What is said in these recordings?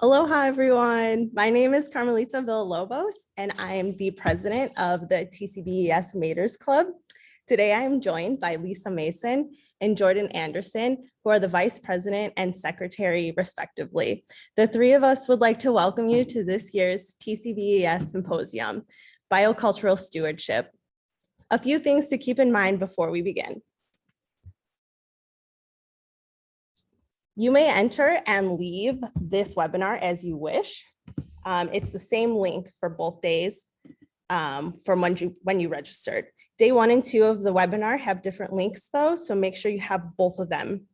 Aloha, everyone. My name is Carmelita Villalobos, and I am the president of the TCBES Maters Club. Today, I am joined by Lisa Mason and Jordan Anderson, who are the vice president and secretary, respectively. The three of us would like to welcome you to this year's TCBES Symposium, Biocultural Stewardship. A few things to keep in mind before we begin. You may enter and leave this webinar as you wish. It's the same link for both days from when you registered. Day 1 and 2 of the webinar have different links though, so make sure you have both of them.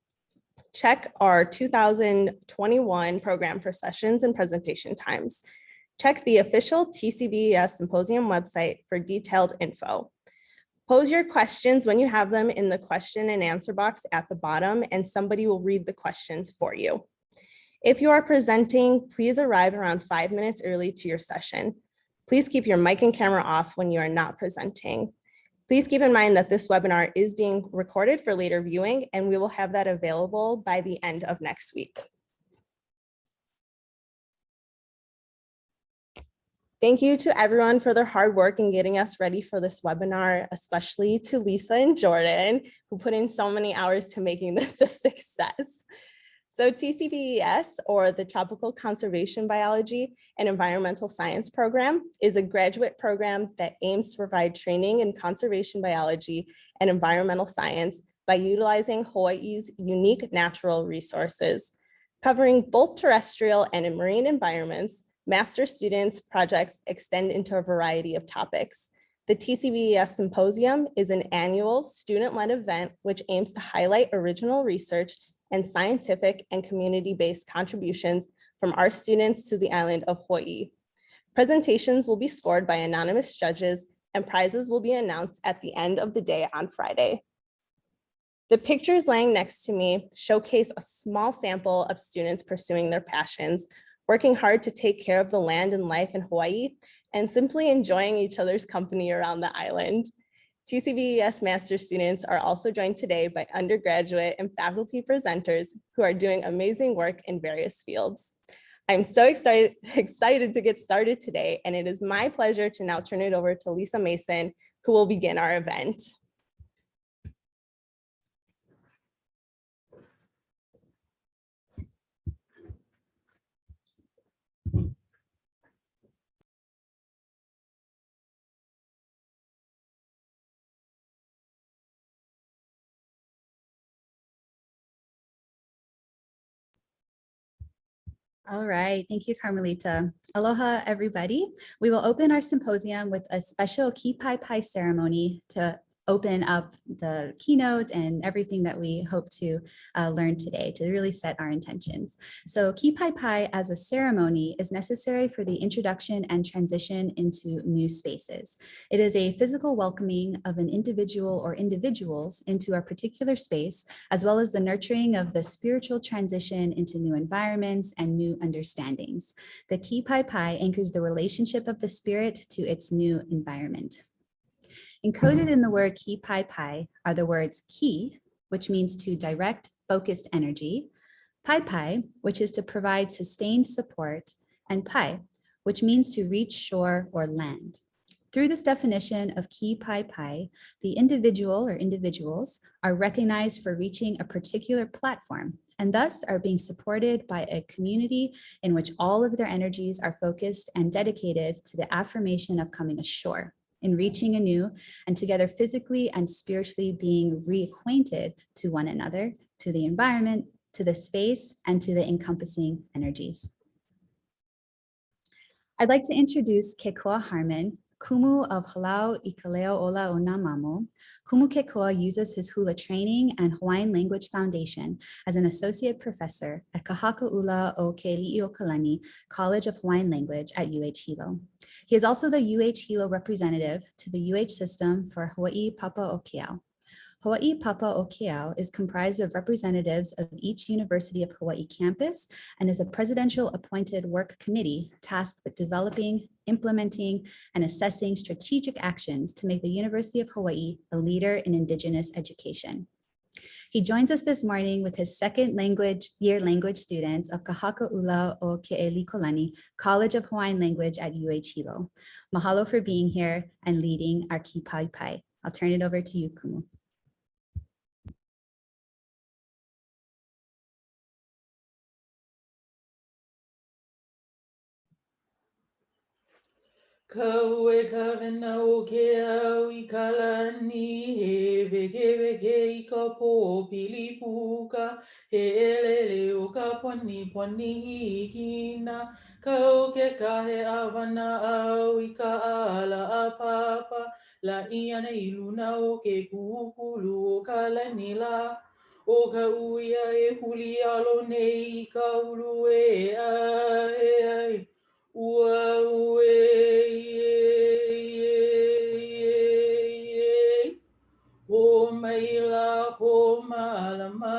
Check our 2021 program for sessions and presentation times. Check the official TCBES Symposium website for detailed info. Pose your questions when you have them in the question and answer box at the bottom, and somebody will read the questions for you. If you are presenting, please arrive around 5 minutes early to your session. Please keep your mic and camera off when you are not presenting. Please keep in mind that this webinar is being recorded for later viewing, and we will have that available by the end of next week. Thank you to everyone for their hard work in getting us ready for this webinar, especially to Lisa and Jordan, who put in so many hours to making this a success. So TCBES, or the Tropical Conservation Biology and Environmental Science Program, is a graduate program that aims to provide training in conservation biology and environmental science by utilizing Hawaii's unique natural resources. Covering both terrestrial and marine environments, master students' projects extend into a variety of topics. The TCBES Symposium is an annual student-led event which aims to highlight original research and scientific and community-based contributions from our students to the island of Hawaii. Presentations will be scored by anonymous judges, and prizes will be announced at the end of the day on Friday. The pictures laying next to me showcase a small sample of students pursuing their passions, working hard to take care of the land and life in Hawaii, and simply enjoying each other's company around the island. TCBES master students are also joined today by undergraduate and faculty presenters who are doing amazing work in various fields. I'm so excited to get started today, and it is my pleasure to now turn it over to Lisa Mason, who will begin our event. All right, thank you, Carmelita. Aloha, everybody. We will open our symposium with a special Kipai Pai ceremony to open up the keynote and everything that we hope to learn today to really set our intentions. So Kipai Pai as a ceremony is necessary for the introduction and transition into new spaces. It is a physical welcoming of an individual or individuals into a particular space, as well as the nurturing of the spiritual transition into new environments and new understandings. The Kipai Pai anchors the relationship of the spirit to its new environment. Encoded in the word Kipai Pai are the words ki, which means to direct focused energy, pai pai, which is to provide sustained support, and pai, which means to reach shore or land. Through this definition of Kipai Pai, the individual or individuals are recognized for reaching a particular platform, and thus are being supported by a community in which all of their energies are focused and dedicated to the affirmation of coming ashore, in reaching anew, and together physically and spiritually being reacquainted to one another, to the environment, to the space, and to the encompassing energies. I'd like to introduce Kekoa Harmon, Kumu of Halau I Kaleo Ola o Nā Mamo. Kumu Kekoa uses his hula training and Hawaiian Language Foundation as an associate professor at Kahakaula o Ke Li'iokalani College of Hawaiian Language at UH Hilo. He is also the UH Hilo representative to the UH system for Hawaii Papa'okeau. Hawaii Papa'okeau is comprised of representatives of each University of Hawaii campus and is a presidential appointed work committee tasked with developing, implementing, and assessing strategic actions to make the University of Hawaii a leader in Indigenous education. He joins us this morning with his second year language students of Kahakaula o Ke'elikolani College of Hawaiian Language at UH Hilo. Mahalo for being here and leading our Kipaipai. I'll turn it over to you, Kumu. Kaue kawena o ke au I kalani, he weke I ka pō pili puka, he elele o ka poni hikina, ka o ke kahe awana au I ka ala a papa, la iana I luna o ke kukulu o kalani la, o ka uia e huli alo nei I ka ulu e ai. Ua o mai la ko malama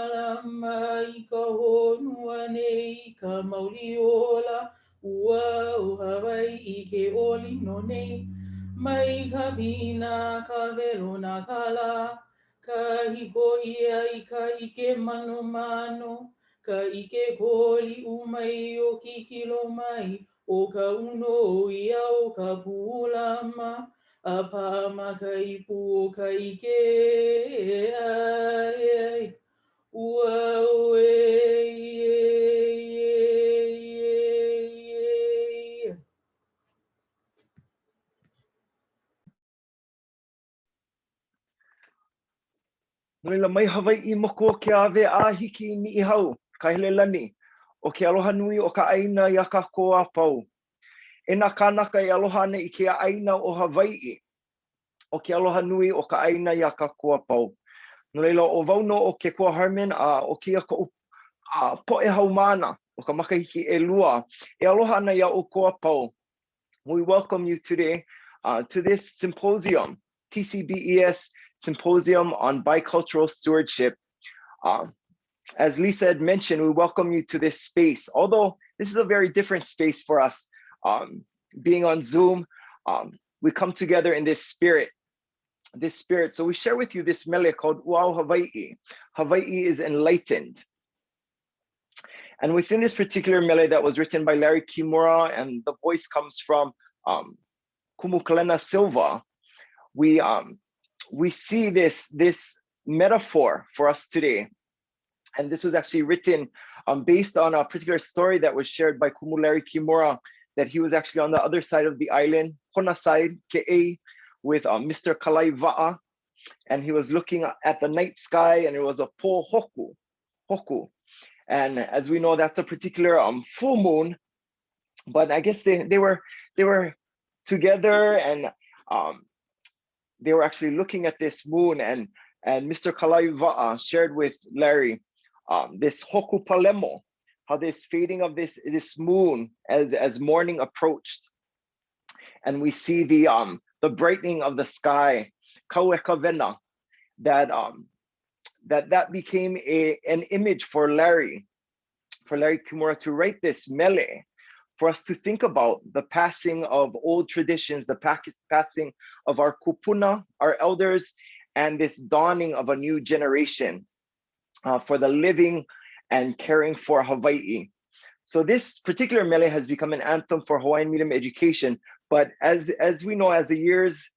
I ka honua nei ka mauli ola ua o Hawaii I ke olino nei mai ka pina ka velo na kala ka hiko ia I ka ike mano ka ike koli umai o kikilo mai o ka uno ia o ka pulama a pāma ka ipu o ka ike ai ua Nui la mai Hawaii moko o ke ave a hiki ni I hau, ka hele lani, o ke aloha nui o ka Aina I a ka koa pau. E nā kānaka I aloha ana I ke Aina o Hawaii, o ke aloha nui o ka Aina I a ka koa pau. No leila o wauno o ke koa Harmon o ke a po'e haumana o ka makahiki e lua, e aloha ana I a o koa pau. We welcome you today to this symposium, TCBES Symposium on Biocultural Stewardship. As Lisa had mentioned, we welcome you to this space. Although this is a very different space for us, being on Zoom, we come together in this spirit. So we share with you this mele called Uau Hawaii. Hawaii is enlightened. And within this particular mele that was written by Larry Kimura, and the voice comes from Kumu Kalena Silva, we see this metaphor for us today. And this was actually written based on a particular story that was shared by Kumu Larry Kimura, that he was actually on the other side of the island, Kona side, Ke'ei, with Mr. Kalaiva'a, and he was looking at the night sky, and it was a po hoku. And as we know, that's a particular full moon, but I guess they were together, and they were actually looking at this moon, and Mr. Kalaiva'a shared with Larry this hoku palemo, how this fading of this moon as morning approached, and we see the brightening of the sky, kauekavena, that became an image for Larry Kimura to write this mele, for us to think about the passing of old traditions, the passing of our kupuna, our elders, and this dawning of a new generation for the living and caring for Hawaii. So this particular mele has become an anthem for Hawaiian medium education, but as we know, as the years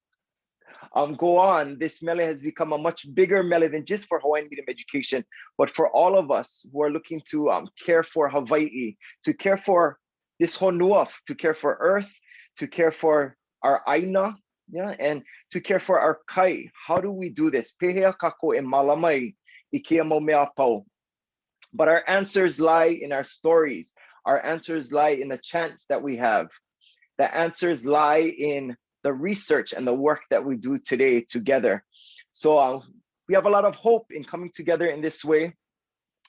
go on, this mele has become a much bigger mele than just for Hawaiian medium education, but for all of us who are looking to care for Hawaii, to care for this honuaf, to care for Earth, to care for our Aina, and to care for our kai. How do we do this? Pehea kako e malamai I kia mau mea pau. But our answers lie in our stories. Our answers lie in the chants that we have. The answers lie in the research and the work that we do today together. So we have a lot of hope in coming together in this way.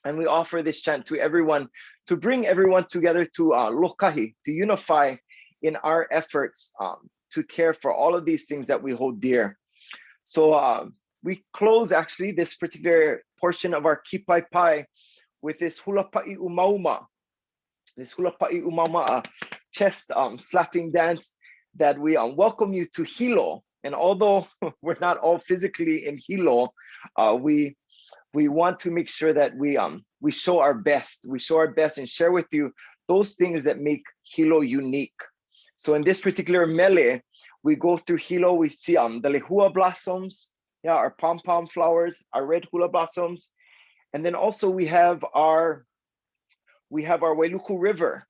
And we offer this chant to everyone, to bring everyone together to lokahi, to unify in our efforts to care for all of these things that we hold dear. So we close actually this particular portion of our Kipaipai with this hulapa'i umauma. This hulapa'i umauma, chest slapping dance that we welcome you to Hilo. And although we're not all physically in Hilo, we we want to make sure that we show our best. We show our best and share with you those things that make Hilo unique. So in this particular mele, we go through Hilo, we see the lehua blossoms, yeah, our pom-pom flowers, our red hula blossoms. And then also we have our Wailuku River.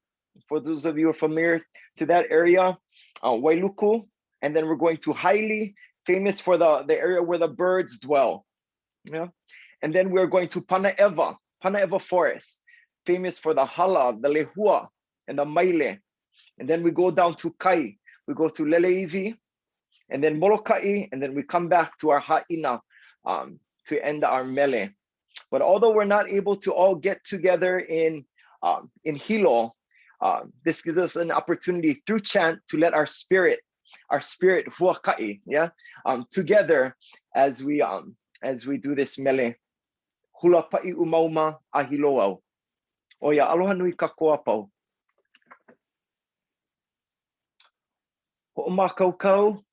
For those of you who are familiar to that area, Wailuku. And then we're going to Haile, famous for the area where the birds dwell. Yeah. And then we're going to Panaeva Forest, famous for the hala, the lehua, and the maile. And then we go down to Kai, we go to Leleivi, and then Molokai, and then we come back to our Ha'ina to end our mele. But although we're not able to all get together in Hilo, this gives us an opportunity through chant to let our spirit huakai, yeah, together as we do this mele. Hula pa'i umauma a hilo au. Oia, aloha nui ka koa pau. Ho'omakaukau.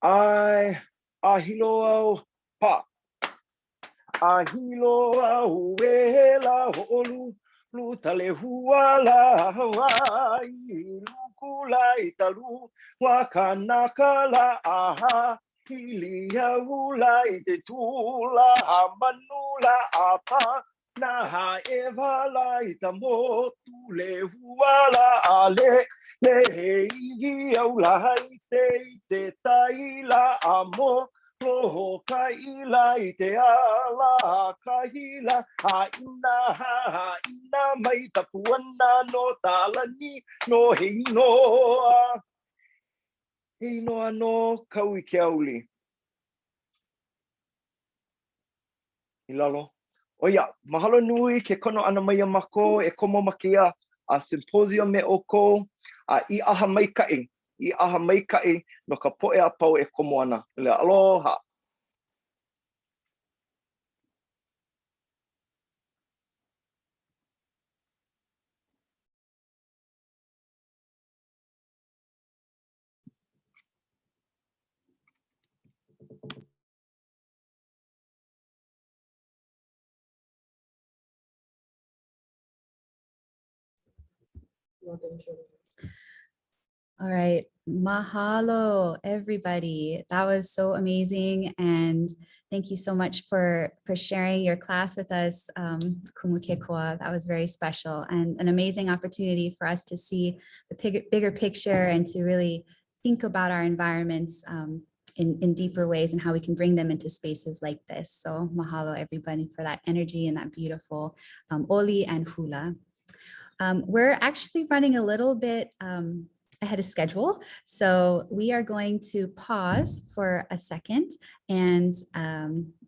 Ai, a hilo au pa. A hilo au e la ho'olu. Lutale huala Hawaii. Lukula italu. Wakanaka la aha. Hilia ula ite tula manula apa na eva la ita motu le huala ale le hei ula ite taila amo roho kaila ite ala kaila ina mai tapuana no talani no hei noa no kau I ke auli. I lalo. Oia, mahalo nui ke kono ana mai mako e komo makia a symposium me oko I aha maikai no ka poe a pau e komo ana. Aloha. All right, mahalo everybody. That was so amazing, and thank you so much for sharing your class with us, Kumukekoa. That was very special and an amazing opportunity for us to see the bigger picture and to really think about our environments in deeper ways and how we can bring them into spaces like this. So mahalo everybody for that energy and that beautiful oli and hula. We're actually running a little bit ahead of schedule. So we are going to pause for a second and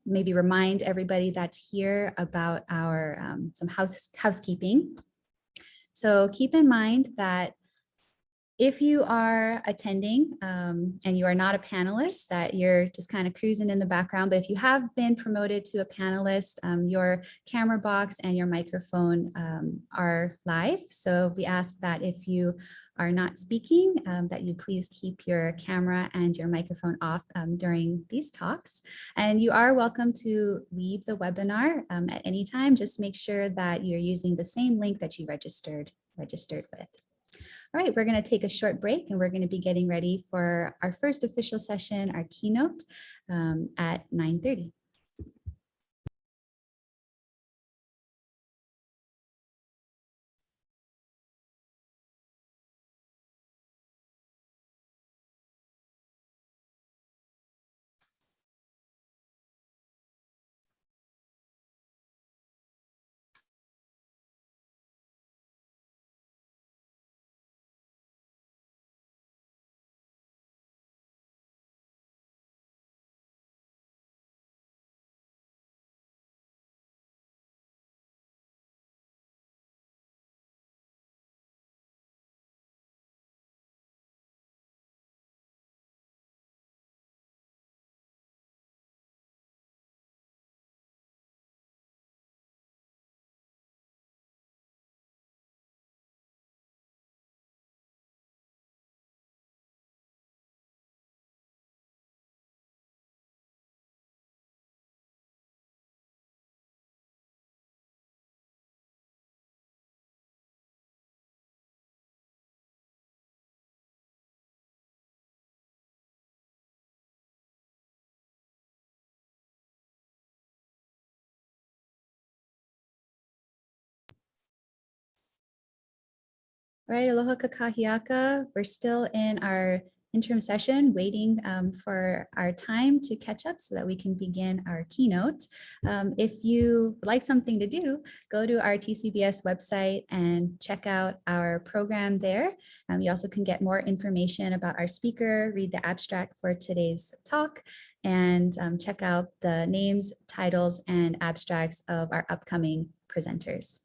maybe remind everybody that's here about our some housekeeping. So keep in mind that if you are attending and you are not a panelist, that you're just kind of cruising in the background, but if you have been promoted to a panelist, your camera box and your microphone are live. So we ask that if you are not speaking, that you please keep your camera and your microphone off during these talks. And you are welcome to leave the webinar at any time. Just make sure that you're using the same link that you registered with. All right, we're going to take a short break and we're going to be getting ready for our first official session, our keynote at 9:30. All right, aloha kakahiaka. We're still in our interim session, waiting for our time to catch up so that we can begin our keynote. If you would like something to do, go to our TCBS website and check out our program there. You also can get more information about our speaker, read the abstract for today's talk, and check out the names, titles, and abstracts of our upcoming presenters.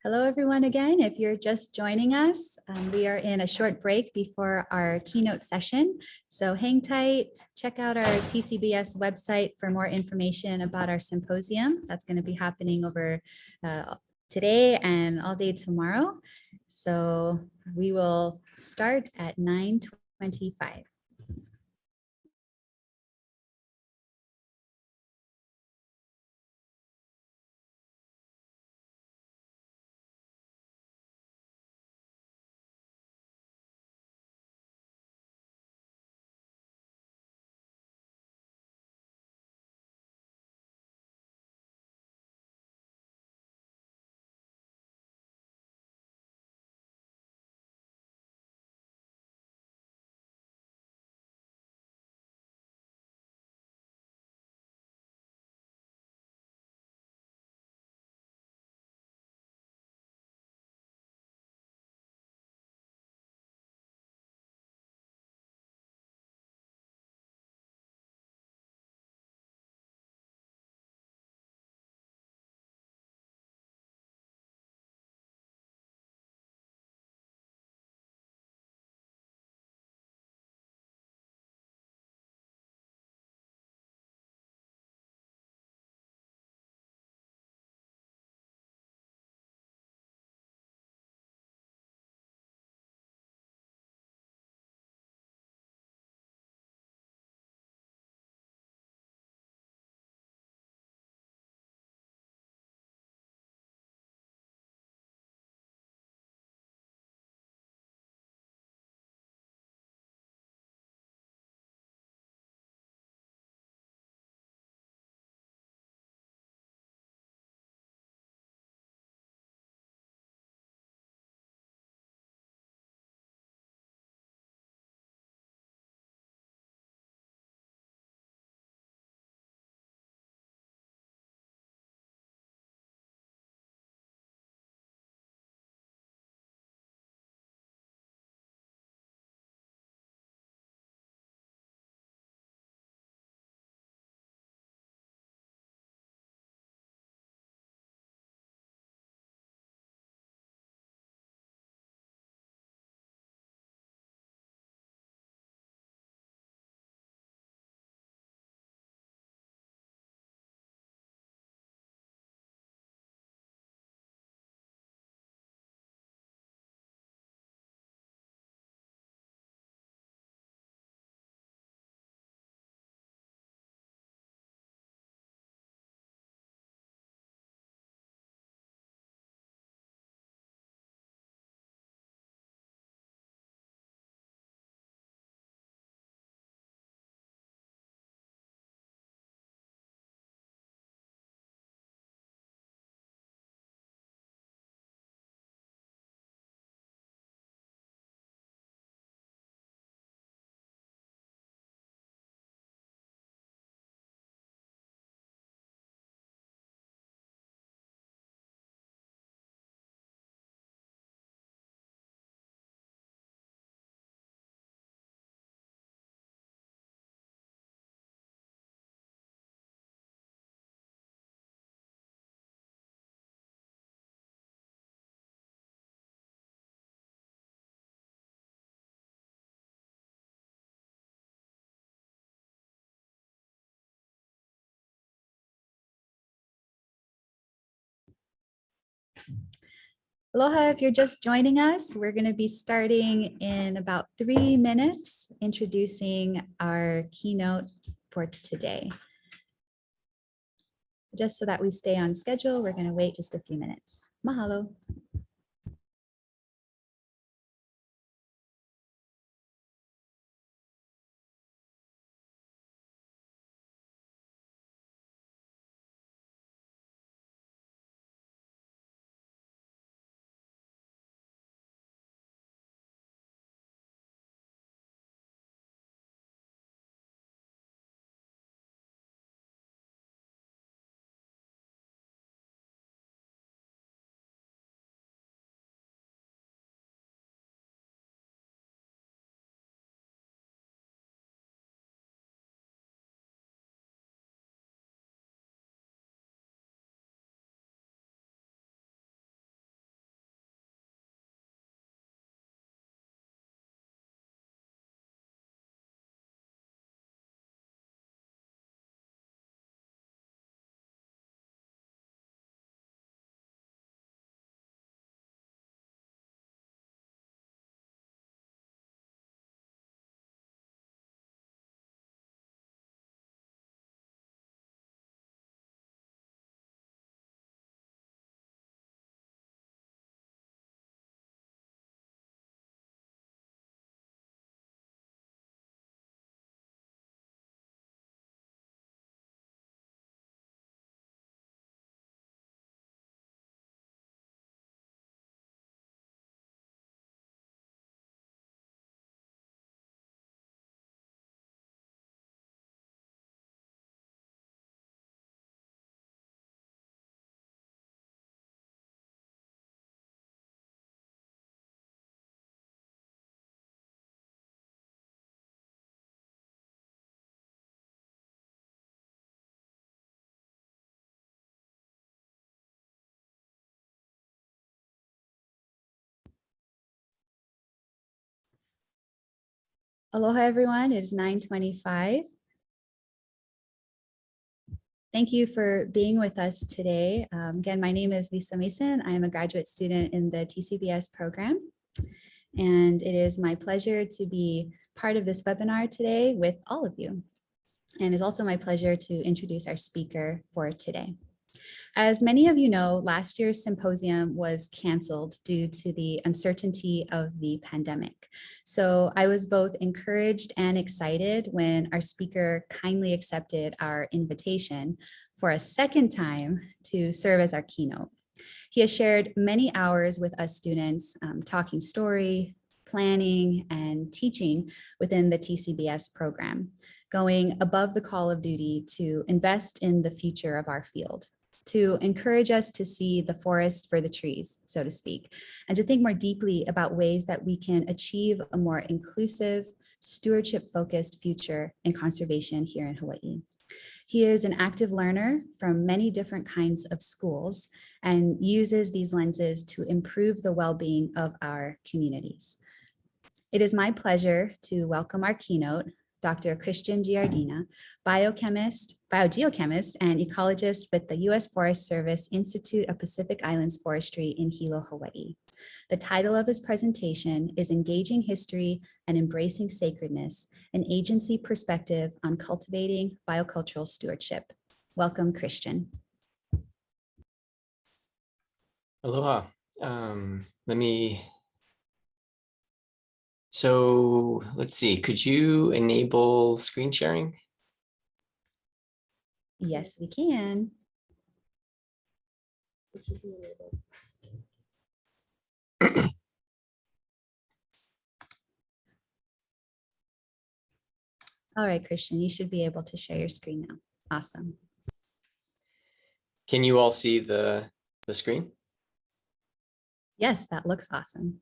Hello, everyone, again. If you're just joining us, we are in a short break before our keynote session. So hang tight, check out our TCBS website for more information about our symposium. That's going to be happening over today and all day tomorrow. So we will start at 9:25. Aloha, if you're just joining us, we're going to be starting in about 3 minutes, introducing our keynote for today. Just so that we stay on schedule, we're going to wait just a few minutes. Mahalo. Aloha, everyone. It is 9:25. Thank you for being with us today. Again, my name is Lisa Mason. I am a graduate student in the TCBES program. And it is my pleasure to be part of this webinar today with all of you. And it's also my pleasure to introduce our speaker for today. As many of you know, last year's symposium was canceled due to the uncertainty of the pandemic. So I was both encouraged and excited when our speaker kindly accepted our invitation for a second time to serve as our keynote. He has shared many hours with us students, talking story, planning, and teaching within the TCBES program, going above the call of duty to invest in the future of our field, to encourage us to see the forest for the trees, so to speak, and to think more deeply about ways that we can achieve a more inclusive, stewardship-focused future in conservation here in Hawaii. He is an active learner from many different kinds of schools and uses these lenses to improve the well-being of our communities. It is my pleasure to welcome our keynote, Dr. Christian Giardina, biogeochemist, and ecologist with the U.S. Forest Service Institute of Pacific Islands Forestry in Hilo, Hawaii. The title of his presentation is Engaging History and Embracing Sacredness, an Agency Perspective on Cultivating Biocultural Stewardship. Welcome, Christian. Aloha. So let's see, could you enable screen sharing? Yes, we can. All right, Christian, you should be able to share your screen now. Awesome. Can you all see the screen? Yes, that looks awesome.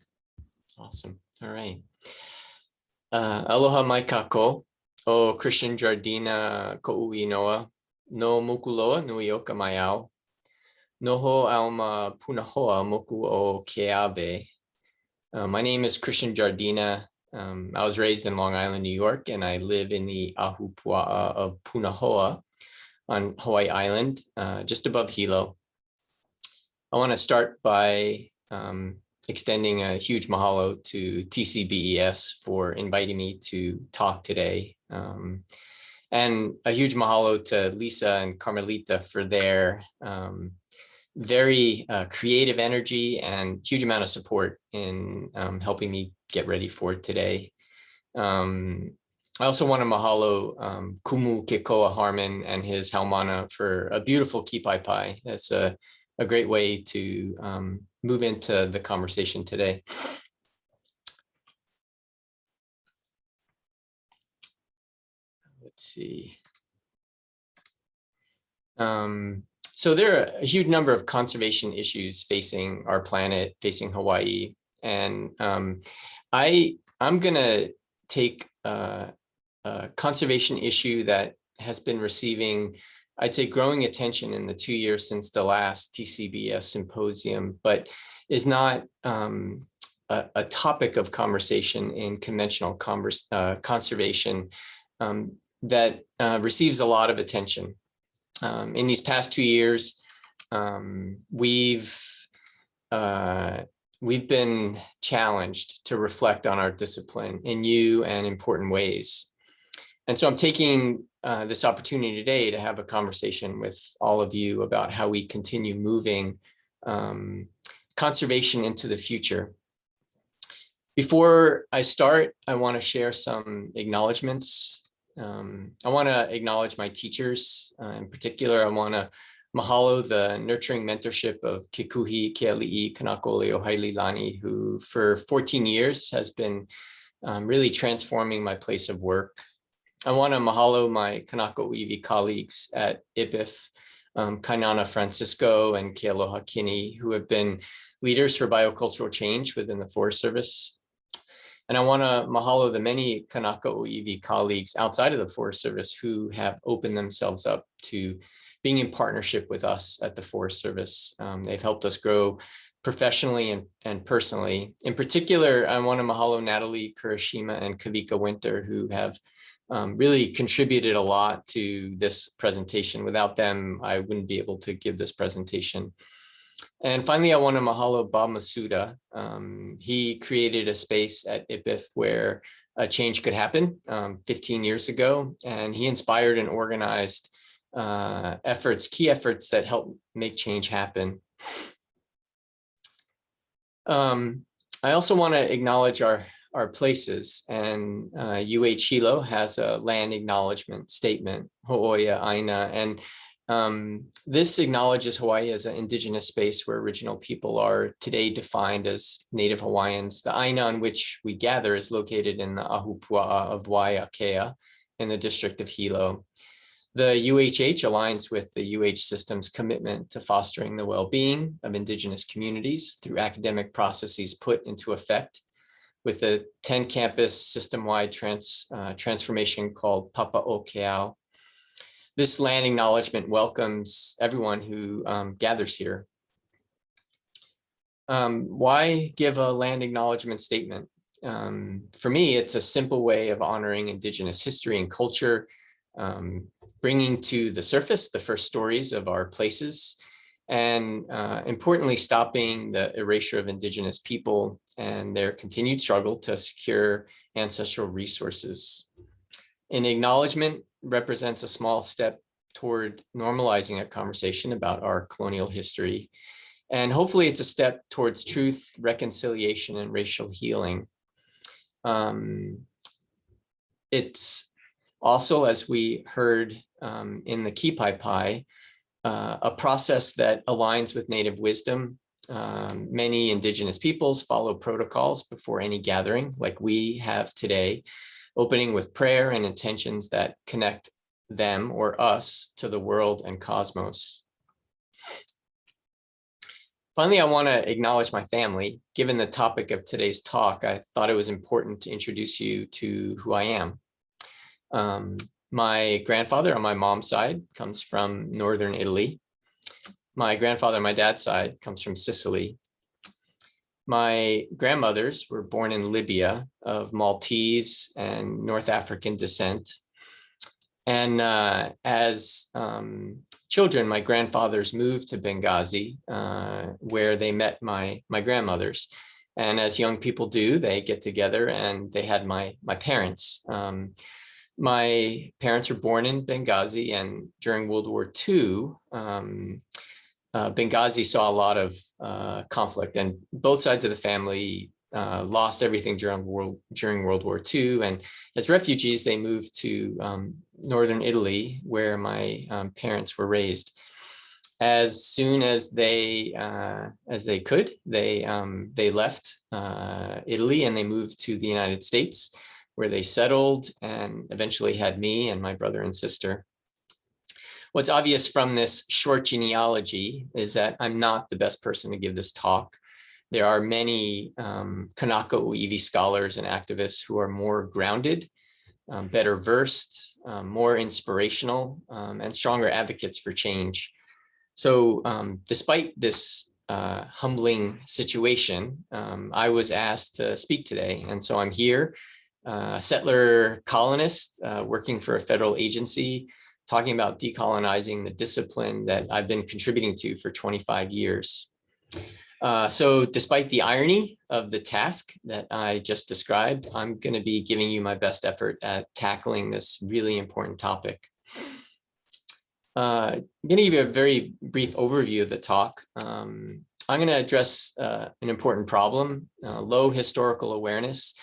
Awesome. All right. Aloha mai kako o Christian Giardina ko'ui noa no mokuloa nui oka mai au. Noho alma punahoa moku o Keawe. My name is Christian Giardina. I was raised in Long Island, New York, and I live in the Ahupua'a of Punahoa on Hawaii Island, just above Hilo. I want to start by extending a huge mahalo to TCBES for inviting me to talk today. And a huge mahalo to Lisa and Carmelita for their very creative energy and huge amount of support in helping me get ready for today. I also want to mahalo Kumu Kekoa Harmon and his Haumana for a beautiful kipai pai. That's a great way to move into the conversation today. Let's see. So there are a huge number of conservation issues facing our planet, facing Hawaii. And I'm going to take a conservation issue that has been receiving, I'd say, growing attention in the 2 years since the last TCBES Symposium, but is not a topic of conversation in conventional conservation that receives a lot of attention. In these past 2 years, we've been challenged to reflect on our discipline in new and important ways. And so I'm taking this opportunity today to have a conversation with all of you about how we continue moving conservation into the future. Before I start, I want to share some acknowledgements. I want to acknowledge my teachers. In particular, I want to mahalo the nurturing mentorship of Kekuhi Keali'i Kanakole Ohaililani, who for 14 years has been really transforming my place of work. I want to mahalo my Kanako Iwi colleagues at IPIF, Kainana Francisco and Kealoha Kinney, who have been leaders for biocultural change within the Forest Service. And I want to mahalo the many Kanaka Iwi colleagues outside of the Forest Service who have opened themselves up to being in partnership with us at the Forest Service. They've helped us grow professionally and personally. In particular, I want to mahalo Natalie Kurashima and Kavika Winter, who have really contributed a lot to this presentation. Without them, I wouldn't be able to give this presentation. And finally, I want to mahalo Bob Masuda. He created a space at IPIF where a change could happen 15 years ago, and he inspired and organized key efforts that help make change happen. I also want to acknowledge our places, and UH Hilo has a land acknowledgement statement, Ho'oia Aina, and this acknowledges Hawaii as an indigenous space where original people are today defined as Native Hawaiians. The Aina on which we gather is located in the Ahupua'a of Waiakea in the district of Hilo. The UHH aligns with the UH system's commitment to fostering the well-being of indigenous communities through academic processes put into effect with the 10-campus system-wide transformation called Papa'okeao. This land acknowledgement welcomes everyone who gathers here. Why give a land acknowledgement statement? For me, it's a simple way of honoring indigenous history and culture, bringing to the surface the first stories of our places, and importantly, stopping the erasure of indigenous people and their continued struggle to secure ancestral resources. An acknowledgement represents a small step toward normalizing a conversation about our colonial history. And hopefully it's a step towards truth, reconciliation, and racial healing. It's also, as we heard in the Kipai Pai, a process that aligns with Native wisdom. Many indigenous peoples follow protocols before any gathering like we have today, opening with prayer and intentions that connect them or us to the world and cosmos. Finally, I want to acknowledge my family. Given the topic of today's talk, I thought it was important to introduce you to who I am. My grandfather on my mom's side comes from northern Italy. My grandfather on my dad's side comes from Sicily. My grandmothers were born in Libya of Maltese and North African descent. And as children, my grandfathers moved to Benghazi, where they met my grandmothers. And as young people do, they get together and they had my parents. My parents were born in Benghazi, and during World War II, Benghazi saw a lot of conflict, and both sides of the family lost everything during World War II. And as refugees, they moved to northern Italy, where my parents were raised. As soon as they could, they left Italy and they moved to the United States, where they settled and eventually had me and my brother and sister. What's obvious from this short genealogy is that I'm not the best person to give this talk. There are many Kanaka Uivi scholars and activists who are more grounded, better versed, more inspirational, and stronger advocates for change. So despite this humbling situation, I was asked to speak today. And so I'm here, a settler colonist working for a federal agency, talking about decolonizing the discipline that I've been contributing to for 25 years. So despite the irony of the task that I just described, I'm going to be giving you my best effort at tackling this really important topic. I'm going to give you a very brief overview of the talk. I'm going to address an important problem, low historical awareness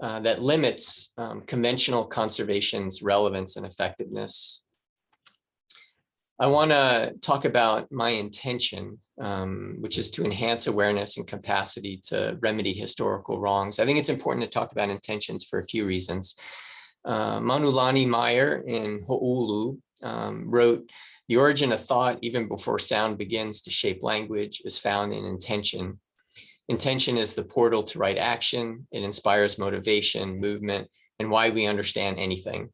that limits conventional conservation's relevance and effectiveness. I want to talk about my intention, which is to enhance awareness and capacity to remedy historical wrongs. I think it's important to talk about intentions for a few reasons. Manulani Meyer in Ho'ulu wrote, "The origin of thought, even before sound begins to shape language, is found in intention. Intention is the portal to right action. It inspires motivation, movement, and why we understand anything.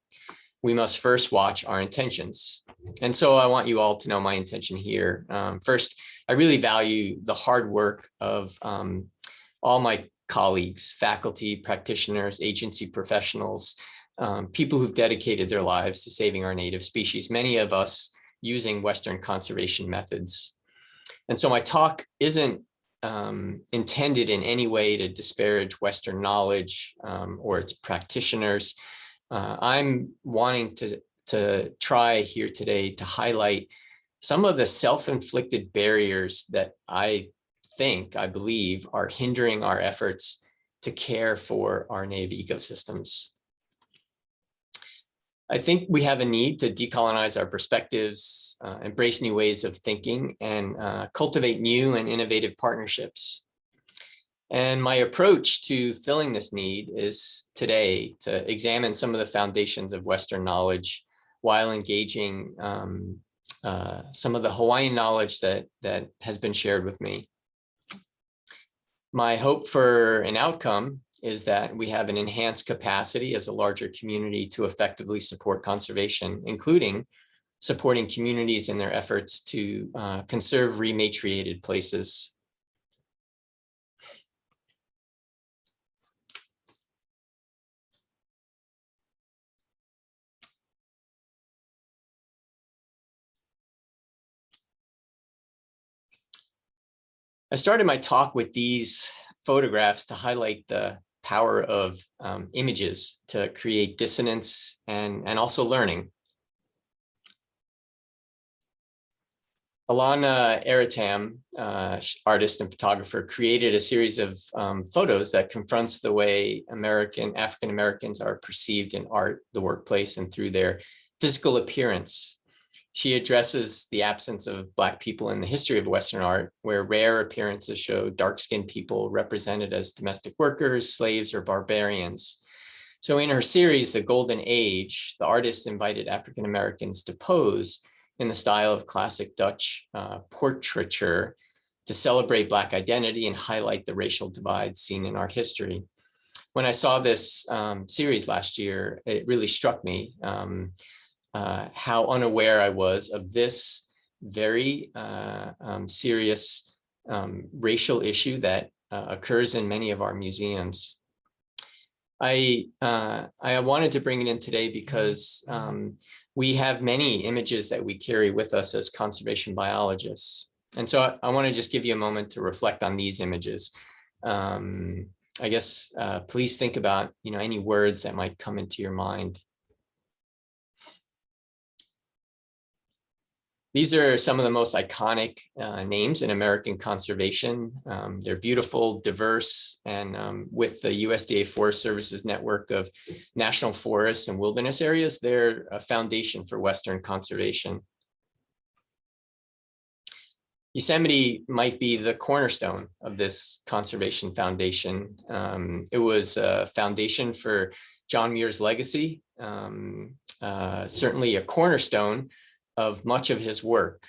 We must first watch our intentions." And so I want you all to know my intention here. First, I really value the hard work of all my colleagues, faculty, practitioners, agency professionals, people who've dedicated their lives to saving our native species, many of us using Western conservation methods. And so my talk isn't intended in any way to disparage Western knowledge or its practitioners. I'm wanting to try here today to highlight some of the self-inflicted barriers that I believe are hindering our efforts to care for our native ecosystems. I think we have a need to decolonize our perspectives, embrace new ways of thinking, and cultivate new and innovative partnerships. And my approach to filling this need is today to examine some of the foundations of Western knowledge while engaging some of the Hawaiian knowledge that has been shared with me. My hope for an outcome is that we have an enhanced capacity as a larger community to effectively support conservation, including supporting communities in their efforts to conserve rematriated places. I started my talk with these photographs to highlight the power of images to create dissonance and also learning. Alana Eritam, artist and photographer, created a series of photos that confronts the way African Americans are perceived in art, the workplace, and through their physical appearance. She addresses the absence of Black people in the history of Western art, where rare appearances show dark-skinned people represented as domestic workers, slaves, or barbarians. So in her series, The Golden Age, the artist invited African Americans to pose in the style of classic Dutch portraiture to celebrate Black identity and highlight the racial divide seen in art history. When I saw this series last year, it really struck me how unaware I was of this very serious racial issue that occurs in many of our museums. I wanted to bring it in today because we have many images that we carry with us as conservation biologists. And so I want to just give you a moment to reflect on these images. I guess please think about, any words that might come into your mind. These are some of the most iconic names in American conservation. They're beautiful, diverse, and with the USDA Forest Service's network of national forests and wilderness areas, they're a foundation for Western conservation. Yosemite might be the cornerstone of this conservation foundation. It was a foundation for John Muir's legacy, certainly a cornerstone of much of his work.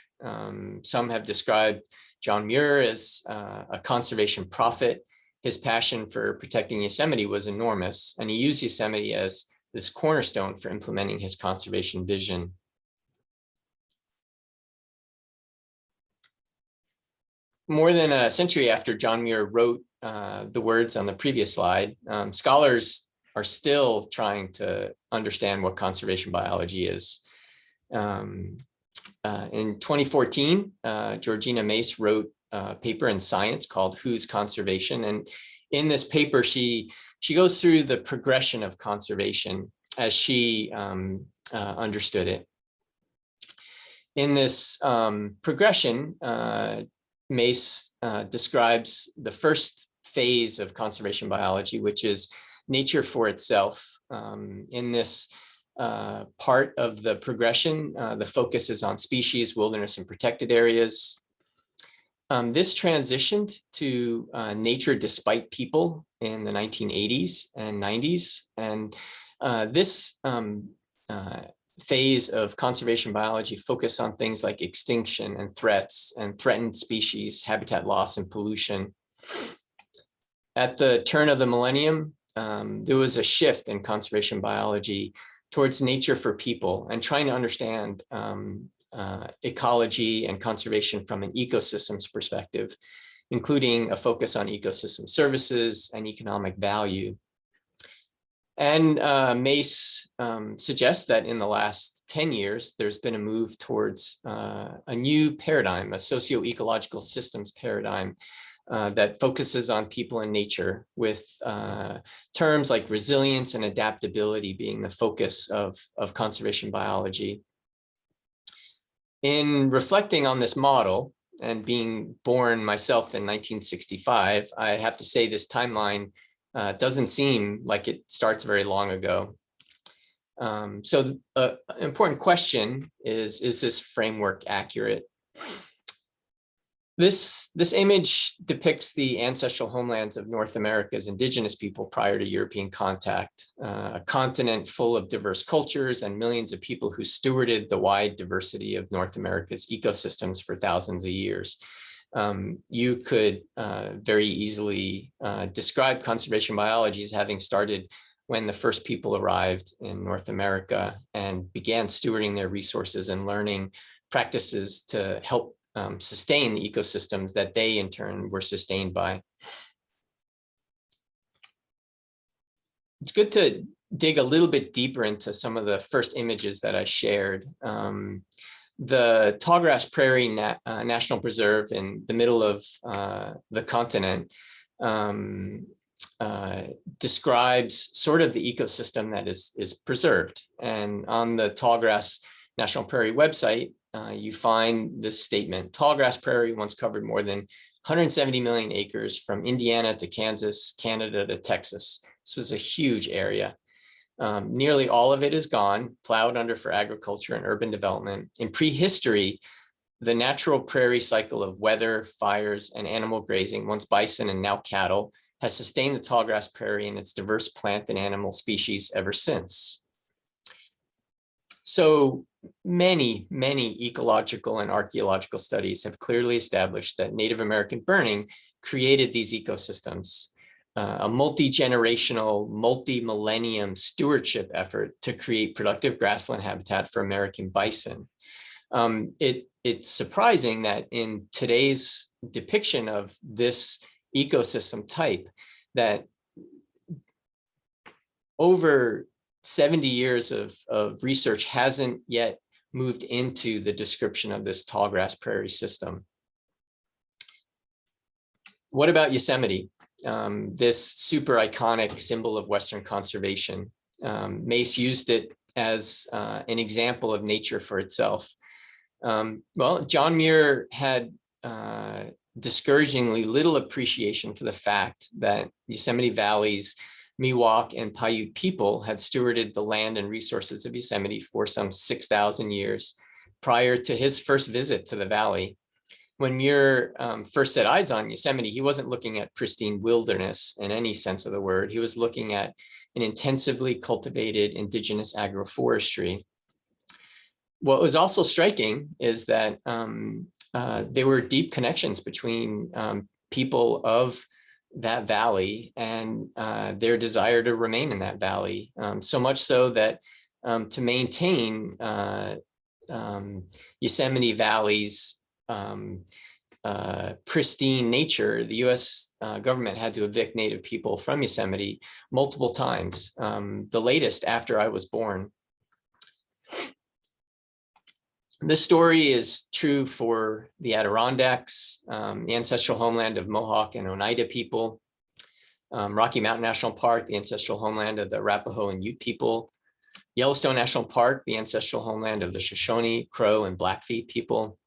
Some have described John Muir as a conservation prophet. His passion for protecting Yosemite was enormous, and he used Yosemite as this cornerstone for implementing his conservation vision. More than a century after John Muir wrote the words on the previous slide, scholars are still trying to understand what conservation biology is. In 2014, Georgina Mace wrote a paper in Science called Who's Conservation? And in this paper, she goes through the progression of conservation as she understood it. In this progression, Mace describes the first phase of conservation biology, which is nature for itself. In this part of the progression, the focus is on species, wilderness, and protected areas. This transitioned to nature despite people in the 1980s and 90s. And this phase of conservation biology focused on things like extinction and threats and threatened species, habitat loss, and pollution. At the turn of the millennium, there was a shift in conservation biology towards nature for people and trying to understand ecology and conservation from an ecosystems perspective, including a focus on ecosystem services and economic value. And Mace suggests that in the last 10 years, there's been a move towards a new paradigm, a socio-ecological systems paradigm that focuses on people and nature, with terms like resilience and adaptability being the focus of conservation biology. In reflecting on this model and being born myself in 1965, I have to say this timeline doesn't seem like it starts very long ago. So an important question is this framework accurate? This image depicts the ancestral homelands of North America's indigenous people prior to European contact, a continent full of diverse cultures and millions of people who stewarded the wide diversity of North America's ecosystems for thousands of years. You could very easily describe conservation biology as having started when the first people arrived in North America and began stewarding their resources and learning practices to help sustain the ecosystems that they in turn were sustained by. It's good to dig a little bit deeper into some of the first images that I shared. The Tallgrass Prairie National Preserve in the middle of the continent describes sort of the ecosystem that is preserved. And on the Tallgrass National Prairie website, you find this statement: Tallgrass Prairie once covered more than 170 million acres from Indiana to Kansas, Canada to Texas. This was a huge area. Nearly all of it is gone, plowed under for agriculture and urban development. In prehistory, the natural prairie cycle of weather, fires, and animal grazing, once bison and now cattle, has sustained the tallgrass prairie and its diverse plant and animal species ever since. So many ecological and archaeological studies have clearly established that Native American burning created these ecosystems, a multi-generational, multi-millennium stewardship effort to create productive grassland habitat for American bison. It's surprising that in today's depiction of this ecosystem type, that over 70 years of research hasn't yet moved into the description of this tallgrass prairie system. What about Yosemite? This super iconic symbol of Western conservation. Mace used it as an example of nature for itself. Well, John Muir had discouragingly little appreciation for the fact that Yosemite Valley's Miwok and Paiute people had stewarded the land and resources of Yosemite for some 6,000 years prior to his first visit to the valley. When Muir first set eyes on Yosemite, he wasn't looking at pristine wilderness in any sense of the word. He was looking at an intensively cultivated indigenous agroforestry. What was also striking is that there were deep connections between people of that valley and their desire to remain in that valley. So much so that to maintain Yosemite Valley's pristine nature, the US government had to evict Native people from Yosemite multiple times, the latest after I was born. This story is true for the Adirondacks, the ancestral homeland of Mohawk and Oneida people, Rocky Mountain National Park, the ancestral homeland of the Arapaho and Ute people, Yellowstone National Park, the ancestral homeland of the Shoshone, Crow, and Blackfeet people.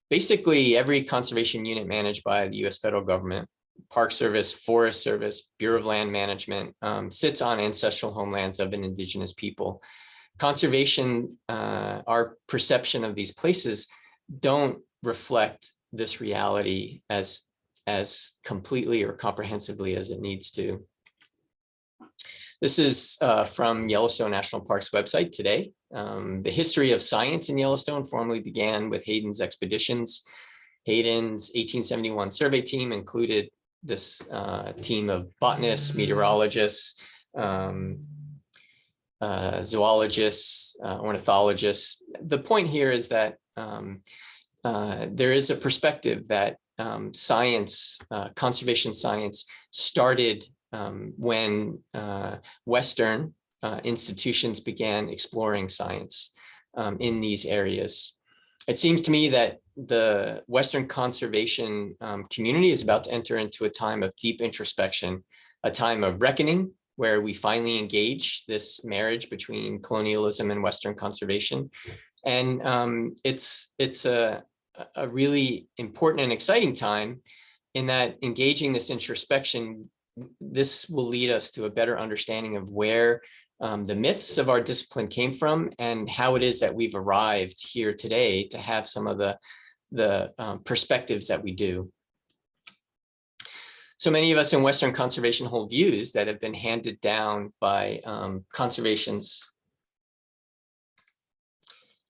Basically, every conservation unit managed by the US federal government, Park Service, Forest Service, Bureau of Land Management, sits on ancestral homelands of an indigenous people. Conservation, our perception of these places don't reflect this reality as completely or comprehensively as it needs to. This is from Yellowstone National Park's website today. The history of science in Yellowstone formally began with Hayden's expeditions. Hayden's 1871 survey team included this team of botanists, meteorologists, zoologists, ornithologists. The point here is that there is a perspective that science, conservation science, started when Western institutions began exploring science in these areas. It seems to me that the Western conservation community is about to enter into a time of deep introspection, a time of reckoning, where we finally engage this marriage between colonialism and Western conservation. And it's a really important and exciting time in that engaging this introspection, this will lead us to a better understanding of where the myths of our discipline came from and how it is that we've arrived here today to have some of the perspectives that we do. So many of us in Western conservation hold views that have been handed down by conservation's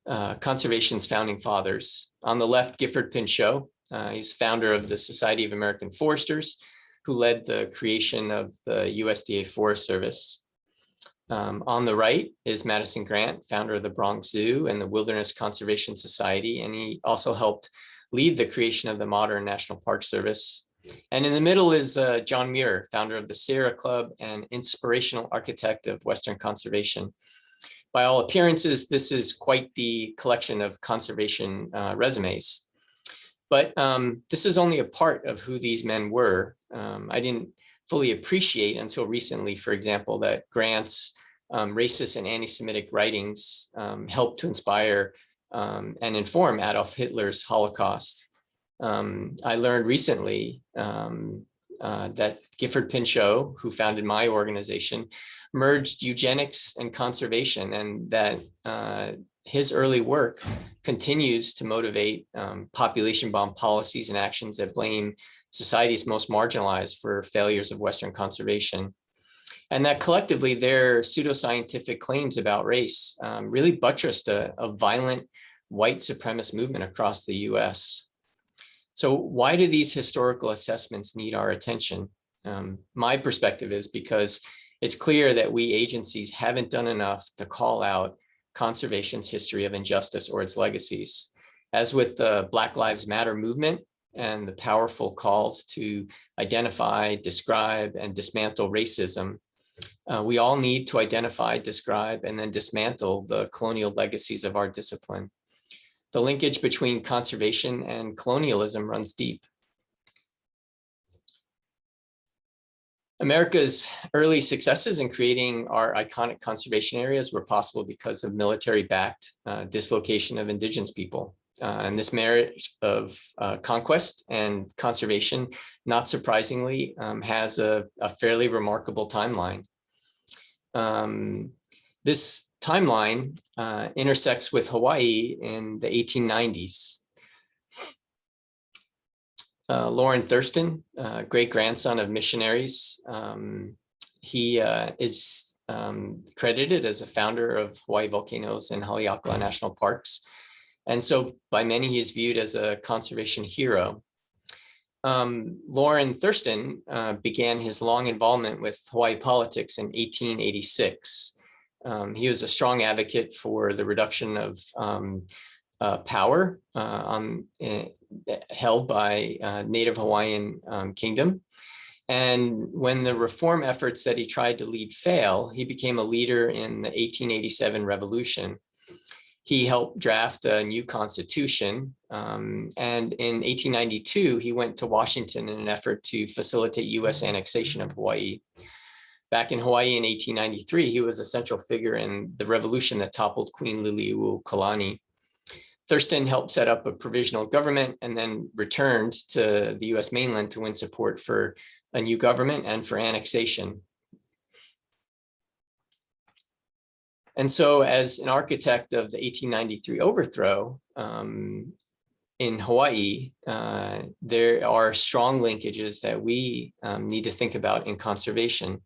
founding fathers. On the left, Gifford Pinchot, he's founder of the Society of American Foresters, who led the creation of the USDA Forest Service. On the right is Madison Grant, founder of the Bronx Zoo and the Wilderness Conservation Society, and he also helped lead the creation of the modern National Park Service. And in the middle is John Muir, founder of the Sierra Club and inspirational architect of Western conservation. By all appearances, this is quite the collection of conservation resumes. But this is only a part of who these men were. I didn't fully appreciate until recently, for example, that Grant's racist and anti-Semitic writings helped to inspire and inform Adolf Hitler's Holocaust. I learned recently that Gifford Pinchot, who founded my organization, merged eugenics and conservation, and that his early work continues to motivate population bomb policies and actions that blame society's most marginalized for failures of Western conservation. And that collectively their pseudoscientific claims about race really buttressed a violent white supremacist movement across the US. So why do these historical assessments need our attention? My perspective is because it's clear that we agencies haven't done enough to call out conservation's history of injustice or its legacies. As with the Black Lives Matter movement and the powerful calls to identify, describe, and dismantle racism, We all need to identify, describe, and then dismantle the colonial legacies of our discipline. The linkage between conservation and colonialism runs deep. America's early successes in creating our iconic conservation areas were possible because of military-backed dislocation of indigenous people. And this marriage of conquest and conservation, not surprisingly, has a fairly remarkable timeline. This timeline intersects with Hawaii in the 1890s. Lauren Thurston, great-grandson of missionaries, he is credited as a founder of Hawaii Volcanoes and Haleakala National Parks. And so by many, he is viewed as a conservation hero. Lauren Thurston began his long involvement with Hawaii politics in 1886. He was a strong advocate for the reduction of power held by Native Hawaiian Kingdom. And when the reform efforts that he tried to lead fail, he became a leader in the 1887 revolution. He helped draft a new constitution. And in 1892, he went to Washington in an effort to facilitate US annexation of Hawaii. Back in Hawaii in 1893, he was a central figure in the revolution that toppled Queen Liliuokalani. Thurston helped set up a provisional government and then returned to the US mainland to win support for a new government and for annexation. And so as an architect of the 1893 overthrow in Hawaii, there are strong linkages that we need to think about in conservation.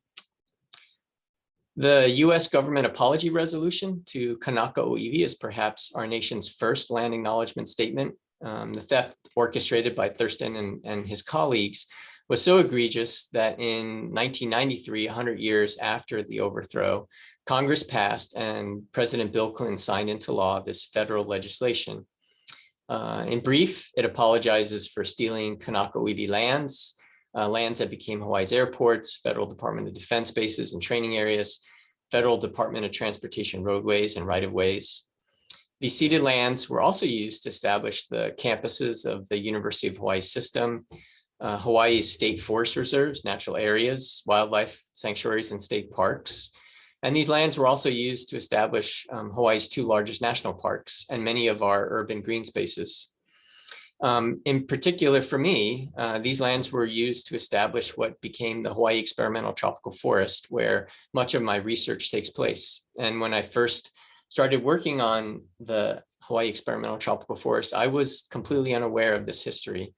The US government apology resolution to Kanaka Oiwi is perhaps our nation's first land acknowledgement statement. The theft orchestrated by Thurston and his colleagues was so egregious that in 1993, 100 years after the overthrow, Congress passed and President Bill Clinton signed into law this federal legislation. In brief, it apologizes for stealing Kanaka Oiwi lands, lands that became Hawaii's airports, Federal Department of Defense bases and training areas, Federal Department of Transportation roadways and right-of-ways. These ceded lands were also used to establish the campuses of the University of Hawaii system, Hawaii's state forest reserves, natural areas, wildlife sanctuaries, and state parks. And these lands were also used to establish Hawaii's two largest national parks and many of our urban green spaces. In particular for me, these lands were used to establish what became the Hawaii Experimental Tropical Forest, where much of my research takes place. And when I first started working on the Hawaii Experimental Tropical Forest, I was completely unaware of this history.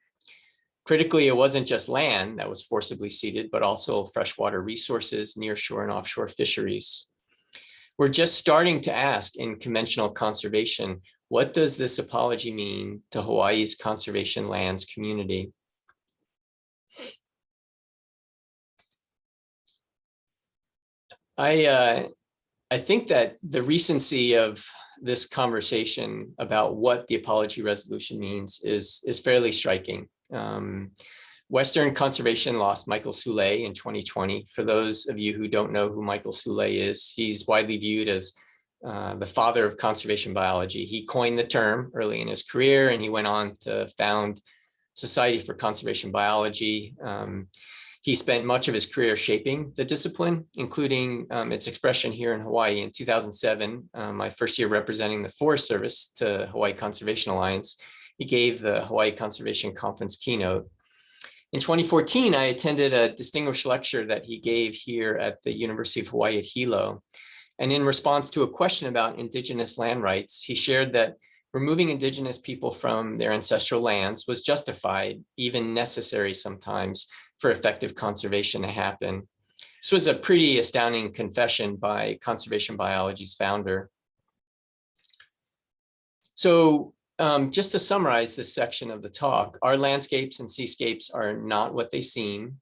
Critically, it wasn't just land that was forcibly ceded, but also freshwater resources, nearshore and offshore fisheries. We're just starting to ask in conventional conservation, what does this apology mean to Hawaii's conservation lands community? I think that the recency of this conversation about what the apology resolution means is fairly striking. Western conservation lost Michael Soule in 2020. For those of you who don't know who Michael Soule is, he's widely viewed as the father of conservation biology. He coined the term early in his career, and he went on to found Society for Conservation Biology. He spent much of his career shaping the discipline, including its expression here in Hawaii. In 2007, my first year representing the Forest Service to Hawaii Conservation Alliance, he gave the Hawaii Conservation Conference keynote. In 2014, I attended a distinguished lecture that he gave here at the University of Hawaii at Hilo. And in response to a question about indigenous land rights, he shared that removing indigenous people from their ancestral lands was justified, even necessary sometimes, for effective conservation to happen. This was a pretty astounding confession by conservation biology's founder. So just to summarize this section of the talk, our landscapes and seascapes are not what they seem.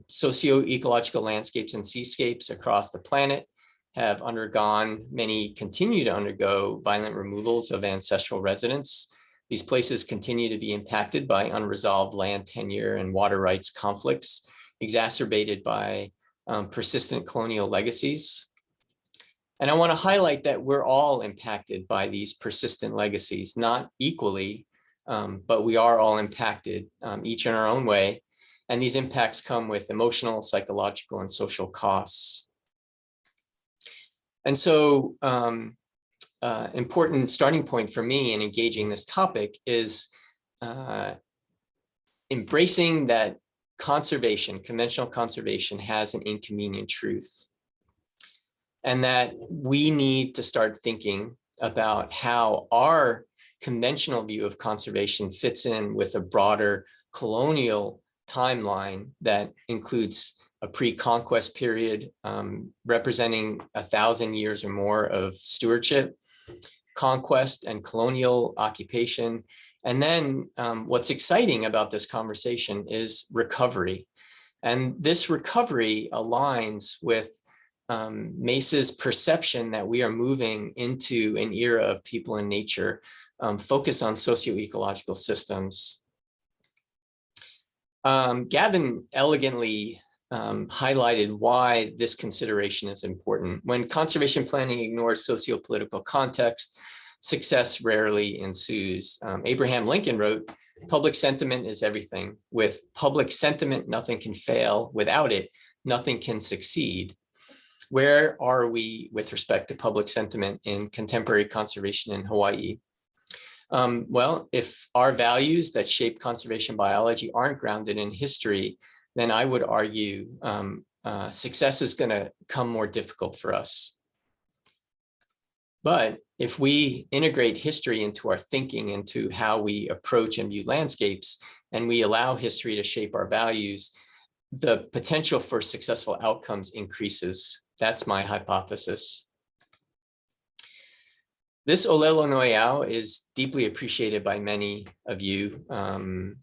Socio-ecological landscapes and seascapes across the planet have undergone, many continue to undergo violent removals of ancestral residents. These places continue to be impacted by unresolved land tenure and water rights conflicts, exacerbated by persistent colonial legacies. And I want to highlight that we're all impacted by these persistent legacies, not equally, but we are all impacted, each in our own way. And these impacts come with emotional, psychological, and social costs. And so important starting point for me in engaging this topic is embracing that conservation, conventional conservation, has an inconvenient truth. And that we need to start thinking about how our conventional view of conservation fits in with a broader colonial timeline that includes a pre-conquest period representing 1,000 years or more of stewardship, conquest, and colonial occupation. And then what's exciting about this conversation is recovery. And this recovery aligns with Mesa's perception that we are moving into an era of people and nature, focus on socio-ecological systems. Gavin elegantly highlighted why this consideration is important. When conservation planning ignores socio-political context, success rarely ensues. Abraham Lincoln wrote, "Public sentiment is everything. With public sentiment, nothing can fail. Without it, nothing can succeed." Where are we with respect to public sentiment in contemporary conservation in Hawaii? Well, if our values that shape conservation biology aren't grounded in history, then I would argue success is going to come more difficult for us. But if we integrate history into our thinking, into how we approach and view landscapes, and we allow history to shape our values, the potential for successful outcomes increases. That's my hypothesis. This Olelo Noeau is deeply appreciated by many of you,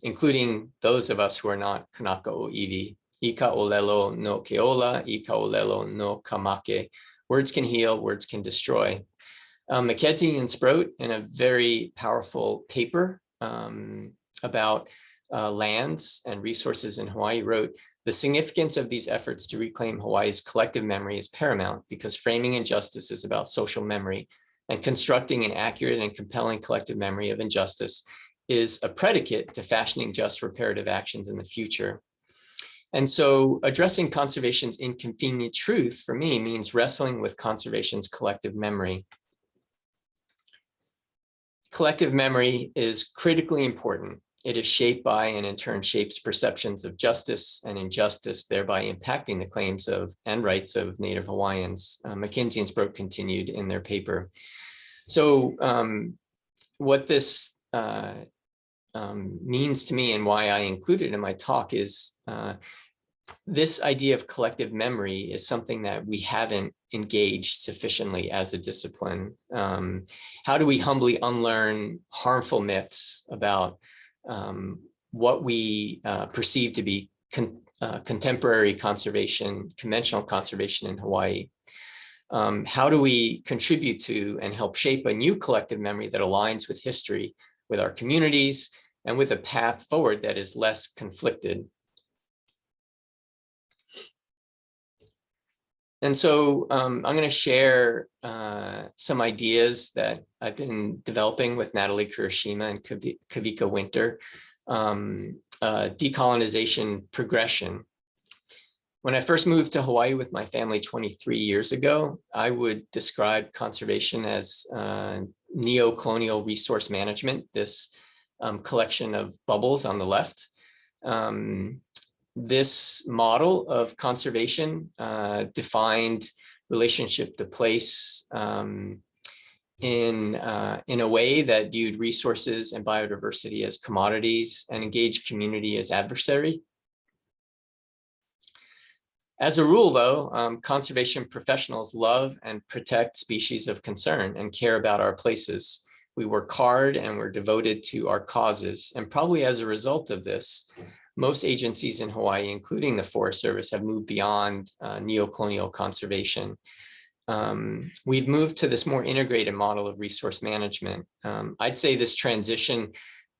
including those of us who are not Kanaka o Iwi. Ika Olelo no Keola, Ika Olelo no Kamake. Words can heal, words can destroy. Mackenzie and Sproat, in a very powerful paper about lands and resources in Hawaii, wrote, "The significance of these efforts to reclaim Hawaii's collective memory is paramount because framing injustice is about social memory, and constructing an accurate and compelling collective memory of injustice is a predicate to fashioning just reparative actions in the future." And so addressing conservation's inconvenient truth for me means wrestling with conservation's collective memory. Collective memory is critically important. It is shaped by and in turn shapes perceptions of justice and injustice, thereby impacting the claims of and rights of Native Hawaiians. McKinsey and Sproat continued in their paper. So what this means to me and why I included it in my talk is this idea of collective memory is something that we haven't engaged sufficiently as a discipline. How do we humbly unlearn harmful myths about what we perceive to be contemporary conservation, conventional conservation in Hawaii? How do we contribute to and help shape a new collective memory that aligns with history, with our communities, and with a path forward that is less conflicted? And so I'm going to share some ideas that I've been developing with Natalie Kurashima and Kavika Winter, decolonization progression. When I first moved to Hawaii with my family 23 years ago, I would describe conservation as neo-colonial resource management, this collection of bubbles on the left. This model of conservation defined relationship to place in a way that viewed resources and biodiversity as commodities and engaged community as adversary. As a rule, though, conservation professionals love and protect species of concern and care about our places. We work hard and we're devoted to our causes. And probably as a result of this, most agencies in Hawaii, including the Forest Service, have moved beyond neo-colonial conservation. We've moved to this more integrated model of resource management. I'd say this transition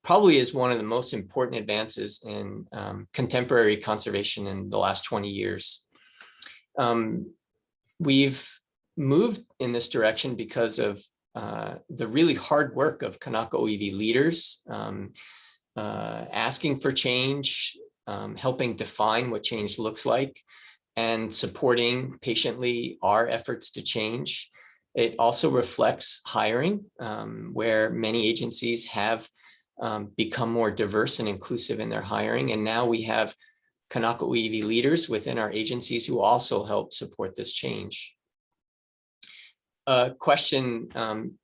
probably is one of the most important advances in contemporary conservation in the last 20 years. We've moved in this direction because of the really hard work of Kanaka Oiwi leaders, asking for change, helping define what change looks like, and supporting patiently our efforts to change. It also reflects hiring, where many agencies have become more diverse and inclusive in their hiring. And now we have Kanaka Oiwi leaders within our agencies who also help support this change. A question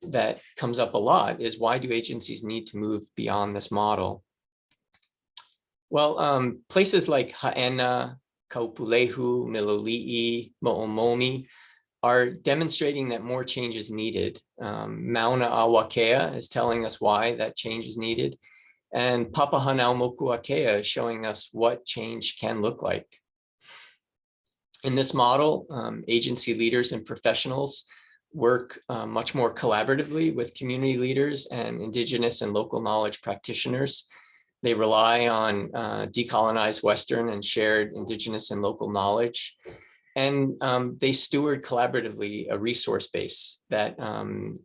that comes up a lot is, why do agencies need to move beyond this model? Well, places like Aina, Kaupulehu, Miloli'i, Mo'omomi are demonstrating that more change is needed. Mauna a Wakea is telling us why that change is needed. And Papahanaumokuakea is showing us what change can look like. In this model, agency leaders and professionals work much more collaboratively with community leaders and indigenous and local knowledge practitioners. They rely on decolonized Western and shared indigenous and local knowledge. And they steward collaboratively a resource base that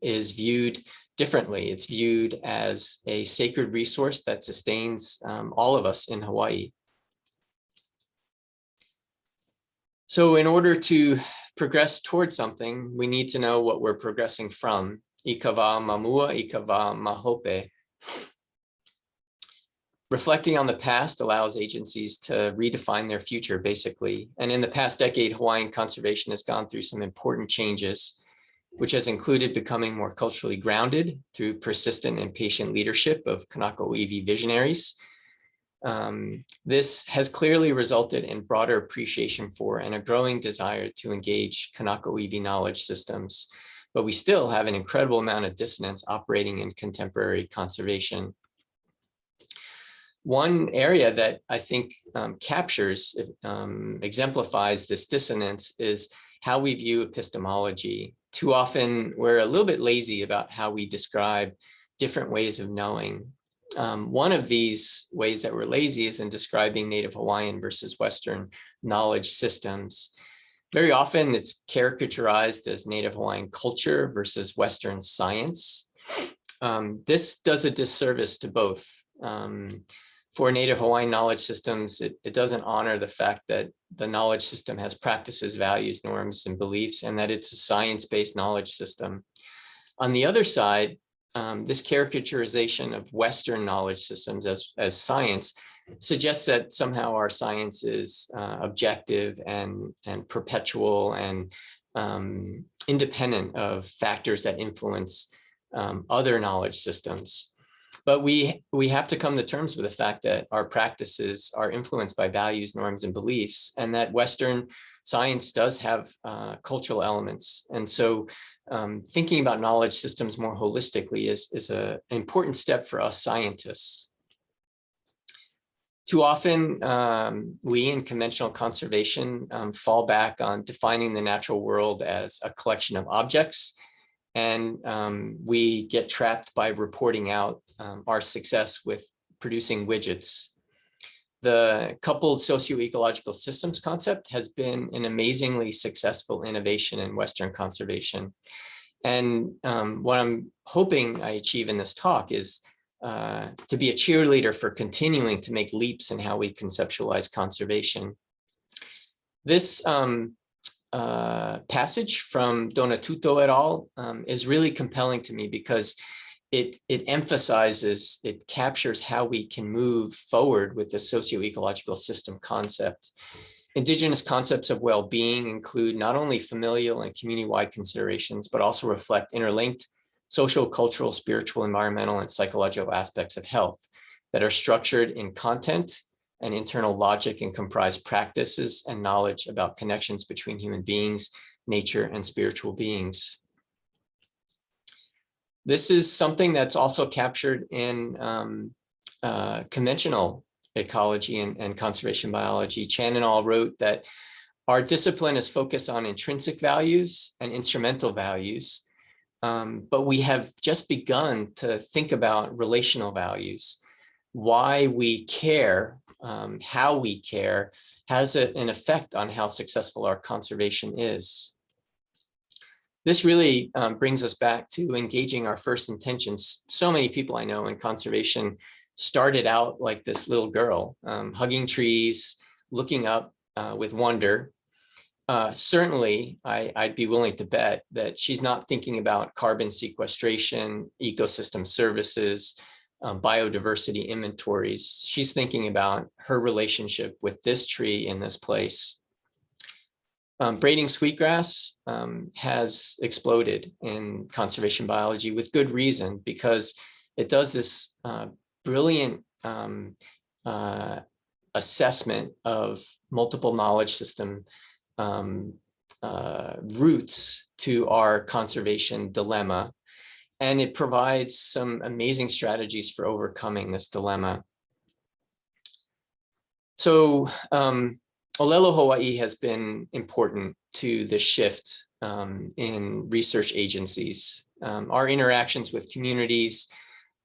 is viewed differently. It's viewed as a sacred resource that sustains all of us in Hawaii. So in order to progress towards something, we need to know what we're progressing from. Ikava mamua, ikava mahope. Reflecting on the past allows agencies to redefine their future, basically. And in the past decade, Hawaiian conservation has gone through some important changes, which has included becoming more culturally grounded through persistent and patient leadership of Kanaka Oiwi visionaries. This has clearly resulted in broader appreciation for and a growing desire to engage Kanaka Oiwi knowledge systems. But we still have an incredible amount of dissonance operating in contemporary conservation. One area that I think captures, exemplifies this dissonance is how we view epistemology. Too often, we're a little bit lazy about how we describe different ways of knowing. One of these ways that we're lazy is in describing Native Hawaiian versus Western knowledge systems. Very often, it's caricaturized as Native Hawaiian culture versus Western science. This does a disservice to both. For Native Hawaiian knowledge systems, it doesn't honor the fact that the knowledge system has practices, values, norms, and beliefs, and that it's a science-based knowledge system. On the other side, this caricaturization of Western knowledge systems as science suggests that somehow our science is objective and perpetual and independent of factors that influence other knowledge systems. But we have to come to terms with the fact that our practices are influenced by values, norms, and beliefs, and that Western science does have cultural elements. And so thinking about knowledge systems more holistically is an important step for us scientists. Too often, we in conventional conservation fall back on defining the natural world as a collection of objects. And we get trapped by reporting out our success with producing widgets. The coupled socio-ecological systems concept has been an amazingly successful innovation in Western conservation. And what I'm hoping I achieve in this talk is to be a cheerleader for continuing to make leaps in how we conceptualize conservation. This passage from Donatuto et al. Is really compelling to me because it emphasizes, it captures how we can move forward with the socio-ecological system concept. Indigenous concepts of well-being include not only familial and community-wide considerations, but also reflect interlinked social, cultural, spiritual, environmental, and psychological aspects of health that are structured in content and internal logic and comprise practices and knowledge about connections between human beings, nature, and spiritual beings. This is something that's also captured in conventional ecology and conservation biology. Chan and al. Wrote that our discipline is focused on intrinsic values and instrumental values, but we have just begun to think about relational values, why we care how we care has an effect on how successful our conservation is. This really brings us back to engaging our first intentions. So many people I know in conservation started out like this little girl, hugging trees, looking up with wonder. Certainly, I'd be willing to bet that she's not thinking about carbon sequestration, ecosystem services, biodiversity inventories. She's thinking about her relationship with this tree in this place. Braiding sweetgrass has exploded in conservation biology with good reason, because it does this brilliant assessment of multiple knowledge system roots to our conservation dilemma. And it provides some amazing strategies for overcoming this dilemma. So Olelo Hawaii has been important to the shift in research agencies. Our interactions with communities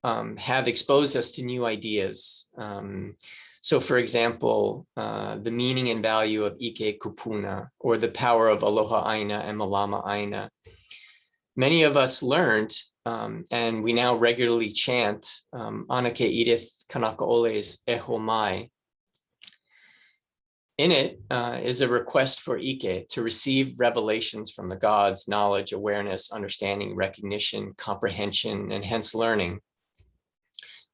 have exposed us to new ideas. So for example, the meaning and value of Ike Kupuna, or the power of Aloha Aina and Malama Aina. Many of us learned, and we now regularly chant Anake Edith Kanakaole's Eho Mai. In it is a request for Ike to receive revelations from the gods, knowledge, awareness, understanding, recognition, comprehension, and hence learning.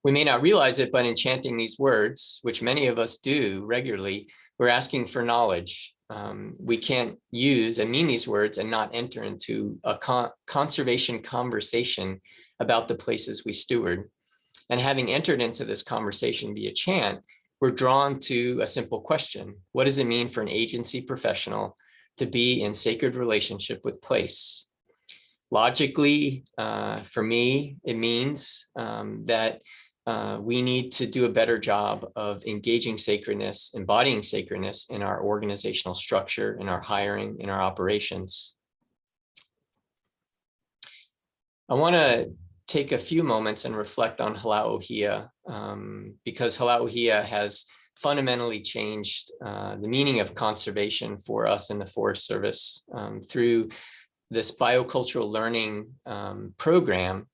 We may not realize it, but in chanting these words, which many of us do regularly, we're asking for knowledge. We can't use and mean these words and not enter into a conservation conversation about the places we steward. And having entered into this conversation via chant, we're drawn to a simple question. What does it mean for an agency professional to be in sacred relationship with place? Logically, for me, it means that we need to do a better job of engaging sacredness, embodying sacredness in our organizational structure, in our hiring, in our operations. I want to take a few moments and reflect on Hala'ohia, because Hala'ohia has fundamentally changed the meaning of conservation for us in the Forest Service through this biocultural learning program.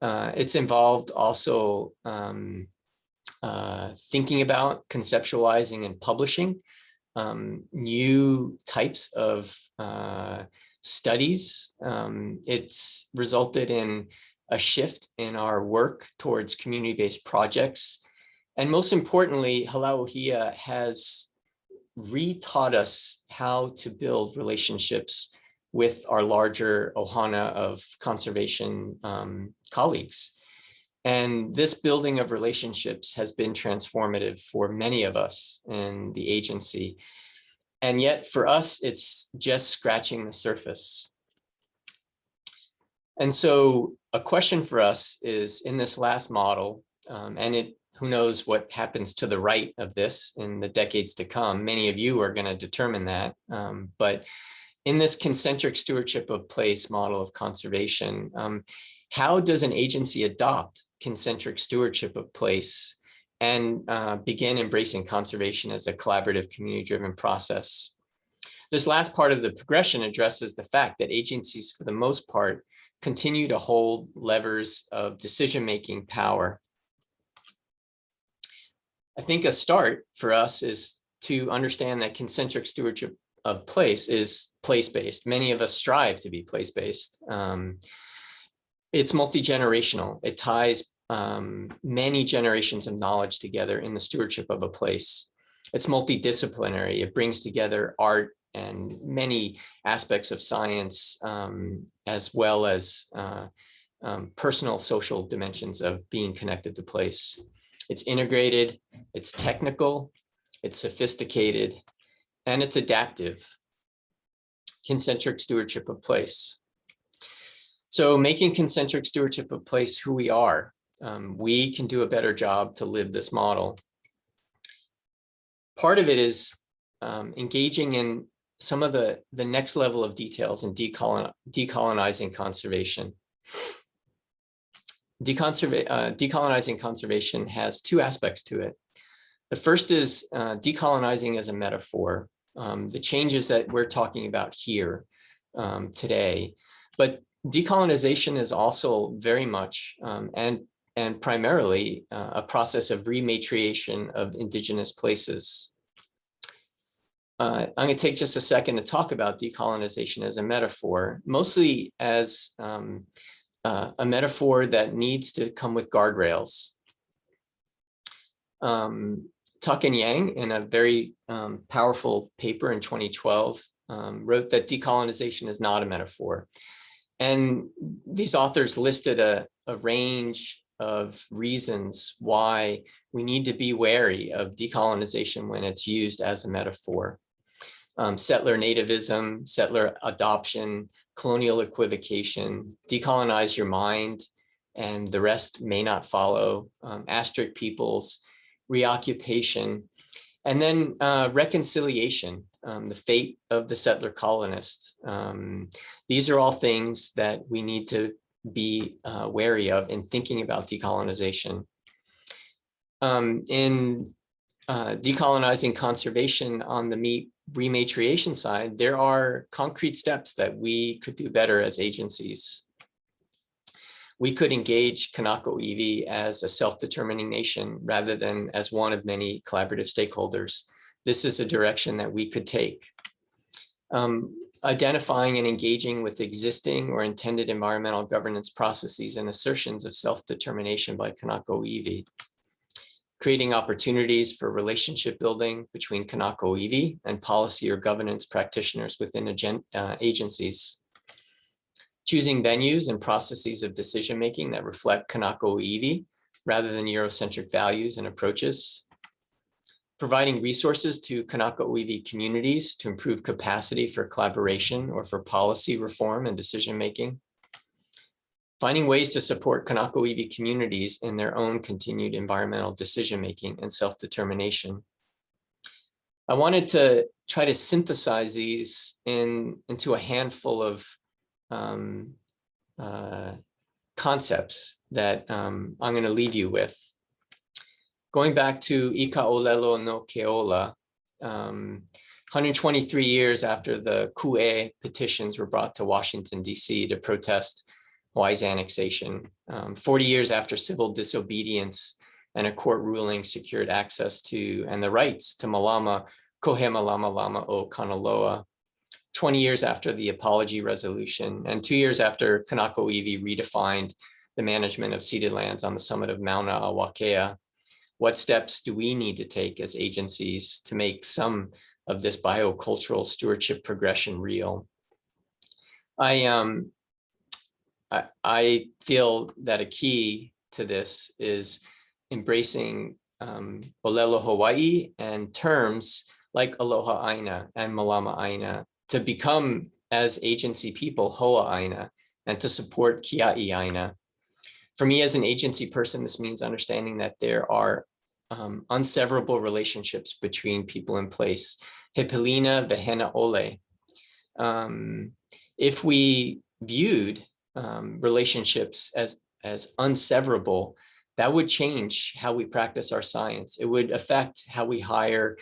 It's involved also thinking about, conceptualizing, and publishing new types of studies. It's resulted in a shift in our work towards community-based projects. And most importantly, Hala'ohia has retaught us how to build relationships with our larger ohana of conservation colleagues. And this building of relationships has been transformative for many of us in the agency. And yet for us, it's just scratching the surface. And so a question for us is, in this last model, and who knows what happens to the right of this in the decades to come, many of you are going to determine that. But in this concentric stewardship of place model of conservation, how does an agency adopt concentric stewardship of place and begin embracing conservation as a collaborative, community-driven process? This last part of the progression addresses the fact that agencies, for the most part, continue to hold levers of decision-making power. I think a start for us is to understand that concentric stewardship of place is place-based. Many of us strive to be place-based. It's multi-generational. It ties many generations of knowledge together in the stewardship of a place. It's multidisciplinary. It brings together art and many aspects of science, as well as personal social dimensions of being connected to place. It's integrated, it's technical, it's sophisticated, and it's adaptive. Concentric stewardship of place. So making concentric stewardship of place who we are, we can do a better job to live this model. Part of it is engaging in some of the next level of details in decolonizing conservation. Decolonizing conservation has two aspects to it. The first is decolonizing as a metaphor, the changes that we're talking about here today. But decolonization is also very much and primarily a process of rematriation of indigenous places. I'm going to take just a second to talk about decolonization as a metaphor, mostly as a metaphor that needs to come with guardrails. Tuck and Yang, in a very powerful paper in 2012, wrote that decolonization is not a metaphor. And these authors listed a range of reasons why we need to be wary of decolonization when it's used as a metaphor. Settler nativism, settler adoption, colonial equivocation, decolonize your mind, and the rest may not follow, asterisk peoples, reoccupation, and then reconciliation, the fate of the settler colonist. These are all things that we need to be wary of in thinking about decolonization. In decolonizing conservation on the rematriation side, there are concrete steps that we could do better as agencies. We could engage Kanako Iwi as a self-determining nation rather than as one of many collaborative stakeholders. This is a direction that we could take. Identifying and engaging with existing or intended environmental governance processes and assertions of self-determination by Kanako Iwi. Creating opportunities for relationship building between Kanako Iwi and policy or governance practitioners within agencies. Choosing venues and processes of decision-making that reflect Kanako Iwi rather than Eurocentric values and approaches. Providing resources to Kanako Iwi communities to improve capacity for collaboration or for policy reform and decision-making. Finding ways to support Kanako Iwi communities in their own continued environmental decision-making and self-determination. I wanted to try to synthesize these into a handful of concepts that I'm going to leave you with. Going back to Ika Olelo no Keola, 123 years after the Ku'e petitions were brought to Washington, D.C. to protest Hawaii's annexation, 40 years after civil disobedience and a court ruling secured access to and the rights to Malama Kohema Lama Lama o Kanaloa, 20 years after the Apology Resolution, and 2 years after Kanako Iwi redefined the management of ceded lands on the summit of Mauna Awakea. What steps do we need to take as agencies to make some of this biocultural stewardship progression real? I feel that a key to this is embracing Olelo Hawaii and terms like Aloha Aina and Malama Aina to become, as agency people, Hoa Aina, and to support Kia'i Aina. For me as an agency person, this means understanding that there are unseverable relationships between people in place. Hepelina vehena ole. If we viewed relationships as unseverable, that would change how we practice our science. It would affect how we hire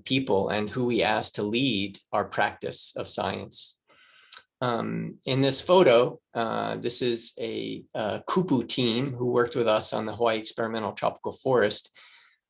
people and who we ask to lead our practice of science. In this photo, this is a kupu team who worked with us on the Hawaii Experimental Tropical Forest.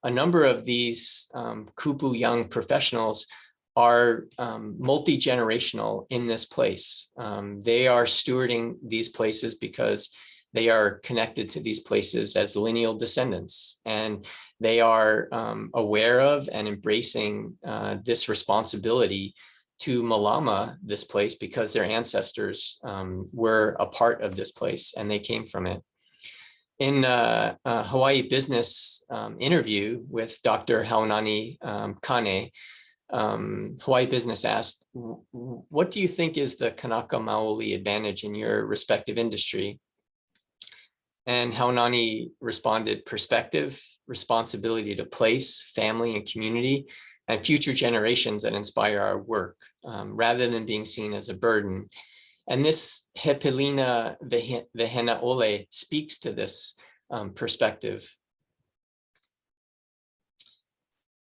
A number of these kupu young professionals are multi-generational in this place. They are stewarding these places because they are connected to these places as lineal descendants, and they are aware of and embracing this responsibility to Malama this place because their ancestors were a part of this place and they came from it. In a Hawaii Business interview with Dr. Haunani Kane, Hawaii Business asked, what do you think is the Kanaka Maoli advantage in your respective industry? And Haunani responded, perspective, responsibility to place, family and community, and future generations that inspire our work, rather than being seen as a burden. And this Hepelina vehena ole speaks to this perspective.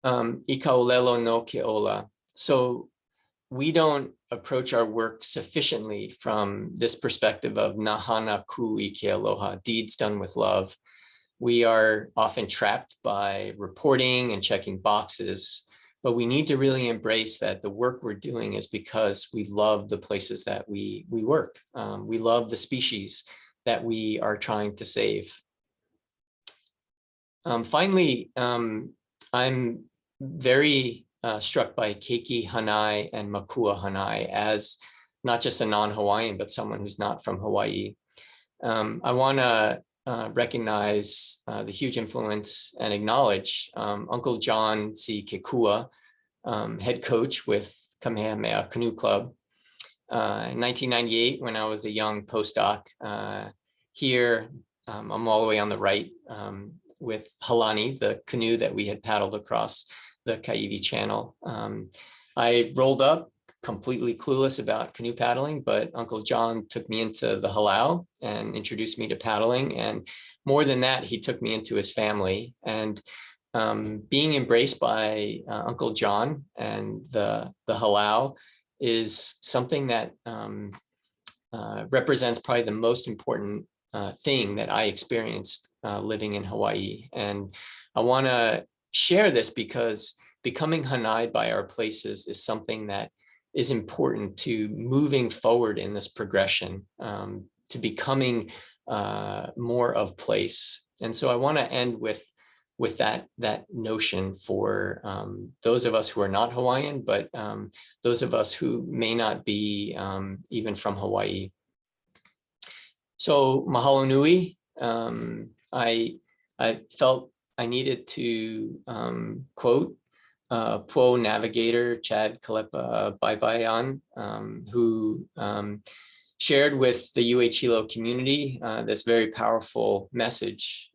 ikaolelo no keola. So we don't approach our work sufficiently from this perspective of nahana ku ike aloha, deeds done with love. We are often trapped by reporting and checking boxes, but we need to really embrace that the work we're doing is because we love the places that we work. We love the species that we are trying to save. Finally, I'm very struck by Keiki Hanai and Makua Hanai as not just a non-Hawaiian, but someone who's not from Hawaii. I want to recognize the huge influence and acknowledge Uncle John C. Kekua, head coach with Kamehameha Canoe Club. In 1998, when I was a young postdoc here, I'm all the way on the right with Halani, the canoe that we had paddled across the Kaiwi Channel. I rolled up completely clueless about canoe paddling, but Uncle John took me into the halau and introduced me to paddling. And more than that, he took me into his family. And being embraced by Uncle John and the halau is something that represents probably the most important thing that I experienced living in Hawaii. And I want to share this because becoming hanai by our places is something that is important to moving forward in this progression, to becoming more of place. And so I want to end with that notion for those of us who are not Hawaiian, but those of us who may not be even from Hawaii. So mahalo nui. I felt I needed to quote Po navigator Chad Kalepa Baibayan, who shared with the UH Hilo community this very powerful message.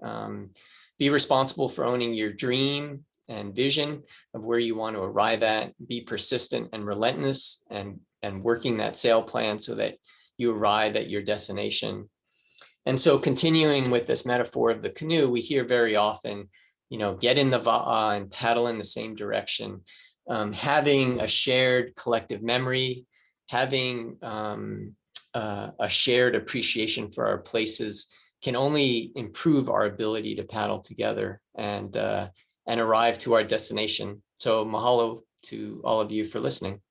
Be responsible for owning your dream and vision of where you want to arrive at. Be persistent and relentless and working that sail plan so that you arrive at your destination. And so continuing with this metaphor of the canoe, we hear very often, you know, get in the va'a and paddle in the same direction. Having a shared collective memory, having a shared appreciation for our places can only improve our ability to paddle together and arrive to our destination. So mahalo to all of you for listening.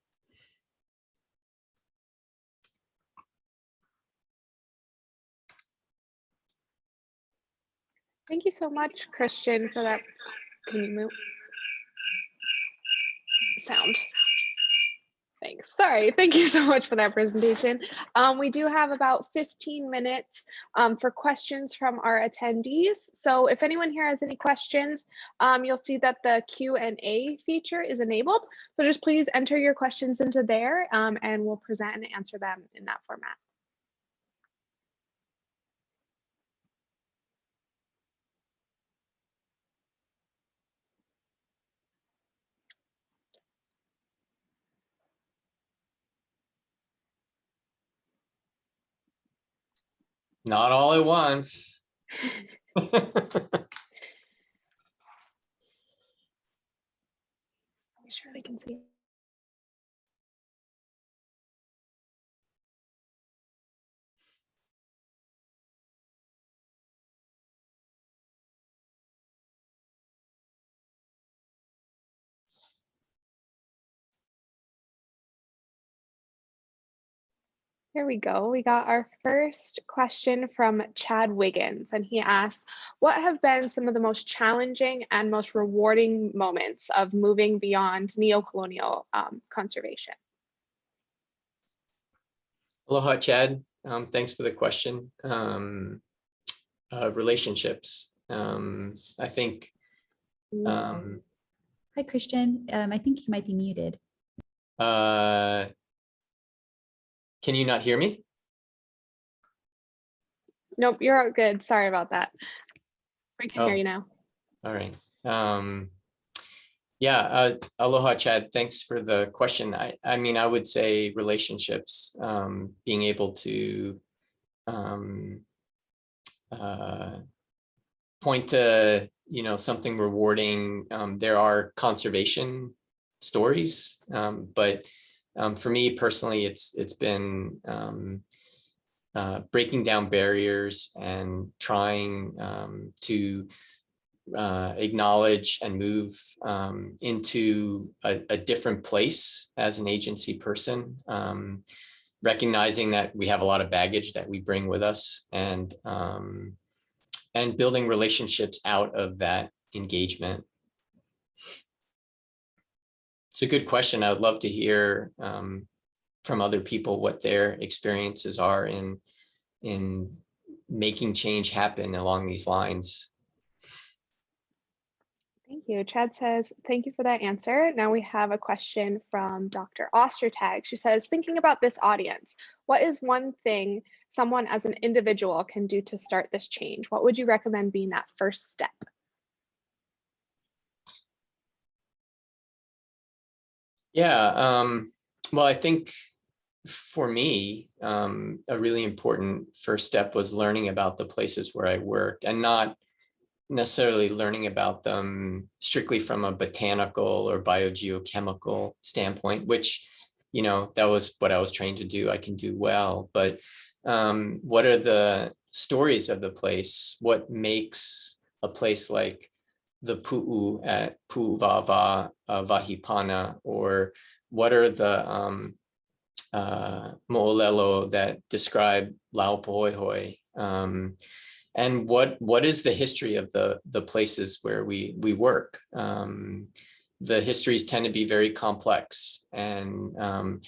Thank you so much, Christian, for that. Can you move? Sound. Thanks. Sorry. Thank you so much for that presentation. We do have about 15 minutes for questions from our attendees. So if anyone here has any questions, you'll see that the Q&A feature is enabled. So just please enter your questions into there and we'll present and answer them in that format. Not all at once. I'm sure they can see. Here we go. We got our first question from Chad Wiggins, and he asked, what have been some of the most challenging and most rewarding moments of moving beyond neo-colonial conservation? Aloha, Chad. Thanks for the question. Relationships. I think. Hi, Christian. I think you might be muted. Can you not hear me? Nope, you're all good. Sorry about that. We can hear you now. All right. Yeah, aloha, Chad. Thanks for the question. I mean, I would say relationships, being able to point to, something rewarding. There are conservation stories, but for me personally, it's been breaking down barriers and trying to acknowledge and move into a different place as an agency person, recognizing that we have a lot of baggage that we bring with us, and building relationships out of that engagement. It's a good question. I would love to hear from other people what their experiences are in making change happen along these lines. Thank you. Chad says, thank you for that answer. Now we have a question from Dr. Ostertag. She says, thinking about this audience, what is one thing someone as an individual can do to start this change? What would you recommend being that first step? Yeah, well, I think for me, a really important first step was learning about the places where I worked, and not necessarily learning about them strictly from a botanical or biogeochemical standpoint, which, that was what I was trained to do. I can do well, but what are the stories of the place? What makes a place like the Pu'u at Pu'uvava Vahipana, or what are the mo'olelo that describe Laupohoihoi? And what is the history of the places where we work? The histories tend to be very complex, and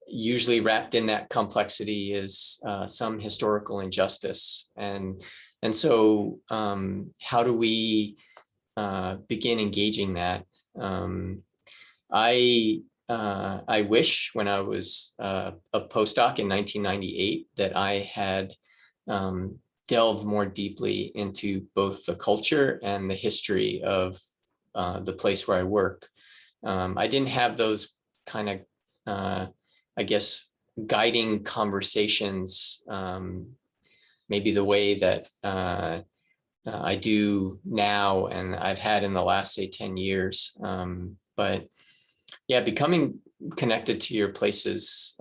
usually wrapped in that complexity is some historical injustice. And so how do we begin engaging that? I wish when I was a postdoc in 1998 that I had delved more deeply into both the culture and the history of the place where I work. I didn't have those kind of, I guess, guiding conversations, maybe the way that I do now and I've had in the last, say, 10 years. But yeah, becoming connected to your places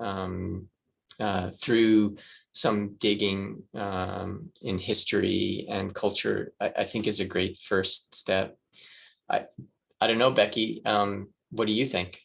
through some digging in history and culture, I think is a great first step. I don't know, Becky, what do you think?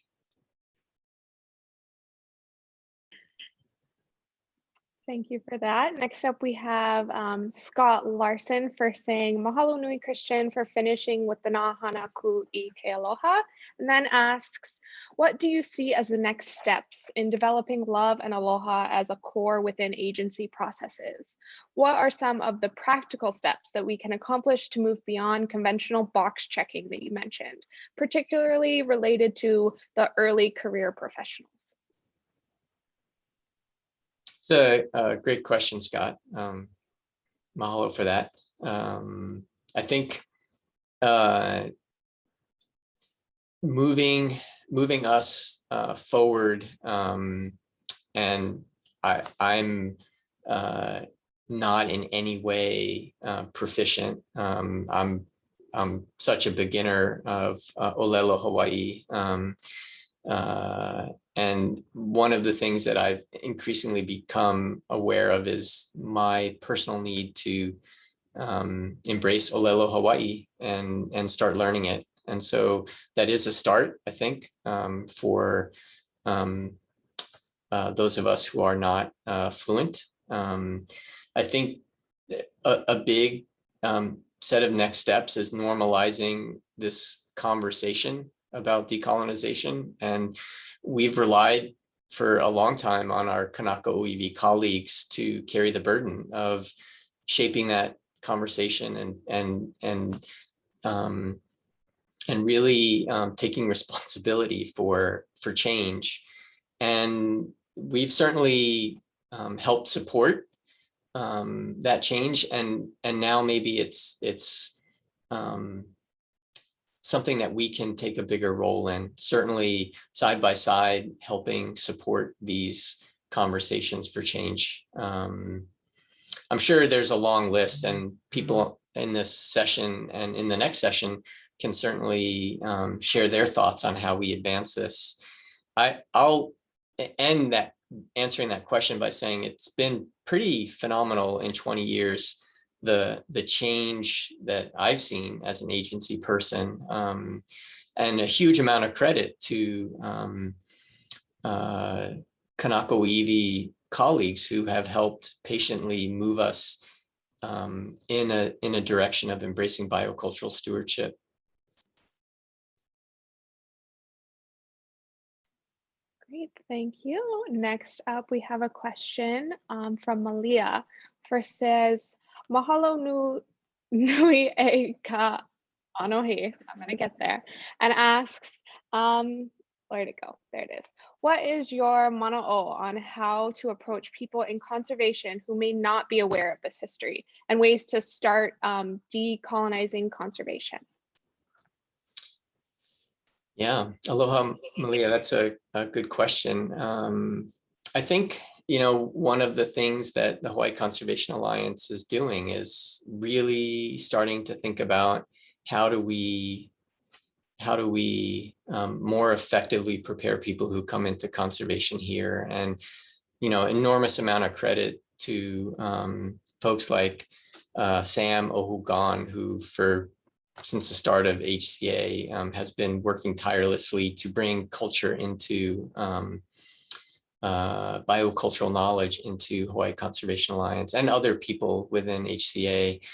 Thank you for that. Next up, we have Scott Larson for saying, Mahalo Nui Christian for finishing with the Nahana Ku I Ke Aloha, and then asks, what do you see as the next steps in developing love and aloha as a core within agency processes? What are some of the practical steps that we can accomplish to move beyond conventional box checking that you mentioned, particularly related to the early career professionals? It's a great question, Scott. Mahalo for that. I think moving us forward, and I'm not in any way proficient. I'm such a beginner of Olelo Hawaii. And one of the things that I've increasingly become aware of is my personal need to embrace Olelo Hawaii and start learning it. And so that is a start, I think, for those of us who are not fluent. I think a big set of next steps is normalizing this conversation about decolonization. And we've relied for a long time on our Kanaka OEV colleagues to carry the burden of shaping that conversation and really taking responsibility for change. And we've certainly helped support that change, and now maybe it's something that we can take a bigger role in, certainly side by side, helping support these conversations for change. I'm sure there's a long list, and people in this session and in the next session can certainly share their thoughts on how we advance this. I'll end that answering that question by saying it's been pretty phenomenal in 20 years, the change that I've seen as an agency person, and a huge amount of credit to Kanako Iwi colleagues who have helped patiently move us in a direction of embracing biocultural stewardship. Great, thank you. Next up, we have a question from Malia. First says, Mahalo nui e ka anohi, I'm gonna get there, and asks, where'd it go? There it is. What is your mana'o on how to approach people in conservation who may not be aware of this history and ways to start decolonizing conservation? Yeah, aloha, Malia. That's a good question. I think, one of the things that the Hawaii Conservation Alliance is doing is really starting to think about how do we more effectively prepare people who come into conservation here. And, enormous amount of credit to folks like Sam Ohugan, who since the start of HCA has been working tirelessly to bring culture into biocultural knowledge into Hawaii Conservation Alliance and other people within HCA.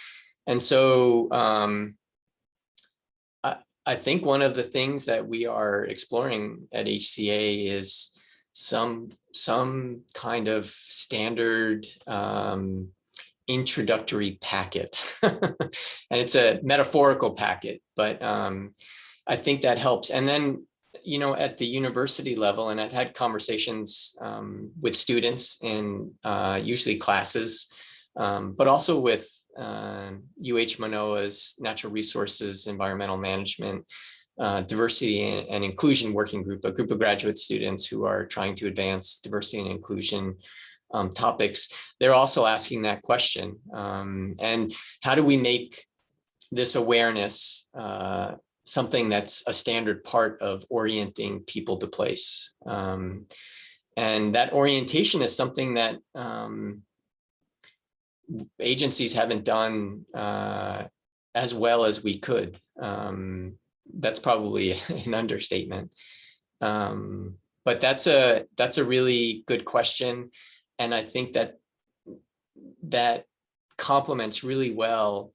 And so I think one of the things that we are exploring at HCA is some kind of standard introductory packet. And it's a metaphorical packet, but I think that helps. And then, at the university level, and I've had conversations with students in usually classes, but also with UH Manoa's Natural Resources, Environmental Management, Diversity and Inclusion Working Group, a group of graduate students who are trying to advance diversity and inclusion topics. They're also asking that question. And how do we make this awareness something that's a standard part of orienting people to place? And that orientation is something that agencies haven't done as well as we could. That's probably an understatement. But that's a really good question. And I think that complements really well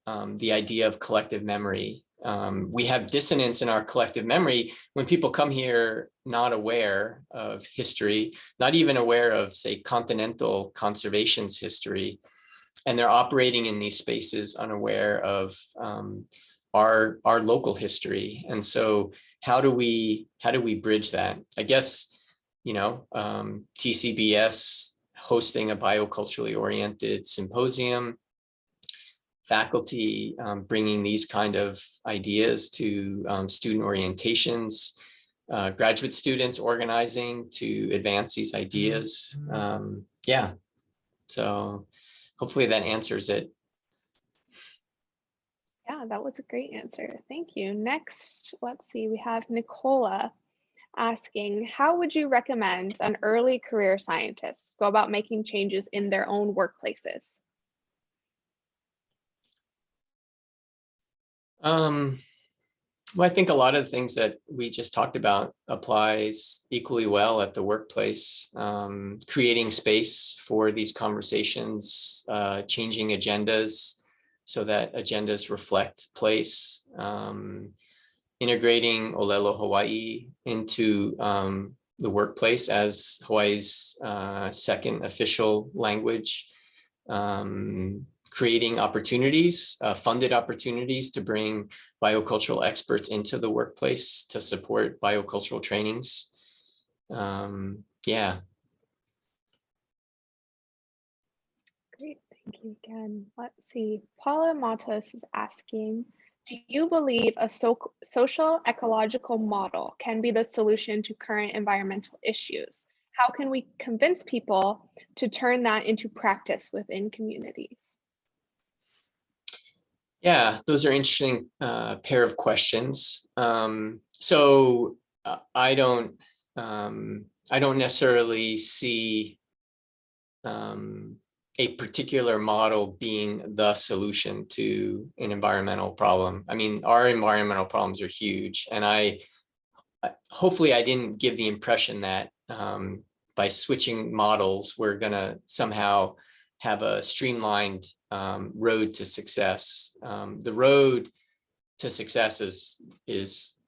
the idea of collective memory. We have dissonance in our collective memory when people come here not aware of history, not even aware of, say, continental conservation's history, and they're operating in these spaces unaware of our local history. And so how do we bridge that? I guess, TCBES hosting a bioculturally oriented symposium, faculty bringing these kind of ideas to student orientations, graduate students organizing to advance these ideas. Yeah, so hopefully that answers it. Yeah, that was a great answer. Thank you. Next, let's see, we have Nicola asking, how would you recommend an early career scientist go about making changes in their own workplaces? Well, I think a lot of the things that we just talked about applies equally well at the workplace. Creating space for these conversations, changing agendas so that agendas reflect place, integrating Olelo Hawaii into the workplace as Hawaii's second official language, creating opportunities, funded opportunities to bring biocultural experts into the workplace to support biocultural trainings. Yeah. Great, thank you again. Let's see, Paula Matos is asking, do you believe a social ecological model can be the solution to current environmental issues? How can we convince people to turn that into practice within communities? Yeah, those are interesting pair of questions. So I don't necessarily see a particular model being the solution to an environmental problem. I mean, our environmental problems are huge, and hopefully I didn't give the impression that by switching models, we're gonna somehow have a streamlined road to success. The road to success is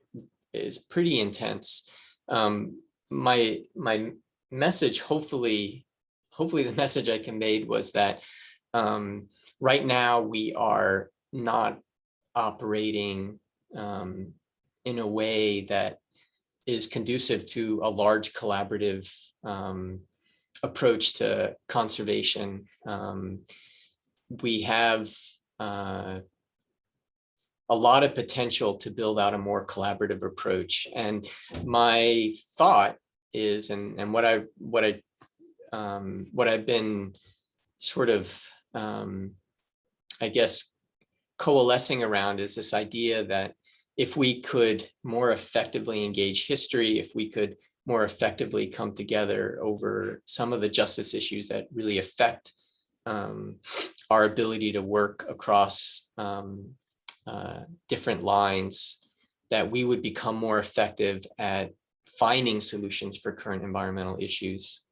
pretty intense. My message, hopefully the message I conveyed was that right now we are not operating in a way that is conducive to a large collaborative approach to conservation. We have a lot of potential to build out a more collaborative approach. And my thought is, and what I've been sort of, I guess, coalescing around is this idea that if we could more effectively engage history, if we could more effectively come together over some of the justice issues that really affect our ability to work across different lines, that we would become more effective at finding solutions for current environmental issues.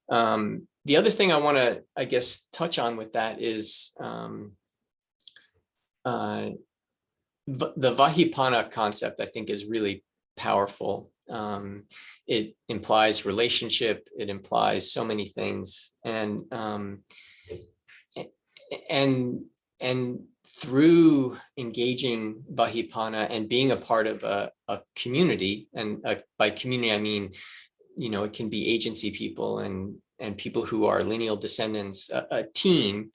The other thing I want to, I guess, touch on with that is the Vahipana concept, I think, is really powerful. It implies relationship, it implies so many things, and through engaging Vahipana and being a part of a community, and by community I mean, you know, it can be agency people and people who are lineal descendants, a team,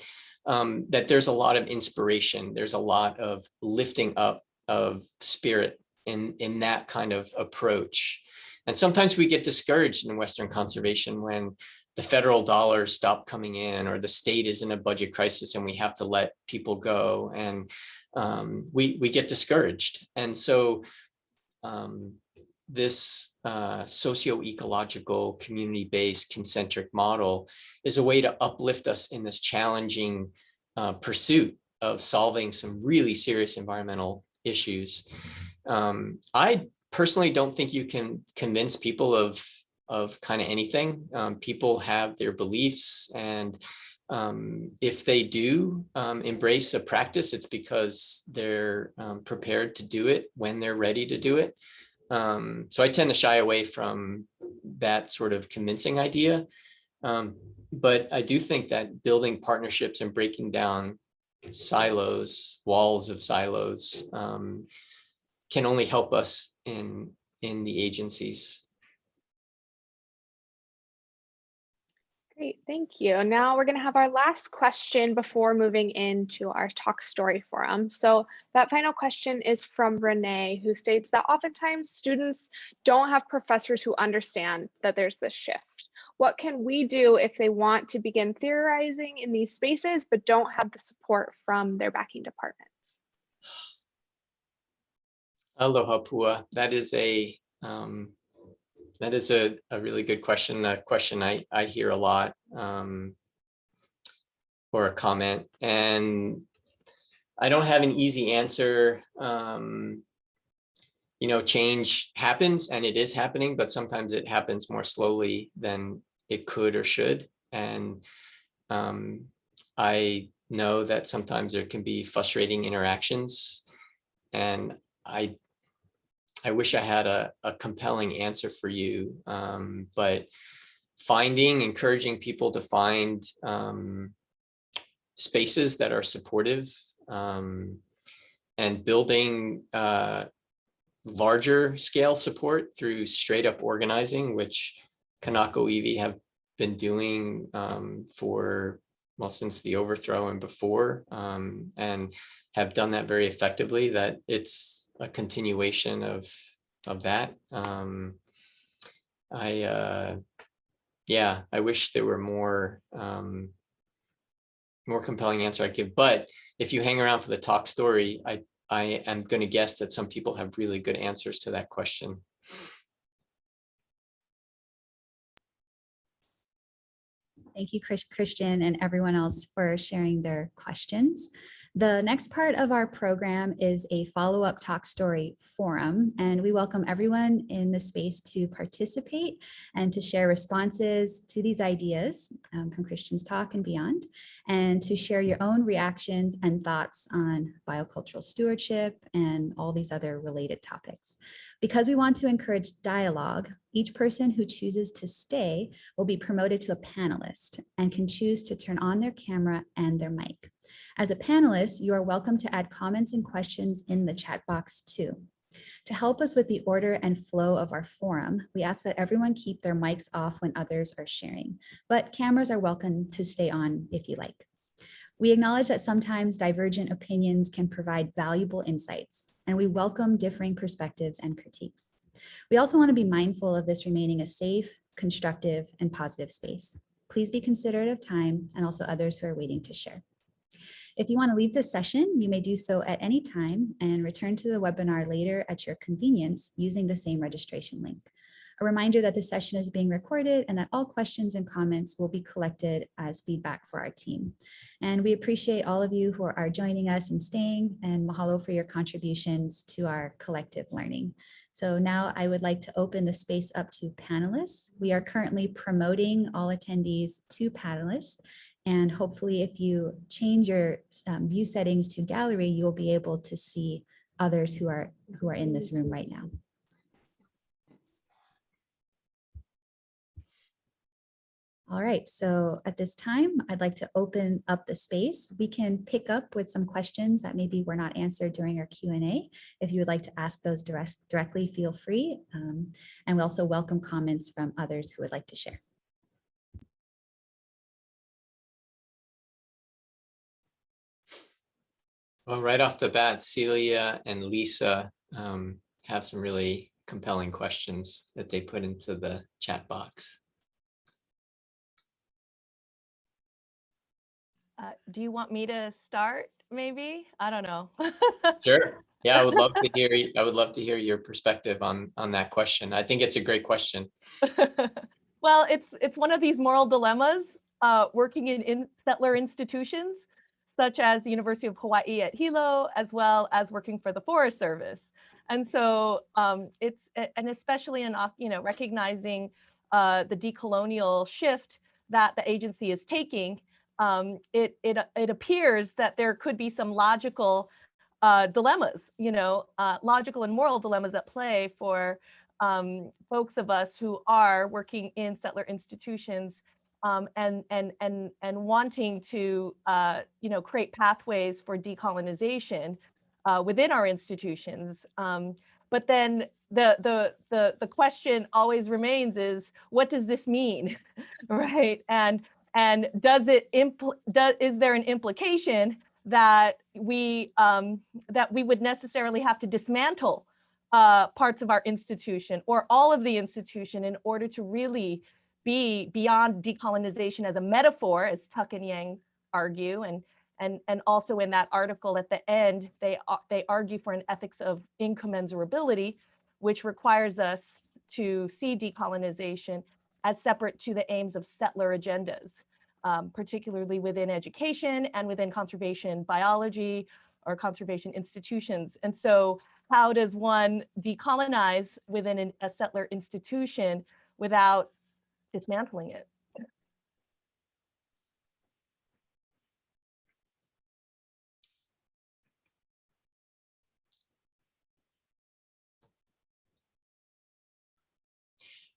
that there's a lot of inspiration, there's a lot of lifting up of spirit in that kind of approach. And sometimes we get discouraged in Western conservation when the federal dollars stop coming in, or the state is in a budget crisis and we have to let people go, and we get discouraged. And so this socio-ecological, community-based, concentric model is a way to uplift us in this challenging pursuit of solving some really serious environmental issues. I personally don't think you can convince people of kind of anything. People have their beliefs, and if they do embrace a practice, it's because they're prepared to do it when they're ready to do it. So I tend to shy away from that sort of convincing idea. But I do think that building partnerships and breaking down silos, walls of silos, can only help us in the agencies. Great, thank you. Now we're going to have our last question before moving into our Talk Story Forum. So that final question is from Renee, who states that oftentimes students don't have professors who understand that there's this shift. What can we do if they want to begin theorizing in these spaces but don't have the support from their backing departments? Aloha Pua. That is a really good question, a question I hear a lot, or a comment, and I don't have an easy answer. You know, change happens, and it is happening, but sometimes it happens more slowly than it could or should. And I know that sometimes there can be frustrating interactions, and I wish I had a compelling answer for you, but encouraging people to find spaces that are supportive, and building larger scale support through straight up organizing, which Kanako Iwi have been doing since the overthrow and before, and have done that very effectively, that it's a continuation of that. I wish there were more more compelling answer I give. But if you hang around for the talk story, I am going to guess that some people have really good answers to that question. Thank you, Christian, and everyone else for sharing their questions. The next part of our program is a follow-up talk story forum, and we welcome everyone in the space to participate and to share responses to these ideas from Christian's talk and beyond, and to share your own reactions and thoughts on biocultural stewardship and all these other related topics. Because we want to encourage dialogue, each person who chooses to stay will be promoted to a panelist and can choose to turn on their camera and their mic. As a panelist, you are welcome to add comments and questions in the chat box too. To help us with the order and flow of our forum, we ask that everyone keep their mics off when others are sharing, but cameras are welcome to stay on if you like. We acknowledge that sometimes divergent opinions can provide valuable insights, and we welcome differing perspectives and critiques. We also want to be mindful of this remaining a safe, constructive, and positive space. Please be considerate of time and also others who are waiting to share. If you want to leave this session, you may do so at any time and return to the webinar later at your convenience using the same registration link. A reminder that this session is being recorded and that all questions and comments will be collected as feedback for our team. And we appreciate all of you who are joining us and staying, and mahalo for your contributions to our collective learning. So now I would like to open the space up to panelists. We are currently promoting all attendees to panelists. And hopefully if you change your view settings to gallery, you'll be able to see others who are in this room right now. All right, so at this time, I'd like to open up the space. We can pick up with some questions that maybe were not answered during our Q&A. If you would like to ask those directly, feel free. And we also welcome comments from others who would like to share. Well, right off the bat, Celia and Lisa have some really compelling questions that they put into the chat box. Do you want me to start? Maybe, I don't know. Sure. Yeah, I would love to hear. I would love to hear your perspective on that question. I think it's a great question. Well, it's one of these moral dilemmas working in settler institutions, such as the University of Hawaii at Hilo, as well as working for the Forest Service. And so and especially in recognizing the decolonial shift that the agency is taking. It appears that there could be some logical dilemmas, logical and moral dilemmas at play for folks of us who are working in settler institutions and wanting to create pathways for decolonization within our institutions. But then the question always remains is, what does this mean, right? And is there an implication that we would necessarily have to dismantle parts of our institution or all of the institution in order to really be beyond decolonization as a metaphor, as Tuck and Yang argue, and also in that article at the end, they argue for an ethics of incommensurability, which requires us to see decolonization as separate to the aims of settler agendas, particularly within education and within conservation biology or conservation institutions. And so how does one decolonize within a settler institution without dismantling it?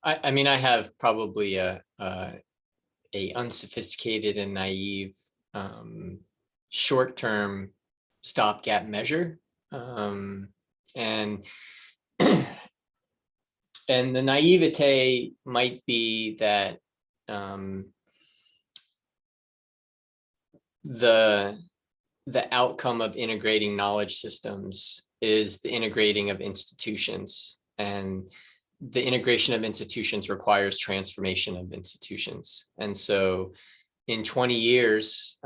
I mean, I have probably a unsophisticated and naive short-term stopgap measure, and the naivete might be that the outcome of integrating knowledge systems is the integrating of institutions, and the integration of institutions requires transformation of institutions. And so in 20 years,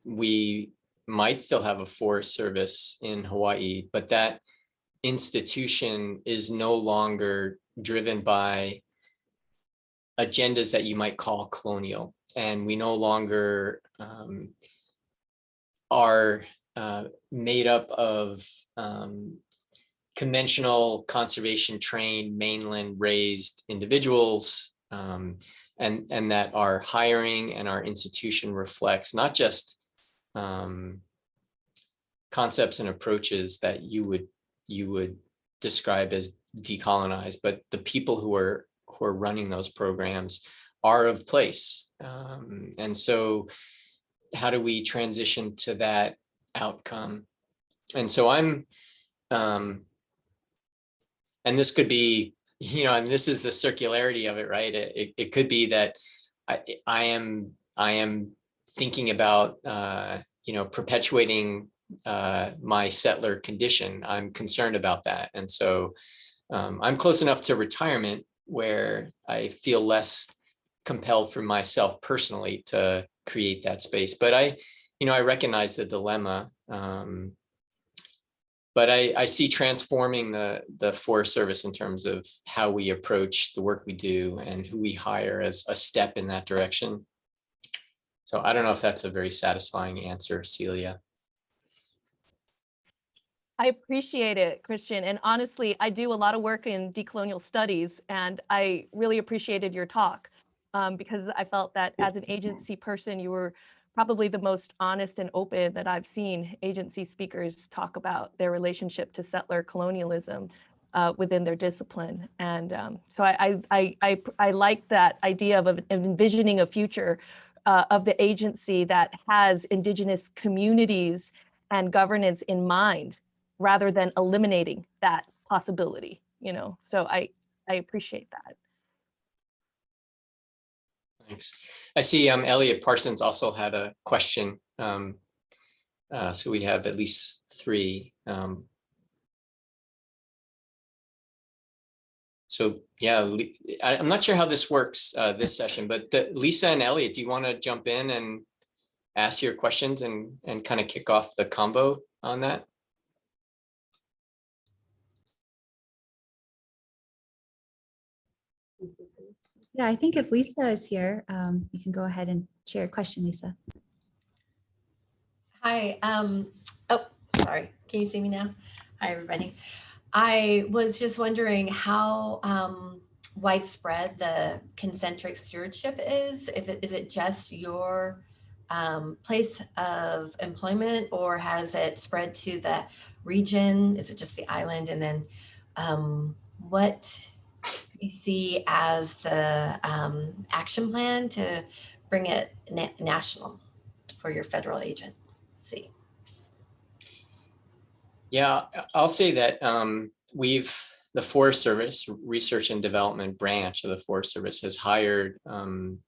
we might still have a Forest Service in Hawaii, but that institution is no longer driven by agendas that you might call colonial. And we no longer are made up of conventional conservation trained mainland raised individuals, and that our hiring and our institution reflects not just concepts and approaches that you would describe as decolonized, but the people who are running those programs are of place. And so how do we transition to that outcome? And so I'm, and this could be, and this is the circularity of it, right? It could be that I am thinking about, perpetuating my settler condition. I'm concerned about that. And so I'm close enough to retirement where I feel less compelled for myself personally to create that space. But I recognize the dilemma. But I see transforming the Forest Service in terms of how we approach the work we do and who we hire as a step in that direction. So I don't know if that's a very satisfying answer, Celia. I appreciate it, Christian. And honestly, I do a lot of work in decolonial studies, and I really appreciated your talk because I felt that as an agency person, you were probably the most honest and open that I've seen agency speakers talk about their relationship to settler colonialism within their discipline. And so I like that idea of envisioning a future of the agency that has Indigenous communities and governance in mind, rather than eliminating that possibility, so I appreciate that. Thanks. I see Elliot Parsons also had a question. So we have at least 3. So yeah, I'm not sure how this works this session, but Lisa and Elliot, do you want to jump in and ask your questions and kind of kick off the combo on that? Yeah, I think if Lisa is here, you can go ahead and share your question, Lisa. Hi. Oh, sorry. Can you see me now? Hi, everybody. I was just wondering how widespread the concentric stewardship is. Is it just your place of employment, or has it spread to the region? Is it just the island? And then what you see as the action plan to bring it national for your federal agency? Yeah, I'll say that the Forest Service Research and Development branch of the Forest Service has hired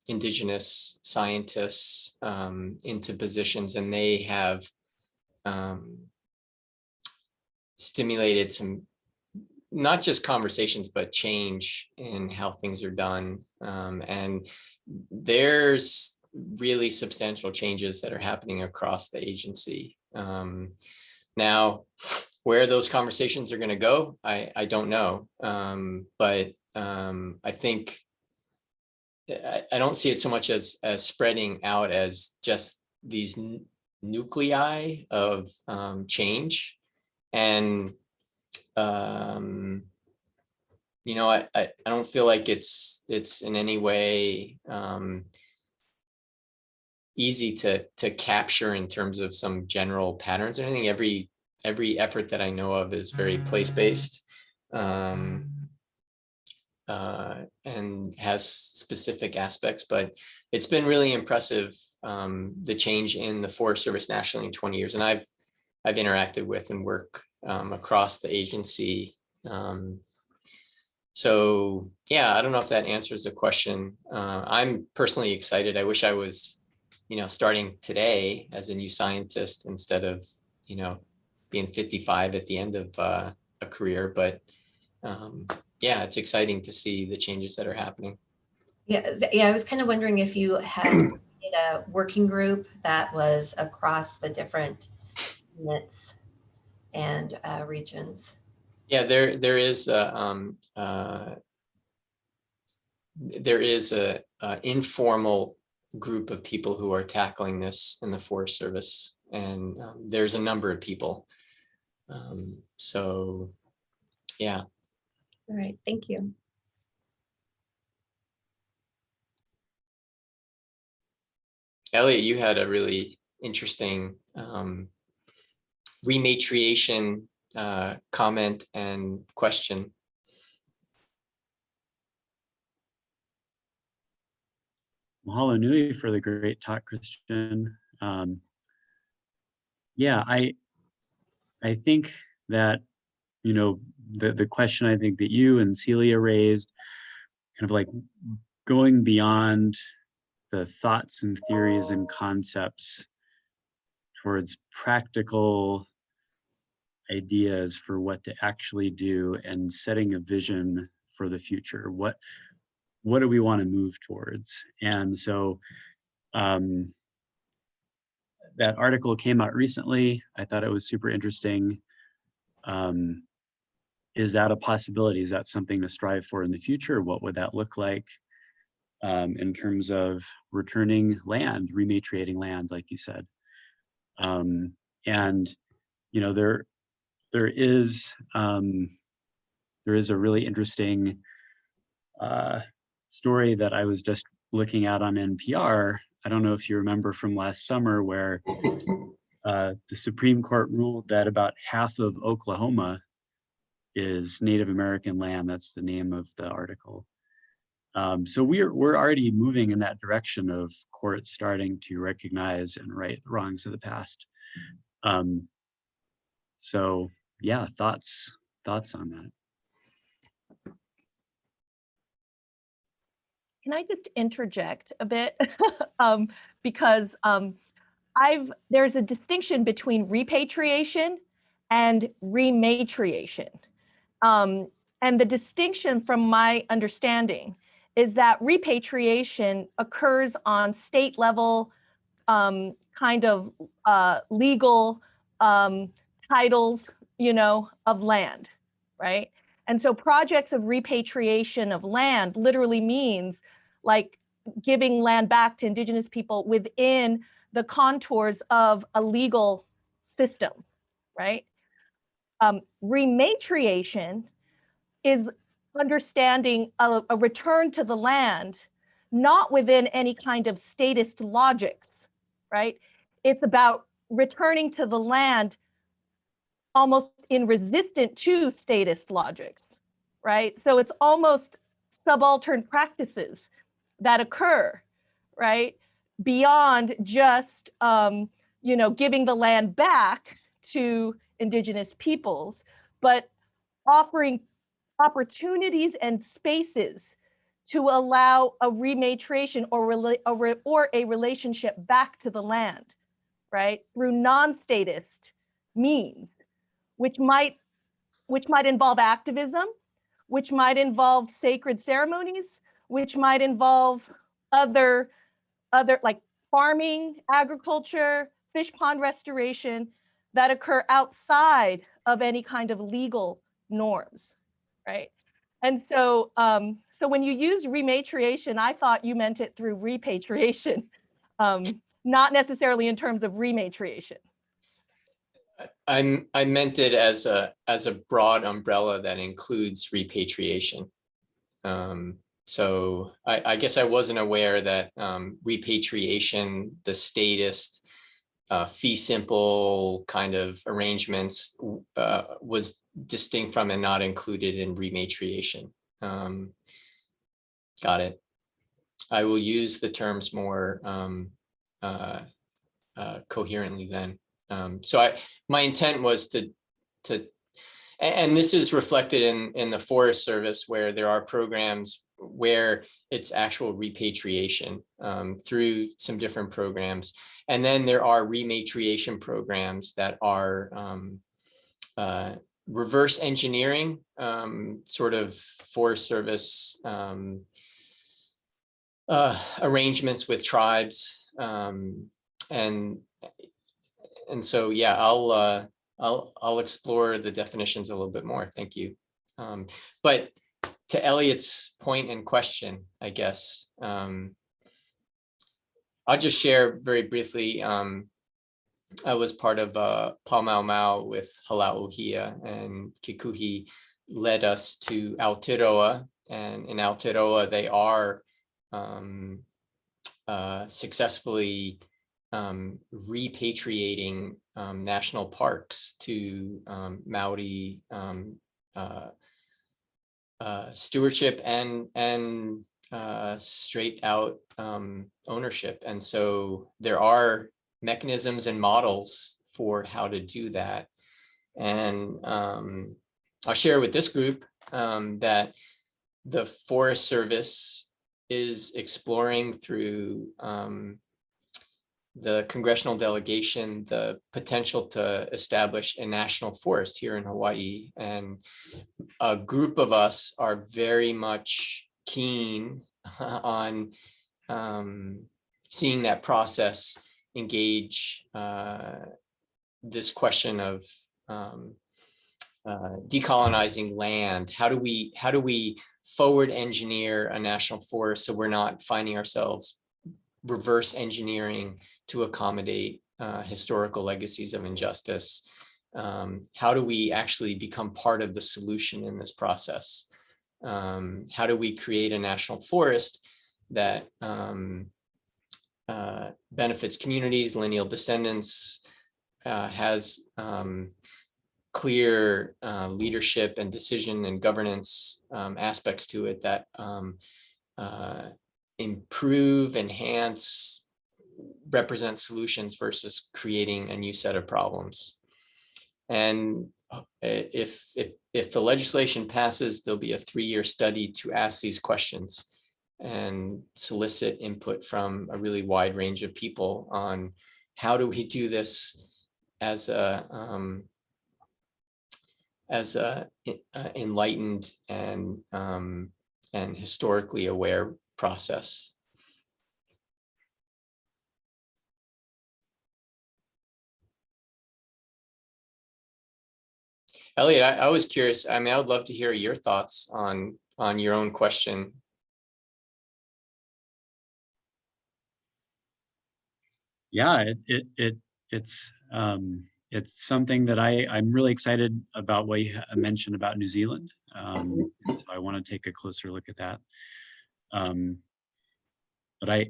Indigenous scientists into positions, and they have stimulated some, not just conversations, but change in how things are done. And there's really substantial changes that are happening across the agency. Now, where those conversations are going to go, I don't know. But I think I don't see it so much as spreading out as just these nuclei of change. And I don't feel like it's in any way easy to capture in terms of some general patterns or anything. Every effort that I know of is very place-based and has specific aspects, but it's been really impressive, the change in the Forest Service nationally in 20 years. And I've interacted with and work across the agency. So yeah, I don't know if that answers the question. I'm personally excited. I wish I was, starting today as a new scientist instead of, being 55 at the end of a career. But yeah, it's exciting to see the changes that are happening. Yeah, I was kind of wondering if you had a working group that was across the different units and regions? Yeah, there is a informal group of people who are tackling this in the Forest Service, and there's a number of people. So, yeah. All right, thank you. Elliot, you had a really interesting rematriation comment and question. Mahalo nui for the great talk, Christian. Yeah, I think that, you know, the question I think that you and Celia raised, kind of like going beyond the thoughts and theories and concepts towards practical ideas for what to actually do and setting a vision for the future. What do we want to move towards? And so that article came out recently. I thought it was super interesting. Is that a possibility? Is that something to strive for in the future? What would that look like in terms of returning land, rematriating land, like you said? And you know, there is a really interesting story that I was just looking at on NPR. I don't know if you remember from last summer, where the Supreme Court ruled that about half of Oklahoma is Native American land. That's the name of the article. So we're already moving in that direction of courts starting to recognize and right the wrongs of the past. So yeah, thoughts on that. Can I just interject a bit? Because there's a distinction between repatriation and rematriation. And the distinction, from my understanding, is that repatriation occurs on state level kind of legal titles, you know, of land, right? And so projects of repatriation of land literally means like giving land back to Indigenous people within the contours of a legal system, right? Rematriation is understanding a return to the land, not within any kind of statist logics, right? It's about returning to the land almost in resistant to statist logics, right? So it's almost subaltern practices that occur, right? Beyond just, you know, giving the land back to Indigenous peoples, but offering opportunities and spaces to allow a rematriation or a relationship back to the land, right? Through non-statist means, which might involve activism, which might involve sacred ceremonies, which might involve other like farming, agriculture, fish pond restoration that occur outside of any kind of legal norms, right? And so, so when you use rematriation, I thought you meant it through repatriation, not necessarily in terms of rematriation. I meant it as a broad umbrella that includes repatriation. So I guess I wasn't aware that repatriation, the statist, fee simple kind of arrangements was distinct from and not included in rematriation. Got it. I will use the terms more coherently then. So my intent was to, and this is reflected in the Forest Service, where there are programs where it's actual repatriation through some different programs. And then there are rematriation programs that are reverse engineering, sort of Forest Service arrangements with tribes And so, yeah, I'll explore the definitions a little bit more. Thank you. But to Elliot's point and question, I guess, I'll just share very briefly. I was part of Pau Mau Mau with Halau'uhia, and Kikuhi led us to Aotearoa, and in Aotearoa they are successfully repatriating national parks to Maori stewardship and straight out ownership. And so there are mechanisms and models for how to do that. And I'll share with this group that the Forest Service is exploring through the congressional delegation the potential to establish a national forest here in Hawaii. And a group of us are very much keen on seeing that process engage this question of decolonizing land. How do we forward engineer a national forest so we're not finding ourselves reverse engineering to accommodate historical legacies of injustice? How do we actually become part of the solution in this process? How do we create a national forest that benefits communities, lineal descendants, has clear leadership and decision and governance aspects to it that improve, enhance, represent solutions versus creating a new set of problems. And if the legislation passes, there'll be a 3-year study to ask these questions and solicit input from a really wide range of people on how do we do this as a enlightened and historically aware process. Elliot, I was curious. I mean, I would love to hear your thoughts on your own question. Yeah, it's something that I'm really excited about what you mentioned about New Zealand. And so I want to take a closer look at that. But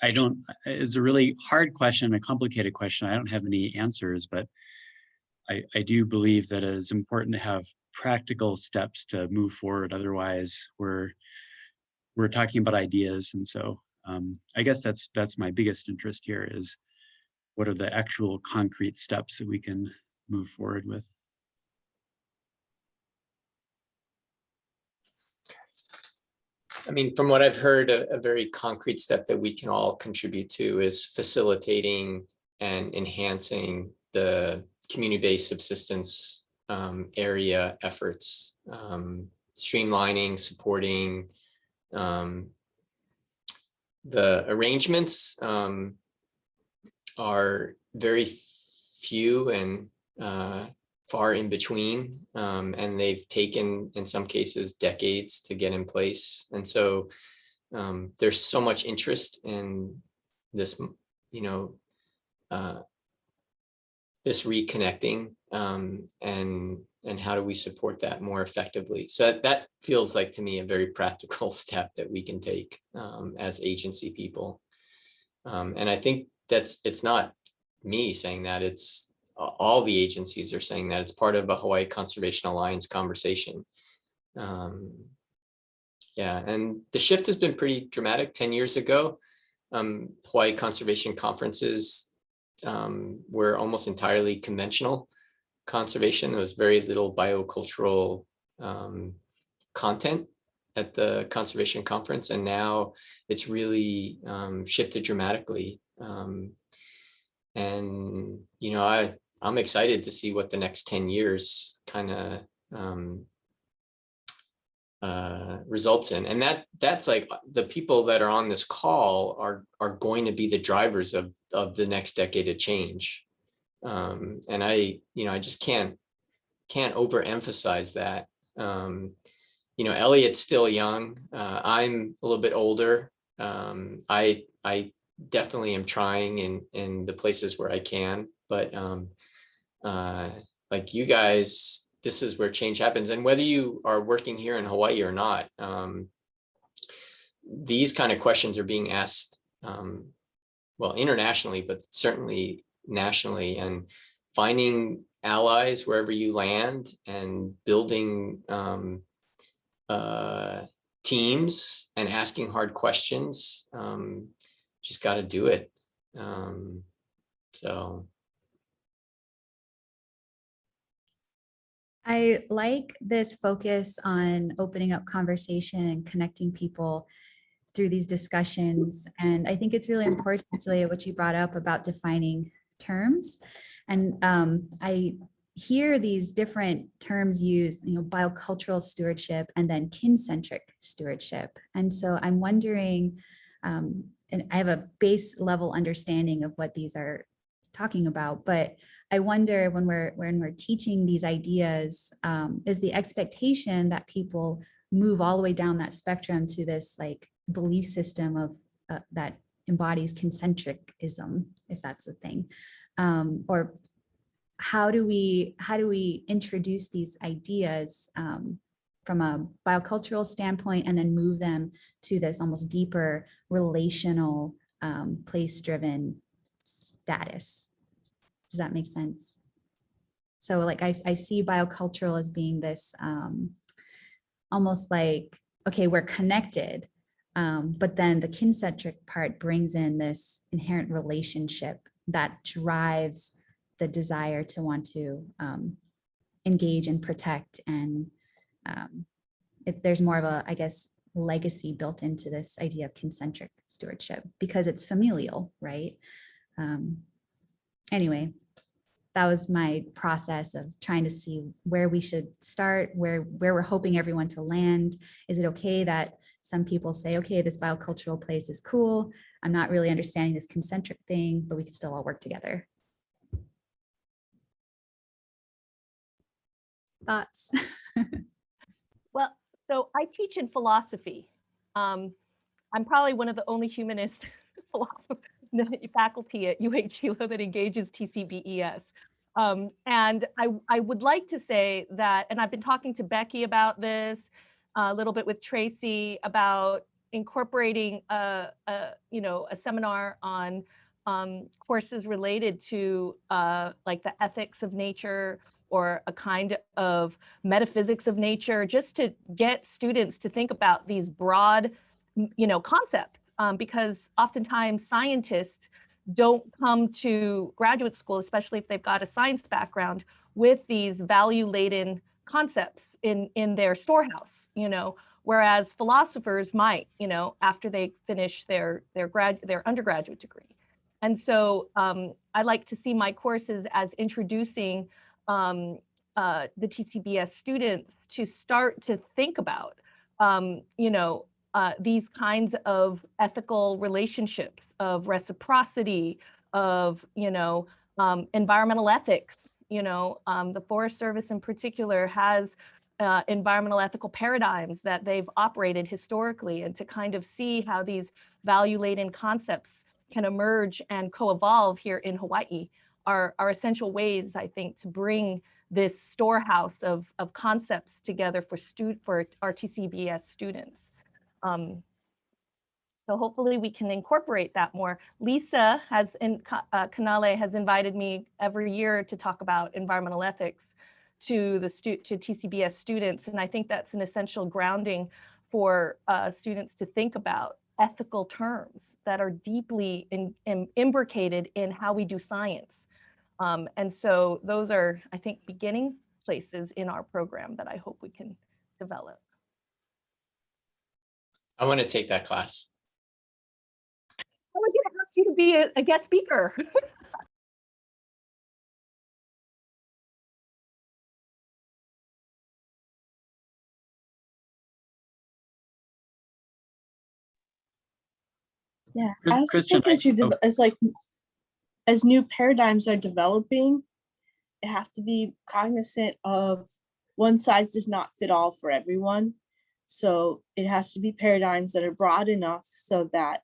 I don't, it's a really hard question, a complicated question. I don't have any answers, but I do believe that it is important to have practical steps to move forward. Otherwise, we're talking about ideas. And so I guess that's my biggest interest here is what are the actual concrete steps that we can move forward with. I mean, from what I've heard, a very concrete step that we can all contribute to is facilitating and enhancing the community-based subsistence area efforts, streamlining, supporting the arrangements are very few and far in between, and they've taken, in some cases, decades to get in place. And so there's so much interest in this, this reconnecting, and how do we support that more effectively? So that feels like to me a very practical step that we can take as agency people. And I think it's not me saying that, it's all the agencies are saying that. It's part of a Hawaii Conservation Alliance conversation. Yeah, and the shift has been pretty dramatic. 10 years ago, Hawaii conservation conferences were almost entirely conventional conservation. There was very little biocultural content at the conservation conference, and now it's really shifted dramatically. And I'm excited to see what the next 10 years kind of results in. And that's like the people that are on this call are going to be the drivers of the next decade of change. And I just can't overemphasize that. Elliot's still young. I'm a little bit older. I definitely am trying in the places where I can, but like you guys, this is where change happens. And whether you are working here in Hawaii or not, these kind of questions are being asked, well, internationally, but certainly nationally, and finding allies wherever you land and building teams and asking hard questions. Just got to do it. So. I like this focus on opening up conversation and connecting people through these discussions. And I think it's really important, Celia, what you brought up about defining terms. And I hear these different terms used, biocultural stewardship and then kin-centric stewardship. And so I'm wondering, and I have a base level understanding of what these are talking about, but I wonder when we're teaching these ideas, is the expectation that people move all the way down that spectrum to this like belief system of that embodies concentricism, if that's a thing, or how do we introduce these ideas from a biocultural standpoint and then move them to this almost deeper relational place-driven status? Does that make sense? So like I see biocultural as being this almost like, okay, we're connected, but then the kin-centric part brings in this inherent relationship that drives the desire to want to engage and protect. And there's more of a, I guess, legacy built into this idea of concentric stewardship because it's familial, right? Anyway, that was my process of trying to see where we should start, where we're hoping everyone to land. Is it okay that some people say, okay, this biocultural place is cool, I'm not really understanding this concentric thing, but we can still all work together? Thoughts? Well, so I teach in philosophy. I'm probably one of the only humanist faculty at UH-Hilo that engages TCBES. And I would like to say that, and I've been talking to Becky about this, a little bit with Tracy about incorporating a seminar on courses related to like the ethics of nature or a kind of metaphysics of nature, just to get students to think about these broad, concepts, because oftentimes scientists don't come to graduate school, especially if they've got a science background, with these value-laden concepts in their storehouse, whereas philosophers might, after they finish their undergraduate degree. And so I like to see my courses as introducing the TCBES students to start to think about, these kinds of ethical relationships, of reciprocity, of, environmental ethics. The Forest Service in particular has environmental ethical paradigms that they've operated historically, and to kind of see how these value-laden concepts can emerge and co-evolve here in Hawaii are essential ways, I think, to bring this storehouse of concepts together for our TCBES students. So hopefully we can incorporate that more. Lisa Canale has invited me every year to talk about environmental ethics to TCBES students, and I think that's an essential grounding for students to think about ethical terms that are deeply imbricated in how we do science. And so those are, I think, beginning places in our program that I hope we can develop. I want to take that class. I was going to ask you to be a guest speaker. Yeah, I also Christian, think as new paradigms are developing, you have to be cognizant of one size does not fit all for everyone. So it has to be paradigms that are broad enough so that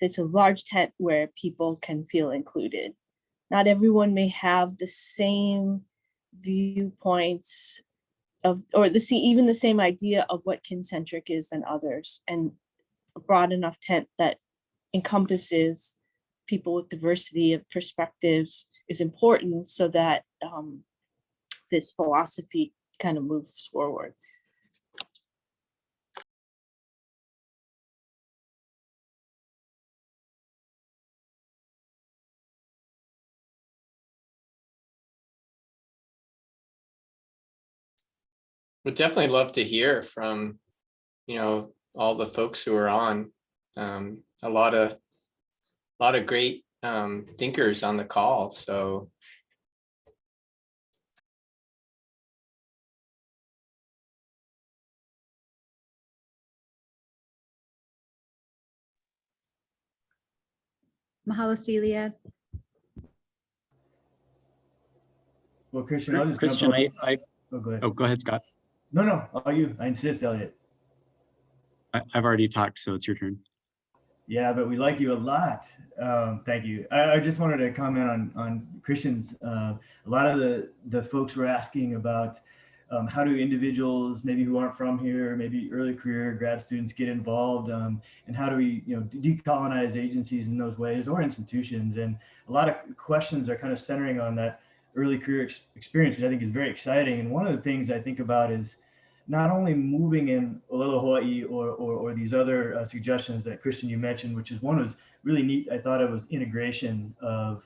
it's a large tent where people can feel included. Not everyone may have the same viewpoints even the same idea of what kincentric is than others, and a broad enough tent that encompasses people with diversity of perspectives is important so that this philosophy kind of moves forward. Would definitely love to hear from, all the folks who are on. A lot of great thinkers on the call. So Mahalo, Celia. Well, Christian, I'll just Christian, go ahead. Oh, go ahead, Scott. No, all you. I insist, Elliot. I've already talked, so it's your turn. Yeah, but we like you a lot. Thank you. I just wanted to comment on Christian's. A lot of the folks were asking about how do individuals, maybe who aren't from here, maybe early career grad students, get involved, and how do we, decolonize agencies in those ways or institutions? And a lot of questions are kind of centering on that early career experience, which I think is very exciting. And one of the things I think about is not only moving in Olelo, Hawaii, or these other suggestions that Christian, you mentioned, which is one was really neat. I thought it was integration of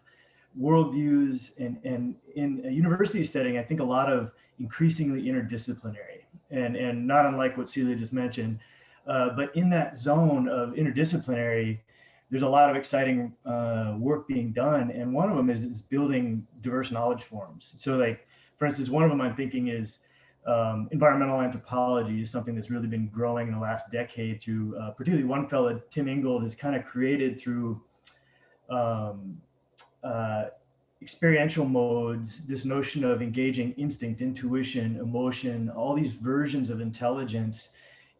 worldviews, and in a university setting, I think a lot of increasingly interdisciplinary, and not unlike what Celia just mentioned, but in that zone of interdisciplinary, there's a lot of exciting work being done, and one of them is building diverse knowledge forms. So, like, for instance, one of them I'm thinking is environmental anthropology is something that's really been growing in the last decade through, particularly one fellow, Tim Ingold, has kind of created through experiential modes, this notion of engaging instinct, intuition, emotion, all these versions of intelligence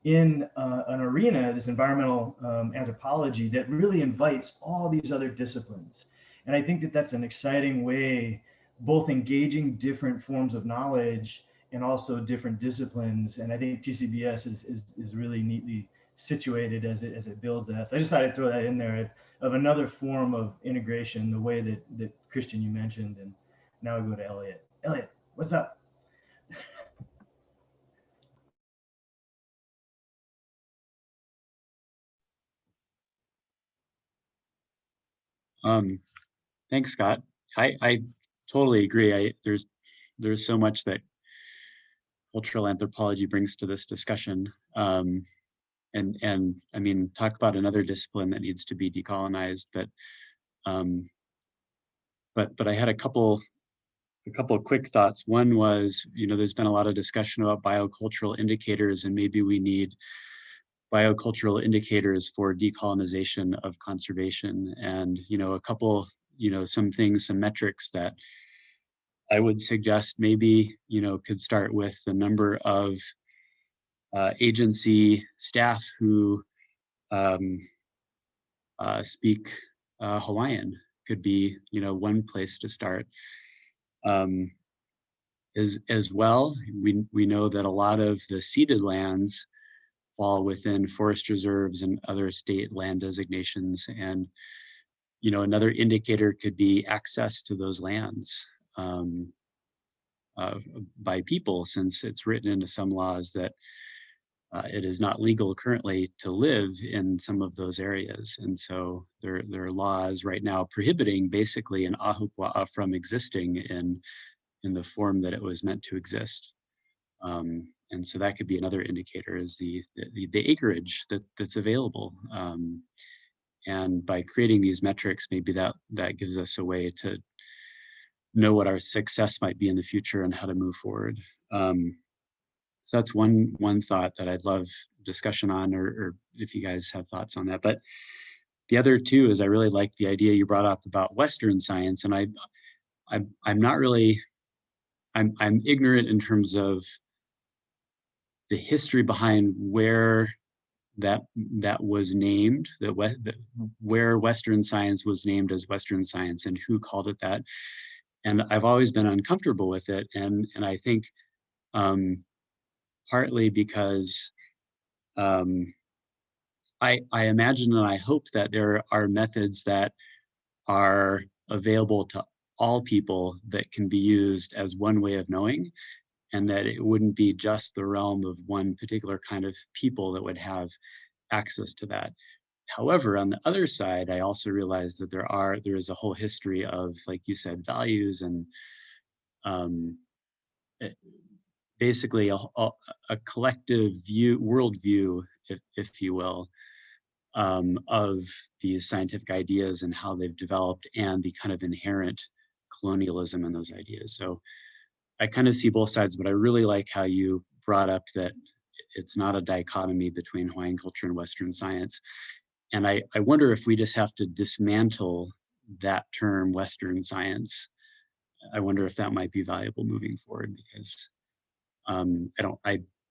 in an arena, this environmental anthropology that really invites all these other disciplines. And I think that that's an exciting way, both engaging different forms of knowledge and also different disciplines. And I think TCBS is really neatly situated as it builds that. So I just thought I'd throw that in there of another form of integration, the way that Christian, you mentioned. And now we go to Elliot. Elliot, what's up? Thanks, Scott. I totally agree. There's so much that cultural anthropology brings to this discussion. And I mean, talk about another discipline that needs to be decolonized. But I had a couple of quick thoughts. One was, there's been a lot of discussion about biocultural indicators, and maybe we need biocultural indicators for decolonization of conservation. And, a couple, some things, some metrics that I would suggest maybe, could start with the number of agency staff who speak Hawaiian could be, one place to start. As well, we know that a lot of the ceded lands fall within forest reserves and other state land designations. And, another indicator could be access to those lands by people, since it's written into some laws that it is not legal currently to live in some of those areas. And so there are laws right now prohibiting basically an ahupua'a from existing in the form that it was meant to exist. And so that could be another indicator, is the acreage that's available. And by creating these metrics, maybe that gives us a way to know what our success might be in the future and how to move forward. So that's one thought that I'd love discussion on, or if you guys have thoughts on that. But the other two is I really like the idea you brought up about Western science, and I'm not really, I'm ignorant in terms of the history behind where that was named, where Western science was named as Western science and who called it that. And I've always been uncomfortable with it. And I think partly because I imagine and I hope that there are methods that are available to all people that can be used as one way of knowing, and that it wouldn't be just the realm of one particular kind of people that would have access to that. However, on the other side, I also realize that there is a whole history of, like you said, values and basically a collective view, worldview, if you will, of these scientific ideas and how they've developed and the kind of inherent colonialism in those ideas. So I kind of see both sides, but I really like how you brought up that it's not a dichotomy between Hawaiian culture and Western science. And I wonder if we just have to dismantle that term Western science. I wonder if that might be valuable moving forward, because I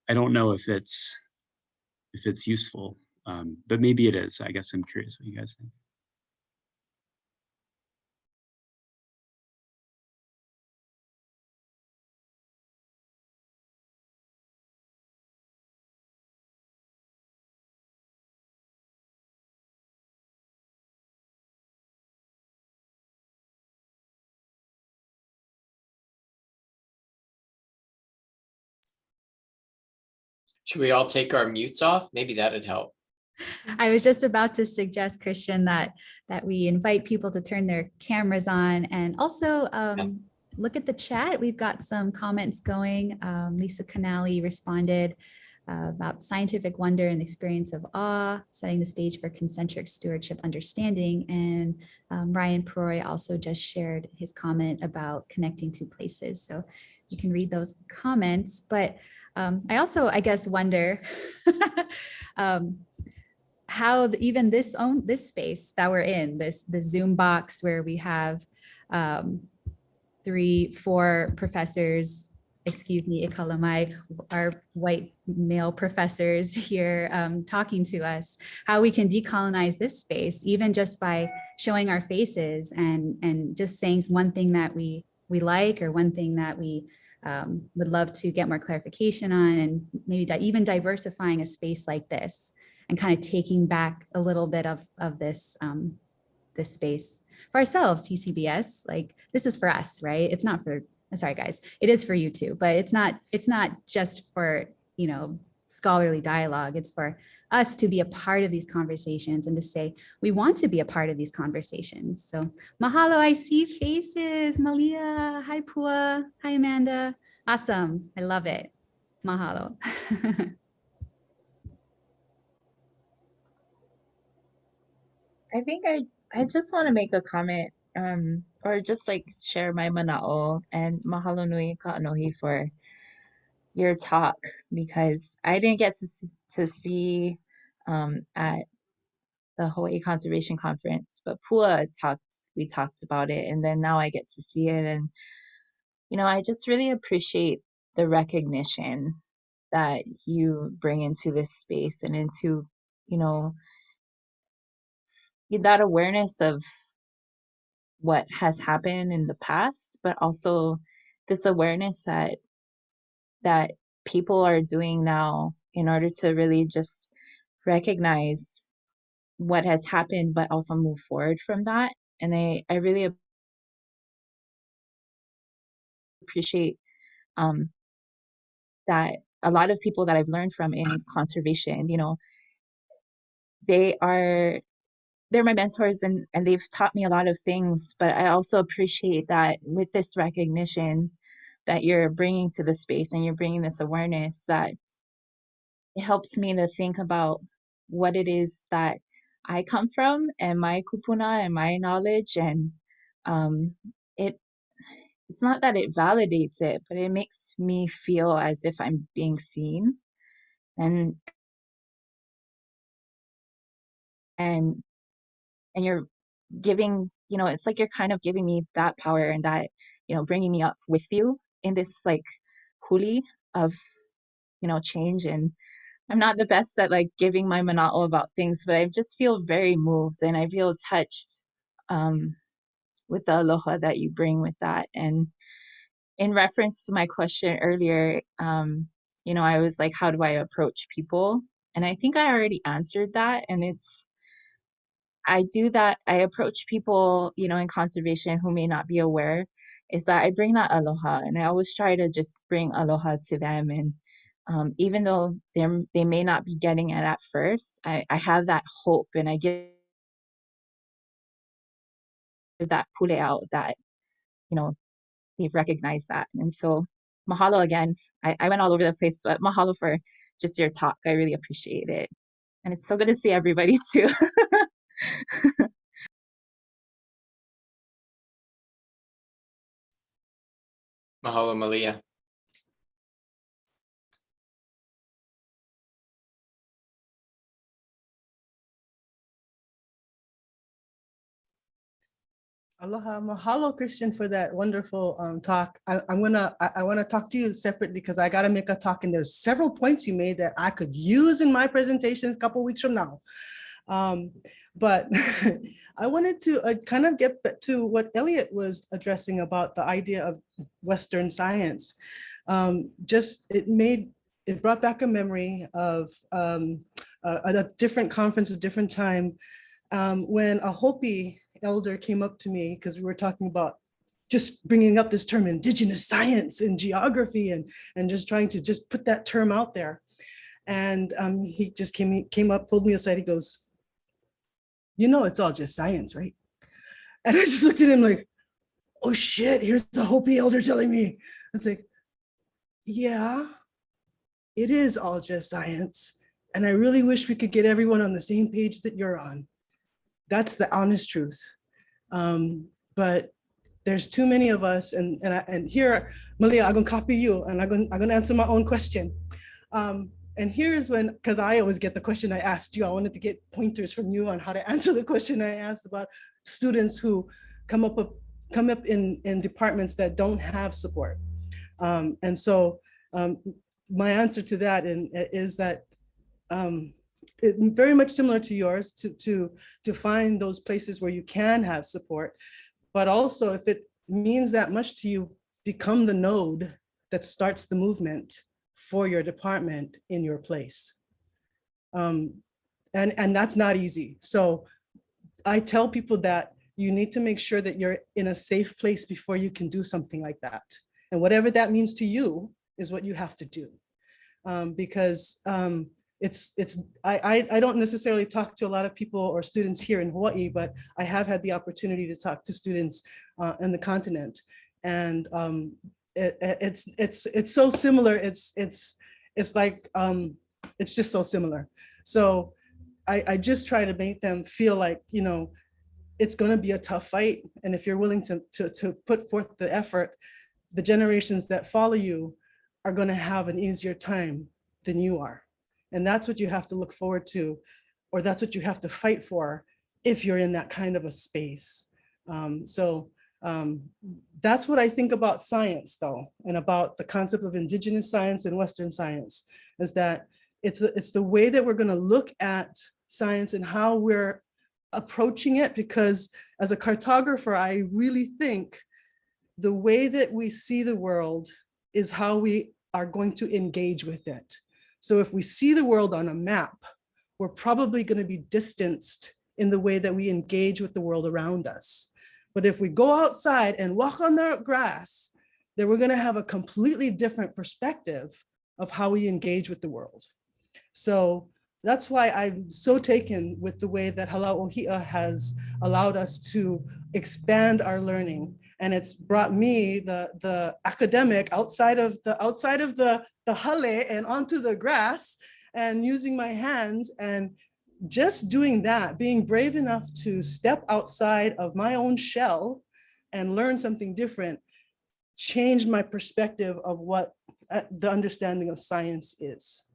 don't know if it's useful, but maybe it is. I guess I'm curious what you guys think. Should we all take our mutes off? Maybe that'd help. I was just about to suggest, Christian, that we invite people to turn their cameras on, and also look at the chat. We've got some comments going. Lisa Canali responded about scientific wonder and the experience of awe, setting the stage for concentric stewardship understanding. And Ryan Perroy also just shared his comment about connecting two places. So you can read those comments. But I also, I guess, wonder how even this space that we're in, the Zoom box where we have 3-4 professors, excuse me, Ikalamai, our white male professors here talking to us, how we can decolonize this space, even just by showing our faces and just saying one thing that we like, or one thing that we would love to get more clarification on, and maybe even diversifying a space like this and kind of taking back a little bit of this this space for ourselves. TCBS, like, this is for us, right? It's not for, sorry guys, it is for you too, but it's not just for, you know, scholarly dialogue. It's for us to be a part of these conversations and to say, we want to be a part of these conversations. So mahalo, I see faces. Malia, hi Pua, hi Amanda. Awesome, I love it. Mahalo. I think I just want to make a comment, or just like share my mana'o, and mahalo nui ka'anohi for your talk, because I didn't get to see at the Hawaii Conservation Conference, but Pua we talked about it, and then now I get to see it. And you know, I just really appreciate the recognition that you bring into this space and into, you know, that awareness of what has happened in the past, but also this awareness that people are doing now in order to really just recognize what has happened, but also move forward from that. And I really appreciate that a lot of people that I've learned from in conservation, you know, they're my mentors, and they've taught me a lot of things, but I also appreciate that with this recognition that you're bringing to the space and you're bringing this awareness, that it helps me to think about what it is that I come from and my kupuna and my knowledge. And it's not that it validates it, but it makes me feel as if I'm being seen. And and you're giving, it's like you're kind of giving me that power and that, bringing me up with you in this like huli of, change. And I'm not the best at like giving my mana'o about things, but I just feel very moved and I feel touched with the aloha that you bring with that. And in reference to my question earlier, I was like, how do I approach people? And I think I already answered that. And I do that. I approach people, in conservation who may not be aware, is that I bring that aloha, and I always try to just bring aloha to them. And even though they may not be getting it at first, I have that hope, and I give that pule out that, they've recognized that. And so mahalo again. I went all over the place, but mahalo for just your talk. I really appreciate it. And it's so good to see everybody too. Mahalo, Malia. Aloha, mahalo, Christian, for that wonderful talk. I want to talk to you separately because I got to make a talk, and there's several points you made that I could use in my presentation a couple weeks from now. But I wanted to kind of get back to what Elliot was addressing about the idea of Western science. It brought back a memory of a different conference, a different time, when a Hopi elder came up to me, because we were talking about just bringing up this term indigenous science and geography and just trying to just put that term out there. And he just came up, pulled me aside, he goes, it's all just science, right? And I just looked at him like, oh shit, here's the Hopi elder telling me. It's like, yeah, it is all just science. And I really wish we could get everyone on the same page that you're on. That's the honest truth. But there's too many of us, and here, Malia, I'm gonna copy you, and I'm gonna answer my own question. And here's when, because I always get the question I asked you, I wanted to get pointers from you on how to answer the question I asked about students who come up in departments that don't have support. And so my answer to that is that very much similar to yours, to find those places where you can have support, but also if it means that much to you, become the node that starts the movement for your department in your place. And that's not easy. So I tell people that you need to make sure that you're in a safe place before you can do something like that. And whatever that means to you is what you have to do. Because I don't necessarily talk to a lot of people or students here in Hawaii, but I have had the opportunity to talk to students in the continent. And it's so similar. It's like, it's just so similar. So I just try to make them feel like, it's going to be a tough fight. And if you're willing to put forth the effort, the generations that follow you are going to have an easier time than you are. And that's what you have to look forward to, or that's what you have to fight for if you're in that kind of a space. That's what I think about science, though, and about the concept of indigenous science and Western science, is that it's the way that we're going to look at science and how we're approaching it. Because as a cartographer, I really think the way that we see the world is how we are going to engage with it. So if we see the world on a map, we're probably going to be distanced in the way that we engage with the world around us. But if we go outside and walk on the grass, then we're going to have a completely different perspective of how we engage with the world. So that's why I'm so taken with the way that Hala'ohi'a has allowed us to expand our learning. And it's brought me, the academic, outside of the hale and onto the grass, and using my hands, and just doing that, being brave enough to step outside of my own shell and learn something different, changed my perspective of what the understanding of science is,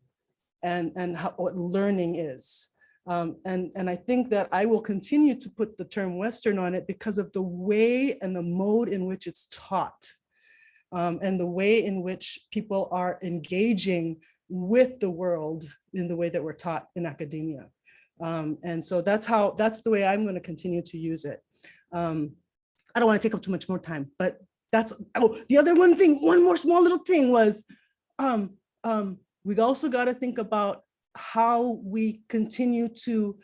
and what learning is. And I think that I will continue to put the term Western on it because of the way and the mode in which it's taught, and the way in which people are engaging with the world in the way that we're taught in academia. And so that's the way I'm going to continue to use it. I don't want to take up too much more time, but that's, oh, the other one more small little thing was, we also got to think about how we continue to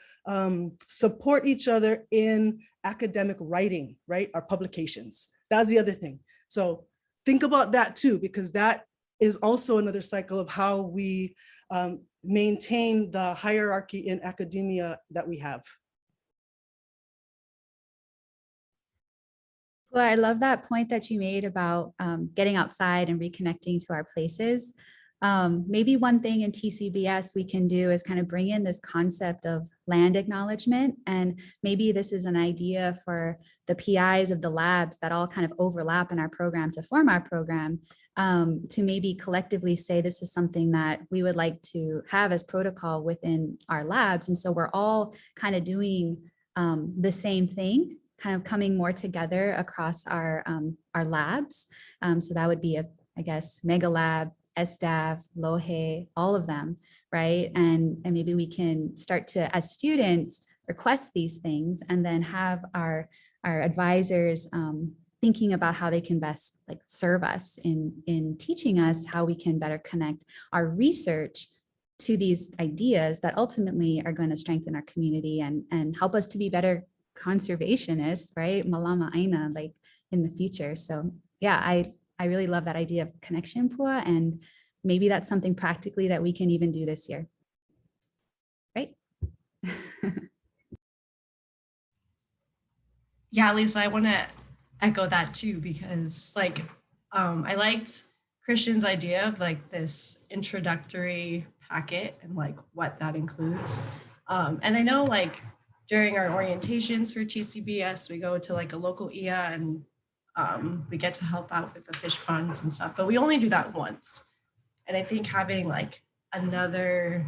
support each other in academic writing, right? Our publications. That's the other thing. So think about that too, because that is also another cycle of how we maintain the hierarchy in academia that we have. Well, I love that point that you made about getting outside and reconnecting to our places. Maybe one thing in TCBS we can do is kind of bring in this concept of land acknowledgement. And maybe this is an idea for the PIs of the labs that all kind of overlap in our program to form our program, to maybe collectively say this is something that we would like to have as protocol within our labs. And so we're all kind of doing the same thing, kind of coming more together across our labs. So that would be I guess, Mega Lab, SDAV, LOHE, all of them, right? And maybe we can start to, as students, request these things and then have our advisors thinking about how they can best like serve us in teaching us how we can better connect our research to these ideas that ultimately are going to strengthen our community and help us to be better conservationists, right? Malama Aina, like in the future. So yeah, I really love that idea of connection, Pua, and maybe that's something practically that we can even do this year, right? Yeah, Lisa, I want to echo that too, because like, I liked Christian's idea of like this introductory packet and like what that includes. And I know like during our orientations for TCBS, we go to like a local IA and we get to help out with the fish ponds and stuff, but we only do that once. And I think having like another,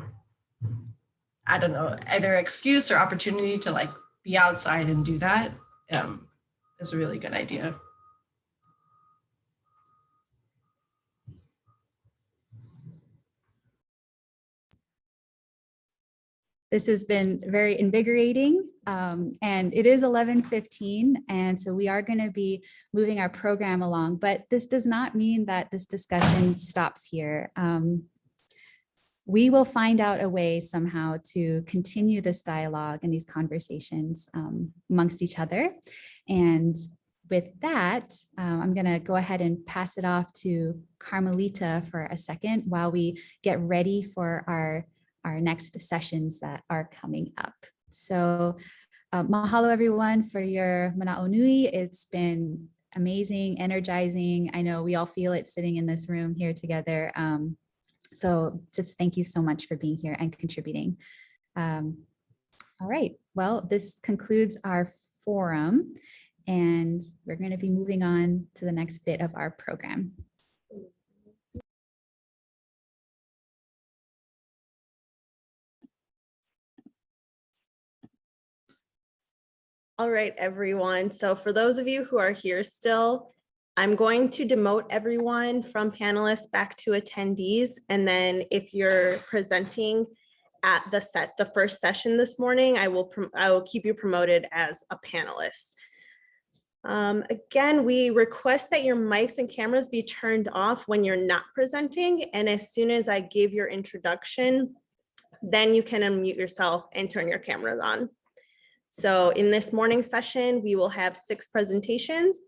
I don't know, either excuse or opportunity to like be outside and do that is a really good idea. This has been very invigorating, and it is 11:15, and so we are going to be moving our program along, but this does not mean that this discussion stops here. We will find out a way somehow to continue this dialogue and these conversations amongst each other. And with that, I'm going to go ahead and pass it off to Carmelita for a second while we get ready for our next sessions that are coming up. So mahalo everyone for your mana'o nui. It's been amazing, energizing. I know we all feel it sitting in this room here together. So just thank you so much for being here and contributing. All right, well, this concludes our forum and we're going to be moving on to the next bit of our program. All right, everyone. So for those of you who are here still, I'm going to demote everyone from panelists back to attendees. And then if you're presenting at the first session this morning, I will keep you promoted as a panelist. Again, we request that your mics and cameras be turned off when you're not presenting. And as soon as I give your introduction, then you can unmute yourself and turn your cameras on. So in this morning session, we will have 6 presentations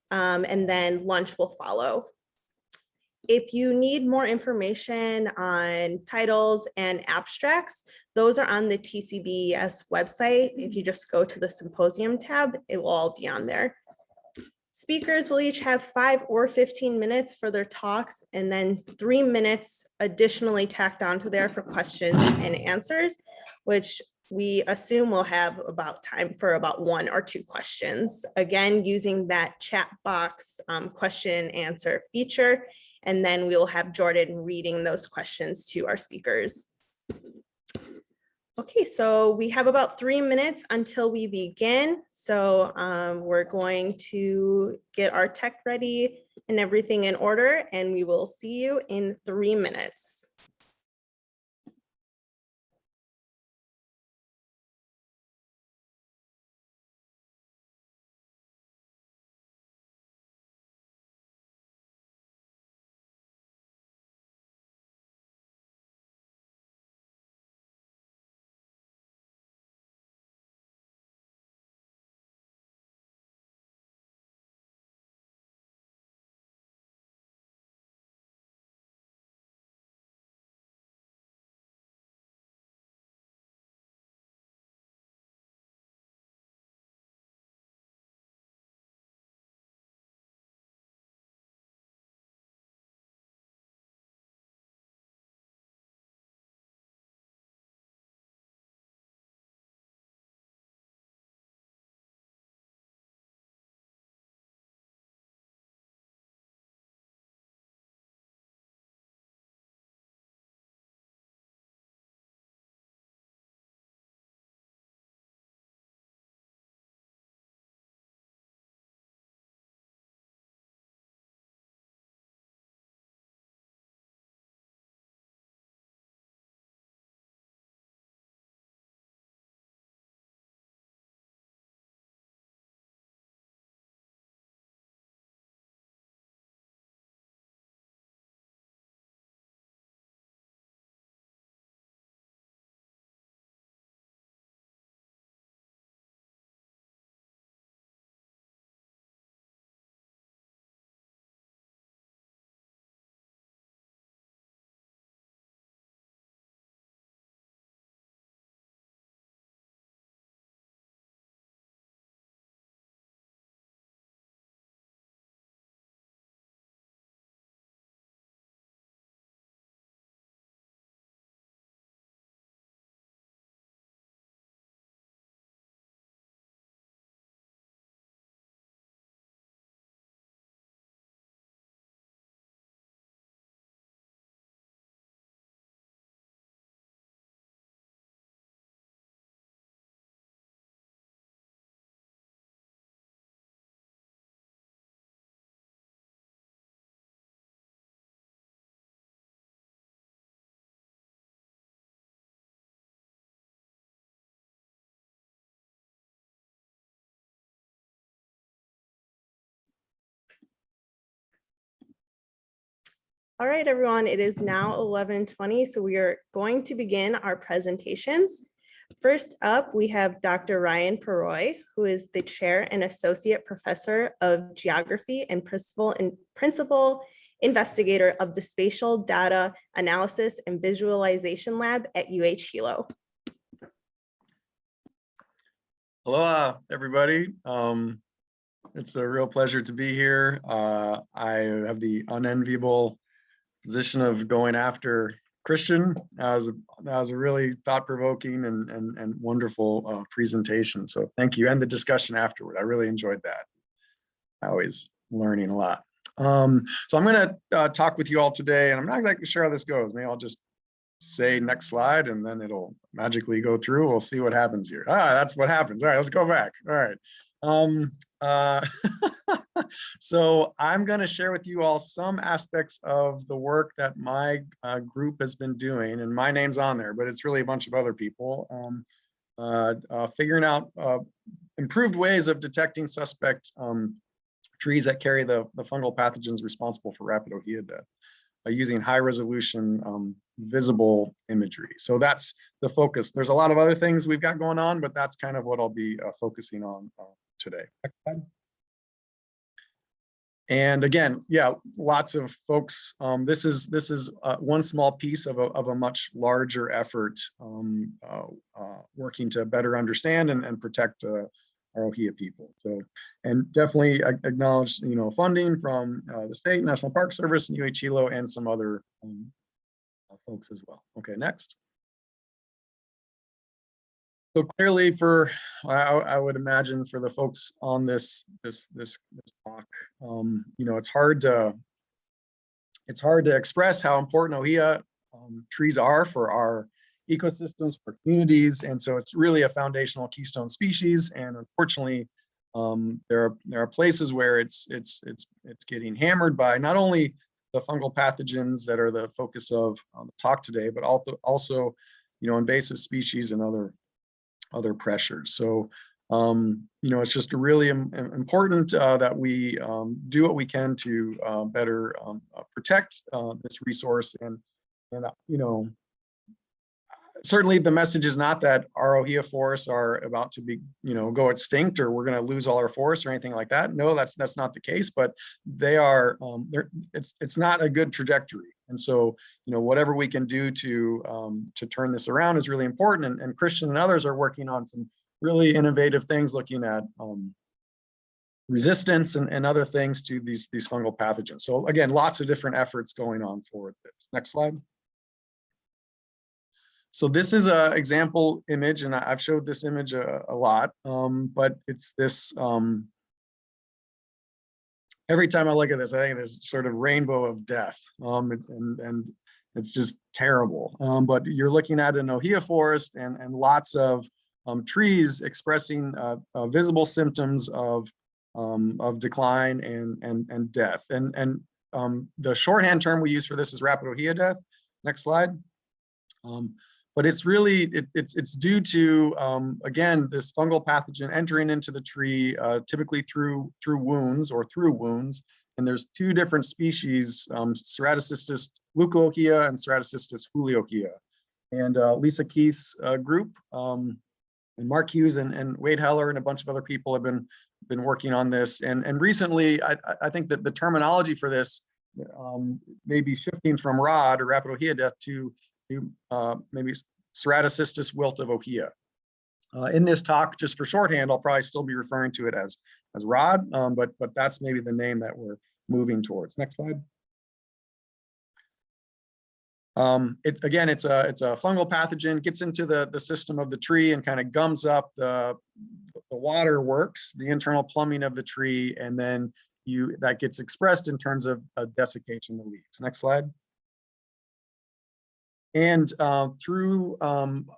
and then lunch will follow. If you need more information on titles and abstracts, those are on the TCBES website. If you just go to the symposium tab, it will all be on there. Speakers will each have 5 or 15 minutes for their talks and then 3 minutes additionally tacked onto there for questions and answers, which we assume we'll have about time for about 1 or 2 questions. Again, using that chat box question and answer feature, and then we'll have Jordan reading those questions to our speakers. Okay, so we have about 3 minutes until we begin. So we're going to get our tech ready and everything in order, and we will see you in 3 minutes. All right, everyone, it is now 11:20, so we are going to begin our presentations. First up, we have Dr. Ryan Perroy, who is the Chair and Associate Professor of Geography and Principal Investigator of the Spatial Data Analysis and Visualization Lab at Hilo. Aloha, everybody. It's a real pleasure to be here. I have the unenviable position of going after Christian. That was a really thought-provoking and wonderful presentation. So thank you, and the discussion afterward. I really enjoyed that. I always learning a lot. So I'm going to talk with you all today, and I'm not exactly sure how this goes. Maybe I'll just say next slide, and then it'll magically go through. We'll see what happens here. That's what happens. All right, let's go back. All right. So I'm going to share with you all some aspects of the work that my group has been doing, and my name's on there, but it's really a bunch of other people figuring out improved ways of detecting suspect trees that carry the fungal pathogens responsible for rapid ohia death using high resolution visible imagery. So that's the focus. There's a lot of other things we've got going on, but that's kind of what I'll be focusing on today. And again, yeah, lots of folks. This is one small piece of a much larger effort working to better understand and protect our ohia people. So, and definitely acknowledge, funding from the state, National Park Service, and Hilo, and some other folks as well. Okay, next. So clearly, I would imagine for the folks on this talk, it's hard to express how important ohia trees are for our ecosystems, for communities. And so it's really a foundational keystone species. And unfortunately, there are places where it's getting hammered by not only the fungal pathogens that are the focus of the talk today, but also invasive species and other pressures. So it's just really important that we do what we can to better protect this resource. And certainly the message is not that our ohia forests are about to be, go extinct, or we're going to lose all our forests or anything like that. No, that's not the case, but they are, it's not a good trajectory. And so, whatever we can do to turn this around is really important. And Christian and others are working on some really innovative things, looking at resistance and other things to these fungal pathogens. So again, lots of different efforts going on for this. Next slide. So this is an example image, and I've showed this image a lot, but it's this, every time I look at this, I think this sort of rainbow of death, and it's just terrible. But you're looking at an ohia forest and lots of trees expressing visible symptoms of decline and death. And the shorthand term we use for this is rapid ohia death. Next slide. But it's really, it's due to, again, this fungal pathogen entering into the tree, typically through wounds. And there's two different species, Ceratocystis leucoochia and Ceratocystis huliochia. And Lisa Keith's group, and Mark Hughes and Wade Heller and a bunch of other people have been working on this. And recently, I think that the terminology for this may be shifting from ROD, or rapid ohia death, to maybe Ceratocystis wilt of ohia. In this talk, just for shorthand, I'll probably still be referring to it as ROD, but that's maybe the name that we're moving towards. Next slide. Again, it's a fungal pathogen, gets into the system of the tree and kind of gums up the water works, the internal plumbing of the tree, and then that gets expressed in terms of desiccation of the leaves. Next slide. And through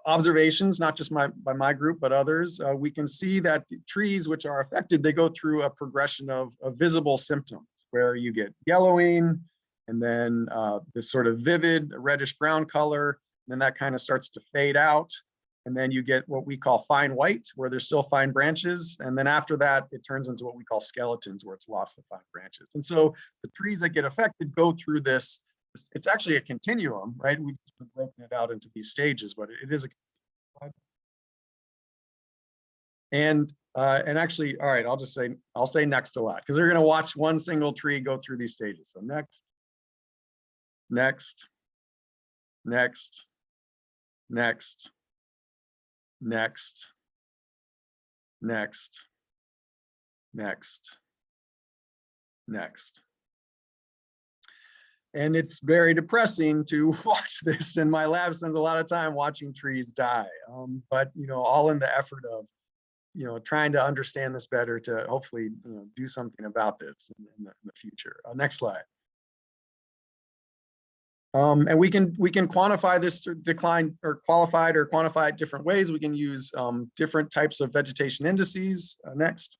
observations, not just by my group, but others, we can see that the trees which are affected, they go through a progression of visible symptoms, where you get yellowing, and then this sort of vivid reddish brown color, and then that kind of starts to fade out. And then you get what we call fine white, where there's still fine branches. And then after that, it turns into what we call skeletons, where it's lost the fine branches. And so the trees that get affected go through this. It's actually a continuum, right? We've broken it out into these stages, but it is a. And actually, all right, I'll say next a lot, because they're going to watch one single tree go through these stages. So next, next, next, next, next, next, next, next. And it's very depressing to watch this, and my lab spends a lot of time watching trees die. But all in the effort of trying to understand this better, to hopefully do something about this in the future. Next slide. And we can quantify this decline, or qualified or quantify it different ways. We can use different types of vegetation indices. Next.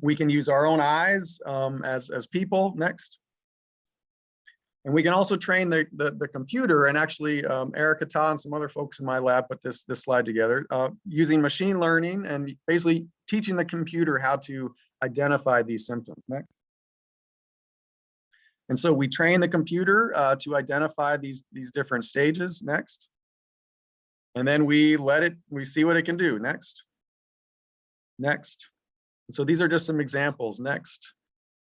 We can use our own eyes as people. Next. And we can also train the computer, and actually Erica Ta and some other folks in my lab put this slide together using machine learning and basically teaching the computer how to identify these symptoms. Next. And so we train the computer to identify these different stages. Next. And then we see what it can do. Next. Next. And so these are just some examples, next,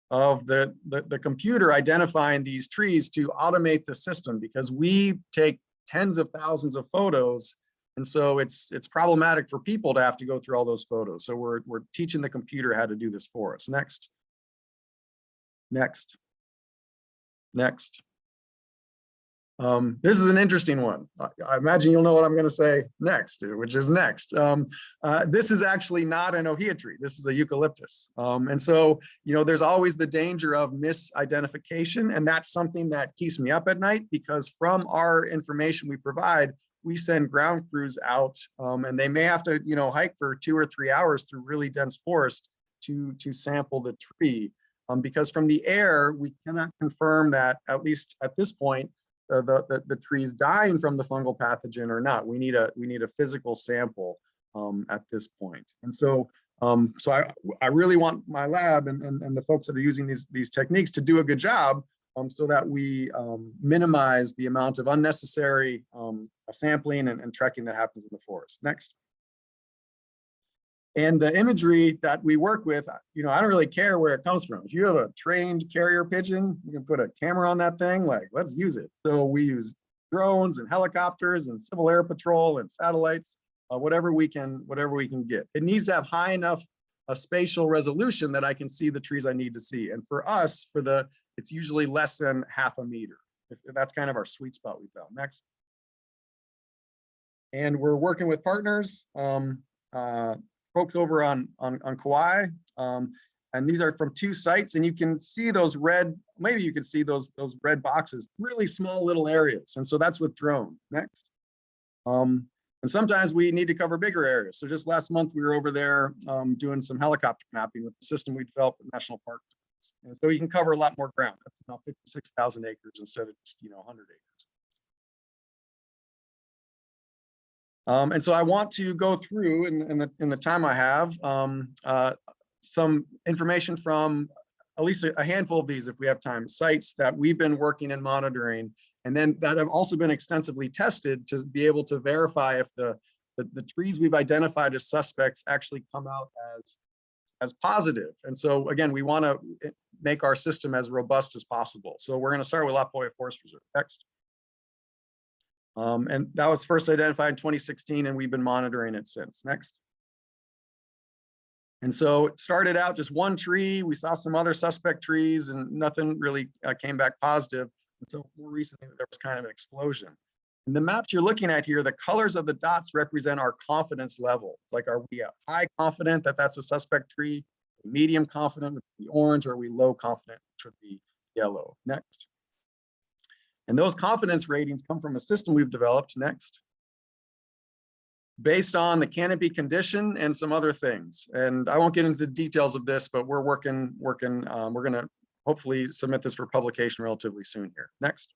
of the computer identifying these trees to automate the system, because we take tens of thousands of photos. And so it's problematic for people to have to go through all those photos. So we're teaching the computer how to do this for us. Next. Next. Next. This is an interesting one. I imagine you'll know what I'm going to say next, which is next. This is actually not an ohia tree. This is a eucalyptus. And so, you know, there's always the danger of misidentification. And that's something that keeps me up at night, because from our information we provide, we send ground crews out and they may have to, you know, hike for 2 or 3 hours through really dense forest to sample the tree. Because from the air, we cannot confirm that, at least at this point, the tree is dying from the fungal pathogen or not. We need a physical sample at this point. And so I really want my lab and the folks that are using these techniques to do a good job so that we minimize the amount of unnecessary sampling and trekking that happens in the forest. Next. And the imagery that we work with, you know, I don't really care where it comes from. If you have a trained carrier pigeon, you can put a camera on that thing, like, let's use it. So we use drones and helicopters and civil air patrol and satellites, whatever we can get. It needs to have high enough spatial resolution that I can see the trees I need to see. And for us, it's usually less than half a meter. That's kind of our sweet spot we found. Next. And we're working with partners. Folks over on Kauai, and these are from 2 sites, and you can see those red, maybe you can see those red boxes, really small little areas, and so that's with drone. Next. And sometimes we need to cover bigger areas. So just last month we were over there doing some helicopter mapping with the system we developed with National Park, and so you can cover a lot more ground. That's now 56,000 acres instead of just 100 acres. And so I want to go through in the time I have some information from at least a handful of these, if we have time, sites that we've been working and monitoring, and then that have also been extensively tested to be able to verify if the trees we've identified as suspects actually come out as positive. And so again, we want to make our system as robust as possible. So we're going to start with Lapoya Forest Reserve. Next. And that was first identified in 2016, and we've been monitoring it since. Next. And so it started out just 1 tree. We saw some other suspect trees, and nothing really came back positive. And so more recently, there was kind of an explosion. And the maps you're looking at here, the colors of the dots represent our confidence level. It's like, are we high confident that that's a suspect tree, medium confident, which would be orange, or are we low confident, which would be yellow? Next. And those confidence ratings come from a system we've developed, next, based on the canopy condition and some other things. And I won't get into the details of this, but we're we're going to hopefully submit this for publication relatively soon here. Next.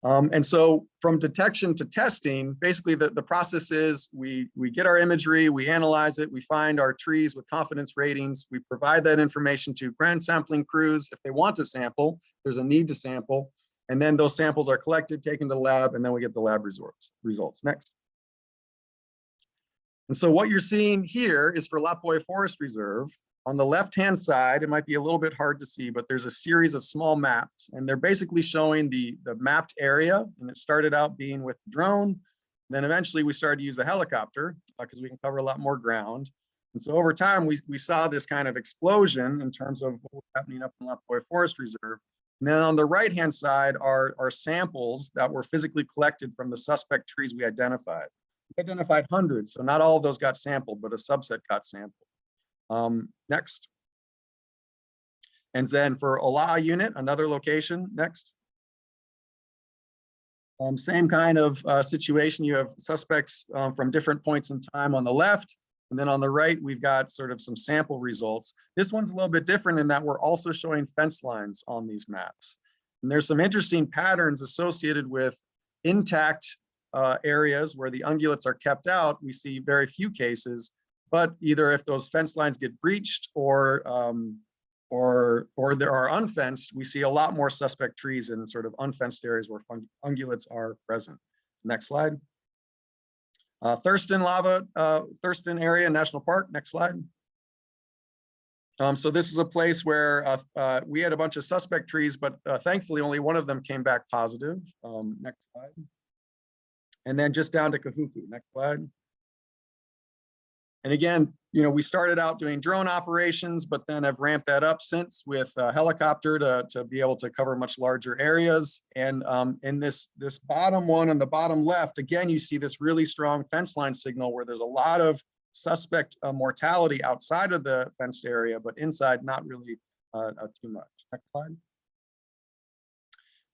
And so from detection to testing, basically the process is we get our imagery, we analyze it, we find our trees with confidence ratings, we provide that information to ground sampling crews if they want to sample. There's a need to sample, and then those samples are collected, taken to the lab, and then we get the lab results. Next. And so what you're seeing here is for Lapoya Forest Reserve. On the left-hand side, it might be a little bit hard to see, but there's a series of small maps, and they're basically showing the mapped area. And it started out being with the drone. Then eventually we started to use the helicopter because we can cover a lot more ground. And so over time, we saw this kind of explosion in terms of what was happening up in Lapoya Forest Reserve. And then on the right-hand side are samples that were physically collected from the suspect trees we identified. We identified hundreds, so not all of those got sampled, but a subset got sampled. Next. And then for Ola'a unit, another location, next. Same kind of situation. You have suspects from different points in time on the left. And then on the right, we've got sort of some sample results. This one's a little bit different in that we're also showing fence lines on these maps. And there's some interesting patterns associated with intact areas where the ungulates are kept out. We see very few cases, but either if those fence lines get breached or there are unfenced, we see a lot more suspect trees in sort of unfenced areas where ungulates are present. Next slide. Thurston Thurston area National Park. Next slide. So this is a place where we had a bunch of suspect trees, but thankfully only one of them came back positive. Next slide. And then just down to Kahuku. Next slide. And again, we started out doing drone operations, but then have ramped that up since with a helicopter to be able to cover much larger areas. And in this bottom one on the bottom left, again, you see this really strong fence line signal where there's a lot of suspect mortality outside of the fenced area, but inside not really too much. Next slide.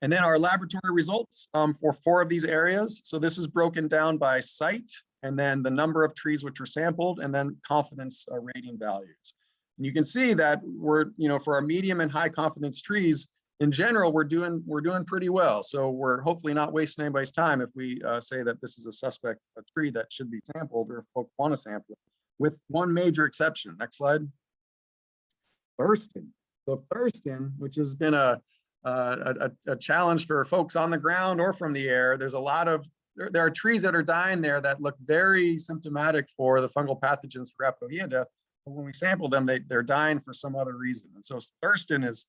And then our laboratory results for 4 of these areas. So this is broken down by site, and then the number of trees which were sampled, and then confidence rating values. And you can see that we're, for our medium and high confidence trees, in general, we're doing pretty well. So we're hopefully not wasting anybody's time if we say that this is a suspect tree that should be sampled, or if folks want to sample it, with one major exception. Next slide. Thurston. So Thurston, which has been a challenge for folks on the ground or from the air. There's a lot of, there are trees that are dying there that look very symptomatic for the fungal pathogens for Rhapsodidia death. But when we sample them, they're dying for some other reason. And so Thurston is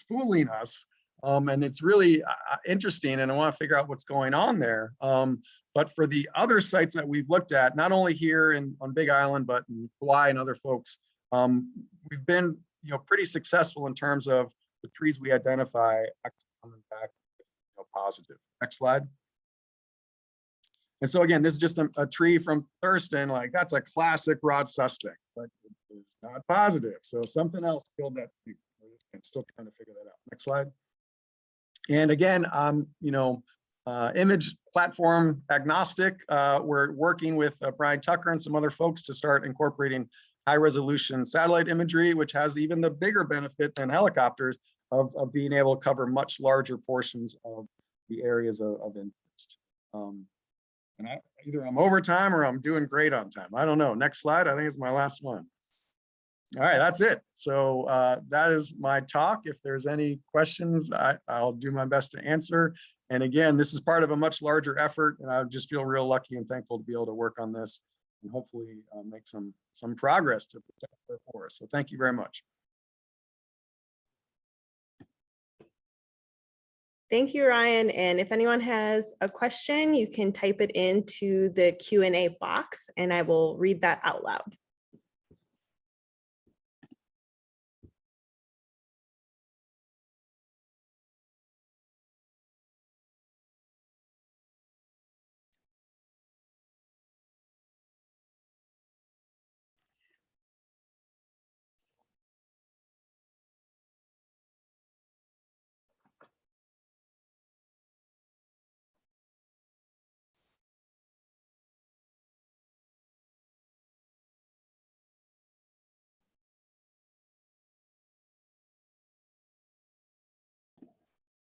fooling us. And it's really interesting, and I want to figure out what's going on there. But for the other sites that we've looked at, not only here on Big Island, but in Hawaii and other folks, we've been pretty successful in terms of the trees we identify actually coming back positive. Next slide. And so again, this is just a tree from Thurston. Like, that's a classic rod suspect, but it's not positive. So something else killed that tree. We're still trying to figure that out. Next slide. And again, image platform agnostic. We're working with Brian Tucker and some other folks to start incorporating high resolution satellite imagery, which has even the bigger benefit than helicopters of being able to cover much larger portions of the areas of interest. And either I'm over time or I'm doing great on time. I don't know. Next slide. I think it's my last one. All right, that's it. So that is my talk. If there's any questions, I'll do my best to answer. And again, this is part of a much larger effort, and I just feel real lucky and thankful to be able to work on this and hopefully make some progress to protect our forests. So thank you very much. Thank you, Ryan. And if anyone has a question, you can type it into the Q&A box and I will read that out loud.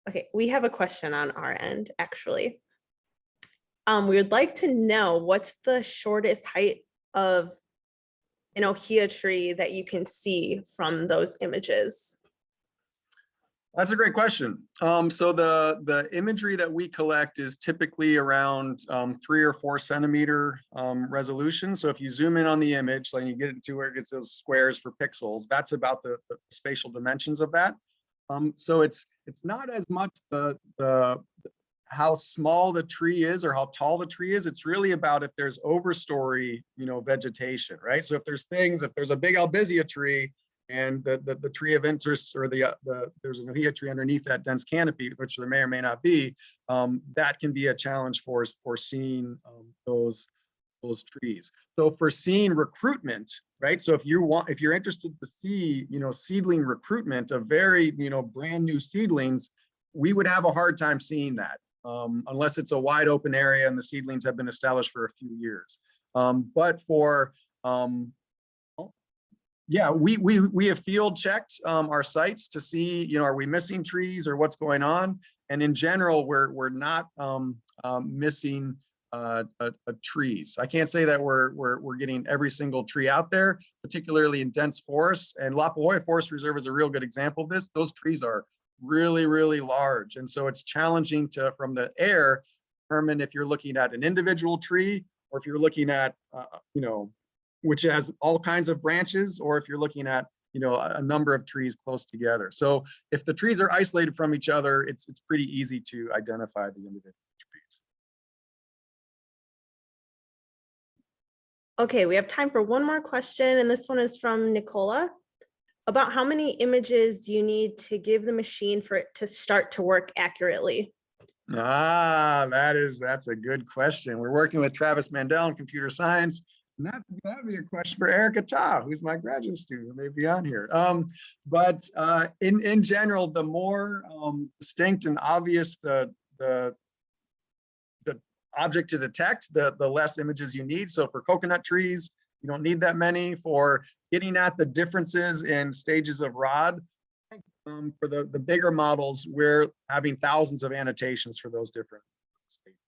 Okay, we have a question on our end, actually. We would like to know what's the shortest height of an ohia tree that you can see from those images? That's a great question. So the imagery that we collect is typically around 3 or 4 centimeter resolution. So if you zoom in on the image, like you get it to where it gets those squares for pixels, that's about the spatial dimensions of that. So it's not as much the how small the tree is or how tall the tree is. It's really about if there's overstory, vegetation, right? So if there's a big albizia tree and the tree of interest, or there's an ohia tree underneath that dense canopy, which there may or may not be, that can be a challenge for seeing those trees. So for seeing recruitment, right? So if you're interested to see, seedling recruitment of very, brand new seedlings, we would have a hard time seeing that unless it's a wide open area and the seedlings have been established for a few years. But for yeah, we have field checked our sites to see, are we missing trees or what's going on? And in general, we're not missing trees. I can't say that we're getting every single tree out there, particularly in dense forests. And La Pahoja Forest Reserve is a real good example of this. Those trees are really, really large, and so it's challenging to, from the air, determine if you're looking at an individual tree or if you're looking at, which has all kinds of branches, or if you're looking at, a number of trees close together. So if the trees are isolated from each other, it's pretty easy to identify the individual trees. Okay, we have time for one more question, and this one is from Nicola. About how many images do you need to give the machine for it to start to work accurately? That's a good question. We're working with Travis Mandel in computer science. And that'd be a question for Erica Ta, who's my graduate student, who may be on here. But in general, the more distinct and obvious the object to detect, the less images you need. So for coconut trees, you don't need that many. For getting at the differences in stages of rod, for the bigger models, we're having thousands of annotations for those different stages.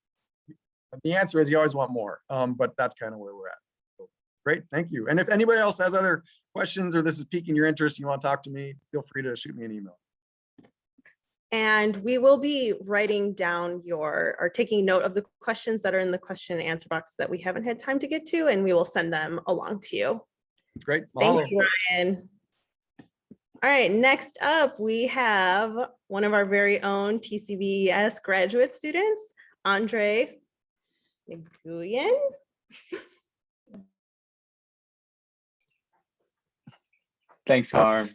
The answer is you always want more, but that's kind of where we're at. So, great, thank you. And if anybody else has other questions or this is piquing your interest, you want to talk to me, feel free to shoot me an email. And we will be writing down or taking note of the questions that are in the question and answer box that we haven't had time to get to, and we will send them along to you. Great. Thank you, Ryan. All right, next up, we have one of our very own TCBES graduate students, Andre Nguyen. Thanks, Carm.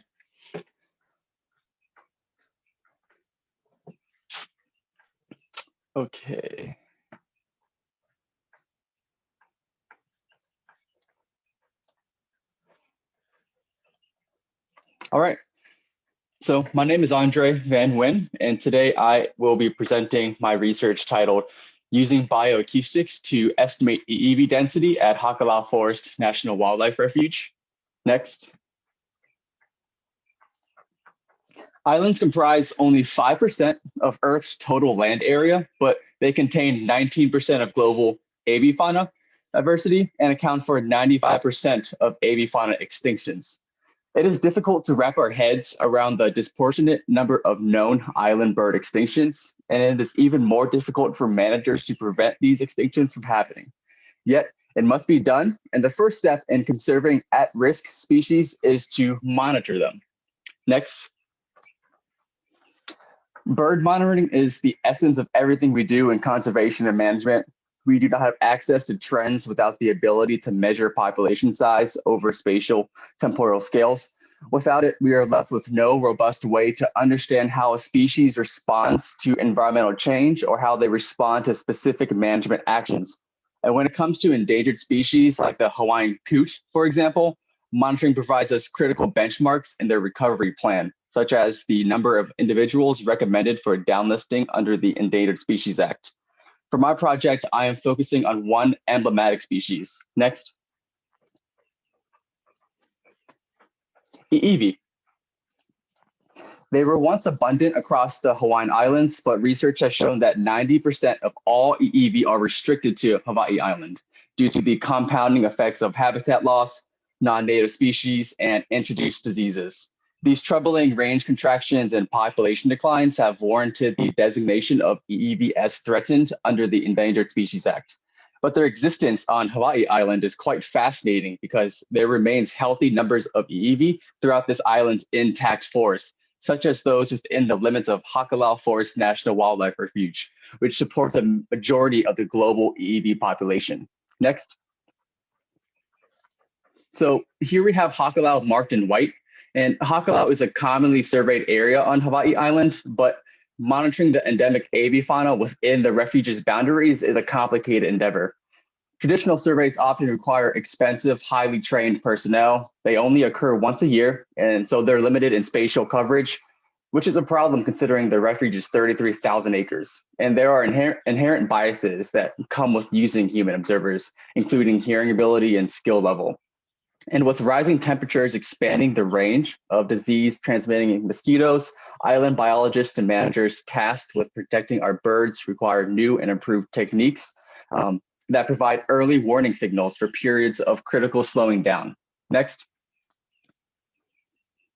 Okay. All right. So my name is Andre Van Nguyen, and today I will be presenting my research titled Using Bioacoustics to Estimate EEV Density at Hakalau Forest National Wildlife Refuge. Next. Islands comprise only 5% of Earth's total land area, but they contain 19% of global avifauna diversity and account for 95% of avifauna extinctions. It is difficult to wrap our heads around the disproportionate number of known island bird extinctions, and it is even more difficult for managers to prevent these extinctions from happening. Yet, it must be done, and the first step in conserving at-risk species is to monitor them. Next. Bird monitoring is the essence of everything we do in conservation and management. We do not have access to trends without the ability to measure population size over spatial temporal scales. Without it, we are left with no robust way to understand how a species responds to environmental change or how they respond to specific management actions. And when it comes to endangered species like the Hawaiian coot, for example, monitoring provides us critical benchmarks in their recovery plan, such as the number of individuals recommended for downlisting under the Endangered Species Act. For my project, I am focusing on one emblematic species. Next. EEV. They were once abundant across the Hawaiian Islands, but research has shown that 90% of all EEV are restricted to Hawaii Island due to the compounding effects of habitat loss, non-native species, and introduced diseases. These troubling range contractions and population declines have warranted the designation of EEV as threatened under the Endangered Species Act. But their existence on Hawaii Island is quite fascinating because there remains healthy numbers of EEV throughout this island's intact forest, such as those within the limits of Hakalau Forest National Wildlife Refuge, which supports a majority of the global EEV population. Next. So here we have Hakalau marked in white. And Hakalau is a commonly surveyed area on Hawaii Island, but monitoring the endemic avifauna within the refuge's boundaries is a complicated endeavor. Traditional surveys often require expensive, highly trained personnel. They only occur once a year, and so they're limited in spatial coverage, which is a problem considering the refuge is 33,000 acres. And there are inherent biases that come with using human observers, including hearing ability and skill level. And with rising temperatures expanding the range of disease-transmitting mosquitoes, island biologists and managers tasked with protecting our birds require new and improved techniques that provide early warning signals for periods of critical slowing down. Next.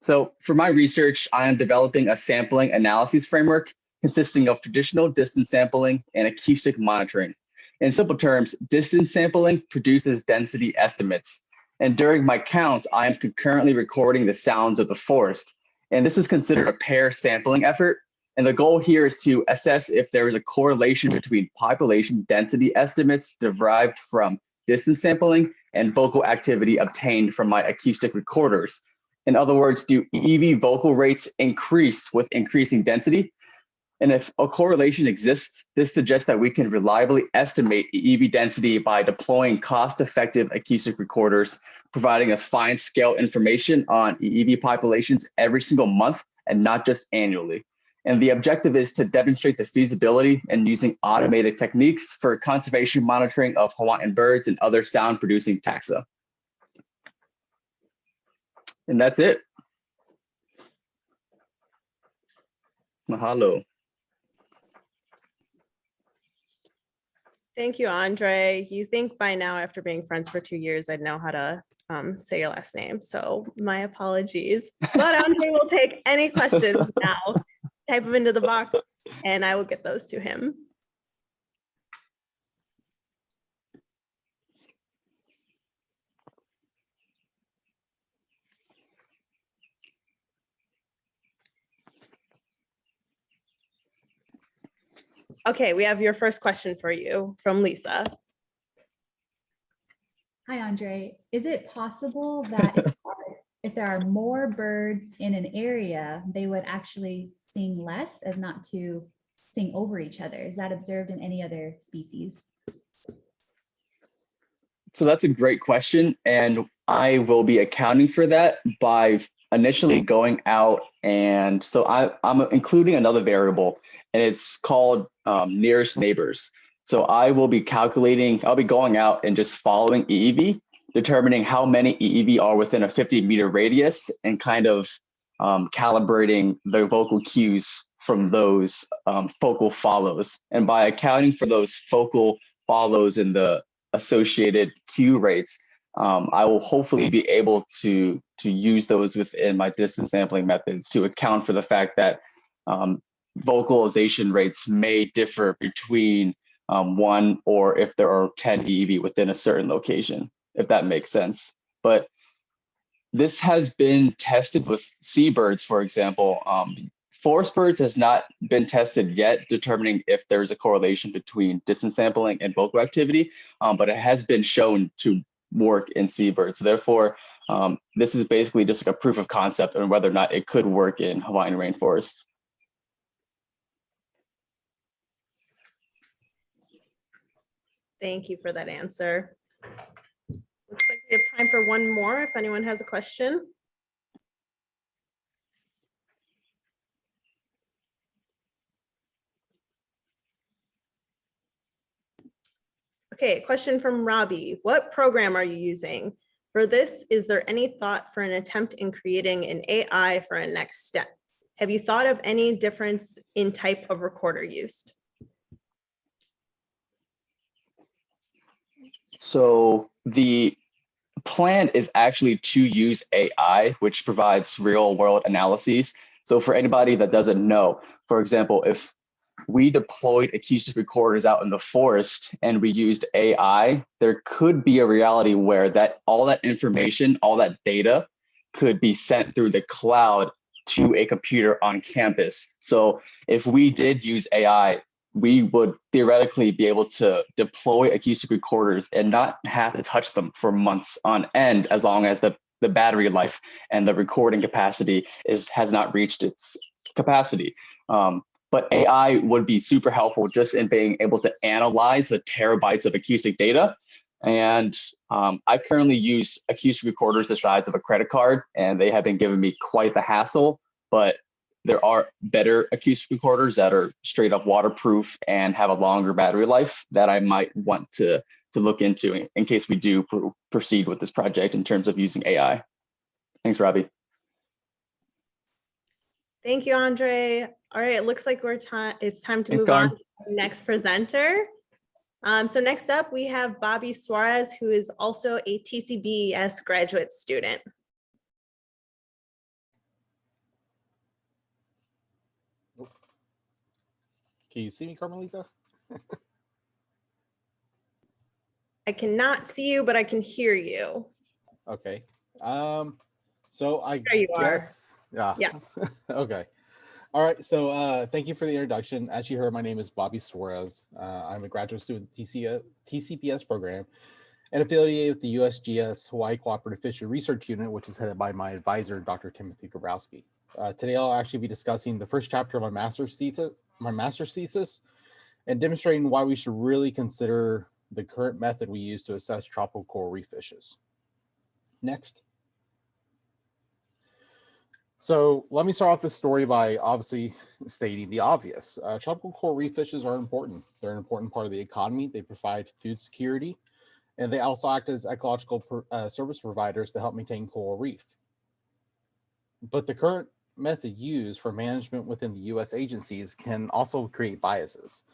So for my research, I am developing a sampling analysis framework consisting of traditional distance sampling and acoustic monitoring. In simple terms, distance sampling produces density estimates. And during my counts, I am concurrently recording the sounds of the forest. And this is considered a pair sampling effort. And the goal here is to assess if there is a correlation between population density estimates derived from distance sampling and vocal activity obtained from my acoustic recorders? In other words, do EEV vocal rates increase with increasing density? And if a correlation exists, this suggests that we can reliably estimate EEV density by deploying cost-effective acoustic recorders, providing us fine-scale information on EEV populations every single month and not just annually. And the objective is to demonstrate the feasibility in using automated techniques for conservation monitoring of Hawaiian birds and other sound-producing taxa. And that's it. Mahalo. Thank you, Andre. You think by now, after being friends for 2 years, I'd know how to say your last name. So my apologies. But Andre will take any questions now, type them into the box, and I will get those to him. Okay, we have your first question for you from Lisa. Hi, Andre. Is it possible that if there are more birds in an area, they would actually sing less as not to sing over each other? Is that observed in any other species? So that's a great question. And I will be accounting for that by initially going out. And so I'm including another variable, and it's called nearest neighbors. So I will be calculating, I'll be going out and just following EEV, determining how many EEV are within a 50-meter radius and kind of calibrating the vocal cues from those focal follows. And by accounting for those focal follows and the associated cue rates, I will hopefully be able to use those within my distance sampling methods to account for the fact that vocalization rates may differ between one or if there are 10 EEV within a certain location, if that makes sense. But this has been tested with seabirds, for example. Forest birds has not been tested yet, determining if there's a correlation between distance sampling and vocal activity, but it has been shown to work in seabirds. So therefore, this is basically just like a proof of concept on whether or not it could work in Hawaiian rainforests. Thank you for that answer. Looks like we have time for one more if anyone has a question. Okay, question from Robbie. What program are you using? For this, is there any thought for an attempt in creating an AI for a next step? Have you thought of any difference in type of recorder used? So the plan is actually to use AI, which provides real world analyses. So for anybody that doesn't know, for example, if we deployed acoustic recorders out in the forest and we used AI, there could be a reality where all that information, all that data could be sent through the cloud to a computer on campus. So if we did use AI, we would theoretically be able to deploy acoustic recorders and not have to touch them for months on end, as long as the battery life and the recording capacity has not reached its capacity. But AI would be super helpful just in being able to analyze the terabytes of acoustic data. And I currently use acoustic recorders the size of a credit card, and they have been giving me quite the hassle, but there are better acoustic recorders that are straight up waterproof and have a longer battery life that I might want to look into in case we do proceed with this project in terms of using AI. Thanks, Robbie. Thank you, Andre. All right, it looks like it's time to move Karen. on to the next presenter. So next up, we have Bobby Suarez, who is also a TCBES graduate student. Can you see me, Carmelita? I cannot see you, but I can hear you. Okay. So I There you guess, are. Yeah. Okay. All right. So thank you for the introduction. As you heard, my name is Bobby Suarez. I'm a graduate student at the TCBES program. and affiliated with the USGS Hawaii Cooperative Fishery Research Unit, which is headed by my advisor, Dr. Timothy Gabrowski. Today, I'll actually be discussing the first chapter of my master's thesis and demonstrating why we should really consider the current method we use to assess tropical coral reef fishes. Next. So let me start off this story by obviously stating the obvious. Tropical coral reef fishes are important. They're an important part of the economy. They provide food security, and they also act as ecological service providers to help maintain coral reef. But the current method used for management within the U.S. agencies can also create biases.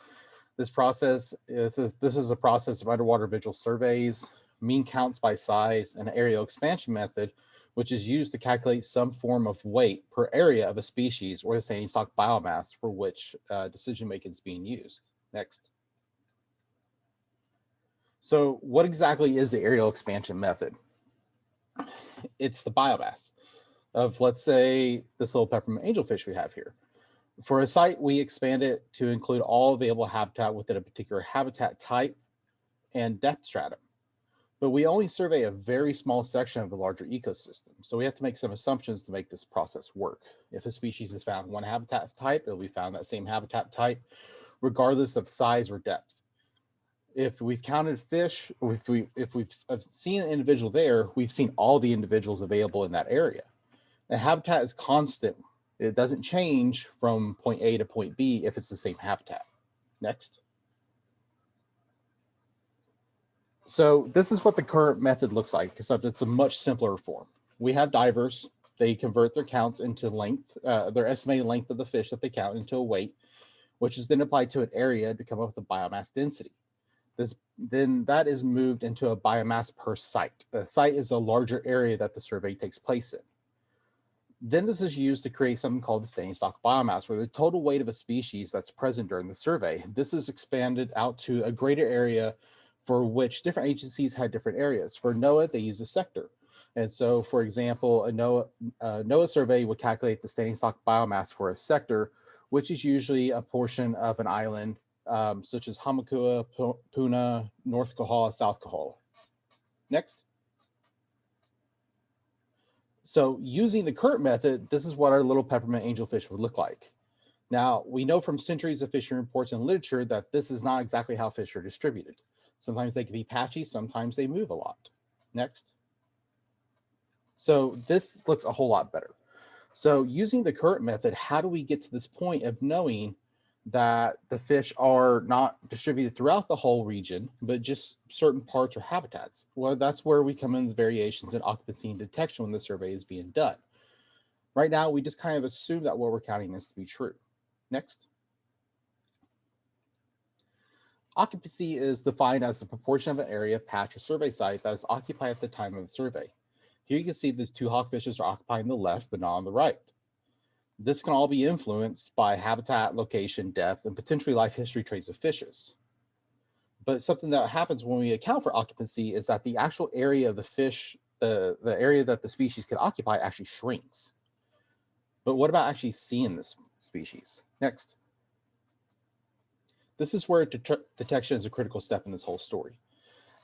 This is a process of underwater visual surveys, mean counts by size, and an aerial expansion method, which is used to calculate some form of weight per area of a species or the standing stock biomass for which decision-making is being used. Next. So what exactly is the aerial expansion method? It's the biomass of, let's say, this little peppermint angelfish we have here. For a site, we expand it to include all available habitat within a particular habitat type and depth stratum. But we only survey a very small section of the larger ecosystem. So we have to make some assumptions to make this process work. If a species is found in one habitat type, it'll be found that same habitat type, regardless of size or depth. If we've counted fish, or if we've seen an individual there, we've seen all the individuals available in that area. The habitat is constant. It doesn't change from point A to point B if it's the same habitat. Next. So this is what the current method looks like, except it's a much simpler form. We have divers. They convert their counts into length, their estimated length of the fish that they count into a weight, which is then applied to an area to come up with a biomass density. Then that is moved into a biomass per site. A site is a larger area that the survey takes place in. Then this is used to create something called the standing stock biomass, where the total weight of a species that's present during the survey. This is expanded out to a greater area for which different agencies had different areas. For NOAA, they use a sector. And so, for example, a NOAA survey would calculate the standing stock biomass for a sector, which is usually a portion of an island, such as Hamakua, Puna, North Kohala, South Kohala. Next. So using the current method, this is what our little peppermint angelfish would look like. Now, we know from centuries of fishery reports and literature that this is not exactly how fish are distributed. Sometimes they can be patchy, sometimes they move a lot. Next. So this looks a whole lot better. So using the current method, how do we get to this point of knowing that the fish are not distributed throughout the whole region, but just certain parts or habitats? Well, that's where we come in the variations in occupancy and detection when the survey is being done. Right now, we just kind of assume that what we're counting is to be true. Next. Occupancy is defined as the proportion of an area, patch, or survey site that is occupied at the time of the survey. Here you can see these two hawkfishes are occupying the left, but not on the right. This can all be influenced by habitat, location, depth, and potentially life history traits of fishes. But something that happens when we account for occupancy is that the actual area of the fish, the area that the species could occupy actually shrinks. But what about actually seeing this species? Next. This is where detection is a critical step in this whole story.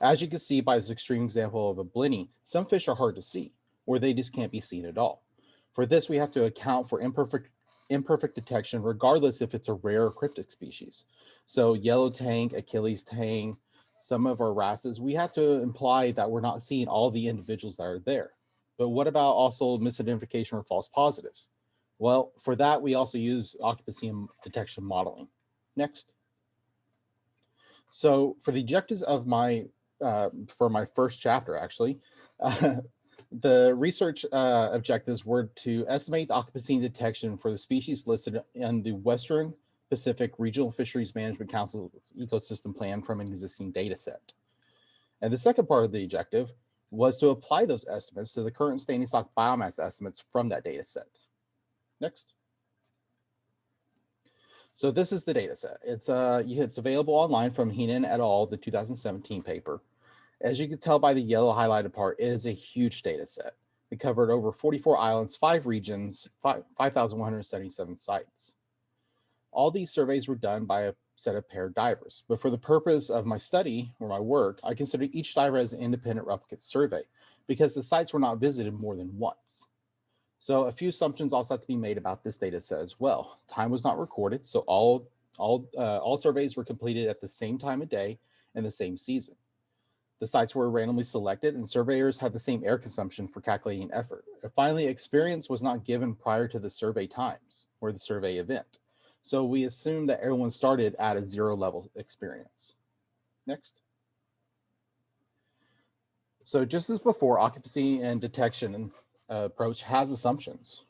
As you can see by this extreme example of a blenny, some fish are hard to see, or they just can't be seen at all. For this, we have to account for imperfect detection, regardless if it's a rare or cryptic species. So yellow tang, Achilles tang, some of our wrasses, we have to imply that we're not seeing all the individuals that are there. But what about also misidentification or false positives? Well, for that, we also use occupancy and detection modeling. Next. So for the objectives of for my first chapter, actually, the research objectives were to estimate the occupancy and detection for the species listed in the Western Pacific Regional Fisheries Management Council's ecosystem plan from an existing data set. And the second part of the objective was to apply those estimates to the current standing stock biomass estimates from that data set. Next. So this is the data set. It's available online from Heenan et al., the 2017 paper. As you can tell by the yellow highlighted part, it is a huge data set. It covered over 44 islands, 5 regions, 5,177 sites. All these surveys were done by a set of paired divers. But for the purpose of my study or my work, I consider each diver as an independent replicate survey because the sites were not visited more than once. So a few assumptions also have to be made about this data set as well. Time was not recorded, so all surveys were completed at the same time of day and the same season. The sites were randomly selected and surveyors had the same air consumption for calculating effort. And finally, experience was not given prior to the survey times or the survey event. So we assume that everyone started at a 0 level experience. Next. So just as before, occupancy and detection approach has assumptions.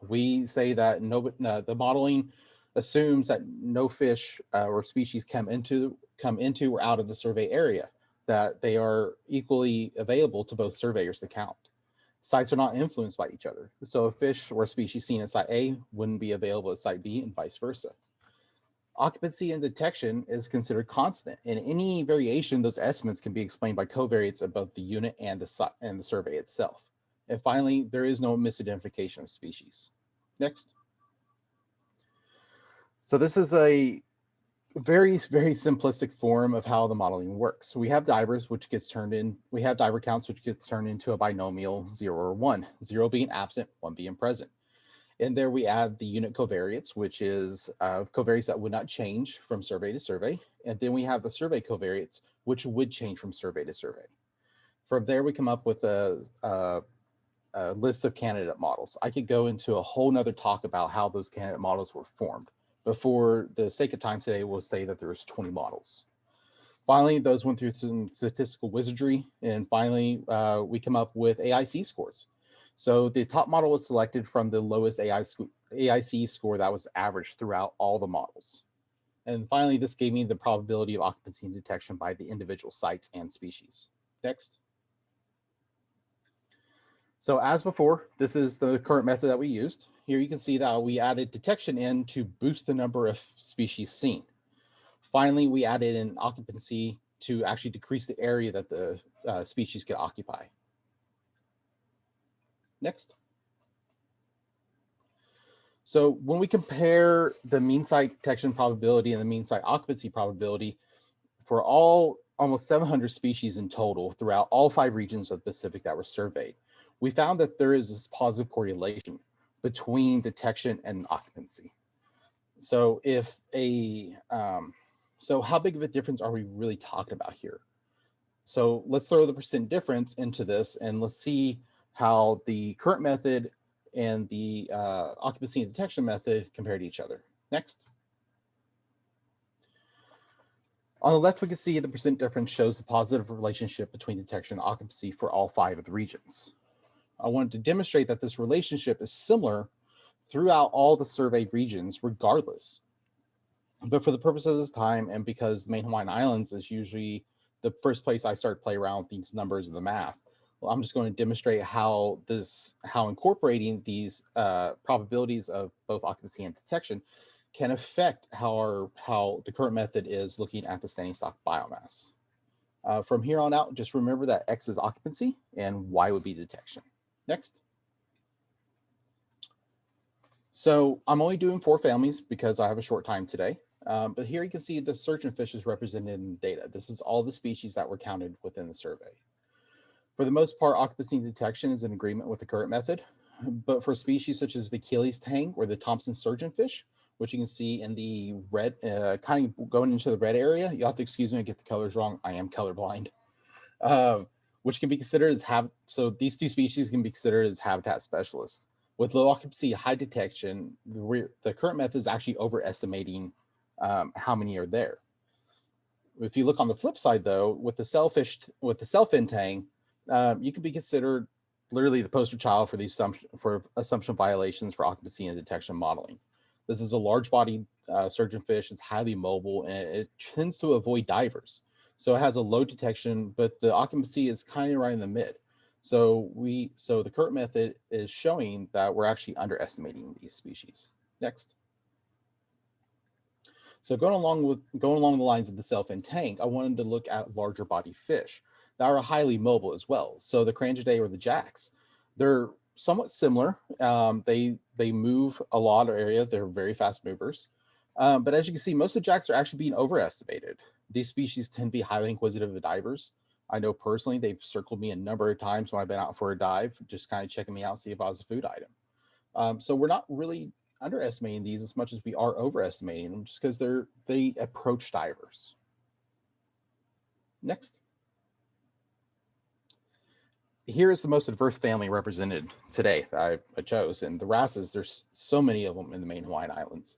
We say that the modeling assumes that no fish or species come into or out of the survey area, that they are equally available to both surveyors to count. Sites are not influenced by each other. So a fish or a species seen at site A wouldn't be available at site B and vice versa. Occupancy and detection is considered constant, and any variation, those estimates can be explained by covariates of both the unit and the survey itself. And finally, there is no misidentification of species. Next. So this is a very, very simplistic form of how the modeling works. We have divers, which gets turned in, we have diver counts, which gets turned into a binomial 0 or 1, 0 being absent, 1 being present. And there we add the unit covariates, which is covariates that would not change from survey to survey. And then we have the survey covariates, which would change from survey to survey. From there, we come up with a list of candidate models. I could go into a whole nother talk about how those candidate models were formed. But for the sake of time today, we'll say that there's 20 models. Finally, those went through some statistical wizardry. And finally, we come up with AIC scores. So the top model was selected from the lowest AIC score that was averaged throughout all the models. And finally, this gave me the probability of occupancy and detection by the individual sites and species. Next. So as before, this is the current method that we used. Here you can see that we added detection in to boost the number of species seen. Finally, we added in occupancy to actually decrease the area that the species could occupy. Next. So when we compare the mean site detection probability and the mean site occupancy probability for almost 700 species in total throughout all 5 regions of the Pacific that were surveyed, we found that there is this positive correlation between detection and occupancy. So so how big of a difference are we really talking about here? So let's throw the percent difference into this and let's see how the current method and the occupancy and detection method compare to each other. Next. On the left, we can see the percent difference shows the positive relationship between detection and occupancy for all 5 of the regions. I wanted to demonstrate that this relationship is similar throughout all the surveyed regions regardless. But for the purpose of this time, and because the main Hawaiian Islands is usually the first place I start to play around with these numbers of the math, well, I'm just going to demonstrate how incorporating these probabilities of both occupancy and detection can affect how the current method is looking at the standing stock biomass. From here on out, just remember that X is occupancy and Y would be detection. Next. So I'm only doing 4 families because I have a short time today. But here you can see the surgeonfish is represented in the data. This is all the species that were counted within the survey. For the most part, occupancy and detection is in agreement with the current method. But for species such as the Achilles tang or the Thompson surgeonfish, which you can see in the red, kind of going into the red area, you have to excuse me, I get the colors wrong. I am colorblind. Which can be considered as so these 2 species can be considered as habitat specialists. With low occupancy, high detection, the current method is actually overestimating how many are there. If you look on the flip side, though, with the sailfin tang, you can be considered literally the poster child for assumption violations for occupancy and detection modeling. This is a large-bodied surgeonfish. It's highly mobile, and it tends to avoid divers. So it has a low detection, but the occupancy is kind of right in the mid. So the current method is showing that we're actually underestimating these species. Next. So going along the lines of the sailfin tang, I wanted to look at larger body fish that are highly mobile as well. So the Crangidae or the jacks, they're somewhat similar. They move a lot of area. They're very fast movers. But as you can see, most of the jacks are actually being overestimated. These species tend to be highly inquisitive of divers. I know personally they've circled me a number of times when I've been out for a dive, just kind of checking me out, see if I was a food item. So we're not really underestimating these as much as we are overestimating them, just because they approach divers. Next. Here is the most diverse family represented today that I chose, and the wrasses, there's so many of them in the main Hawaiian Islands.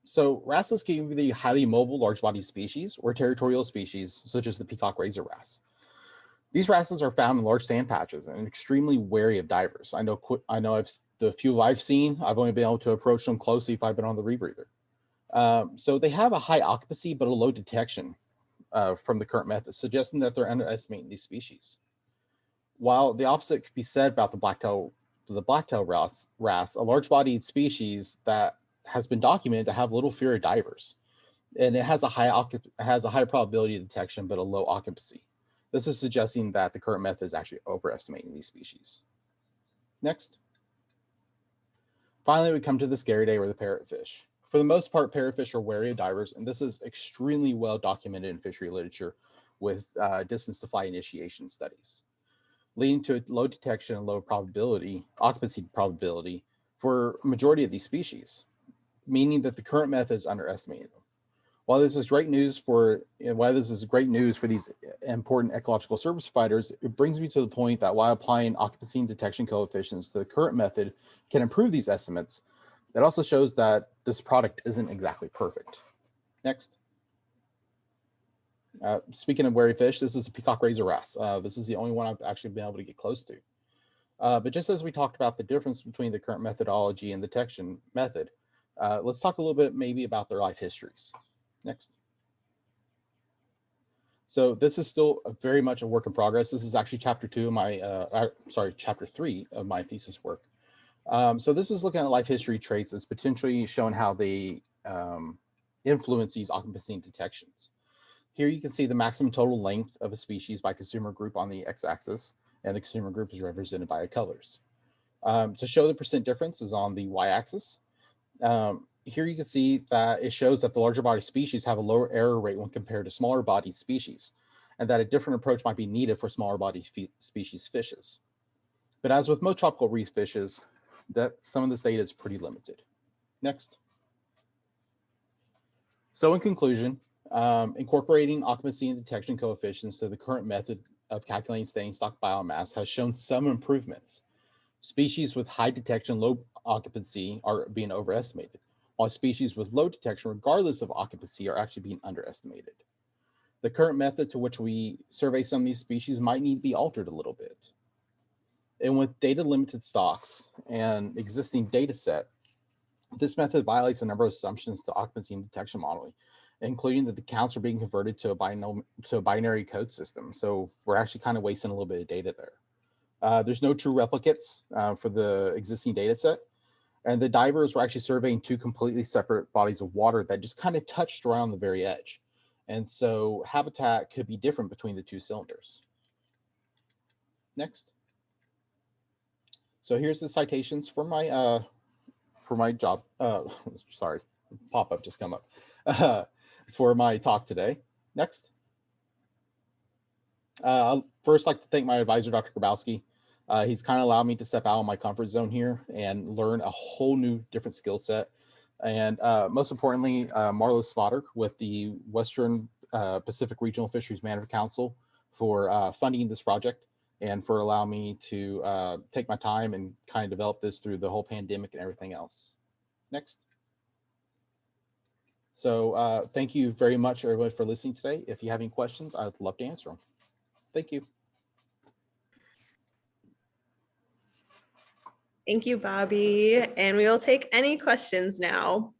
So wrasses can be the highly mobile, large-bodied species or territorial species, such as the peacock razor wrasse. These wrasses are found in large sand patches and extremely wary of divers. I know the few I've seen, I've only been able to approach them closely if I've been on the rebreather. So they have a high occupancy, but a low detection from the current method, suggesting that they're underestimating these species. While the opposite could be said about the blacktail wrasse, a large-bodied species that has been documented to have little fear of divers, and it has a high probability of detection but a low occupancy. This is suggesting that the current method is actually overestimating these species. Next. Finally, we come to the scary day, or the parrotfish. For the most part, parrotfish are wary of divers, and this is extremely well documented in fishery literature with distance to flight initiation studies, leading to a low detection and low occupancy probability for a majority of these species, meaning that the current method is underestimating them. While this is great news for these important ecological service providers, it brings me to the point that while applying occupancy and detection coefficients to the current method can improve these estimates, it also shows that this product isn't exactly perfect. Next. Speaking of wary fish, this is a peacock razor wrasse. This is the only one I've actually been able to get close to. But just as we talked about the difference between the current methodology and the detection method, let's talk a little bit maybe about their life histories. Next. So this is still very much a work in progress. This is actually chapter 3 of my thesis work. So this is looking at life history traits as potentially showing how they influence these occupancy and detections. Here you can see the maximum total length of a species by consumer group on the x-axis, and the consumer group is represented by colors. To show the percent difference is on the y-axis. Here you can see that it shows that the larger body species have a lower error rate when compared to smaller bodied species, and that a different approach might be needed for smaller body species fishes. But as with most tropical reef fishes, that some of this data is pretty limited. Next. So in conclusion, incorporating occupancy and detection coefficients to the current method of calculating standing stock biomass has shown some improvements. Species with high detection, low occupancy are being overestimated, while species with low detection, regardless of occupancy, are actually being underestimated. The current method to which we survey some of these species might need to be altered a little bit. And with data limited stocks and existing data set, this method violates a number of assumptions to occupancy and detection modeling, including that the counts are being converted to a binary code system. So we're actually kind of wasting a little bit of data there. There's no true replicates for the existing data set. And the divers were actually surveying two completely separate bodies of water that just kind of touched around the very edge. And so habitat could be different between the two cylinders. Next. So here's the citations for my job. Sorry, pop-up just come up for my talk today. Next. I'll first like to thank my advisor, Dr. Grabowski. He's kind of allowed me to step out of my comfort zone here and learn a whole new different skill set. And most importantly, Marlo Spotter with the Western Pacific Regional Fisheries Management Council for funding this project and for allowing me to take my time and kind of develop this through the whole pandemic and everything else. Next. So thank you very much, everybody, for listening today. If you have any questions, I'd love to answer them. Thank you. Thank you, Bobby. And we will take any questions now.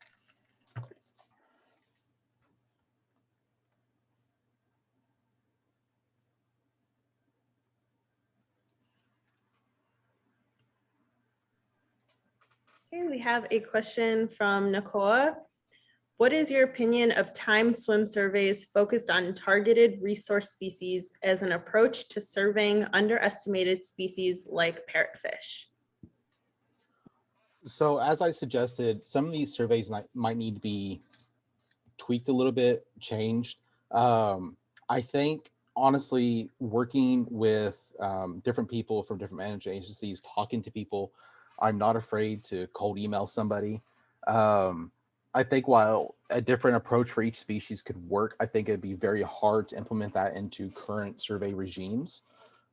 Okay, we have a question from Nakoa. What is your opinion of time swim surveys focused on targeted resource species as an approach to surveying underestimated species like parrotfish? So as I suggested, some of these surveys might need to be tweaked a little bit, changed. I think, honestly, working with different people from different management agencies, talking to people, I'm not afraid to cold email somebody. I think while a different approach for each species could work, I think it'd be very hard to implement that into current survey regimes.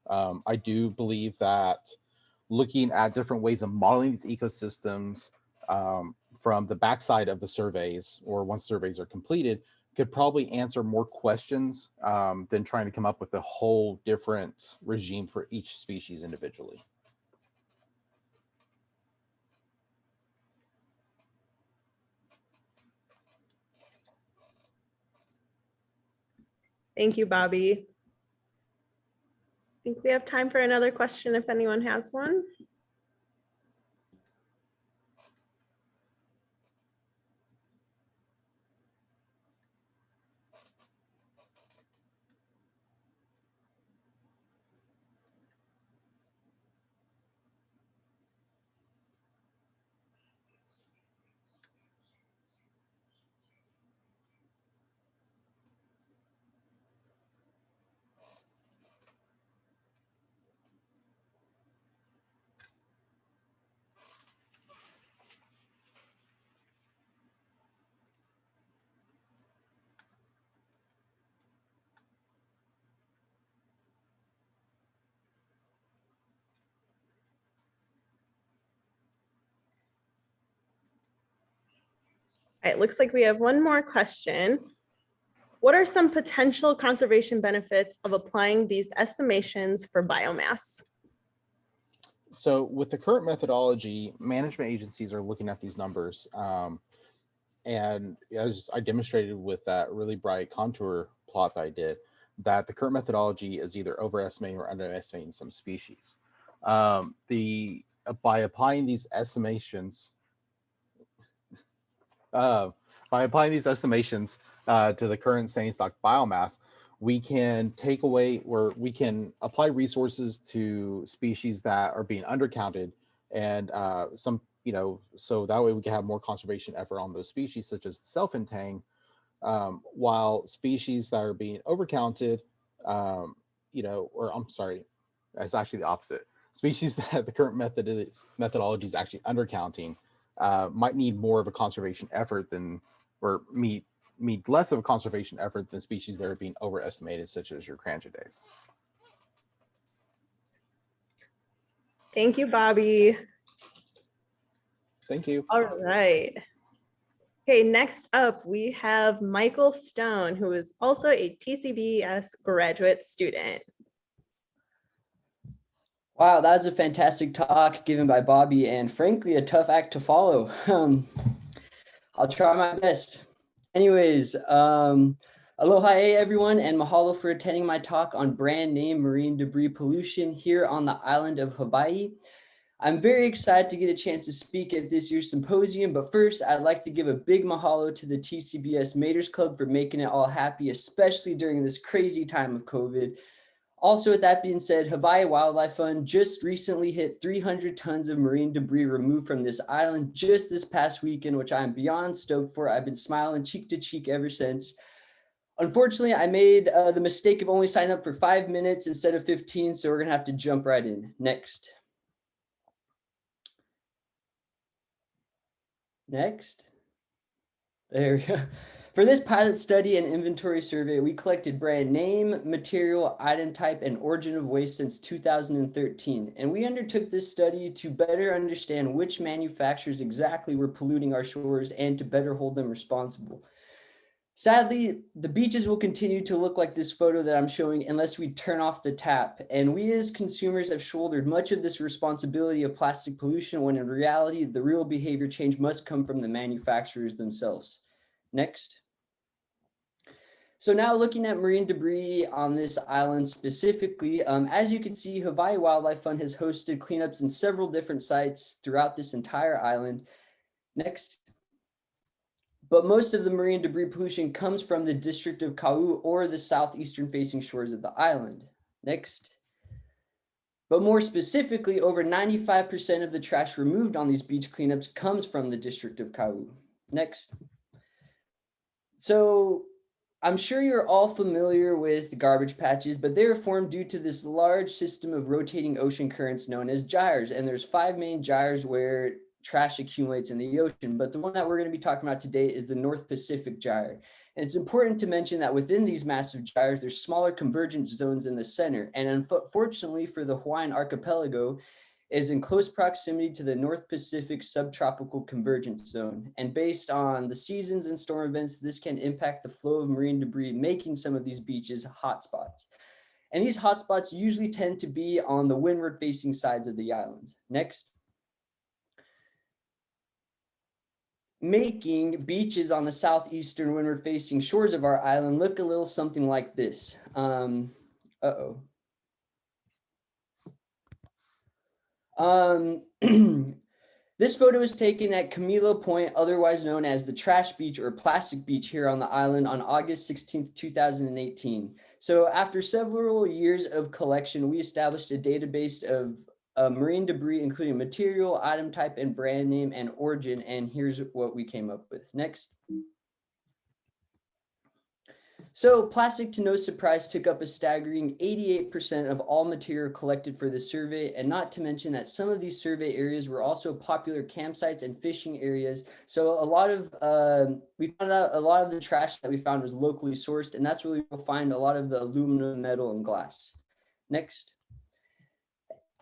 I do believe that looking at different ways of modeling these ecosystems from the backside of the surveys, or once surveys are completed, could probably answer more questions than trying to come up with a whole different regime for each species individually. Thank you, Bobby. I think we have time for another question if anyone has one. It looks like we have one more question. What are some potential conservation benefits of applying these estimations for biomass? So with the current methodology, management agencies are looking at these numbers. And as I demonstrated with that really bright contour plot that I did, that the current methodology is either overestimating or underestimating some species. By applying these estimations, to the current standing stock biomass, we can take away, or we can apply resources to species that are being undercounted, and so that way we can have more conservation effort on those species, such as self-intang, while species that are being overcounted, or I'm sorry, it's actually the opposite. Species that the current methodology is actually undercounting might need more of a conservation effort than, or meet less of a conservation effort than species that are being overestimated, such as your cranchidae. Thank you, Bobby. Thank you. All right. Okay, next up, we have Michael Stone, who is also a TCBES graduate student. Wow, that was a fantastic talk given by Bobby, and frankly, a tough act to follow. I'll try my best. Anyways, aloha everyone, and mahalo for attending my talk on brand name marine debris pollution here on the island of Hawaii. I'm very excited to get a chance to speak at this year's symposium, but first I'd like to give a big mahalo to the TCBES Maters Club for making it all happy, especially during this crazy time of COVID. Also, with that being said, Hawaii Wildlife Fund just recently hit 300 tons of marine debris removed from this island just this past weekend, which I'm beyond stoked for. I've been smiling cheek to cheek ever since. Unfortunately, I made the mistake of only signing up for 5 minutes instead of 15, so we're gonna have to jump right in. Next. There we go. For this pilot study and inventory survey, we collected brand name, material, item type, and origin of waste since 2013. And we undertook this study to better understand which manufacturers exactly were polluting our shores and to better hold them responsible. Sadly, the beaches will continue to look like this photo that I'm showing unless we turn off the tap. And we as consumers have shouldered much of this responsibility of plastic pollution, when in reality, the real behavior change must come from the manufacturers themselves. Next. So now looking at marine debris on this island specifically, as you can see, Hawaii Wildlife Fund has hosted cleanups in several different sites throughout this entire island. Next. But most of the marine debris pollution comes from the district of Kau or the southeastern facing shores of the island. Next. But more specifically, over 95% of the trash removed on these beach cleanups comes from the District of Kau. Next. So I'm sure you're all familiar with garbage patches, but they are formed due to this large system of rotating ocean currents known as gyres. And there's 5 main gyres where trash accumulates in the ocean. But the one that we're going to be talking about today is the North Pacific Gyre. And it's important to mention that within these massive gyres, there's smaller convergence zones in the center. And unfortunately for the Hawaiian archipelago, is in close proximity to the North Pacific subtropical convergence zone. And based on the seasons and storm events, this can impact the flow of marine debris, making some of these beaches hotspots. And these hotspots usually tend to be on the windward facing sides of the islands. Next. Making beaches on the southeastern windward facing shores of our island look a little something like this. This photo is taken at Camilo Point, otherwise known as the Trash Beach or Plastic Beach here on the island on August 16th, 2018. So after several years of collection, we established a database of marine debris, including material, item type, and brand name and origin. And here's what we came up with. Next. So plastic, to no surprise, took up a staggering 88% of all material collected for this survey, and not to mention that some of these survey areas were also popular campsites and fishing areas. So a lot of, we found out a lot of the trash that we found was locally sourced, and that's where we'll find a lot of the aluminum, metal, and glass. Next.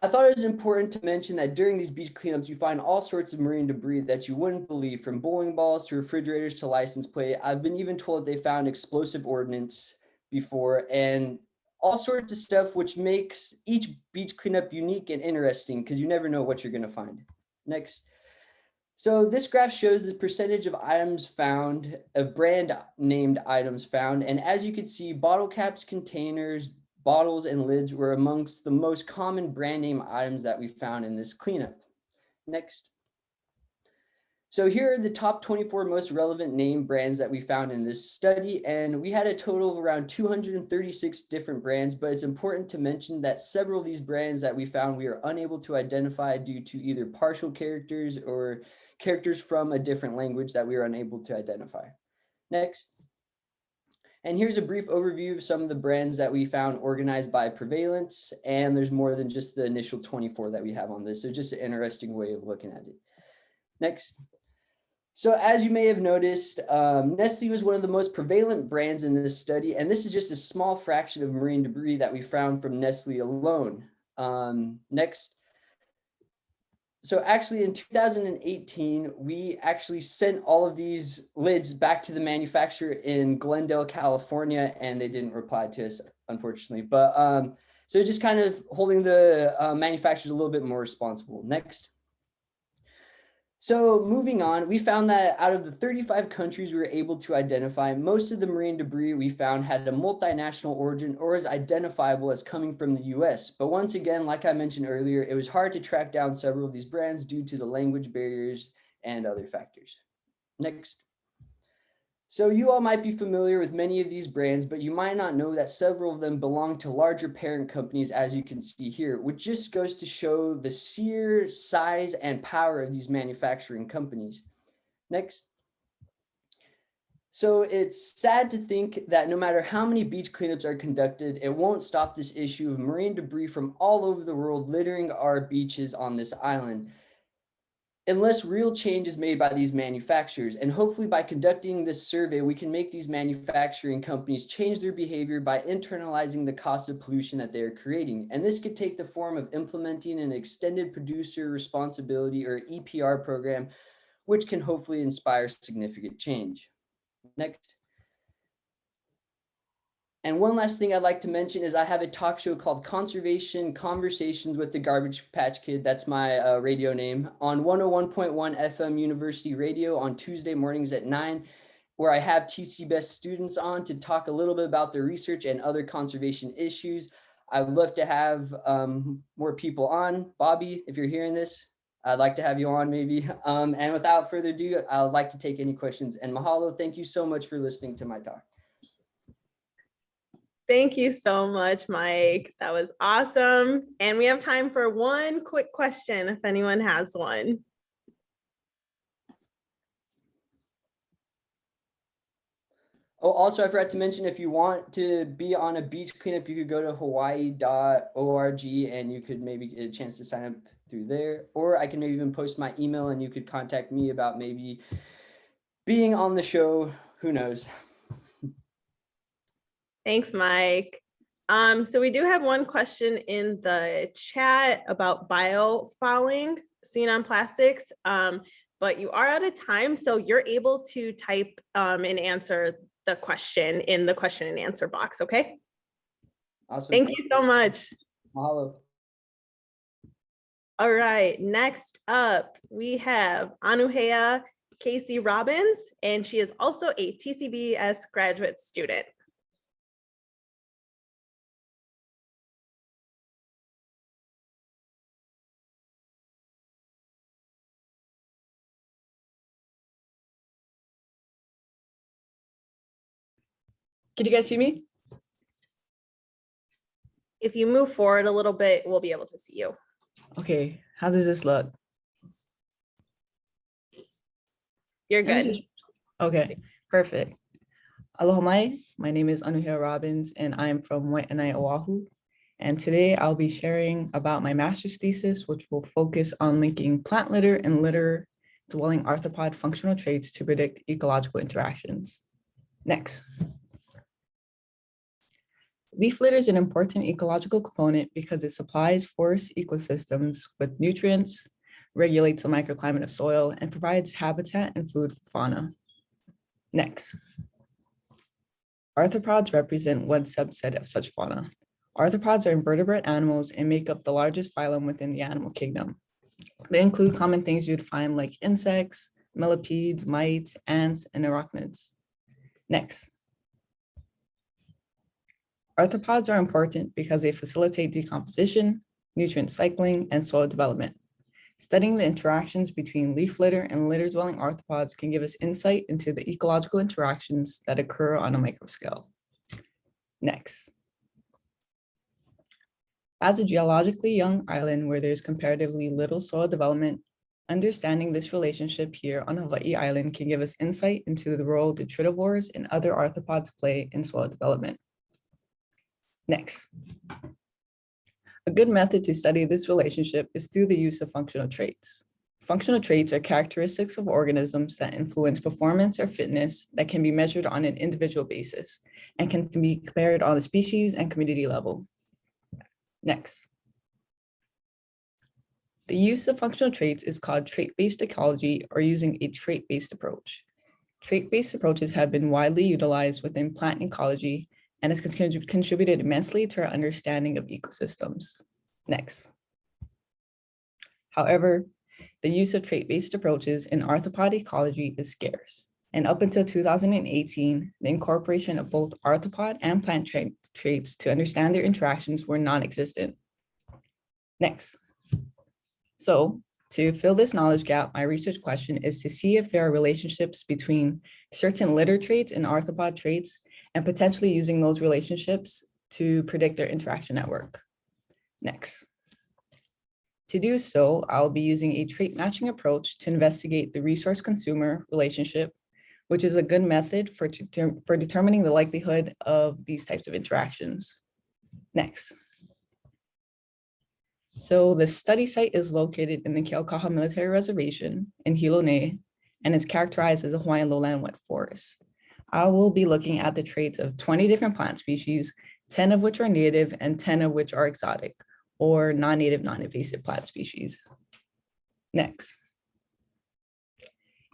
I thought it was important to mention that during these beach cleanups, you find all sorts of marine debris that you wouldn't believe, from bowling balls to refrigerators to license plate. I've been even told they found explosive ordnance before, and all sorts of stuff, which makes each beach cleanup unique and interesting because you never know what you're going to find. Next. So this graph shows the percentage of items found, of brand named items found. And as you can see, bottle caps, containers, bottles, and lids were amongst the most common brand name items that we found in this cleanup. Next. So here are the top 24 most relevant name brands that we found in this study, and we had a total of around 236 different brands, but it's important to mention that several of these brands that we found we are unable to identify due to either partial characters or characters from a different language that we are unable to identify. Next. And here's a brief overview of some of the brands that we found organized by prevalence. And there's more than just the initial 24 that we have on this. So just an interesting way of looking at it. Next. So as you may have noticed, Nestle was one of the most prevalent brands in this study. And this is just a small fraction of marine debris that we found from Nestle alone. Next. So actually in 2018, we actually sent all of these lids back to the manufacturer in Glendale, California, and they didn't reply to us, unfortunately. But so just kind of holding the manufacturers a little bit more responsible. Next. So moving on, we found that out of the 35 countries we were able to identify, most of the marine debris we found had a multinational origin or is identifiable as coming from the US. But once again, like I mentioned earlier, it was hard to track down several of these brands due to the language barriers and other factors. Next. So you all might be familiar with many of these brands, but you might not know that several of them belong to larger parent companies, as you can see here, which just goes to show the sheer size and power of these manufacturing companies. Next. So it's sad to think that no matter how many beach cleanups are conducted, it won't stop this issue of marine debris from all over the world littering our beaches on this island, unless real change is made by these manufacturers. And hopefully by conducting this survey, we can make these manufacturing companies change their behavior by internalizing the cost of pollution that they are creating. And this could take the form of implementing an extended producer responsibility or EPR program, which can hopefully inspire significant change. Next. And one last thing I'd like to mention is I have a talk show called Conservation Conversations with the Garbage Patch Kid. That's my radio name, on 101.1 FM University Radio on Tuesday mornings at 9, where I have TCBES students on to talk a little bit about their research and other conservation issues. I'd love to have more people on. Bobby, if you're hearing this, I'd like to have you on maybe. And without further ado, I'd like to take any questions. And mahalo, thank you so much for listening to my talk. Thank you so much, Mike. That was awesome. And we have time for one quick question if anyone has one. Oh, also, I forgot to mention, if you want to be on a beach cleanup, you could go to hawaii.org and you could maybe get a chance to sign up through there. Or I can maybe even post my email and you could contact me about maybe being on the show. Who knows? Thanks, Mike. So we do have one question in the chat about biofouling seen on plastics, but you are out of time, so you're able to type and answer the question in the question and answer box, okay? Awesome. Thank you so much. Mahalo. All right, next up, we have Anuhea Casey Robbins, and she is also a TCBES graduate student. Can you guys see me? If you move forward a little bit, we'll be able to see you. Okay, how does this look? You're good. Okay, perfect. Aloha mai, my name is Anuhea Robbins and I'm from Waianae, Oahu. And today I'll be sharing about my master's thesis, which will focus on linking plant litter and litter dwelling arthropod functional traits to predict ecological interactions. Next. Leaf litter is an important ecological component because it supplies forest ecosystems with nutrients, regulates the microclimate of soil, and provides habitat and food for fauna. Next. Arthropods represent one subset of such fauna. Arthropods are invertebrate animals and make up the largest phylum within the animal kingdom. They include common things you'd find like insects, millipedes, mites, ants, and arachnids. Next. Arthropods are important because they facilitate decomposition, nutrient cycling, and soil development. Studying the interactions between leaf litter and litter-dwelling arthropods can give us insight into the ecological interactions that occur on a micro scale. Next. As a geologically young island where there's comparatively little soil development, understanding this relationship here on Hawaii Island can give us insight into the role detritivores and other arthropods play in soil development. Next. A good method to study this relationship is through the use of functional traits. Functional traits are characteristics of organisms that influence performance or fitness that can be measured on an individual basis and can be compared on a species and community level. Next. The use of functional traits is called trait-based ecology or using a trait-based approach. Trait-based approaches have been widely utilized within plant ecology and has contributed immensely to our understanding of ecosystems. Next. However, the use of trait-based approaches in arthropod ecology is scarce. And up until 2018, the incorporation of both arthropod and plant traits to understand their interactions were non-existent. Next. So, to fill this knowledge gap, my research question is to see if there are relationships between certain litter traits and arthropod traits and potentially using those relationships to predict their interaction network. Next. To do so, I'll be using a trait matching approach to investigate the resource-consumer relationship, which is a good method for determining the likelihood of these types of interactions. Next. So the study site is located in the Keaukaha Military Reservation in Hilo Nei, and is characterized as a Hawaiian lowland wet forest. I will be looking at the traits of 20 different plant species, 10 of which are native and 10 of which are exotic or non-native, non-invasive plant species. Next.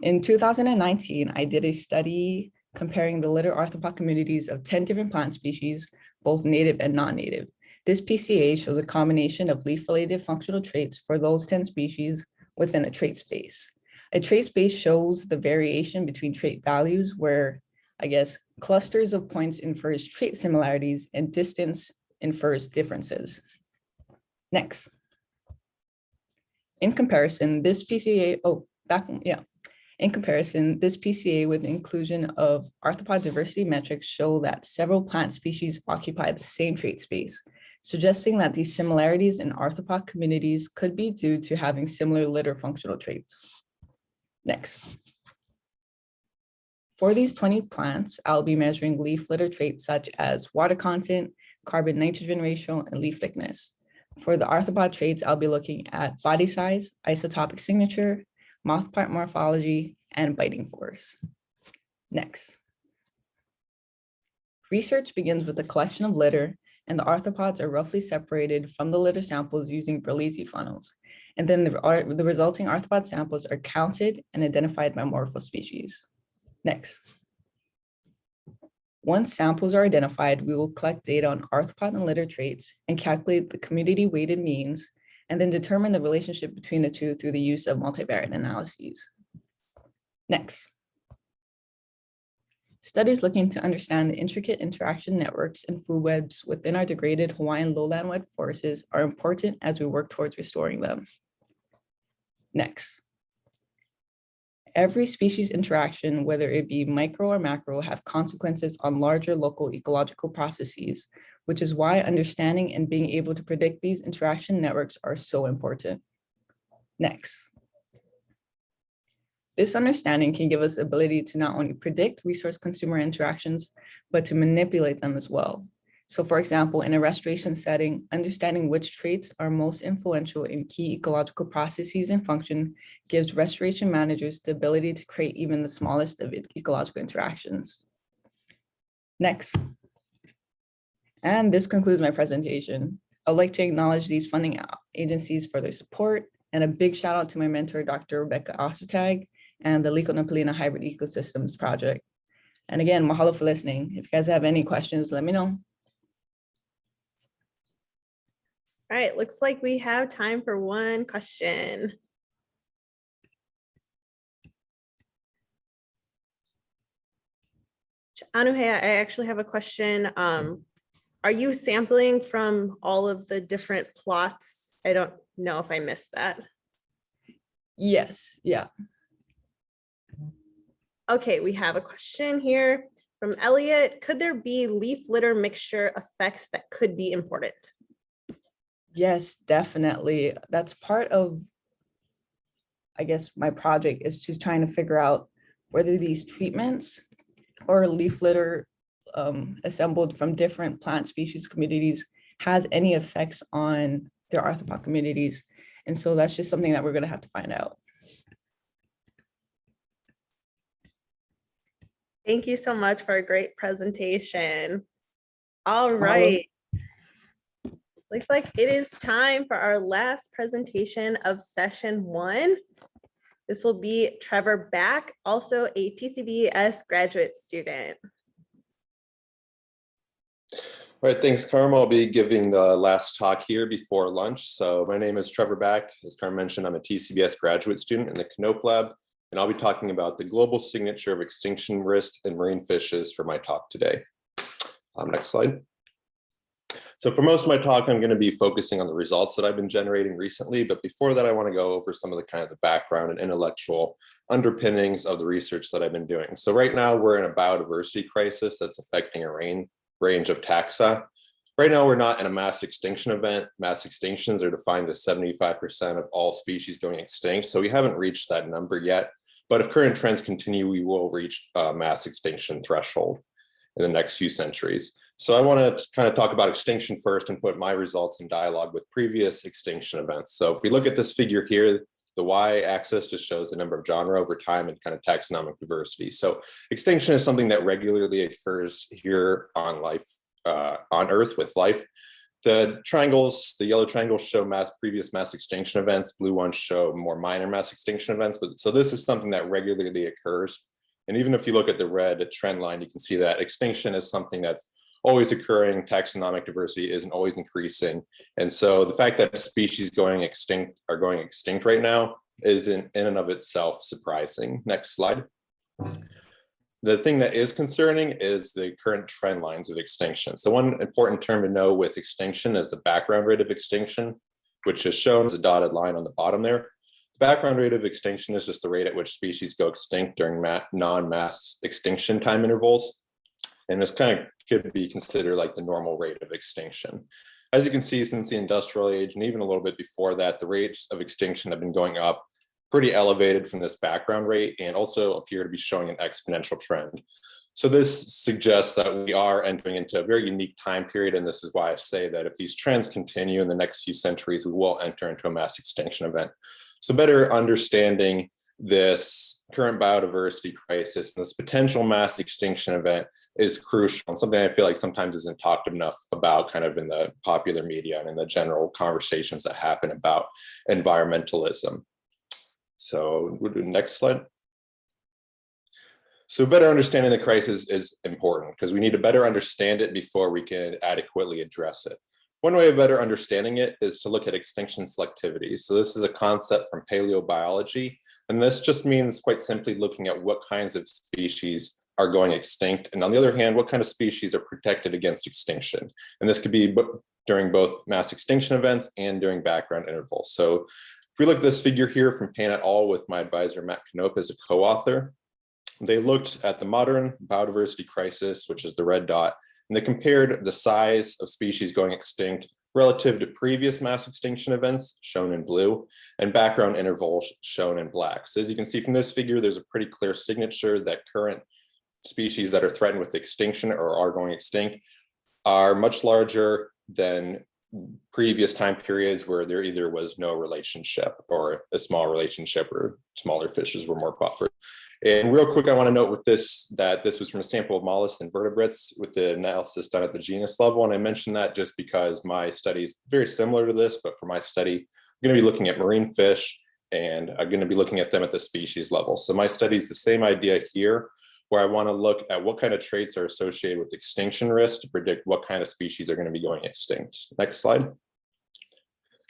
In 2019, I did a study comparing the litter arthropod communities of 10 different plant species, both native and non-native. This PCA shows a combination of leaf-related functional traits for those 10 species within a trait space. A trait space shows the variation between trait values where, I guess, clusters of points infers trait similarities and distance infers differences. Next. In comparison, this PCA, In comparison, this PCA with the inclusion of arthropod diversity metrics show that several plant species occupy the same trait space, suggesting that these similarities in arthropod communities could be due to having similar litter functional traits. Next. For these 20 plants, I'll be measuring leaf litter traits such as water content, carbon-nitrogen ratio, and leaf thickness. For the arthropod traits, I'll be looking at body size, isotopic signature, mouthpart morphology, and biting force. Next. Research begins with the collection of litter, and the arthropods are roughly separated from the litter samples using Berlesi funnels. And then the resulting arthropod samples are counted and identified by morphospecies. Next. Once samples are identified, we will collect data on arthropod and litter traits and calculate the community weighted means, and then determine the relationship between the two through the use of multivariate analyses. Next. Studies looking to understand the intricate interaction networks and food webs within our degraded Hawaiian lowland wet forests are important as we work towards restoring them. Next. Every species interaction, whether it be micro or macro, have consequences on larger local ecological processes, which is why understanding and being able to predict these interaction networks are so important. Next. This understanding can give us the ability to not only predict resource consumer interactions, but to manipulate them as well. So for example, in a restoration setting, understanding which traits are most influential in key ecological processes and function gives restoration managers the ability to create even the smallest of ecological interactions. Next. And this concludes my presentation. I'd like to acknowledge these funding agencies for their support, and a big shout out to my mentor, Dr. Rebecca Ostertag, and the Liko Napalina Hybrid Ecosystems Project. And again, mahalo for listening. If you guys have any questions, let me know. All right, looks like we have time for one question. Anuhe, I actually have a question. Are you sampling from all of the different plots? I don't know if I missed that. Yes, yeah. Okay, we have a question here from Elliot. Could there be leaf litter mixture effects that could be important? Yes, definitely. That's part of, I guess, my project is just trying to figure out whether these treatments or leaf litter assembled from different plant species communities has any effects on their arthropod communities. And so that's just something that we're going to have to find out. Thank you so much for a great presentation. All right. Looks like it is time for our last presentation of session 1. This will be Trevor Back, also a TCBES graduate student. All right, thanks, Carmen. I'll be giving the last talk here before lunch. So my name is Trevor Back. As Carmen mentioned, I'm a TCBES graduate student in the Keynote lab, and I'll be talking about the global signature of extinction risk in marine fishes for my talk today. Next slide. So for most of my talk, I'm going to be focusing on the results that I've been generating recently. But before that, I want to go over some of the kind of the background and intellectual underpinnings of the research that I've been doing. So right now, we're in a biodiversity crisis that's affecting a range of taxa. Right now, we're not in a mass extinction event. Mass extinctions are defined as 75% of all species going extinct. So we haven't reached that number yet. But if current trends continue, we will reach a mass extinction threshold in the next few centuries. So I want to kind of talk about extinction first and put my results in dialogue with previous extinction events. So if we look at this figure here, the y-axis just shows the number of genre over time and kind of taxonomic diversity. So extinction is something that regularly occurs here on life, on Earth with life. The triangles, the yellow triangles show previous mass extinction events. Blue ones show more minor mass extinction events. But so this is something that regularly occurs. And even if you look at the red trend line, you can see that extinction is something that's always occurring. Taxonomic diversity isn't always increasing. And so the fact that species going extinct right now is in and of itself surprising. Next slide. The thing that is concerning is the current trend lines of extinction. So one important term to know with extinction is the background rate of extinction, which is shown as a dotted line on the bottom there. Background rate of extinction is just the rate at which species go extinct during non-mass extinction time intervals. And this kind of could be considered like the normal rate of extinction. As you can see, since the industrial age and even a little bit before that, the rates of extinction have been going up pretty elevated from this background rate and also appear to be showing an exponential trend. So this suggests that we are entering into a very unique time period, and this is why I say that if these trends continue in the next few centuries, we will enter into a mass extinction event. So better understanding this current biodiversity crisis and this potential mass extinction event is crucial and something I feel like sometimes isn't talked enough about kind of in the popular media and in the general conversations that happen about environmentalism. So we'll do the next slide. So better understanding the crisis is important because we need to better understand it before we can adequately address it. One way of better understanding it is to look at extinction selectivity. So this is a concept from paleobiology, and this just means quite simply looking at what kinds of species are going extinct, and on the other hand, what kind of species are protected against extinction. And this could be during both mass extinction events and during background intervals. So if we look at this figure here from Payne et al. With my advisor Matt Knope as a co-author, they looked at the modern biodiversity crisis, which is the red dot, and they compared the size of species going extinct relative to previous mass extinction events, shown in blue, and background intervals, shown in black. So as you can see from this figure, there's a pretty clear signature that current species that are threatened with extinction or are going extinct are much larger than previous time periods where there either was no relationship or a small relationship or smaller fishes were more buffered. And real quick, I want to note with this that this was from a sample of mollusks and vertebrates with the analysis done at the genus level. And I mentioned that just because my study is very similar to this, but for my study, I'm going to be looking at marine fish and I'm going to be looking at them at the species level. So my study is the same idea here, where I want to look at what kind of traits are associated with extinction risk to predict what kind of species are going to be going extinct. Next slide.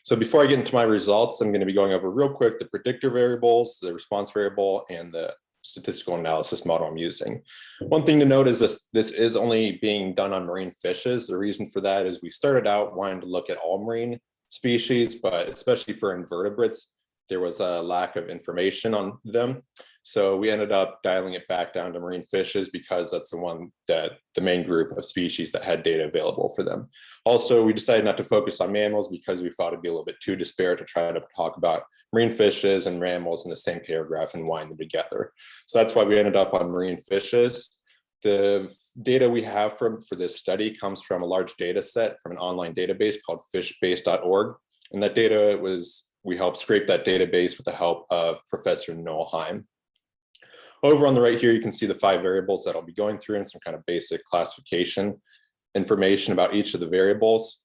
So before I get into my results, I'm going to be going over real quick the predictor variables, the response variable, and the statistical analysis model I'm using. One thing to note is this is only being done on marine fishes. The reason for that is we started out wanting to look at all marine species, but especially for invertebrates, there was a lack of information on them. So we ended up dialing it back down to marine fishes because that's the main group of species that had data available for them. Also, we decided not to focus on mammals because we thought it'd be a little bit too disparate to try to talk about marine fishes and mammals in the same paragraph and wind them together. So that's why we ended up on marine fishes. The data we have for this study comes from a large data set from an online database called fishbase.org. And that data we helped scrape that database with the help of Professor Noel Heim. Over on the right here, you can see the 5 variables that I'll be going through and some kind of basic classification information about each of the variables.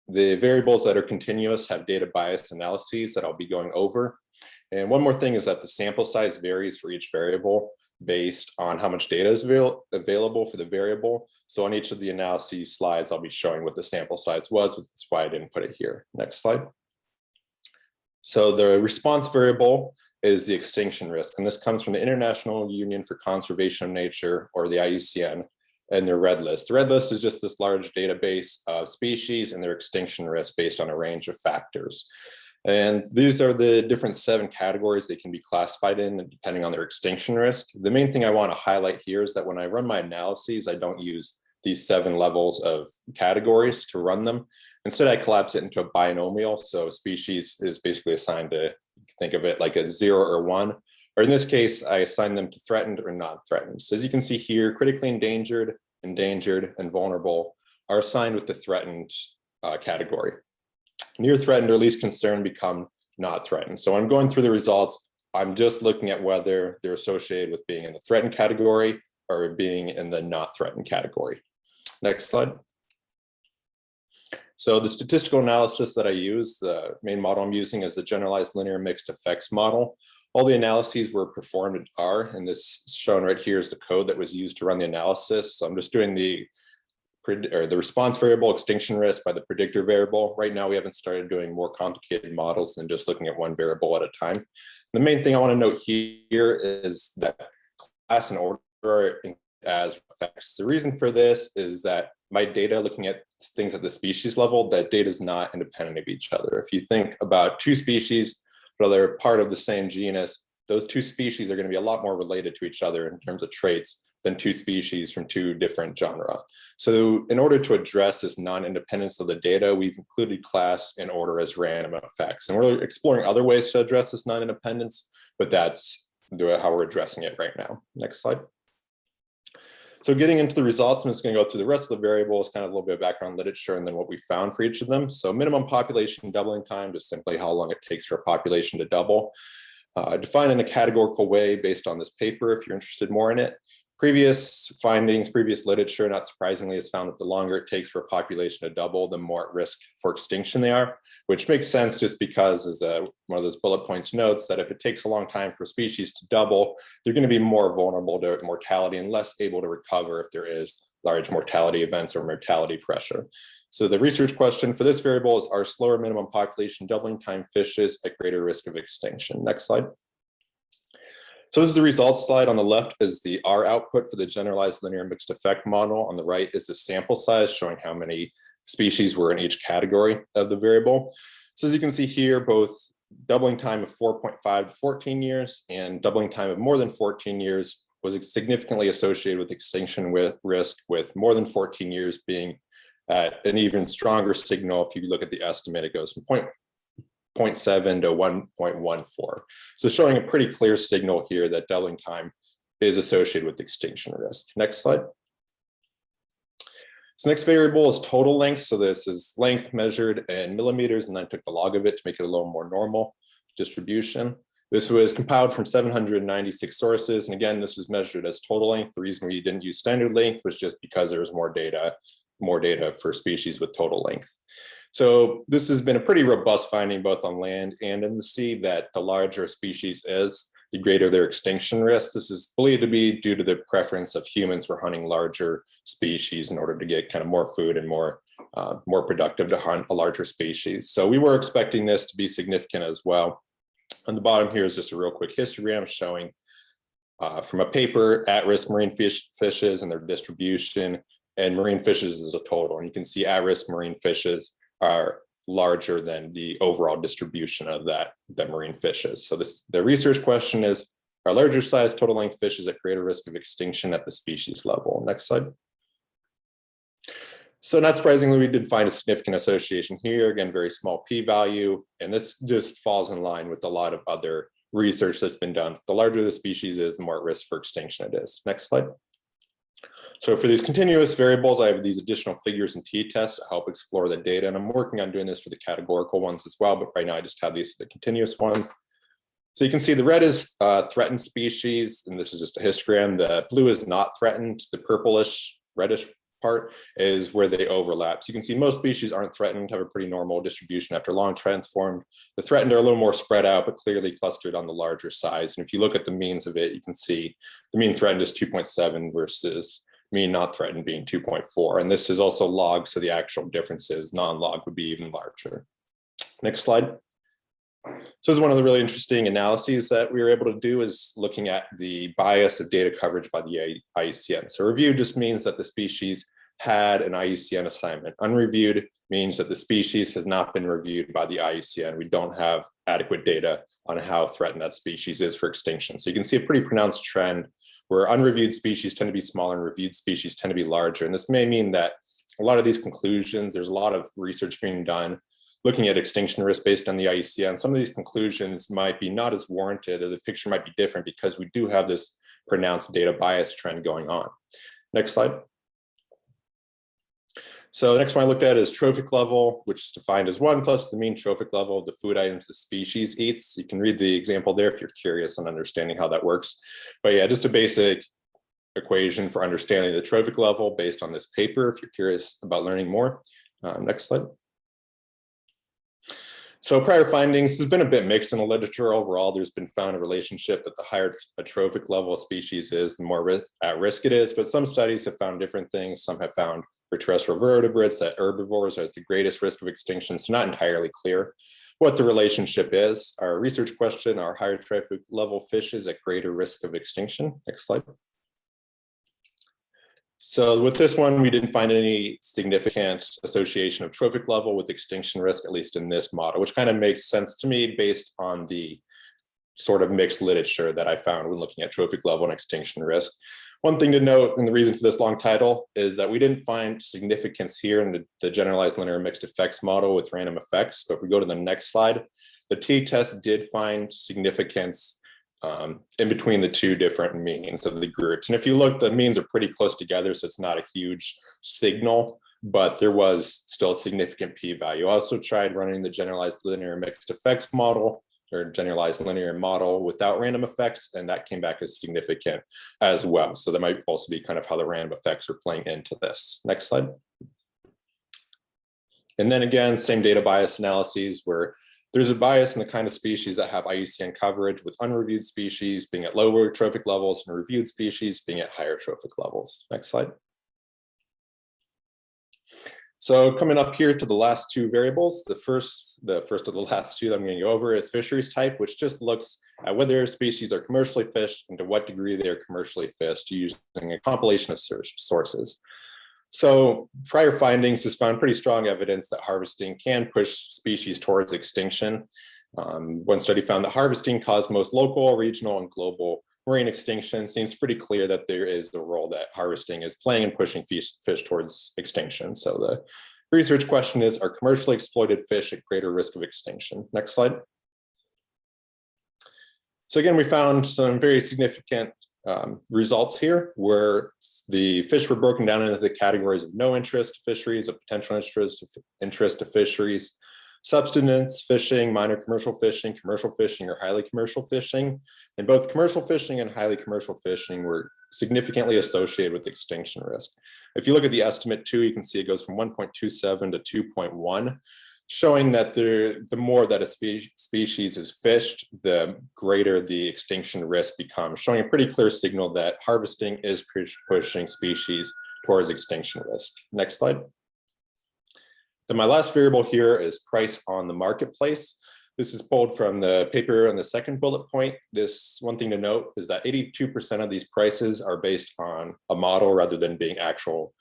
The variables that are continuous have data bias analyses that I'll be going over. And one more thing is that the sample size varies for each variable based on how much data is available for the variable. So on each of the analyses slides, I'll be showing what the sample size was, which is why I didn't put it here. Next slide. So the response variable is the extinction risk, and this comes from the International Union for Conservation of Nature, or the IUCN, and their red list. The red list is just this large database of species and their extinction risk based on a range of factors. And these are the different 7 categories they can be classified in depending on their extinction risk. The main thing I want to highlight here is that when I run my analyses, I don't use these 7 levels of categories to run them. Instead, I collapse it into a binomial. So species is basically assigned to, think of it like a 0 or 1, or in this case, I assign them to threatened or not threatened. So as you can see here, critically endangered, and vulnerable are assigned with the threatened category. Near threatened or least concerned become not threatened. So when I'm going through the results, I'm just looking at whether they're associated with being in the threatened category or being in the not threatened category. Next slide. So the statistical analysis that I use, the main model I'm using is the generalized linear mixed effects model. All the analyses were performed in R, and this shown right here is the code that was used to run the analysis. So I'm just doing the response variable extinction risk by the predictor variable. Right now, we haven't started doing more complicated models than just looking at one variable at a time. The main thing I want to note here is that class and order are as effects. The reason for this is that my data, looking at things at the species level, that data is not independent of each other. If you think about 2 species, but they're part of the same genus, those two species are going to be a lot more related to each other in terms of traits than two species from two different genera. So in order to address this non-independence of the data, we've included class and order as random effects. And we're exploring other ways to address this non-independence, but that's how we're addressing it right now. Next slide. So getting into the results, I'm just going to go through the rest of the variables, kind of a little bit of background literature, and then what we found for each of them. So minimum population doubling time, just simply how long it takes for a population to double. Defined in a categorical way based on this paper, if you're interested more in it. Previous findings, previous literature, not surprisingly, has found that the longer it takes for a population to double, the more at risk for extinction they are, which makes sense just because, as one of those bullet points notes, that if it takes a long time for species to double, they're going to be more vulnerable to mortality and less able to recover if there is large mortality events or mortality pressure. So the research question for this variable is, are slower minimum population doubling time fishes at greater risk of extinction? Next slide. So this is the results slide. On the left is the R output for the generalized linear mixed effect model. On the right is the sample size showing how many species were in each category of the variable. So as you can see here, both doubling time of 4.5 to 14 years and doubling time of more than 14 years was significantly associated with extinction risk, with more than 14 years being an even stronger signal. If you look at the estimate, it goes from 0.7 to 1.14. So showing a pretty clear signal here that doubling time is associated with extinction risk. Next slide. So next variable is total length. So this is length measured in millimeters, and then took the log of it to make it a little more normal distribution. This was compiled from 796 sources. And again, this was measured as total length. The reason we didn't use standard length was just because there was more data for species with total length. So this has been a pretty robust finding both on land and in the sea, that the larger a species is, the greater their extinction risk. This is believed to be due to the preference of humans for hunting larger species in order to get kind of more food and more productive to hunt a larger species. So we were expecting this to be significant as well. On the bottom here is just a real quick histogram showing from a paper, at-risk marine fishes and their distribution, and marine fishes as a total. And you can see at-risk marine fishes are larger than the overall distribution of the marine fishes. So the research question is, are larger size total length fishes at greater risk of extinction at the species level? Next slide. So not surprisingly, we did find a significant association here. Again, very small p-value, and this just falls in line with a lot of other research that's been done. The larger the species is, the more at risk for extinction it is. Next slide. So for these continuous variables, I have these additional figures and t-tests to help explore the data. And I'm working on doing this for the categorical ones as well, but right now I just have these for the continuous ones. So you can see the red is threatened species, and this is just a histogram. The blue is not threatened. The purplish, reddish part is where they overlap. So you can see most species aren't threatened, have a pretty normal distribution after long transformed. The threatened are a little more spread out, but clearly clustered on the larger size. And if you look at the means of it, you can see the mean threatened is 2.7 versus mean not threatened being 2.4. And this is also log, so the actual differences, non-log, would be even larger. Next slide. So this is one of the really interesting analyses that we were able to do, is looking at the bias of data coverage by the IUCN. So review just means that the species had an IUCN assignment. Unreviewed means that the species has not been reviewed by the IUCN. We don't have adequate data on how threatened that species is for extinction. So you can see a pretty pronounced trend where unreviewed species tend to be smaller and reviewed species tend to be larger. And this may mean that a lot of these conclusions, there's a lot of research being done looking at extinction risk based on the IUCN. Some of these conclusions might be not as warranted, or the picture might be different because we do have this pronounced data bias trend going on. Next slide. So the next one I looked at is trophic level, which is defined as 1 plus the mean trophic level of the food items the species eats. You can read the example there if you're curious on understanding how that works. But yeah, just a basic equation for understanding the trophic level based on this paper, if you're curious about learning more. Next slide. So prior findings has been a bit mixed in the literature. Overall, there's been found a relationship that the higher a trophic level a species is, the more at risk it is. But some studies have found different things. Some have found for terrestrial vertebrates that herbivores are at the greatest risk of extinction. So not entirely clear what the relationship is. Our research question, are higher trophic level fishes at greater risk of extinction? Next slide. So with this one, we didn't find any significant association of trophic level with extinction risk, at least in this model, which kind of makes sense to me based on the sort of mixed literature that I found when looking at trophic level and extinction risk. One thing to note, and the reason for this long title, is that we didn't find significance here in the generalized linear mixed effects model with random effects. But if we go to the next slide, the t-test did find significance in between the two different means of the groups. And if you look, the means are pretty close together, so it's not a huge signal, but there was still a significant p-value. I also tried running the generalized linear mixed effects model, or generalized linear model without random effects, and that came back as significant as well. So that might also be kind of how the random effects are playing into this. Next slide. And then again, same data bias analyses where there's a bias in the kind of species that have IUCN coverage, with unreviewed species being at lower trophic levels and reviewed species being at higher trophic levels. Next slide. So coming up here to the last two variables, the first of the last two that I'm going to go over is fisheries type, which just looks at whether species are commercially fished and to what degree they are commercially fished using a compilation of sources. So prior findings has found pretty strong evidence that harvesting can push species towards extinction. One study found that harvesting caused most local, regional, and global marine extinction. Seems pretty clear that there is a role that harvesting is playing in pushing fish towards extinction. So the research question is, are commercially exploited fish at greater risk of extinction? Next slide. So again, we found some very significant results here where the fish were broken down into the categories of no interest fisheries, of potential interest to fisheries, subsistence fishing, minor commercial fishing, or highly commercial fishing. And both commercial fishing and highly commercial fishing were significantly associated with extinction risk. If you look at the estimate 2, you can see it goes from 1.27 to 2.1. Showing that the more that a species is fished, the greater the extinction risk becomes, showing a pretty clear signal that harvesting is pushing species towards extinction risk. Next slide. Then my last variable here is price on the marketplace. This is pulled from the paper on the second bullet point. This one thing to note is that 82% of these prices are based on a model rather than being actual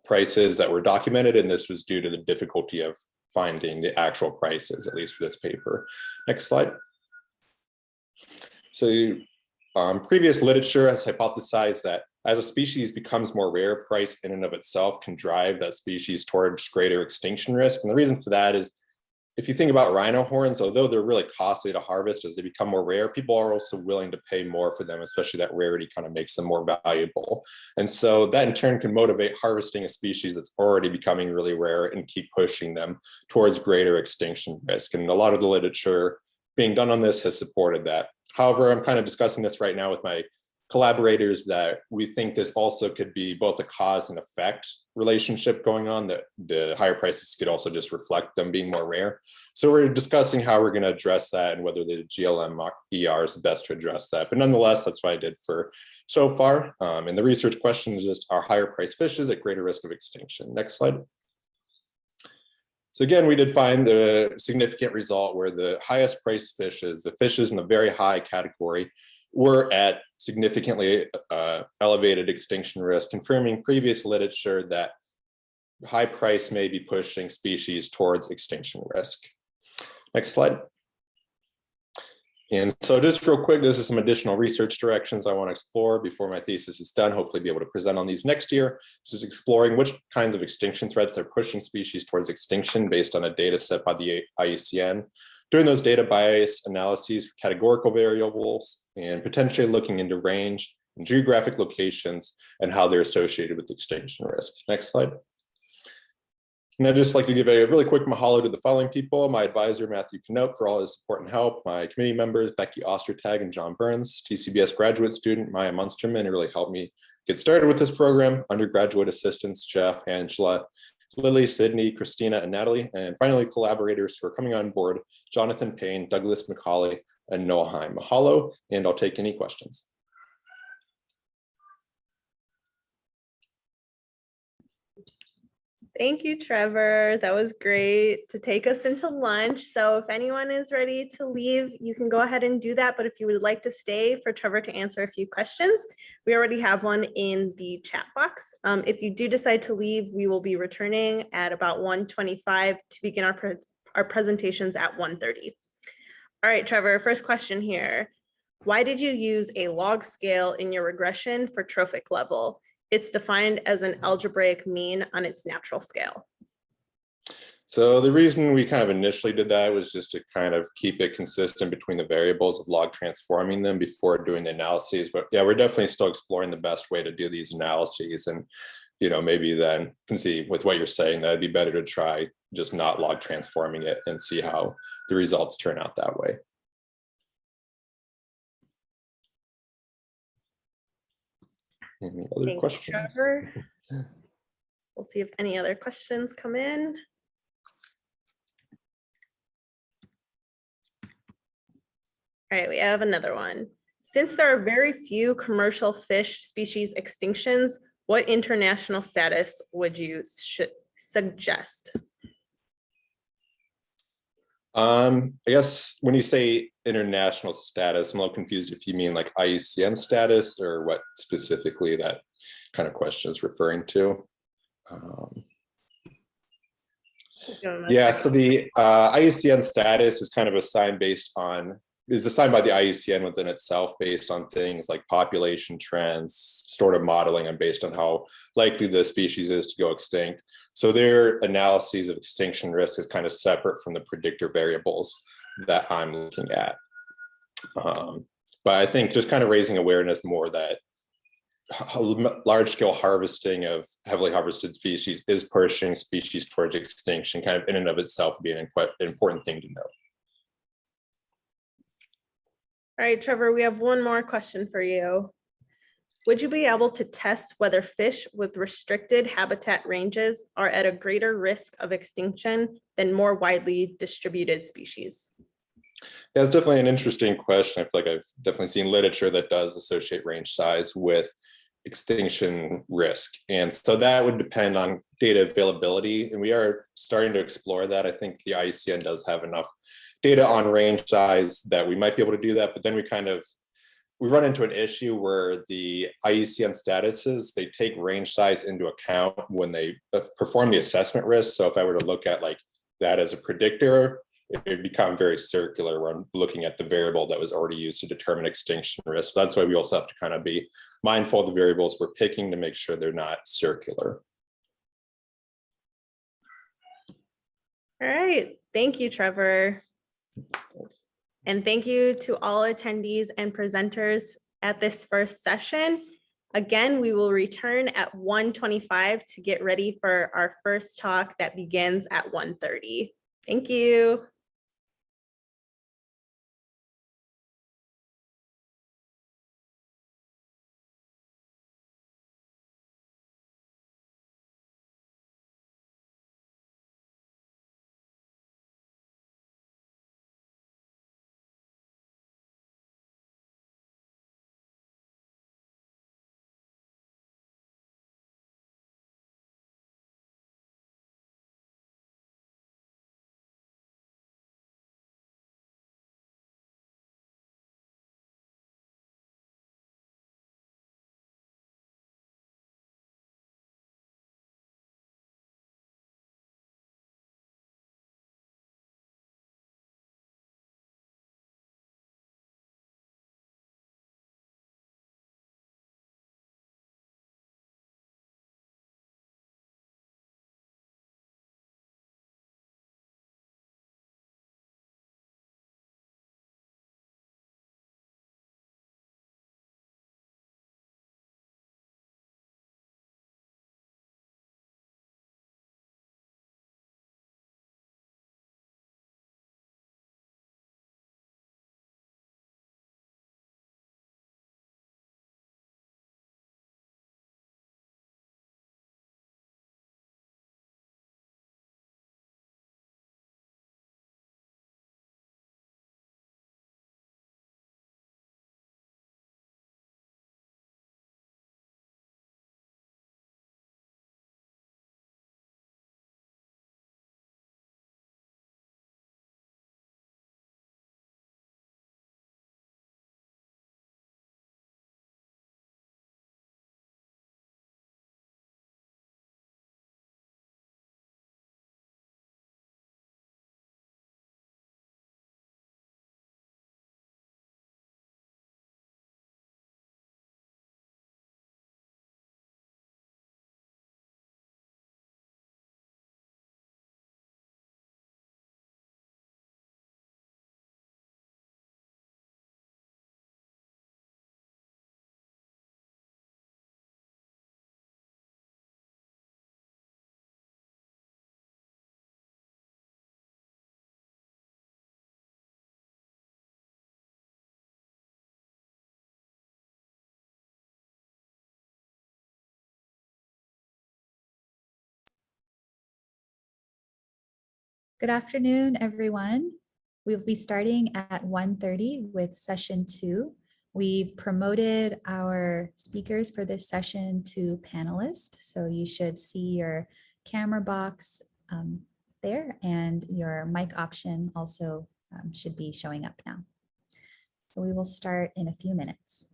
prices that were documented, and this was due to the difficulty of finding the actual prices, at least for this paper. Next slide. So previous literature has hypothesized that as a species becomes more rare, price in and of itself can drive that species towards greater extinction risk. And the reason for that is, if you think about rhino horns, although they're really costly to harvest as they become more rare, people are also willing to pay more for them, especially that rarity kind of makes them more valuable. And so that in turn can motivate harvesting a species that's already becoming really rare and keep pushing them towards greater extinction risk. And a lot of the literature being done on this has supported that. However, I'm kind of discussing this right now with my collaborators that we think this also could be both a cause and effect relationship going on, that the higher prices could also just reflect them being more rare. So we're discussing how we're going to address that and whether the GLM ER is the best to address that. But nonetheless, that's what I did for so far. And the research question is just, are higher price fishes at greater risk of extinction? Next slide. So again, we did find the significant result where the highest priced fishes, the fishes in the very high category, were at significantly elevated extinction risk, confirming previous literature that high price may be pushing species towards extinction risk. Next slide. And so just real quick, this is some additional research directions I want to explore before my thesis is done, hopefully be able to present on these next year. This is exploring which kinds of extinction threats are pushing species towards extinction based on a data set by the IUCN. Doing those data bias analyses for categorical variables and potentially looking into range and geographic locations and how they're associated with extinction risk. Next slide. And I'd just like to give a really quick mahalo to the following people: my advisor, Matthew Keynote, for all his support and help, my committee members, Becky Ostertag and John Burns, TCBS graduate student, Maya Munsterman, who really helped me get started with this program, undergraduate assistants, Jeff, Angela, Lily, Sydney, Christina, and Natalie, and finally collaborators who are coming on board, Jonathan Payne, Douglas McCauley, and Noah Heim. Mahalo, and I'll take any questions. Thank you, Trevor. That was great to take us into lunch. So if anyone is ready to leave, you can go ahead and do that. But if you would like to stay for Trevor to answer a few questions, we already have one in the chat box. If you do decide to leave, we will be returning at about 1:25 to begin our presentations at 1:30. All right, Trevor, first question here. Why did you use a log scale in your regression for trophic level? It's defined as an algebraic mean on its natural scale. So the reason we kind of initially did that was just to kind of keep it consistent between the variables of log transforming them before doing the analyses. But yeah, we're definitely still exploring the best way to do these analyses. And, you know, maybe then you can see with what you're saying, that it'd be better to try just not log transforming it and see how the results turn out that way. Any other Thank questions? you, Trevor. We'll see if any other questions come in. All right, we have another one. Since there are very few commercial fish species extinctions, what international status would you suggest? I guess when you say international status, I'm a little confused if you mean like IUCN status or what specifically that kind of question is referring to. Yeah, so the IUCN status is kind of assigned assigned by the IUCN within itself based on things like population trends, sort of modeling, and based on how likely the species is to go extinct. So their analyses of extinction risk is kind of separate from the predictor variables that I'm looking at. But I think just kind of raising awareness more that large-scale harvesting of heavily harvested species is pushing species towards extinction, kind of in and of itself being an important thing to know. All right, Trevor, we have one more question for you. Would you be able to test whether fish with restricted habitat ranges are at a greater risk of extinction than more widely distributed species? Yeah, it's definitely an interesting question. I feel like I've definitely seen literature that does associate range size with extinction risk. And so that would depend on data availability. And we are starting to explore that. I think the IUCN does have enough data on range size that we might be able to do that. But then we run into an issue where the IUCN statuses, they take range size into account when they perform the assessment risk. So if I were to look at like that as a predictor, it would become very circular when looking at the variable that was already used to determine extinction risk. So that's why we also have to kind of be mindful of the variables we're picking to make sure they're not circular. All right, thank you, Trevor. And thank you to all attendees and presenters at this first session. Again, we will return at 1:25 to get ready for our first talk that begins at 1:30. Thank you. Good afternoon, everyone. We'll be starting at 1:30 with session 2. We've promoted our speakers for this session to panelists, so you should see your camera box there, and your mic option also should be showing up now. So we will start in a few minutes.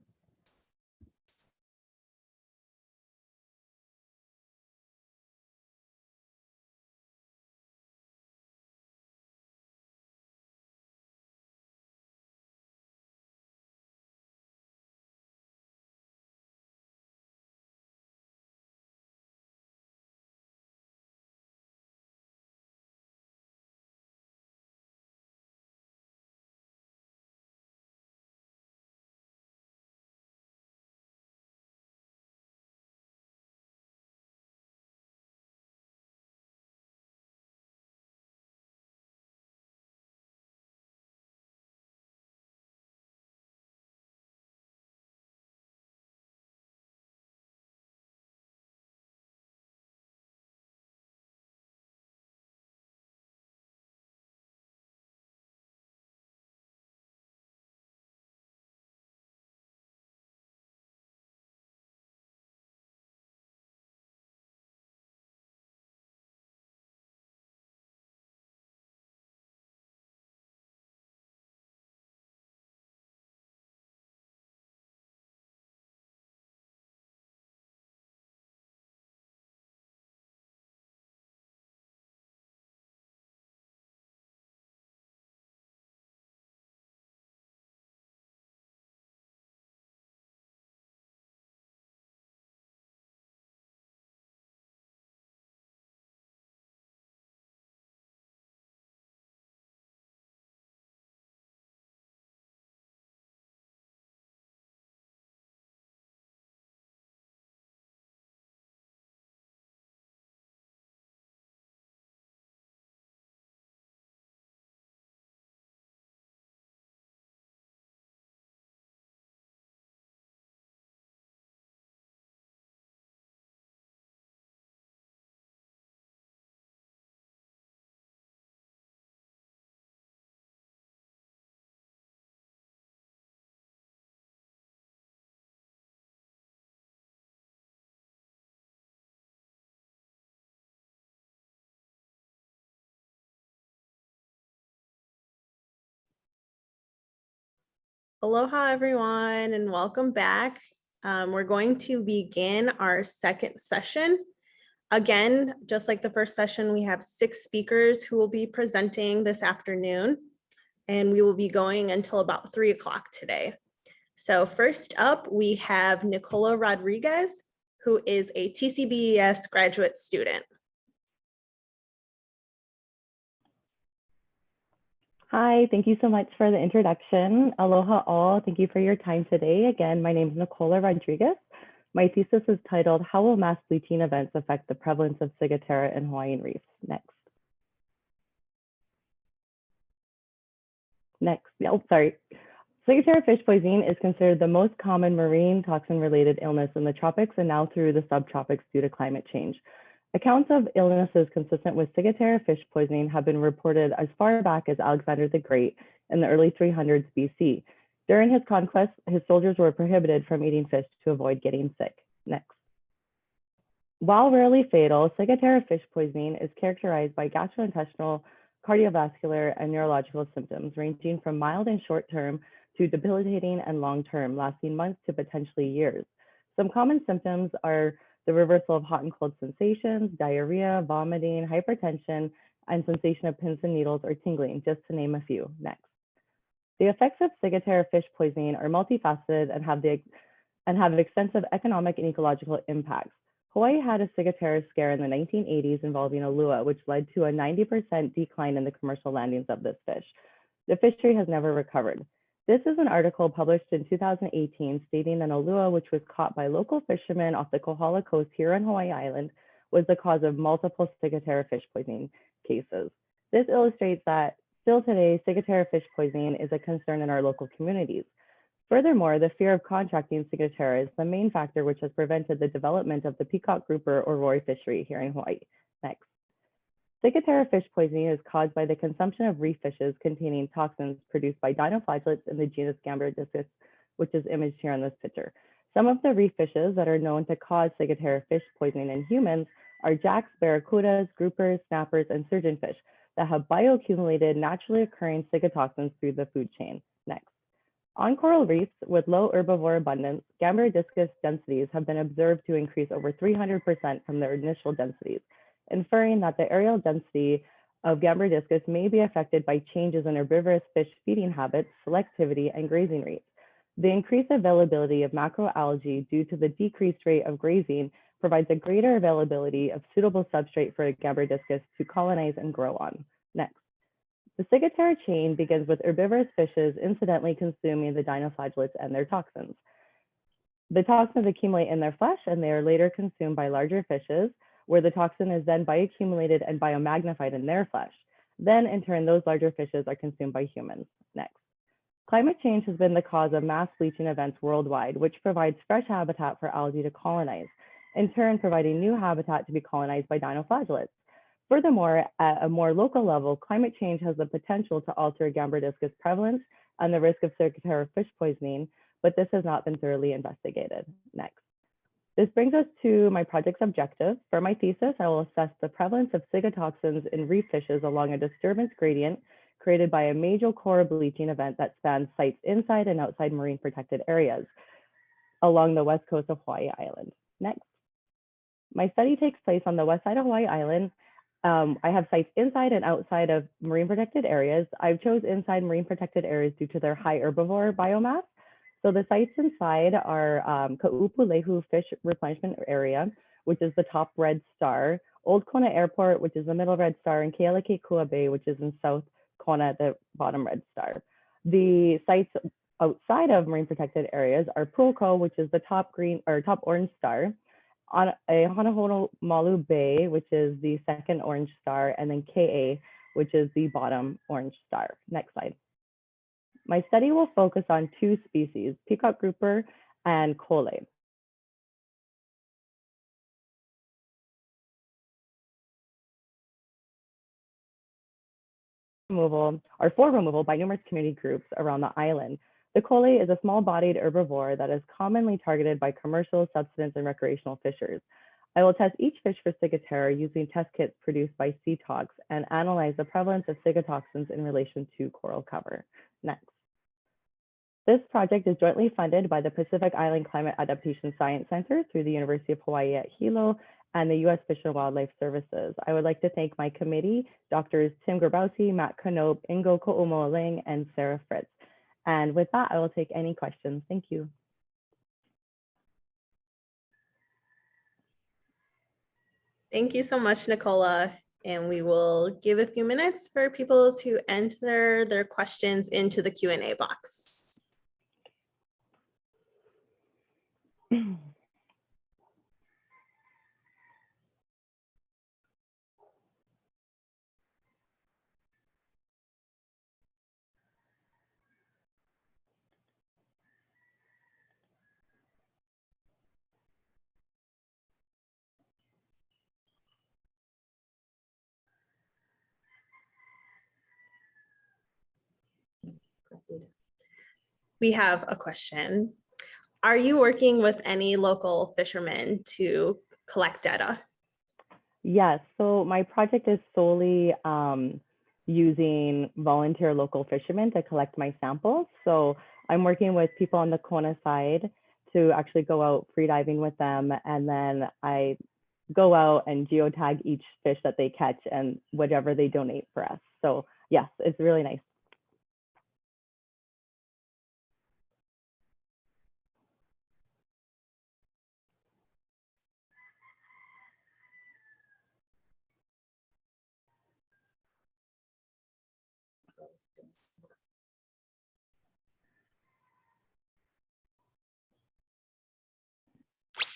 Aloha, everyone, and welcome back. We're going to begin our second session. Again, just like the first session, we have 6 speakers who will be presenting this afternoon, and we will be going until about 3 o'clock today. So first up, we have Nicola Rodriguez, who is a TCBES graduate student. Hi, thank you so much for the introduction. Aloha all, thank you for your time today. Again, my name is Nicola Rodriguez. My thesis is titled, How Will Mass Bleaching Events Affect the Prevalence of Ciguatera in Hawaiian Reefs? Next. Sorry. Ciguatera fish poisoning is considered the most common marine toxin-related illness in the tropics and now through the subtropics due to climate change. Accounts of illnesses consistent with Ciguatera fish poisoning have been reported as far back as Alexander the Great in the early 300s BC. During his conquest, his soldiers were prohibited from eating fish to avoid getting sick. Next. While rarely fatal, Ciguatera fish poisoning is characterized by gastrointestinal, cardiovascular, and neurological symptoms ranging from mild and short-term to debilitating and long-term, lasting months to potentially years. Some common symptoms are the reversal of hot and cold sensations, diarrhea, vomiting, hypertension, and sensation of pins and needles or tingling, just to name a few. Next. The effects of Ciguatera fish poisoning are multifaceted and have extensive economic and ecological impacts. Hawaii had a Ciguatera scare in the 1980s involving a lua, which led to a 90% decline in the commercial landings of this fish. The fishery has never recovered. This is an article published in 2018 stating that a lua, which was caught by local fishermen off the Kohala coast here on Hawaii Island, was the cause of multiple Ciguatera fish poisoning cases. This illustrates that still today, Ciguatera fish poisoning is a concern in our local communities. Furthermore, the fear of contracting Ciguatera is the main factor which has prevented the development of the peacock grouper or roy fishery here in Hawaii. Next. Ciguatera fish poisoning is caused by the consumption of reef fishes containing toxins produced by dinoflagellates in the genus Gambardiscus, which is imaged here on this picture. Some of the reef fishes that are known to cause Ciguatera fish poisoning in humans are jacks, barracudas, groupers, snappers, and surgeonfish that have bioaccumulated naturally occurring ciguatoxins through the food chain. Next. On coral reefs with low herbivore abundance, Gambardiscus densities have been observed to increase over 300% from their initial densities, inferring that the aerial density of Gambardiscus may be affected by changes in herbivorous fish feeding habits, selectivity, and grazing rates. The increased availability of macroalgae due to the decreased rate of grazing provides a greater availability of suitable substrate for Gambardiscus to colonize and grow on. Next. The Ciguatera chain begins with herbivorous fishes incidentally consuming the dinoflagellates and their toxins. The toxins accumulate in their flesh and they are later consumed by larger fishes, where the toxin is then bioaccumulated and biomagnified in their flesh. Then in turn, those larger fishes are consumed by humans. Next. Climate change has been the cause of mass bleaching events worldwide, which provides fresh habitat for algae to colonize, in turn providing new habitat to be colonized by dinoflagellates. Furthermore, at a more local level, climate change has the potential to alter Gambardiscus prevalence and the risk of Ciguatera fish poisoning, but this has not been thoroughly investigated. Next. This brings us to my project's objective. For my thesis, I will assess the prevalence of ciguatoxins in reef fishes along a disturbance gradient created by a major coral bleaching event that spans sites inside and outside marine protected areas along the west coast of Hawaii Island. Next. My study takes place on the west side of Hawaii Island. I have sites inside and outside of marine protected areas. I've chose inside marine protected areas due to their high herbivore biomass. So the sites inside are Ka'upulehu Fish Replenishment Area, which is the top red star, Old Kona Airport, which is the middle red star, and Kealakekua Bay, which is in South Kona, the bottom red star. The sites outside of marine protected areas are Puoko, which is the top green or top orange star, on a Honolulu Bay, which is the second orange star, and then KA, which is the bottom orange star. Next slide. My study will focus on two species, peacock grouper and kole. For removal by numerous community groups around the island. The kole is a small-bodied herbivore that is commonly targeted by commercial, subsistence, and recreational fishers. I will test each fish for Ciguatera using test kits produced by CTOX and analyze the prevalence of ciguatoxins in relation to coral cover. Next. This project is jointly funded by the Pacific Island Climate Adaptation Science Center through the University of Hawaii at Hilo and the U.S. Fish and Wildlife Services. I would like to thank my committee, Drs. Tim Grabowski, Matt Knope, Ingo Ko'omo'oling, and Sarah Fritz. And with that, I will take any questions. Thank you. Thank you so much, Nicola. And we will give a few minutes for people to enter their questions into the Q&A box. We have a question. Are you working with any local fishermen to collect data? Yes, so my project is solely using volunteer local fishermen to collect my samples. So I'm working with people on the Kona side to actually go out freediving with them. And then I go out and geotag each fish that they catch and whatever they donate for us. So yes, it's really nice.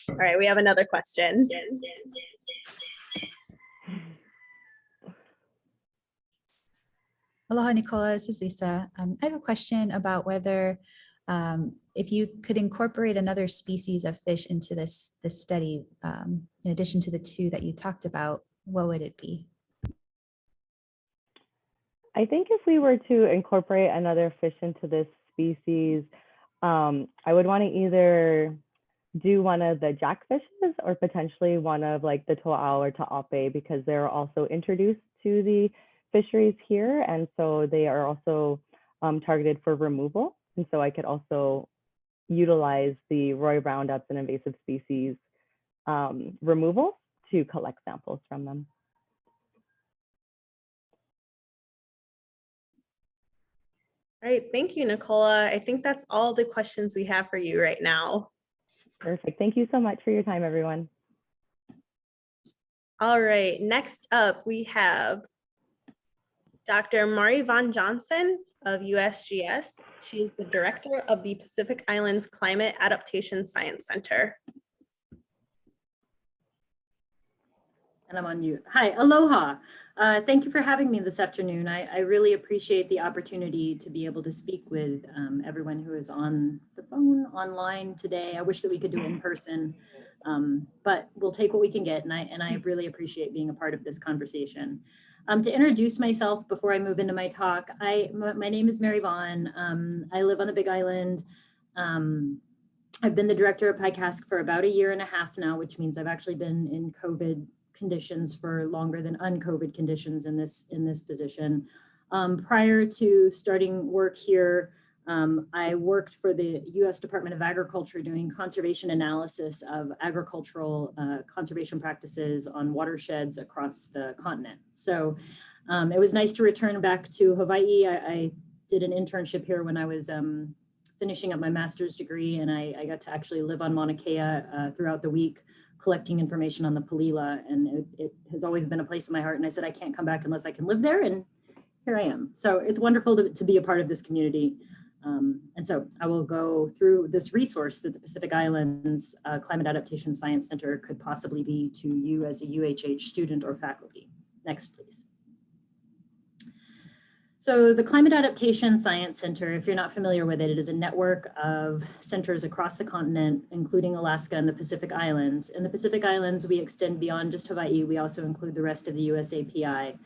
All right, we have another question. Aloha, Nicola, this is Lisa. I have a question about whether if you could incorporate another species of fish into this study, in addition to the two that you talked about, what would it be? I think if we were to incorporate another fish into this species, I would want to either do one of the jackfishes or potentially one of like the to'au or ta'ape, because they're also introduced to the fisheries here. And so they are also targeted for removal. And so I could also utilize the Roy roundups and invasive species removal to collect samples from them. All right, thank you, Nicola. I think that's all the questions we have for you right now. Perfect. Thank you so much for your time, everyone. All right, next up we have Dr. Mari Von Johnson of USGS. She is the director of the Pacific Islands Climate Adaptation Science Center. And I'm on mute. Hi, aloha. Thank you for having me this afternoon. I really appreciate the opportunity to be able to speak with everyone who is on the phone, online today. I wish that we could do it in person, but we'll take what we can get. And I really appreciate being a part of this conversation. To introduce myself before I move into my talk, my name is Mary Vaughn. I live on the Big Island. I've been the director of PICASC for about 1.5 years now, which means I've actually been in COVID conditions for longer than un-COVID conditions in this position. Prior to starting work here, I worked for the U.S. Department of Agriculture doing conservation analysis of agricultural conservation practices on watersheds across the continent. So it was nice to return back to Hawaii. I did an internship here when I was finishing up my master's degree, and I got to actually live on Mauna Kea throughout the week, collecting information on the Palila, and it has always been a place in my heart. And I said, I can't come back unless I can live there, and here I am. So it's wonderful to be a part of this community. And so I will go through this resource that the Pacific Islands Climate Adaptation Science Center could possibly be to you as a UHH student or faculty. Next, please. So the Climate Adaptation Science Center, if you're not familiar with it, it is a network of centers across the continent, including Alaska and the Pacific Islands. In the Pacific Islands, we extend beyond just Hawaii. We also include the rest of the US API.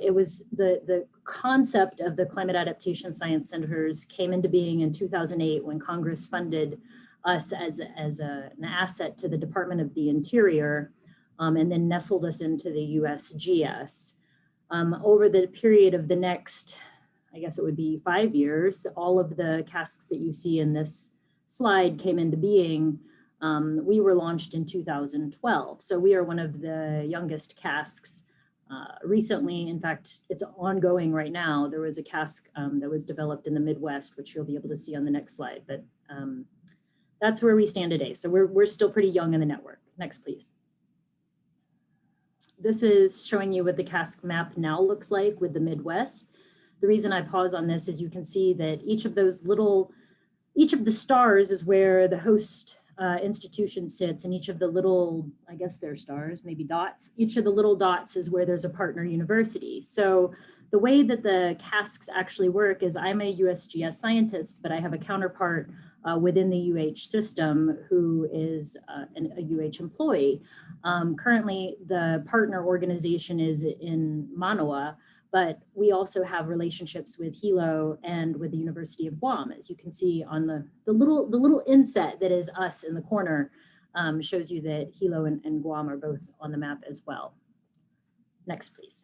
It was the concept of the Climate Adaptation Science Centers came into being in 2008 when Congress funded us as an asset to the Department of the Interior, and then nestled us into the USGS. Over the period of the next, I guess it would be 5 years, all of the casks that you see in this slide came into being. We were launched in 2012. So we are one of the youngest casks. Recently, in fact, it's ongoing right now. There was a cask that was developed in the Midwest, which you'll be able to see on the next slide, but that's where we stand today. So we're still pretty young in the network. Next, please. This is showing you what the cask map now looks like with the Midwest. The reason I pause on this is you can see that each of the stars is where the host institution sits, and each of the little, I guess they're stars, maybe dots, each of the little dots is where there's a partner university. So the way that the casks actually work is I'm a USGS scientist, but I have a counterpart within the UH system who is a UH employee. Currently, the partner organization is in Manoa, but we also have relationships with Hilo and with the University of Guam. As you can see on the little inset that is us in the corner shows you that Hilo and Guam are both on the map as well. Next, please.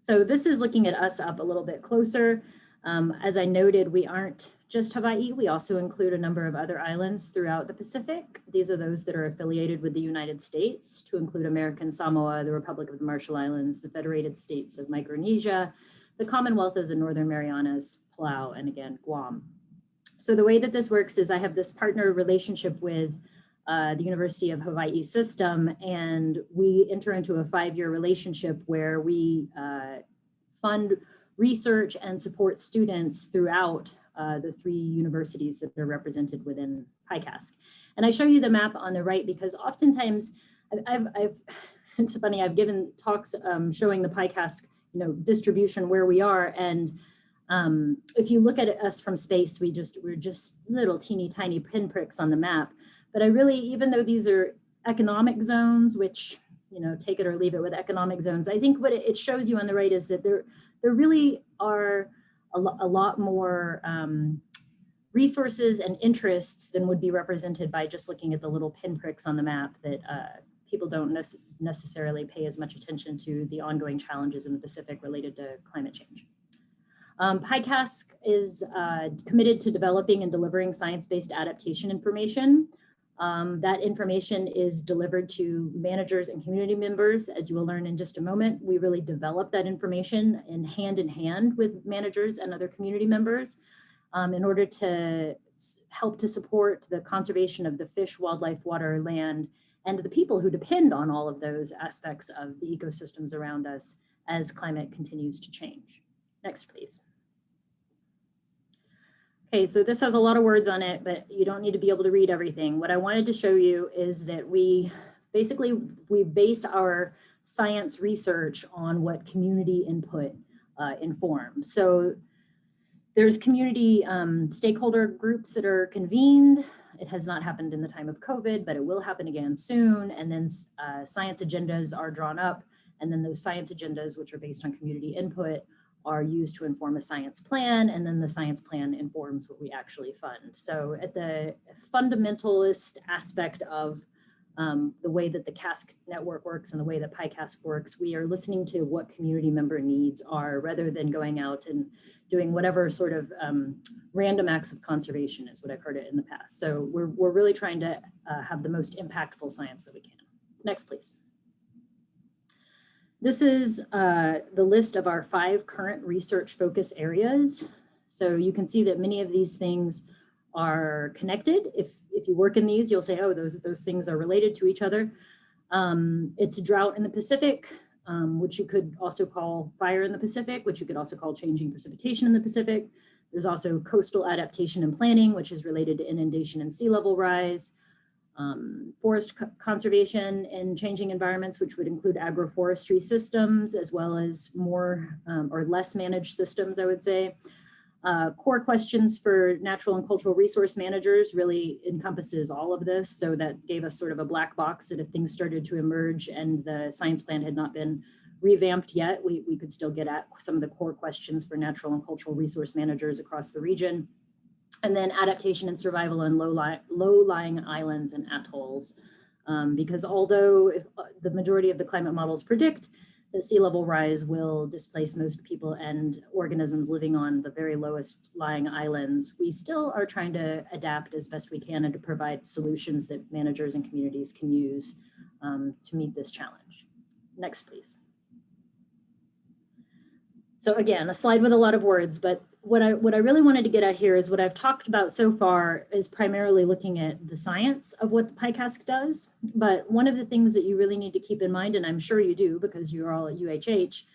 So this is looking at us up a little bit closer. As I noted, we aren't just Hawaii. We also include a number of other islands throughout the Pacific. These are those that are affiliated with the United States, to include American Samoa, the Republic of the Marshall Islands, the Federated States of Micronesia, the Commonwealth of the Northern Marianas, Palau, and again, Guam. So the way that this works is I have this partner relationship with the University of Hawaii system, and we enter into a 5-year relationship where we fund research and support students throughout the 3 universities that are represented within PICASC. And I show you the map on the right because oftentimes it's funny, I've given talks showing the PICASC distribution where we are, and if you look at us from space, we're just little teeny tiny pinpricks on the map. But I really, even though these are economic zones, which take it or leave it with economic zones. I think what it shows you on the right is that there really are a lot more resources and interests than would be represented by just looking at the little pinpricks on the map that people don't necessarily pay as much attention to the ongoing challenges in the Pacific related to climate change. PICASC is committed to developing and delivering science-based adaptation information. That information is delivered to managers and community members. As you will learn in just a moment, we really develop that information in hand with managers and other community members in order to help to support the conservation of the fish, wildlife, water, land, and the people who depend on all of those aspects of the ecosystems around us as climate continues to change. Next, please. Okay, so this has a lot of words on it, but you don't need to be able to read everything. What I wanted to show you is that we base our science research on what community input informs. So there's community stakeholder groups that are convened. It has not happened in the time of COVID, but it will happen again soon. And then science agendas are drawn up. And then those science agendas, which are based on community input, are used to inform a science plan. And then the science plan informs what we actually fund. So at the fundamentalist aspect of the way that the CASC network works and the way that PICASC works, we are listening to what community member needs are rather than going out and doing whatever sort of random acts of conservation is what I've heard it in the past. So we're really trying to have the most impactful science that we can. Next, please. This is the list of our 5 current research focus areas. So you can see that many of these things are connected. If you work in these, you'll say, oh, those things are related to each other. It's drought in the Pacific, which you could also call fire in the Pacific, which you could also call changing precipitation in the Pacific. There's also coastal adaptation and planning, which is related to inundation and sea level rise. Forest conservation and changing environments, which would include agroforestry systems, as well as more or less managed systems, I would say. Core questions for natural and cultural resource managers really encompasses all of this. So that gave us sort of a black box that if things started to emerge and the science plan had not been revamped yet, we could still get at some of the core questions for natural and cultural resource managers across the region. And then adaptation and survival on low-lying islands and atolls. Because although the majority of the climate models predict that sea level rise will displace most people and organisms living on the very lowest lying islands, we still are trying to adapt as best we can and to provide solutions that managers and communities can use to meet this challenge. Next, please. So again, a slide with a lot of words, but what I really wanted to get at here is what I've talked about so far is primarily looking at the science of what PICASC does. But one of the things that you really need to keep in mind, and I'm sure you do because you're all at UHH,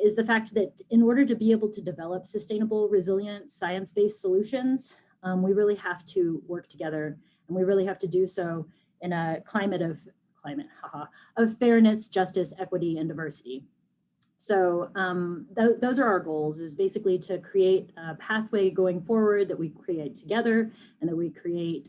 is the fact that in order to be able to develop sustainable, resilient, science-based solutions, we really have to work together, and we really have to do so in a climate of fairness, justice, equity, and diversity. So those are our goals, is basically to create a pathway going forward that we create together and that we create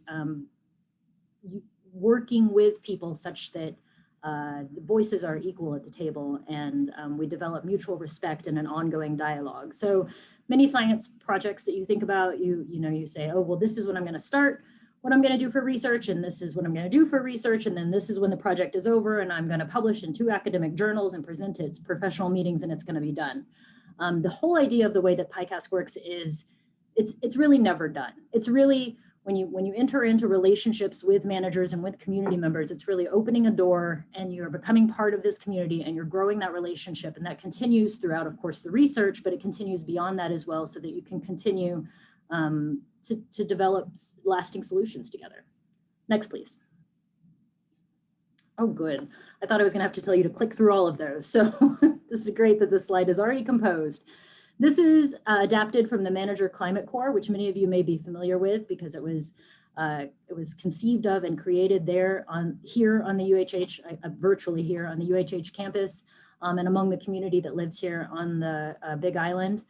working with people such that the voices are equal at the table and we develop mutual respect and an ongoing dialogue. So many science projects that you think about, you say, oh, well, this is what I'm going to start. What I'm going to do for research, and this is what I'm going to do for research, and then this is when the project is over, and I'm going to publish in 2 academic journals and present it to professional meetings, and it's going to be done. The whole idea of the way that PICASC works is it's really never done. It's really when you enter into relationships with managers and with community members, it's really opening a door, and you're becoming part of this community, and you're growing that relationship, and that continues throughout, of course, the research, but it continues beyond that as well, so that you can continue to develop lasting solutions together. Next, please. Oh, good. I thought I was going to have to tell you to click through all of those. So this is great that this slide is already composed. This is adapted from the Manager Climate Corps, which many of you may be familiar with because it was conceived of and created there here on the UHH, virtually here on the UHH campus, and among the community that lives here on the Big Island.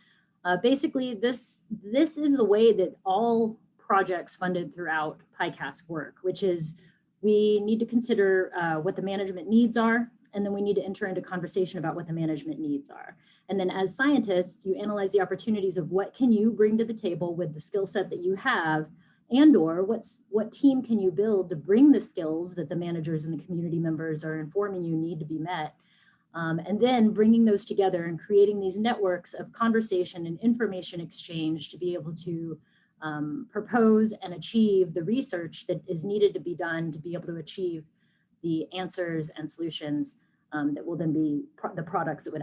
Basically, this is the way that all projects funded throughout PICASC work, which is we need to consider what the management needs are. And then we need to enter into conversation about what the management needs are. And then as scientists, you analyze the opportunities of what can you bring to the table with the skill set that you have, and or what team can you build to bring the skills that the managers and the community members are informing you need to be met. And then bringing those together and creating these networks of conversation and information exchange to be able to propose and achieve the research that is needed to be done to be able to achieve the answers and solutions that will then be the products that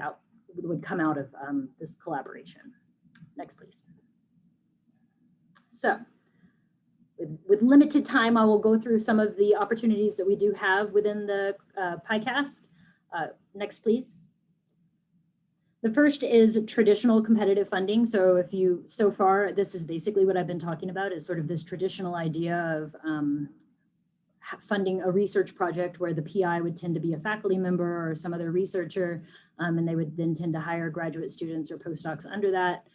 would come out of this collaboration. Next, please. So with limited time, I will go through some of the opportunities that we do have within the PICAST. Next, please. The first is traditional competitive funding. So so far, this is basically what I've been talking about, is sort of this traditional idea of funding a research project where the PI would tend to be a faculty member or some other researcher, and they would then tend to hire graduate students or postdocs under that.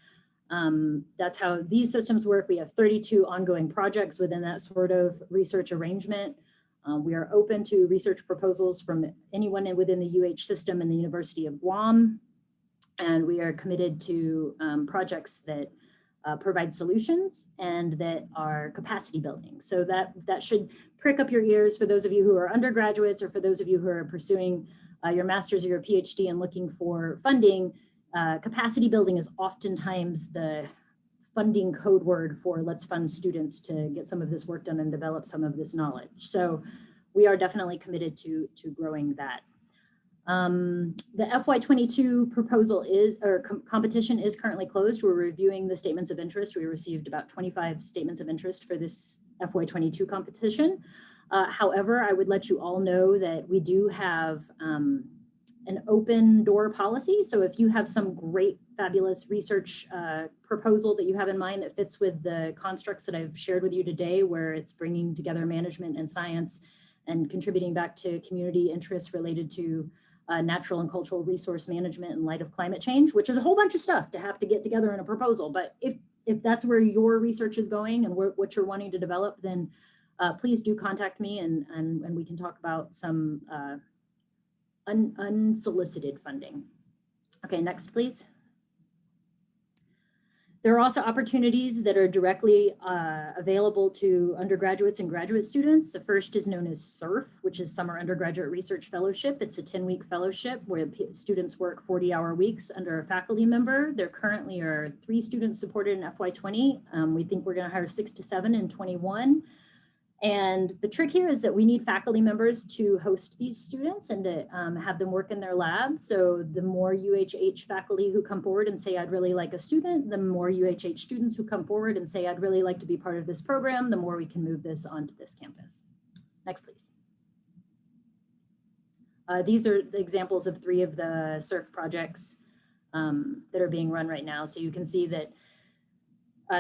That's how these systems work. We have 32 ongoing projects within that sort of research arrangement. We are open to research proposals from anyone within the UH system and the University of Guam. And we are committed to projects that provide solutions and that are capacity building. So that should prick up your ears for those of you who are undergraduates or for those of you who are pursuing your master's or your PhD and looking for funding. Capacity building is oftentimes the funding code word for let's fund students to get some of this work done and develop some of this knowledge. So we are definitely committed to growing that. The FY22 proposal competition is currently closed. We're reviewing the statements of interest. We received about 25 statements of interest for this FY22 competition. However, I would let you all know that we do have an open door policy. So if you have some great, fabulous research proposal that you have in mind that fits with the constructs that I've shared with you today, where it's bringing together management and science and contributing back to community interests related to natural and cultural resource management in light of climate change, which is a whole bunch of stuff to have to get together in a proposal. But if that's where your research is going and what you're wanting to develop, then please do contact me and we can talk about some unsolicited funding. Okay, next, please. There are also opportunities that are directly available to undergraduates and graduate students. The first is known as SURF, which is Summer Undergraduate Research Fellowship. It's a 10-week fellowship where students work 40-hour weeks under a faculty member. There currently are 3 students supported in FY20. We think we're going to hire 6 to 7 in 21. And the trick here is that we need faculty members to host these students and to have them work in their lab. So the more UHH faculty who come forward and say, I'd really like a student, the more UHH students who come forward and say, I'd really like to be part of this program, the more we can move this onto this campus. Next, please. These are the examples of 3 of the SURF projects that are being run right now. So you can see that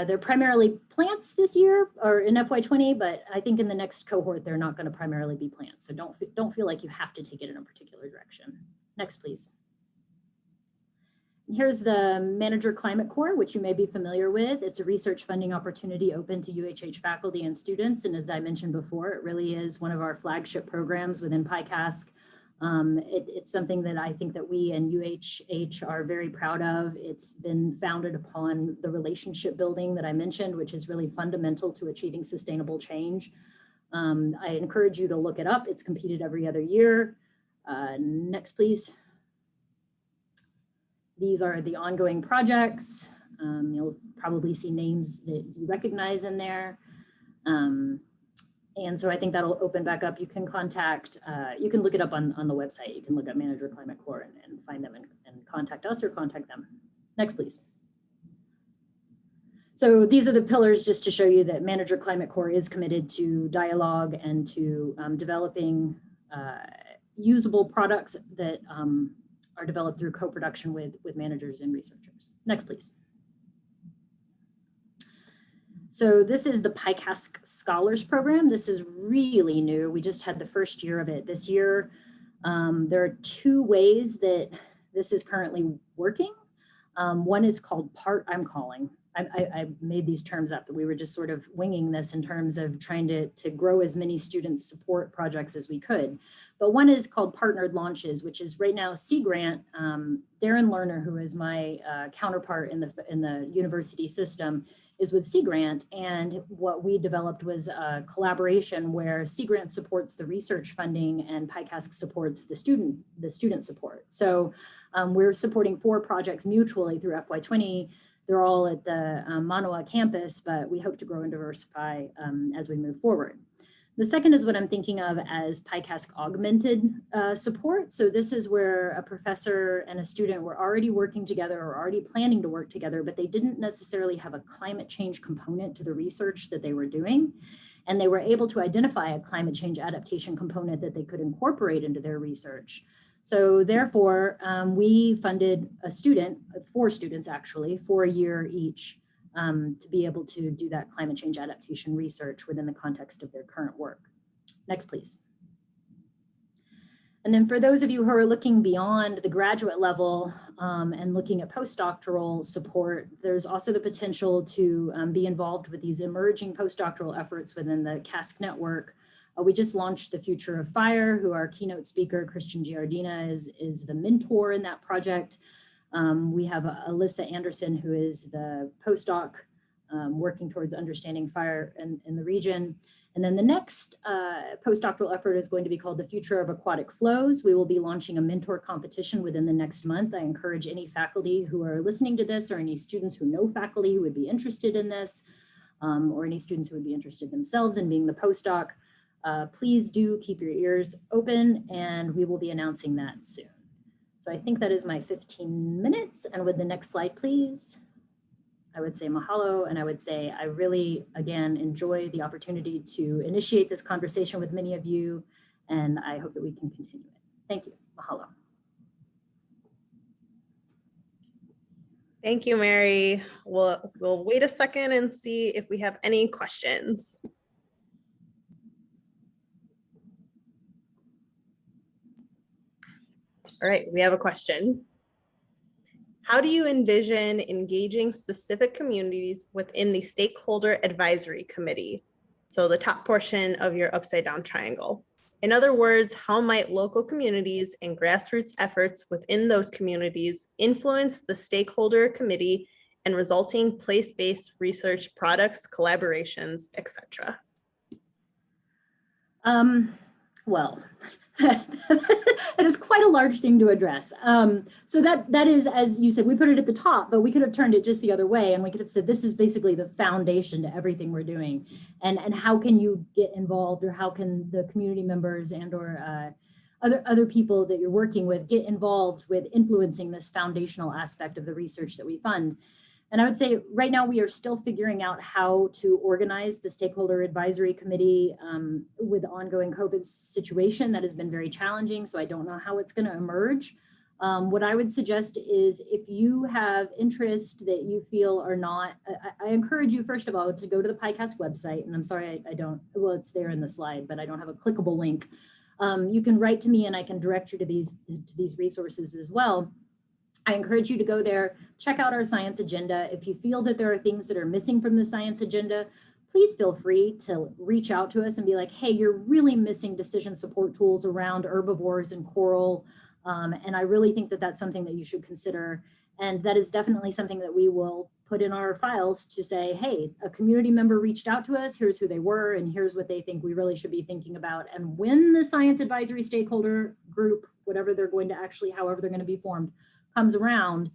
they're primarily plants this year or in FY20, but I think in the next cohort, they're not going to primarily be plants. So don't feel like you have to take it in a particular direction. Next, please. And here's the Manager Climate Corps, which you may be familiar with. It's a research funding opportunity open to UHH faculty and students. And as I mentioned before, it really is one of our flagship programs within PICAST. It's something that I think that we and UHH are very proud of. It's been founded upon the relationship building that I mentioned, which is really fundamental to achieving sustainable change. I encourage you to look it up. It's competed every other year. Next, please. These are the ongoing projects. You'll probably see names that you recognize in there. And so I think that'll open back up. You can contact, you can look it up on the website. You can look up Manager Climate Corps and find them and contact us or contact them. Next, please. So these are the pillars just to show you that Manager Climate Corps is committed to dialogue and to developing usable products that are developed through co-production with managers and researchers. Next, please. So this is the PICAST Scholars Program. This is really new. We just had the first year of it this year. There are 2 ways that this is currently working. One is called I'm calling. I made these terms up, that we were just sort of winging this in terms of trying to grow as many student support projects as we could. But one is called Partnered Launches, which is right now Sea Grant. Darren Lerner, who is my counterpart in the university system, is with Sea Grant. And what we developed was a collaboration where Sea Grant supports the research funding and PyCask supports the student support. So we're supporting 4 projects mutually through FY20. They're all at the Manoa campus, but we hope to grow and diversify as we move forward. The second is what I'm thinking of as PyCask augmented support. So this is where a professor and a student were already working together or already planning to work together, but they didn't necessarily have a climate change component to the research that they were doing. And they were able to identify a climate change adaptation component that they could incorporate into their research. So therefore, we funded a student, 4 students actually, for a year each, to be able to do that climate change adaptation research within the context of their current work. Next, please. And then for those of you who are looking beyond the graduate level and looking at postdoctoral support, there's also the potential to be involved with these emerging postdoctoral efforts within the CASC network. We just launched The Future of Fire, who our keynote speaker, Christian Giardina, is the mentor in that project. We have Alyssa Anderson, who is the postdoc working towards understanding fire in the region. And then the next postdoctoral effort is going to be called The Future of Aquatic Flows. We will be launching a mentor competition within the next month. I encourage any faculty who are listening to this or any students who know faculty who would be interested in this, or any students who would be interested themselves in being the postdoc, please do keep your ears open and we will be announcing that soon. So I think that is my 15 minutes. And with the next slide, please. I would say mahalo, and I would say I really, again, enjoy the opportunity to initiate this conversation with many of you, and I hope that we can continue it. Thank you. Mahalo. Thank you, Mary. We'll wait a second and see if we have any questions. All right, we have a question. How do you envision engaging specific communities within the Stakeholder Advisory Committee? So the top portion of your upside down triangle. In other words, how might local communities and grassroots efforts within those communities influence the Stakeholder Committee and resulting place-based research products, collaborations, etc.? Well, that is quite a large thing to address. So that is, as you said, we put it at the top, but we could have turned it just the other way, and we could have said this is basically the foundation to everything we're doing. And how can you get involved, or how can the community members and or other people that you're working with get involved with influencing this foundational aspect of the research that we fund? And I would say right now we are still figuring out how to organize the Stakeholder Advisory Committee with the ongoing COVID situation. That has been very challenging, so I don't know how it's going to emerge. What I would suggest is if you have interest that you feel are not, I encourage you first of all to go to the PyCast website, and I'm sorry I don't, well it's there in the slide, but I don't have a clickable link. You can write to me and I can direct you to these resources as well. I encourage you to go there, check out our science agenda. If you feel that there are things that are missing from the science agenda, please feel free to reach out to us and be like, hey, you're really missing decision support tools around herbivores and coral. And I really think that that's something that you should consider. And that is definitely something that we will put in our files to say, hey, a community member reached out to us, here's who they were, and here's what they think we really should be thinking about. And when the science advisory stakeholder group, whatever they're going to actually, however they're going to be formed, comes around,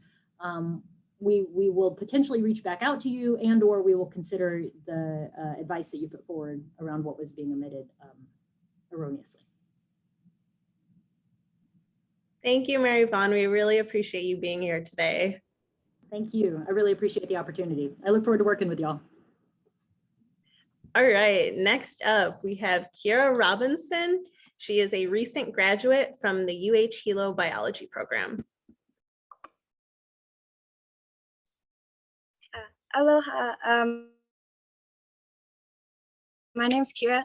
we will potentially reach back out to you, and or we will consider the advice that you put forward around what was being omitted erroneously. Thank you, Mary Vaughn. We really appreciate you being here today. Thank you. I really appreciate the opportunity. I look forward to working with y'all. All right, next up, we have Kira Robinson. She is a recent graduate from the UH Hilo Biology program. Aloha. My name's Kira,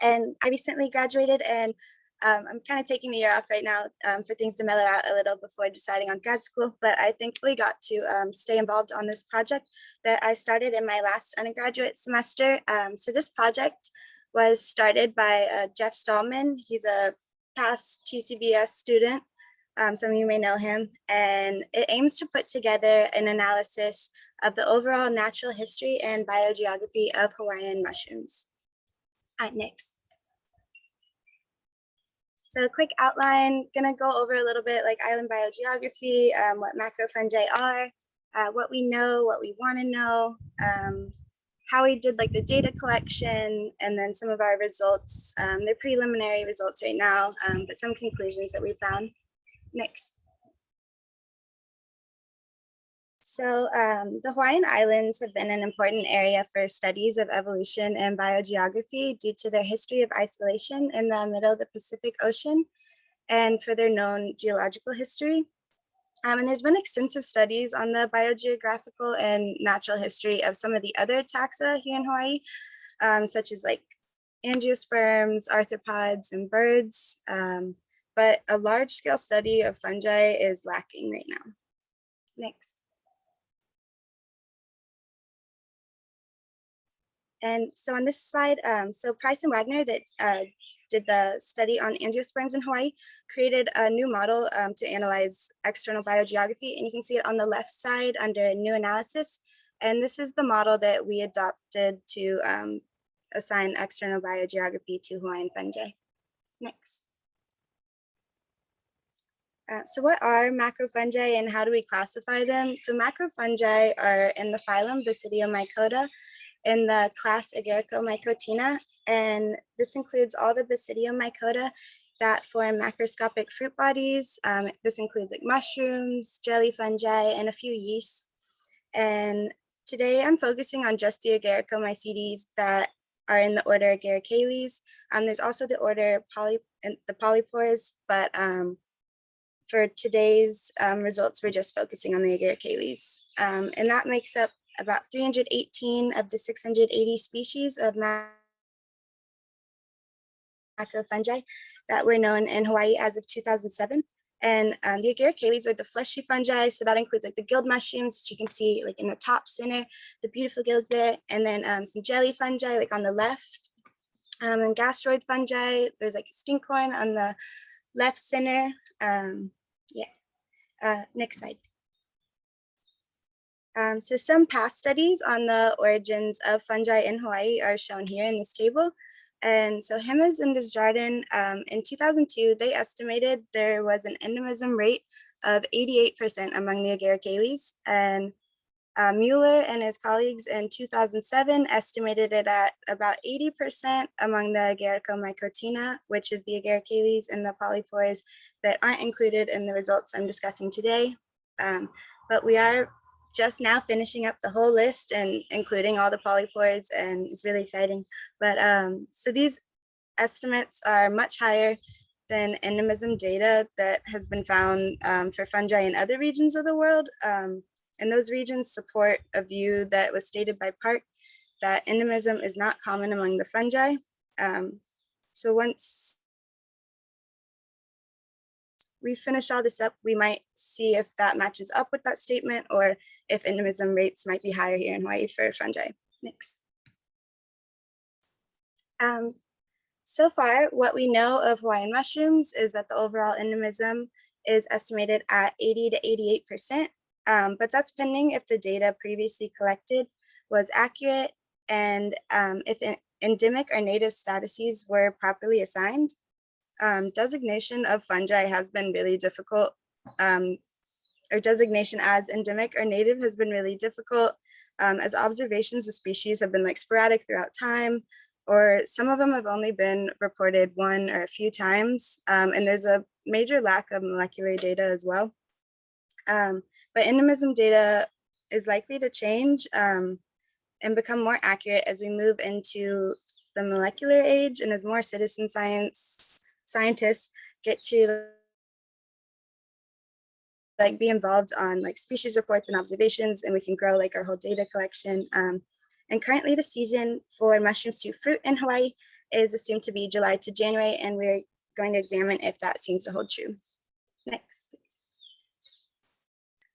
and I recently graduated, and I'm kind of taking the year off right now for things to mellow out a little before deciding on grad school, but I thankfully got to stay involved on this project that I started in my last undergraduate semester. So this project was started by Jeff Stallman. He's a past TCBES student. Some of you may know him, and it aims to put together an analysis of the overall natural history and biogeography of Hawaiian mushrooms. All right, next. So a quick outline, gonna go over a little bit like island biogeography, what macrofungi are, what we know, what we wanna know, how we did like the data collection, and then some of our results. They're preliminary results right now, but some conclusions that we found. Next. So the Hawaiian Islands have been an important area for studies of evolution and biogeography due to their history of isolation in the middle of the Pacific Ocean and for their known geological history. And there's been extensive studies on the biogeographical and natural history of some of the other taxa here in Hawaii, such as like angiosperms, arthropods, and birds. But a large scale study of fungi is lacking right now. Next. And so on this slide, so Price and Wagner that did the study on angiosperms in Hawaii created a new model to analyze external biogeography. And you can see it on the left side under new analysis. And this is the model that we adopted to assign external biogeography to Hawaiian fungi. Next. So what are macrofungi and how do we classify them? So macrofungi are in the phylum Basidiomycota in the class Agaricomycotina, and this includes all the Basidiomycota that form macroscopic fruit bodies. This includes like mushrooms, jelly fungi, and a few yeasts. And today I'm focusing on just the Agaricomycetes that are in the order Agaricales. There's also the order the polypores, but for today's results, we're just focusing on the Agaricales. And that makes up about 318 of the 680 species of macrofungi that were known in Hawaii as of 2007. And the Agaricales are the fleshy fungi. So that includes like the gill mushrooms, which you can see like in the top center, the beautiful gills there. And then some jelly fungi like on the left. And gastroid fungi, there's like a stinkhorn on the left center. Next slide. So some past studies on the origins of fungi in Hawaii are shown here in this table. And so Jimenez and Desjardins, in 2002, they estimated there was an endemism rate of 88% among the Agaricales. And Mueller and his colleagues in 2007 estimated it at about 80% among the Agaricomycotina, which is the Agaricales and the polypores that aren't included in the results I'm discussing today. But we are just now finishing up the whole list and including all the polypores, and it's really exciting. But so these estimates are much higher than endemism data that has been found for fungi in other regions of the world. And those regions support a view that was stated by Park that endemism is not common among the fungi. So once we finish all this up, we might see if that matches up with that statement or if endemism rates might be higher here in Hawaii for fungi. Next. So far, what we know of Hawaiian mushrooms is that the overall endemism is estimated at 80 to 88%, but that's pending if the data previously collected was accurate and if endemic or native statuses were properly assigned. Designation of fungi has been really difficult, or designation as endemic or native has been really difficult, as observations of species have been like sporadic throughout time, or some of them have only been reported one or a few times, and there's a major lack of molecular data as well. But endemism data is likely to change and become more accurate as we move into the molecular age and as more citizen scientists get to like be involved on like species reports and observations, and we can grow like our whole data collection. And currently the season for mushrooms to fruit in Hawaii is assumed to be July to January, and we're going to examine if that seems to hold true. Next, please.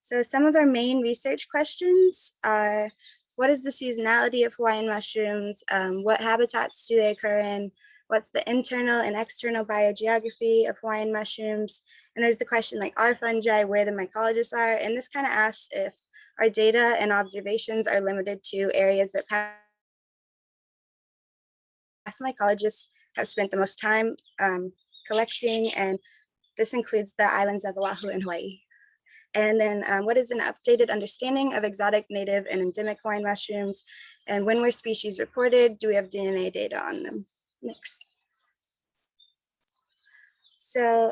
So some of our main research questions are, what is the seasonality of Hawaiian mushrooms? What habitats do they occur in? What's the internal and external biogeography of Hawaiian mushrooms? And there's the question like, are fungi where the mycologists are? And this kind of asks if our data and observations are limited to areas that past mycologists have spent the most time collecting, and this includes the islands of Oahu and Hawaii. And then what is an updated understanding of exotic, native, and endemic Hawaiian mushrooms? And when were species reported? Do we have DNA data on them? Next. So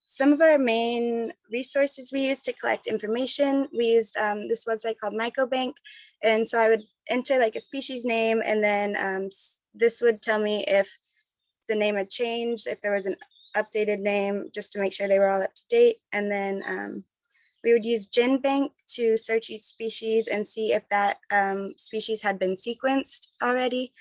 some of our main resources we use to collect information, we used this website called MycoBank. And so I would enter like a species name, and then this would tell me if the name had changed, if there was an updated name, just to make sure they were all up to date. And then we would use GenBank to search each species and see if that species had been sequenced already.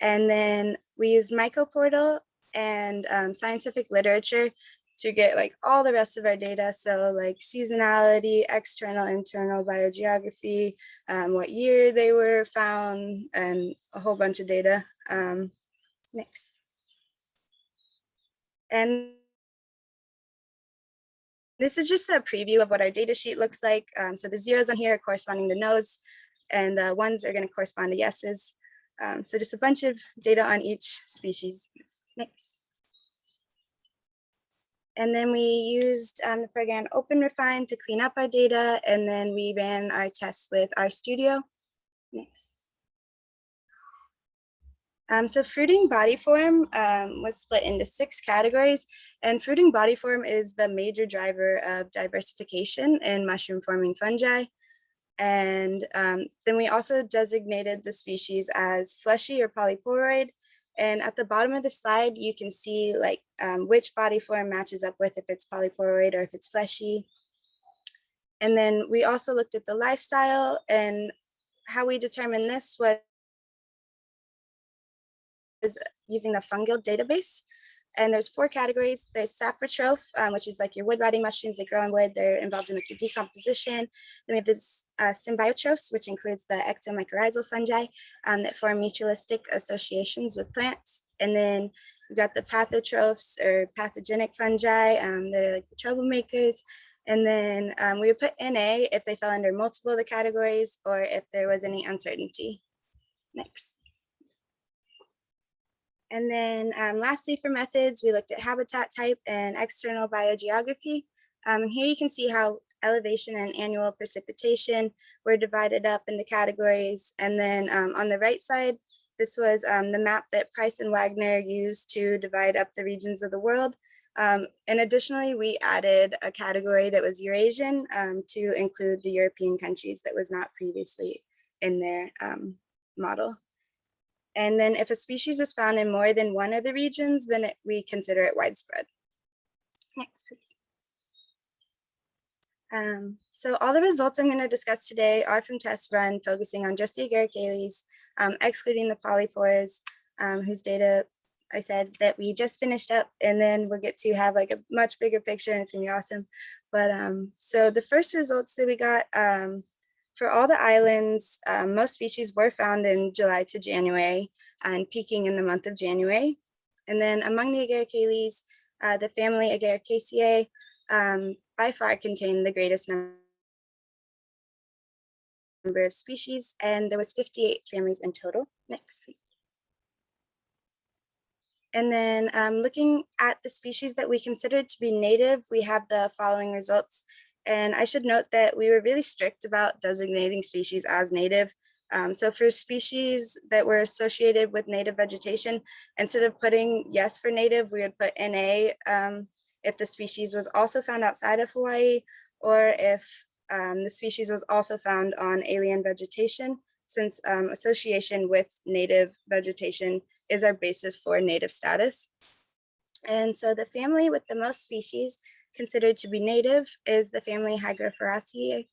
And then we use MycoPortal and scientific literature to get like all the rest of our data. So like seasonality, external, internal biogeography, what year they were found, and a whole bunch of data. Next. And this is just a preview of what our data sheet looks like. So the zeros on here are corresponding to no's, and the ones are going to correspond to yeses. So just a bunch of data on each species. Next. And then we used the program OpenRefine to clean up our data, and then we ran our tests with RStudio. Next. So fruiting body form was split into 6 categories, and fruiting body form is the major driver of diversification in mushroom forming fungi. And then we also designated the species as fleshy or polyporoid. And at the bottom of the slide, you can see like which body form matches up with if it's polyporoid or if it's fleshy. And then we also looked at the lifestyle, and how we determined this was using the fungal database. And there's 4 categories. There's saprotroph, which is like your wood rotting mushrooms. They grow on wood. They're involved in like the decomposition. Then we have this symbiotrophs, which includes the ectomycorrhizal fungi that form mutualistic associations with plants. And then we've got the pathotrophs or pathogenic fungi that are like the troublemakers. And then we would put NA if they fell under multiple of the categories or if there was any uncertainty. Next. And then lastly, for methods, we looked at habitat type and external biogeography. Here you can see how elevation and annual precipitation were divided up into categories. And then on the right side, this was the map that Price and Wagner used to divide up the regions of the world. And additionally, we added a category that was Eurasian to include the European countries that was not previously in their model. And then if a species is found in more than one of the regions, then we consider it widespread. Next, please. So all the results I'm going to discuss today are from tests run focusing on just the agaricales, excluding the polypores, whose data I said that we just finished up, and then we'll get to have like a much bigger picture, and it's going to be awesome. But so the first results that we got, for all the islands, most species were found in July to January and peaking in the month of January. And then among the agaricales, the family Agaricaceae by far contained the greatest number of species, and there was 58 families in total. Next. And then looking at the species that we considered to be native, we have the following results. And I should note that we were really strict about designating species as native. So for species that were associated with native vegetation, instead of putting yes for native, we would put NA if the species was also found outside of Hawaii, or if the species was also found on alien vegetation, since association with native vegetation is our basis for native status. And so the family with the most species considered to be native is the family Hygropheraceae.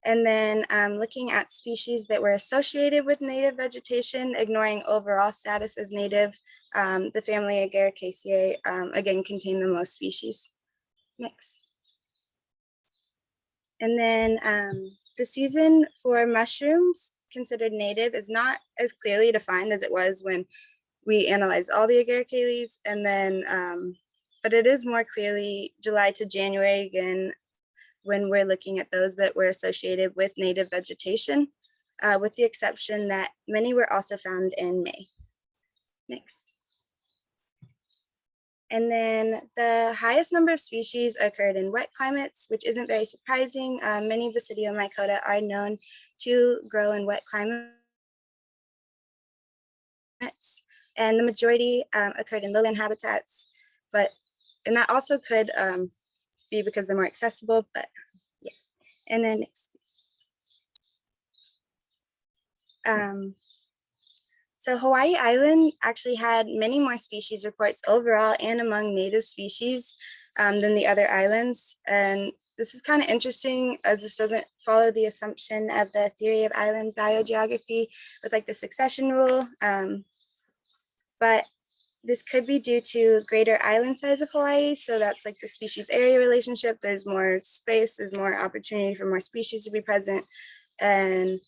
And then looking at species that were associated with native vegetation, ignoring overall status as native, The family Agaricaceae, again, contain the most species. Next. And then the season for mushrooms considered native is not as clearly defined as it was when we analyzed all the Agaricales. And then, but it is more clearly July to January again, when we're looking at those that were associated with native vegetation, with the exception that many were also found in May. Next. And then the highest number of species occurred in wet climates, which isn't very surprising. Many Basidiomycota are known to grow in wet climates. And the majority occurred in lowland habitats, and that also could be because they're more accessible, but yeah. And then next. So Hawaii Island actually had many more species reports overall and among native species than the other islands. And this is kind of interesting as this doesn't follow the assumption of the theory of island biogeography with like the succession rule. But this could be due to greater island size of Hawaii. So that's like the species area relationship. There's more space, there's more opportunity for more species to be present. And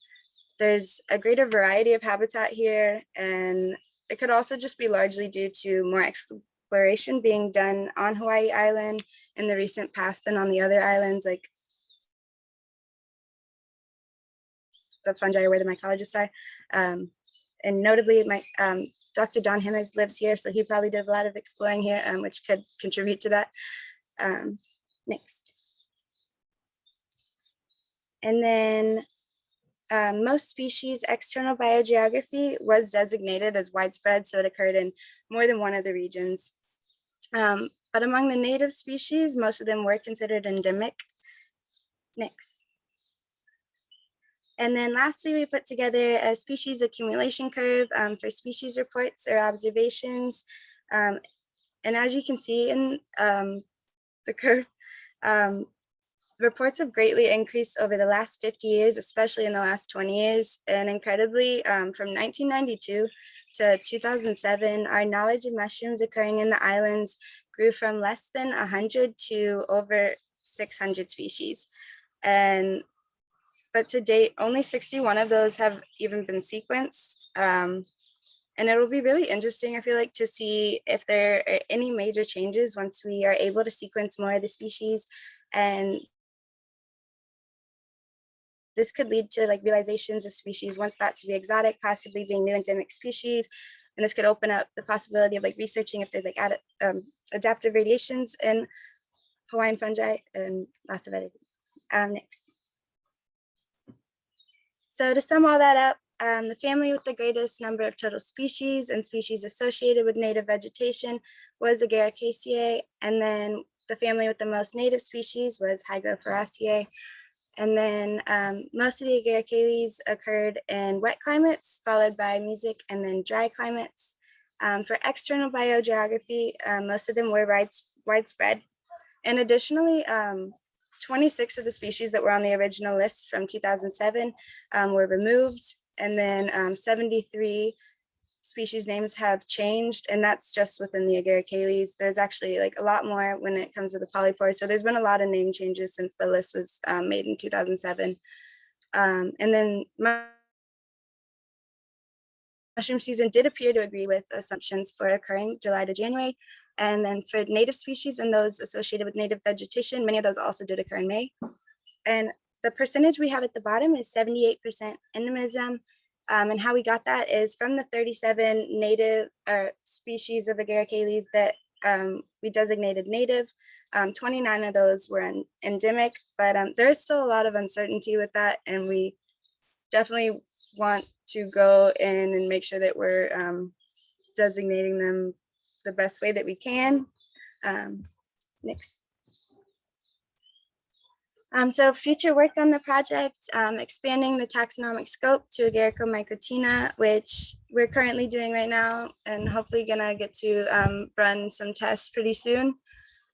there's a greater variety of habitat here, and it could also just be largely due to more exploration being done on Hawaii Island in the recent past than on the other islands, like the fungi are where the mycologists are. And notably, Dr. Don Jimenez lives here, so he probably did a lot of exploring here, which could contribute to that. Next. And then most species external biogeography was designated as widespread, so it occurred in more than one of the regions. But among the native species, most of them were considered endemic. Next. And then lastly, we put together a species accumulation curve for species reports or observations. And as you can see in the curve, reports have greatly increased over the last 50 years, especially in the last 20 years. And incredibly, from 1992 to 2007, our knowledge of mushrooms occurring in the islands grew from less than 100 to over 600 species. But to date, only 61 of those have even been sequenced. And it will be really interesting, I feel like, to see if there are any major changes once we are able to sequence more of the species. And this could lead to like realizations of species once thought to be exotic, possibly being new endemic species. And this could open up the possibility of like researching if there's like adaptive radiations in Hawaiian fungi and lots of other things. Next. So to sum all that up, the family with the greatest number of total species and species associated with native vegetation was Agaricaceae. And then the family with the most native species was Hygrophoracea. And then most of the Agaricales occurred in wet climates, followed by mesic and then dry climates. For external biogeography, most of them were widespread. And additionally, 26 of the species that were on the original list from 2007 were removed. And then 73 species names have changed, and that's just within the Agaricales. There's actually like a lot more when it comes to the polypores. So there's been a lot of name changes since the list was made in 2007. And then mushroom season did appear to agree with assumptions for occurring July to January. And then for native species and those associated with native vegetation, many of those also did occur in May. And the percentage we have at the bottom is 78% endemism. And how we got that is from the 37 native species of Agaricales that we designated native. 29 of those were endemic, but there's still a lot of uncertainty with that. And we definitely want to go in and make sure that we're designating them the best way that we can. Next. So future work on the project, expanding the taxonomic scope to Agaricomycotina, which we're currently doing right now, and hopefully gonna get to run some tests pretty soon.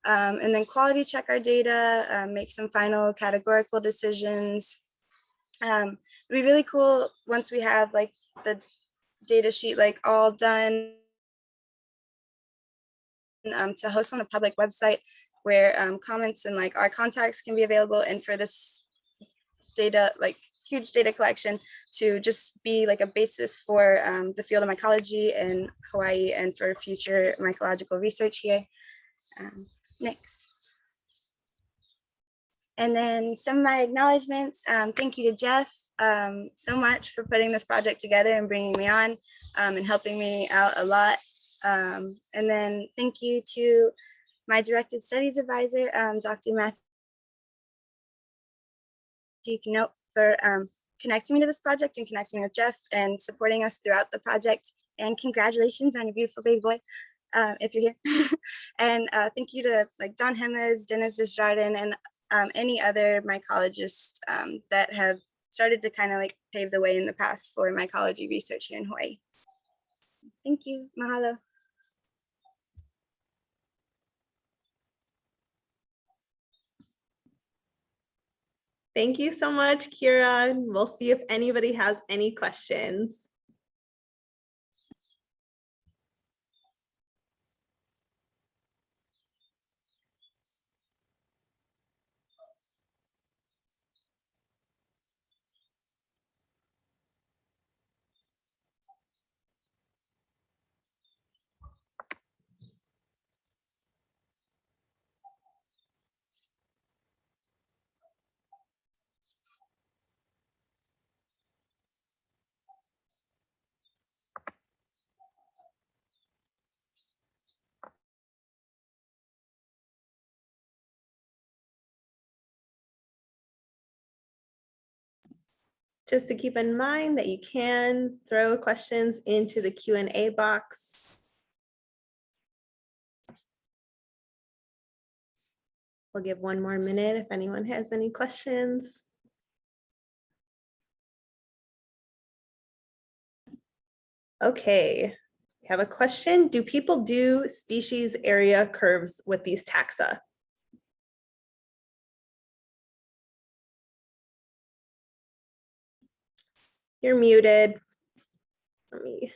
And then quality check our data, make some final categorical decisions. It'd be really cool once we have like the data sheet like all done to host on a public website where comments and like our contacts can be available, and for this data, like huge data collection, to just be like a basis for the field of mycology in Hawaii and for future mycological research here. Next. And then some of my acknowledgements. Thank you to Jeff so much for putting this project together and bringing me on and helping me out a lot. And then thank you to my directed studies advisor, Dr. Matthew Keynote, for connecting me to this project and connecting with Jeff and supporting us throughout the project. And congratulations on your beautiful baby boy, if you're here. And thank you to like Don Hemes, Dennis Desjardins, and any other mycologists that have started to kind of like pave the way in the past for mycology research here in Hawaii. Thank you. Mahalo. Thank you so much, Kira. We'll see if anybody has any questions. Just to keep in mind that you can throw questions into the Q&A box. We'll give one more minute if anyone has any questions. Okay, we have a question. Do people do species area curves with these taxa? You're muted. Let me.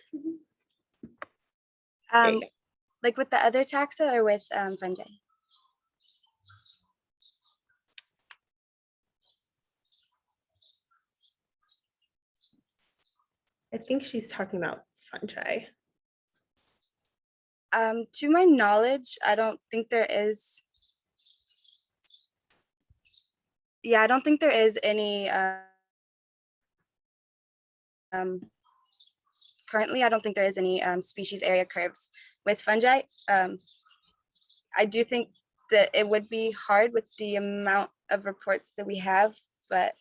Like with the other taxa or with fungi? I think she's talking about fungi. To my knowledge, I don't think there is. Yeah, I don't think there is any. Currently, I don't think there is any species area curves with fungi. I do think that it would be hard with the amount of reports that we have, but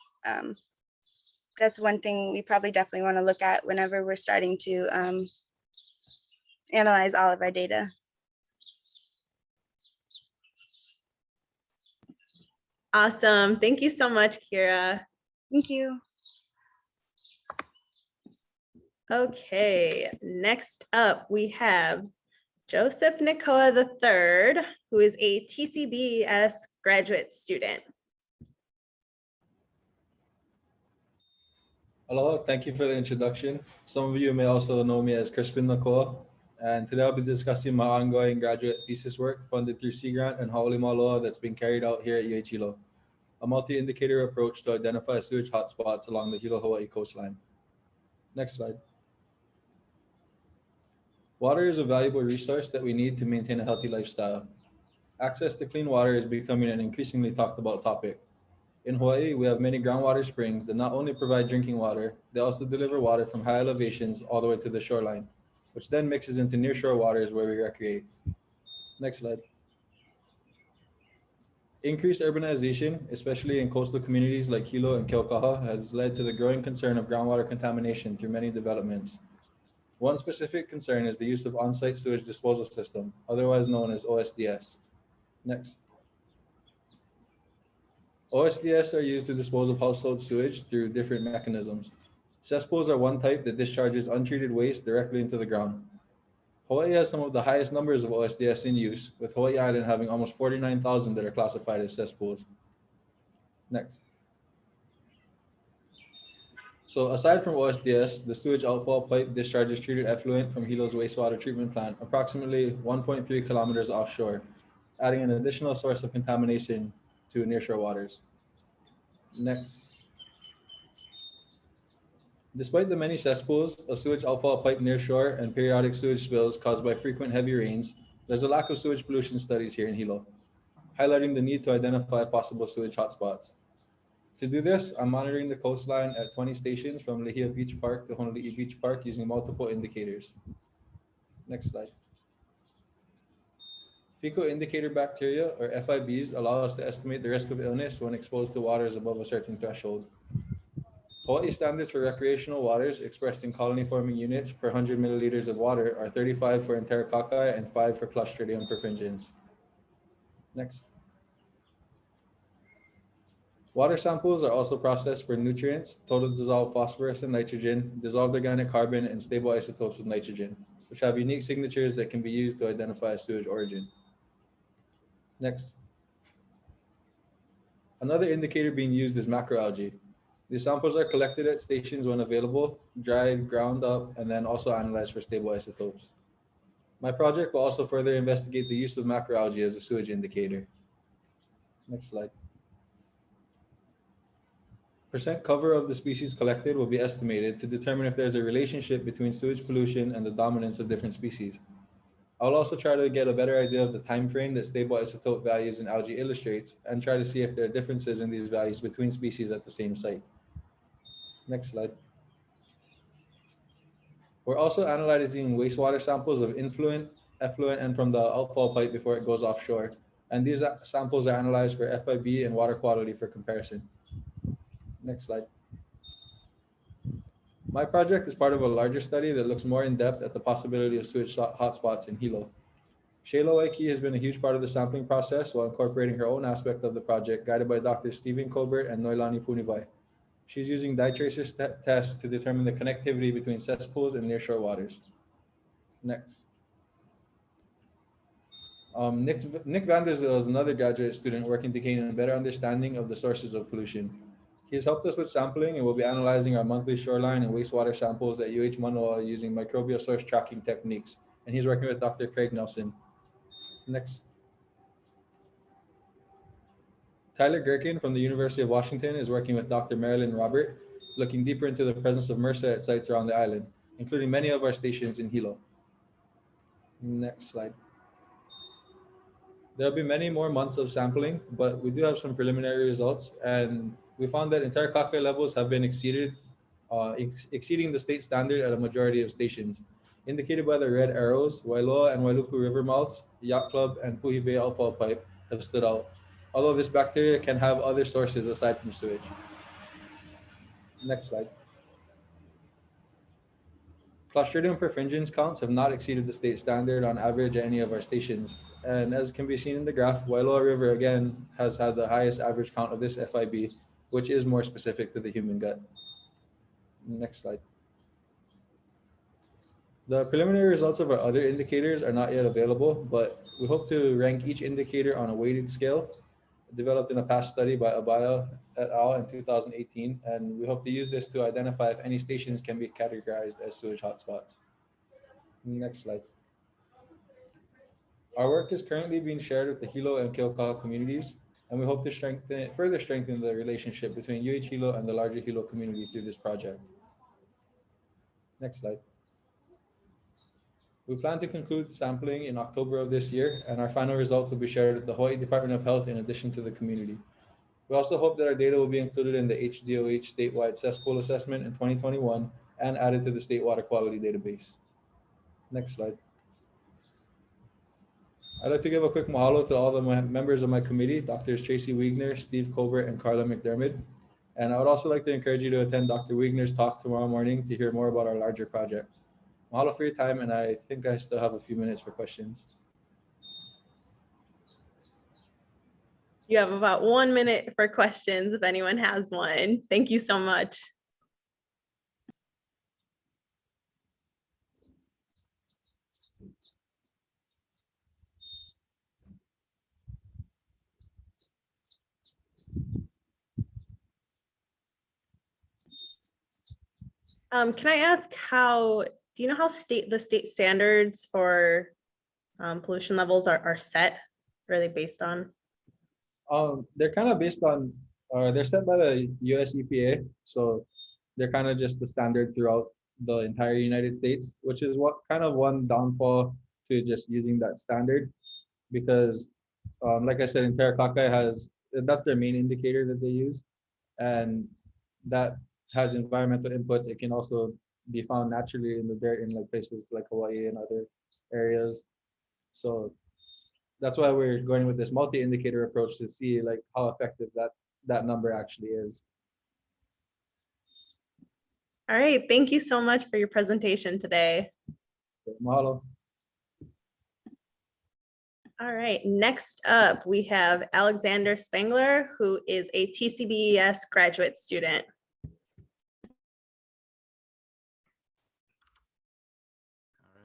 that's one thing we probably definitely want to look at whenever we're starting to analyze all of our data. Awesome. Thank you so much, Kira. Thank you. Okay, next up we have Joseph Nakoa III, who is a TCBES graduate student. Hello, thank you for the introduction. Some of you may also know me as Crispin Nakoa, and today I'll be discussing my ongoing graduate thesis work funded through Sea Grant and Haole Maloa that's being carried out here at UH Hilo, a multi-indicator approach to identify sewage hotspots along the Hilo Hawaii coastline. Next slide. Water is a valuable resource that we need to maintain a healthy lifestyle. Access to clean water is becoming an increasingly talked about topic. In Hawaii, we have many groundwater springs that not only provide drinking water, they also deliver water from high elevations all the way to the shoreline, which then mixes into nearshore waters where we recreate. Next slide. Increased urbanization, especially in coastal communities like Hilo and Keaukaha, has led to the growing concern of groundwater contamination through many developments. One specific concern is the use of on-site sewage disposal system, otherwise known as OSDS. Next. OSDS are used to dispose of household sewage through different mechanisms. Cesspools are one type that discharges untreated waste directly into the ground. Hawaii has some of the highest numbers of OSDS in use, with Hawaii Island having almost 49,000 that are classified as cesspools. Next. So aside from OSDS, the sewage outfall pipe discharges treated effluent from Hilo's wastewater treatment plant approximately 1.3 kilometers offshore, adding an additional source of contamination to nearshore waters. Next. Despite the many cesspools, a sewage outfall pipe near shore, and periodic sewage spills caused by frequent heavy rains, there's a lack of sewage pollution studies here in Hilo, highlighting the need to identify possible sewage hotspots. To do this, I'm monitoring the coastline at 20 stations from Lihia Beach Park to Honolulu Beach Park using multiple indicators. Next slide. Fecal indicator bacteria, or FIBs, allow us to estimate the risk of illness when exposed to waters above a certain threshold. Hawaii standards for recreational waters expressed in colony-forming units per 100 milliliters of water are 35 for enterococci and 5 for Clostridium perfringens. Next. Water samples are also processed for nutrients, total dissolved phosphorus and nitrogen, dissolved organic carbon, and stable isotopes of nitrogen, which have unique signatures that can be used to identify a sewage origin. Next. Another indicator being used is macroalgae. These samples are collected at stations when available, dried, ground up, and then also analyzed for stable isotopes. My project will also further investigate the use of macroalgae as a sewage indicator. Next slide. Percent cover of the species collected will be estimated to determine if there's a relationship between sewage pollution and the dominance of different species. I'll also try to get a better idea of the time frame that stable isotope values in algae illustrates and try to see if there are differences in these values between species at the same site. Next slide. We're also analyzing wastewater samples of influent, effluent, and from the outfall pipe before it goes offshore. And these samples are analyzed for FIB and water quality for comparison. Next slide. My project is part of a larger study that looks more in depth at the possibility of sewage hotspots in Hilo. Shayla Waikiki has been a huge part of the sampling process while incorporating her own aspect of the project, guided by Dr. Stephen Colbert and Noilani Punivai. She's using dye tracer tests to determine the connectivity between cesspools and nearshore waters. Next. Nick Vanderzeel is another graduate student working to gain a better understanding of the sources of pollution. He has helped us with sampling and will be analyzing our monthly shoreline and wastewater samples at UH Manoa using microbial source tracking techniques. And he's working with Dr. Craig Nelson. Next. Tyler Gherkin from the University of Washington is working with Dr. Marilyn Robert, looking deeper into the presence of MRSA at sites around the island, including many of our stations in Hilo. Next slide. There'll be many more months of sampling, but we do have some preliminary results, and we found that enterococci levels have been exceeding the state standard at a majority of stations. Indicated by the red arrows, Wailoa and Wailuku river mouths, Yacht Club, and Puhi Bay outfall pipe have stood out, although this bacteria can have other sources aside from sewage. Next slide. Clostridium perfringens counts have not exceeded the state standard on average at any of our stations. And as can be seen in the graph, Wailoa River again has had the highest average count of this FIB, which is more specific to the human gut. Next slide. The preliminary results of our other indicators are not yet available, but we hope to rank each indicator on a weighted scale developed in a past study by Abaya et al. In 2018, and we hope to use this to identify if any stations can be categorized as sewage hotspots. Next slide. Our work is currently being shared with the Hilo and Keokau communities, and we hope to further strengthen the relationship between UH Hilo and the larger Hilo community through this project. Next slide. We plan to conclude sampling in October of this year, and our final results will be shared with the Hawaii Department of Health in addition to the community. We also hope that our data will be included in the HDOH statewide cesspool assessment in 2021 and added to the state water quality database. Next slide. I'd like to give a quick mahalo to all the members of my committee, Drs. Tracy Wiegner, Steve Colbert, and Carla McDermott. And I would also like to encourage you to attend Dr. Wiegner's talk tomorrow morning to hear more about our larger project. Mahalo for your time, and I think I still have a few minutes for questions. You have about 1 minute for questions if anyone has one. Thank you so much. Can I ask do you know how the state standards for pollution levels are set? What are they based on? They're kind of based on, they're set by the US EPA. So they're kind of just the standard throughout the entire United States, which is what kind of one downfall to just using that standard. Because like I said, in Terracotta that's their main indicator that they use. And that has environmental inputs. It can also be found naturally in the dirt in like places like Hawaii and other areas. So that's why we're going with this multi-indicator approach to see like how effective that number actually is. All right, thank you so much for your presentation today. Mahalo. All right, next up we have Alexander Spengler, who is a TCBES graduate student.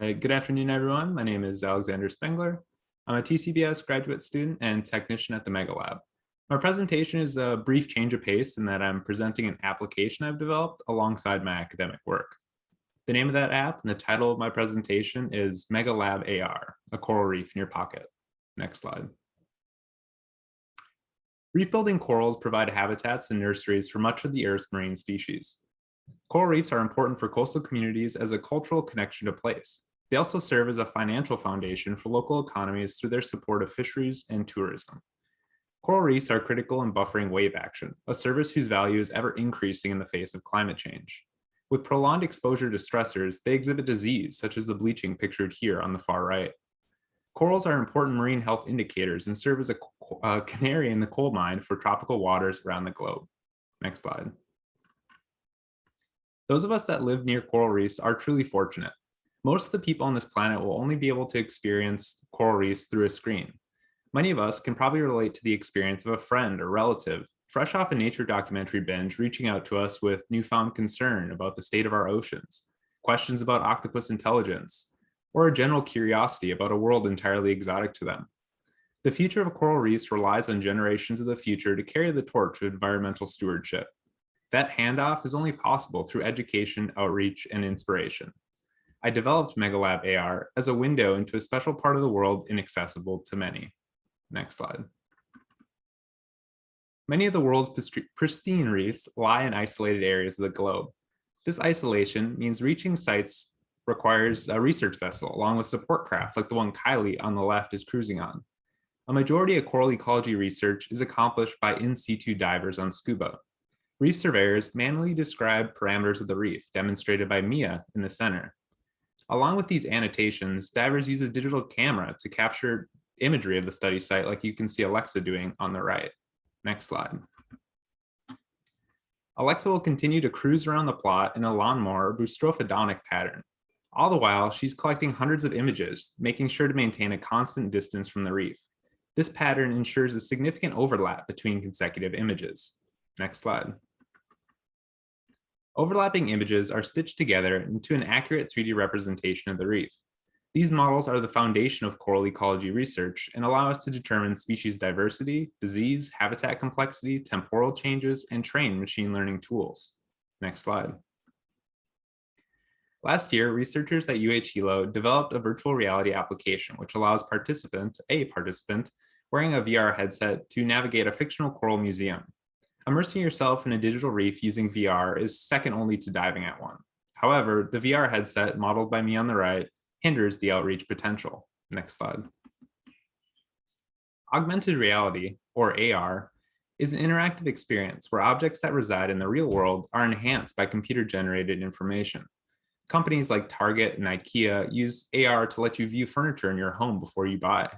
All right, good afternoon, everyone. My name is Alexander Spengler. I'm a TCBES graduate student and technician at the Mega Lab. My presentation is a brief change of pace in that I'm presenting an application I've developed alongside my academic work. The name of that app and the title of my presentation is Mega Lab AR, a coral reef in your pocket. Next slide. Reef building corals provide habitats and nurseries for much of the Earth's marine species. Coral reefs are important for coastal communities as a cultural connection to place. They also serve as a financial foundation for local economies through their support of fisheries and tourism. Coral reefs are critical in buffering wave action, a service whose value is ever increasing in the face of climate change. With prolonged exposure to stressors, they exhibit disease, such as the bleaching pictured here on the far right. Corals are important marine health indicators and serve as a canary in the coal mine for tropical waters around the globe. Next slide. Those of us that live near coral reefs are truly fortunate. Most of the people on this planet will only be able to experience coral reefs through a screen. Many of us can probably relate to the experience of a friend or relative, fresh off a nature documentary binge, reaching out to us with newfound concern about the state of our oceans, questions about octopus intelligence, or a general curiosity about a world entirely exotic to them. The future of coral reefs relies on generations of the future to carry the torch of environmental stewardship. That handoff is only possible through education, outreach, and inspiration. I developed MegaLab AR as a window into a special part of the world inaccessible to many. Next slide. Many of the world's pristine reefs lie in isolated areas of the globe. This isolation means reaching sites requires a research vessel along with support craft like the one Kylie on the left is cruising on. A majority of coral ecology research is accomplished by in situ divers on scuba. Reef surveyors manually describe parameters of the reef, demonstrated by Mia in the center. Along with these annotations, divers use a digital camera to capture imagery of the study site like you can see Alexa doing on the right. Next slide. Alexa will continue to cruise around the plot in a lawnmower boustrophodonic pattern. All the while, she's collecting hundreds of images, making sure to maintain a constant distance from the reef. This pattern ensures a significant overlap between consecutive images. Next slide. Overlapping images are stitched together into an accurate 3D representation of the reef. These models are the foundation of coral ecology research and allow us to determine species diversity, disease, habitat complexity, temporal changes, and train machine learning tools. Next slide. Last year, researchers at Hilo developed a virtual reality application which allows a participant wearing a VR headset to navigate a fictional coral museum. Immersing yourself in a digital reef using VR is second only to diving at one. However, the VR headset, modeled by me on the right, hinders the outreach potential. Next slide. Augmented reality, or AR, is an interactive experience where objects that reside in the real world are enhanced by computer-generated information. Companies like Target and IKEA use AR to let you view furniture in your home before you buy.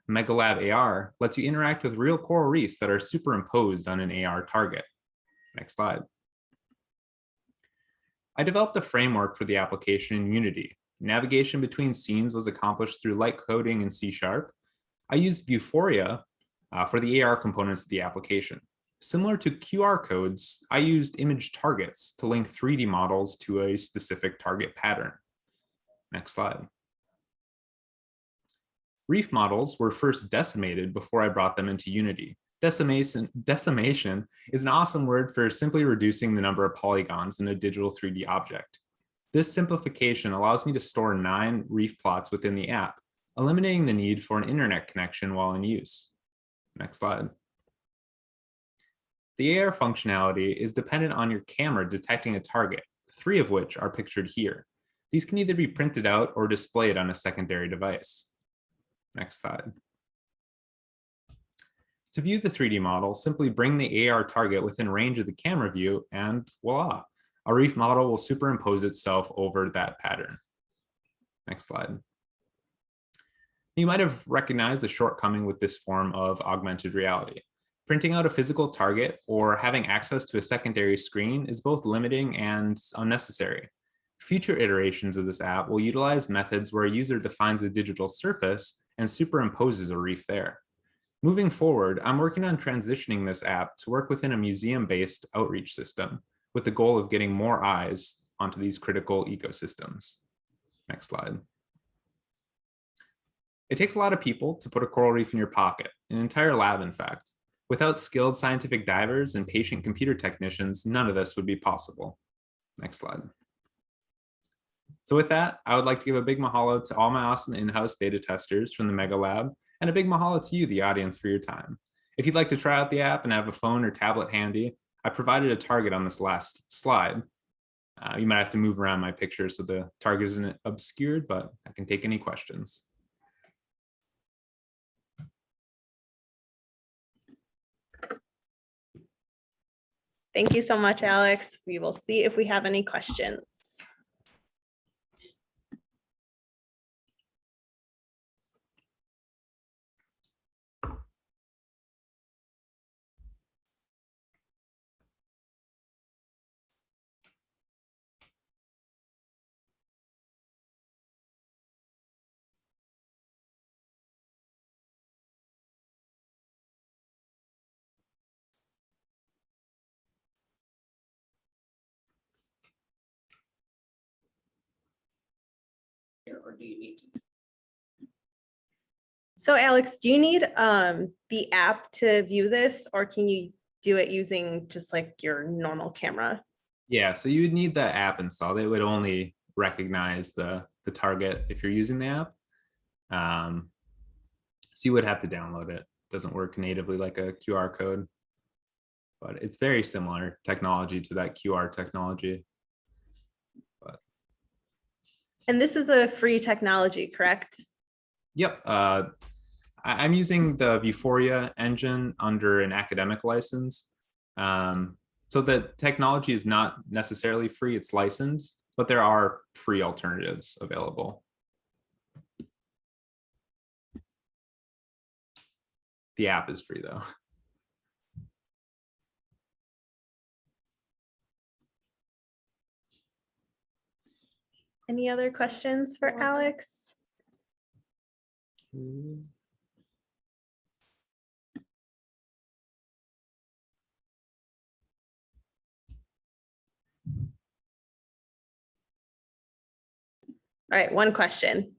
MegaLab AR lets you interact with real coral reefs that are superimposed on an AR target. Next slide. I developed a framework for the application in Unity. Navigation between scenes was accomplished through light coding in C#. I used Vuforia for the AR components of the application. Similar to QR codes, I used image targets to link 3D models to a specific target pattern. Next slide. Reef models were first decimated before I brought them into Unity. Decimation is an awesome word for simply reducing the number of polygons in a digital 3D object. This simplification allows me to store 9 reef plots within the app, eliminating the need for an internet connection while in use. Next slide. The AR functionality is dependent on your camera detecting a target, 3 of which are pictured here. These can either be printed out or displayed on a secondary device. Next slide. To view the 3D model, simply bring the AR target within range of the camera view and voila, a reef model will superimpose itself over that pattern. Next slide. You might have recognized a shortcoming with this form of augmented reality. Printing out a physical target or having access to a secondary screen is both limiting and unnecessary. Future iterations of this app will utilize methods where a user defines a digital surface and superimposes a reef there. Moving forward, I'm working on transitioning this app to work within a museum-based outreach system with the goal of getting more eyes onto these critical ecosystems. Next slide. It takes a lot of people to put a coral reef in your pocket, an entire lab in fact. Without skilled scientific divers and patient computer technicians, none of this would be possible. Next slide. So with that, I would like to give a big mahalo to all my awesome in-house beta testers from the Mega Lab, and a big mahalo to you, the audience, for your time. If you'd like to try out the app and have a phone or tablet handy, I provided a target on this last slide. You might have to move around my picture so the target isn't obscured, but I can take any questions. Thank you so much, Alex. We will see if we have any questions. Or do you need to? So Alex, do you need the app to view this, or can you do it using just like your normal camera? Yeah, so you would need the app installed. It would only recognize the target if you're using the app. So you would have to download it. It doesn't work natively like a QR code, but it's very similar technology to that QR technology. And this is a free technology, correct? Yep. I'm using the Vuforia engine under an academic license. So the technology is not necessarily free, it's licensed, but there are free alternatives available. The app is free though. Any other questions for Alex? All right, one question.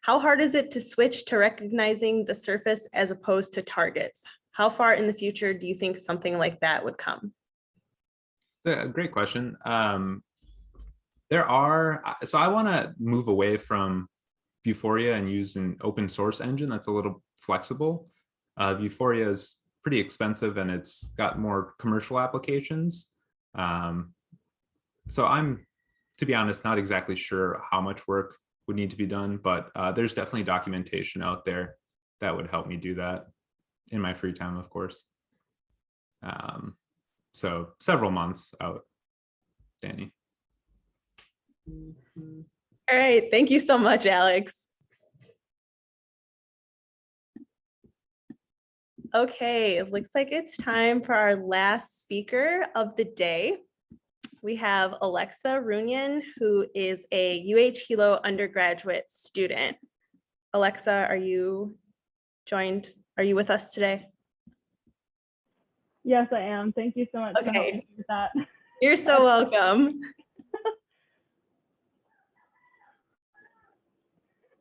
How hard is it to switch to recognizing the surface as opposed to targets? How far in the future do you think something like that would come? It's a great question. So I want to move away from Vuforia and use an open source engine that's a little flexible. Vuforia is pretty expensive and it's got more commercial applications. So I'm, to be honest, not exactly sure how much work would need to be done, but there's definitely documentation out there that would help me do that in my free time, of course. So several months out, Danny. All right, thank you so much, Alex. Okay, it looks like it's time for our last speaker of the day. We have Alexa Runyan, who is a UH Hilo undergraduate student. Alexa, are you with us today? Yes, I am. Thank you so much for helping me with that. You're so welcome.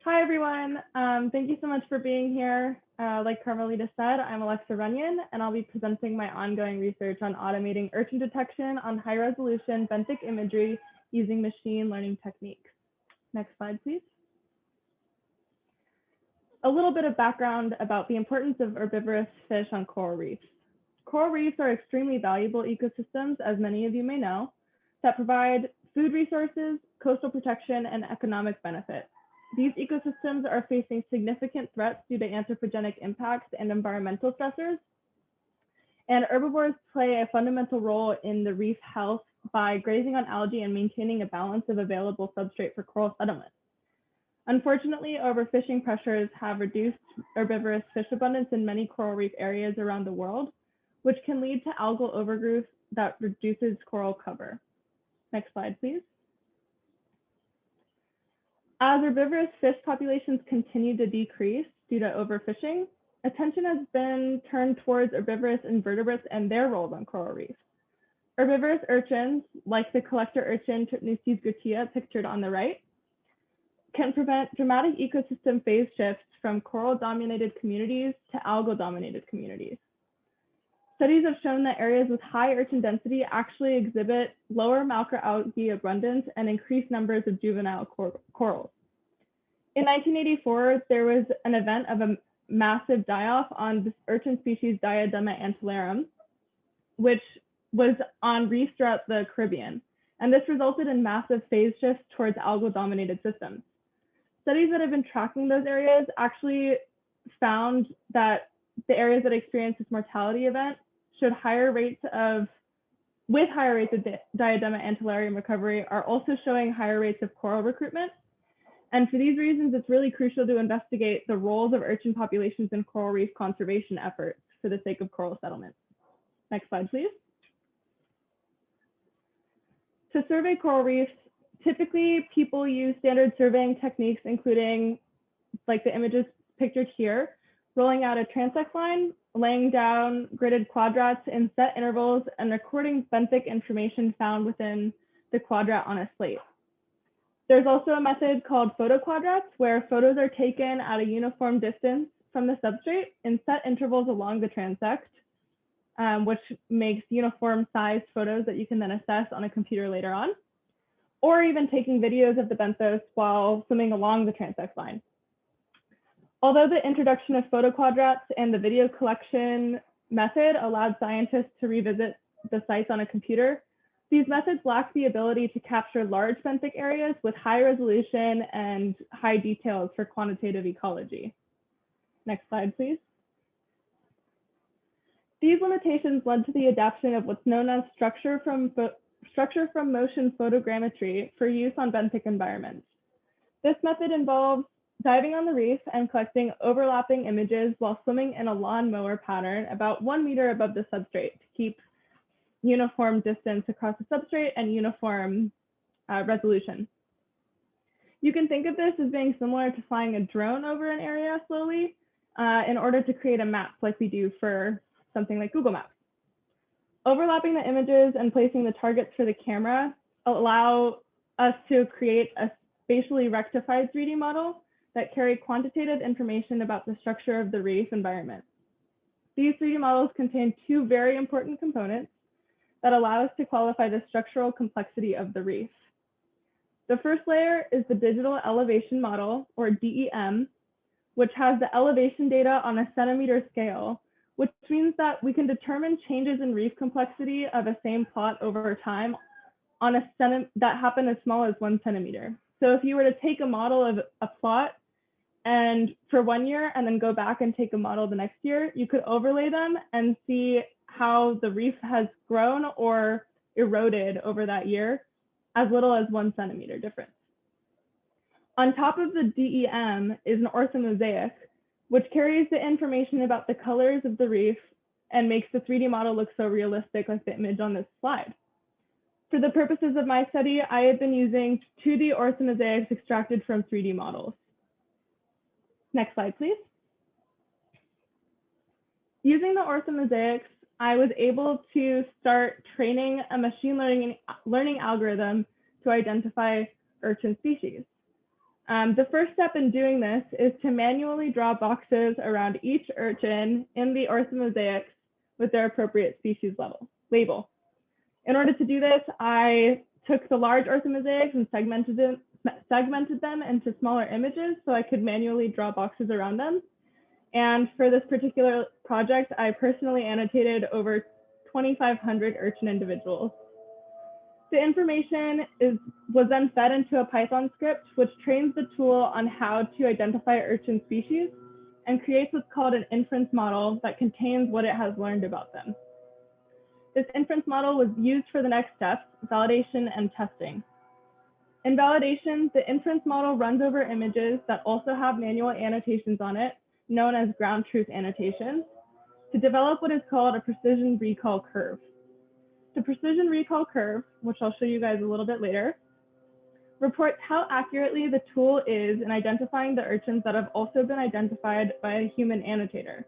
Hi, everyone. Thank you so much for being here. Like Carmelita said, I'm Alexa Runyon, and I'll be presenting my ongoing research on automating urchin detection on high-resolution benthic imagery using machine learning techniques. Next slide, please. A little bit of background about the importance of herbivorous fish on coral reefs. Coral reefs are extremely valuable ecosystems, as many of you may know, that provide food resources, coastal protection, and economic benefit. These ecosystems are facing significant threats due to anthropogenic impacts and environmental stressors. And herbivores play a fundamental role in the reef health by grazing on algae and maintaining a balance of available substrate for coral settlement. Unfortunately, overfishing pressures have reduced herbivorous fish abundance in many coral reef areas around the world, which can lead to algal overgrowth that reduces coral cover. Next slide, please. As herbivorous fish populations continue to decrease due to overfishing, attention has been turned towards herbivorous invertebrates and their roles on coral reefs. Herbivorous urchins, like the collector urchin Tutnusis gurtia pictured on the right, can prevent dramatic ecosystem phase shifts from coral-dominated communities to algal-dominated communities. Studies have shown that areas with high urchin density actually exhibit lower macroalgae abundance and increased numbers of juvenile corals. In 1984, there was an event of a massive die-off on this urchin species Diadema antillarum, which was on reefs throughout the Caribbean. And this resulted in massive phase shifts towards algal-dominated systems. Studies that have been tracking those areas actually found that the areas that experienced this mortality event showed higher rates of Diadema antillarium recovery are also showing higher rates of coral recruitment. And for these reasons, it's really crucial to investigate the roles of urchin populations in coral reef conservation efforts for the sake of coral settlement. Next slide, please. To survey coral reefs, typically people use standard surveying techniques, including like the images pictured here, rolling out a transect line, laying down gridded quadrats in set intervals, and recording benthic information found within the quadrat on a slate. There's also a method called photo quadrats, where photos are taken at a uniform distance from the substrate in set intervals along the transect, which makes uniform sized photos that you can then assess on a computer later on, or even taking videos of the benthos while swimming along the transect line. Although the introduction of photo quadrats and the video collection method allowed scientists to revisit the sites on a computer, these methods lack the ability to capture large benthic areas with high resolution and high details for quantitative ecology. Next slide, please. These limitations led to the adoption of what's known as structure from motion photogrammetry for use on benthic environments. This method involves diving on the reef and collecting overlapping images while swimming in a lawnmower pattern about 1 meter above the substrate to keep uniform distance across the substrate and uniform resolution. You can think of this as being similar to flying a drone over an area slowly in order to create a map like we do for something like Google Maps. Overlapping the images and placing the targets for the camera allow us to create a spatially rectified 3D model that carry quantitative information about the structure of the reef environment. These 3D models contain two very important components that allow us to qualify the structural complexity of the reef. The first layer is the digital elevation model, or DEM, which has the elevation data on a centimeter scale, which means that we can determine changes in reef complexity of a same plot over time on that happen as small as 1 centimeter. So if you were to take a model of a plot and for 1 year and then go back and take a model the next year, you could overlay them and see how the reef has grown or eroded over that year, as little as 1 centimeter difference. On top of the DEM is an orthomosaic, which carries the information about the colors of the reef and makes the 3D model look so realistic like the image on this slide. For the purposes of my study, I have been using 2D orthomosaics extracted from 3D models. Next slide, please. Using the orthomosaics, I was able to start training a machine learning algorithm to identify urchin species. The first step in doing this is to manually draw boxes around each urchin in the orthomosaics with their appropriate species label. In order to do this, I took the large orthomosaics and segmented them into smaller images so I could manually draw boxes around them. And for this particular project, I personally annotated over 2,500 urchin individuals. The information was then fed into a Python script, which trains the tool on how to identify urchin species and creates what's called an inference model that contains what it has learned about them. This inference model was used for the next steps, validation and testing. In validation, the inference model runs over images that also have manual annotations on it, known as ground truth annotations, to develop what is called a precision recall curve. The precision recall curve, which I'll show you guys a little bit later, reports how accurately the tool is in identifying the urchins that have also been identified by a human annotator.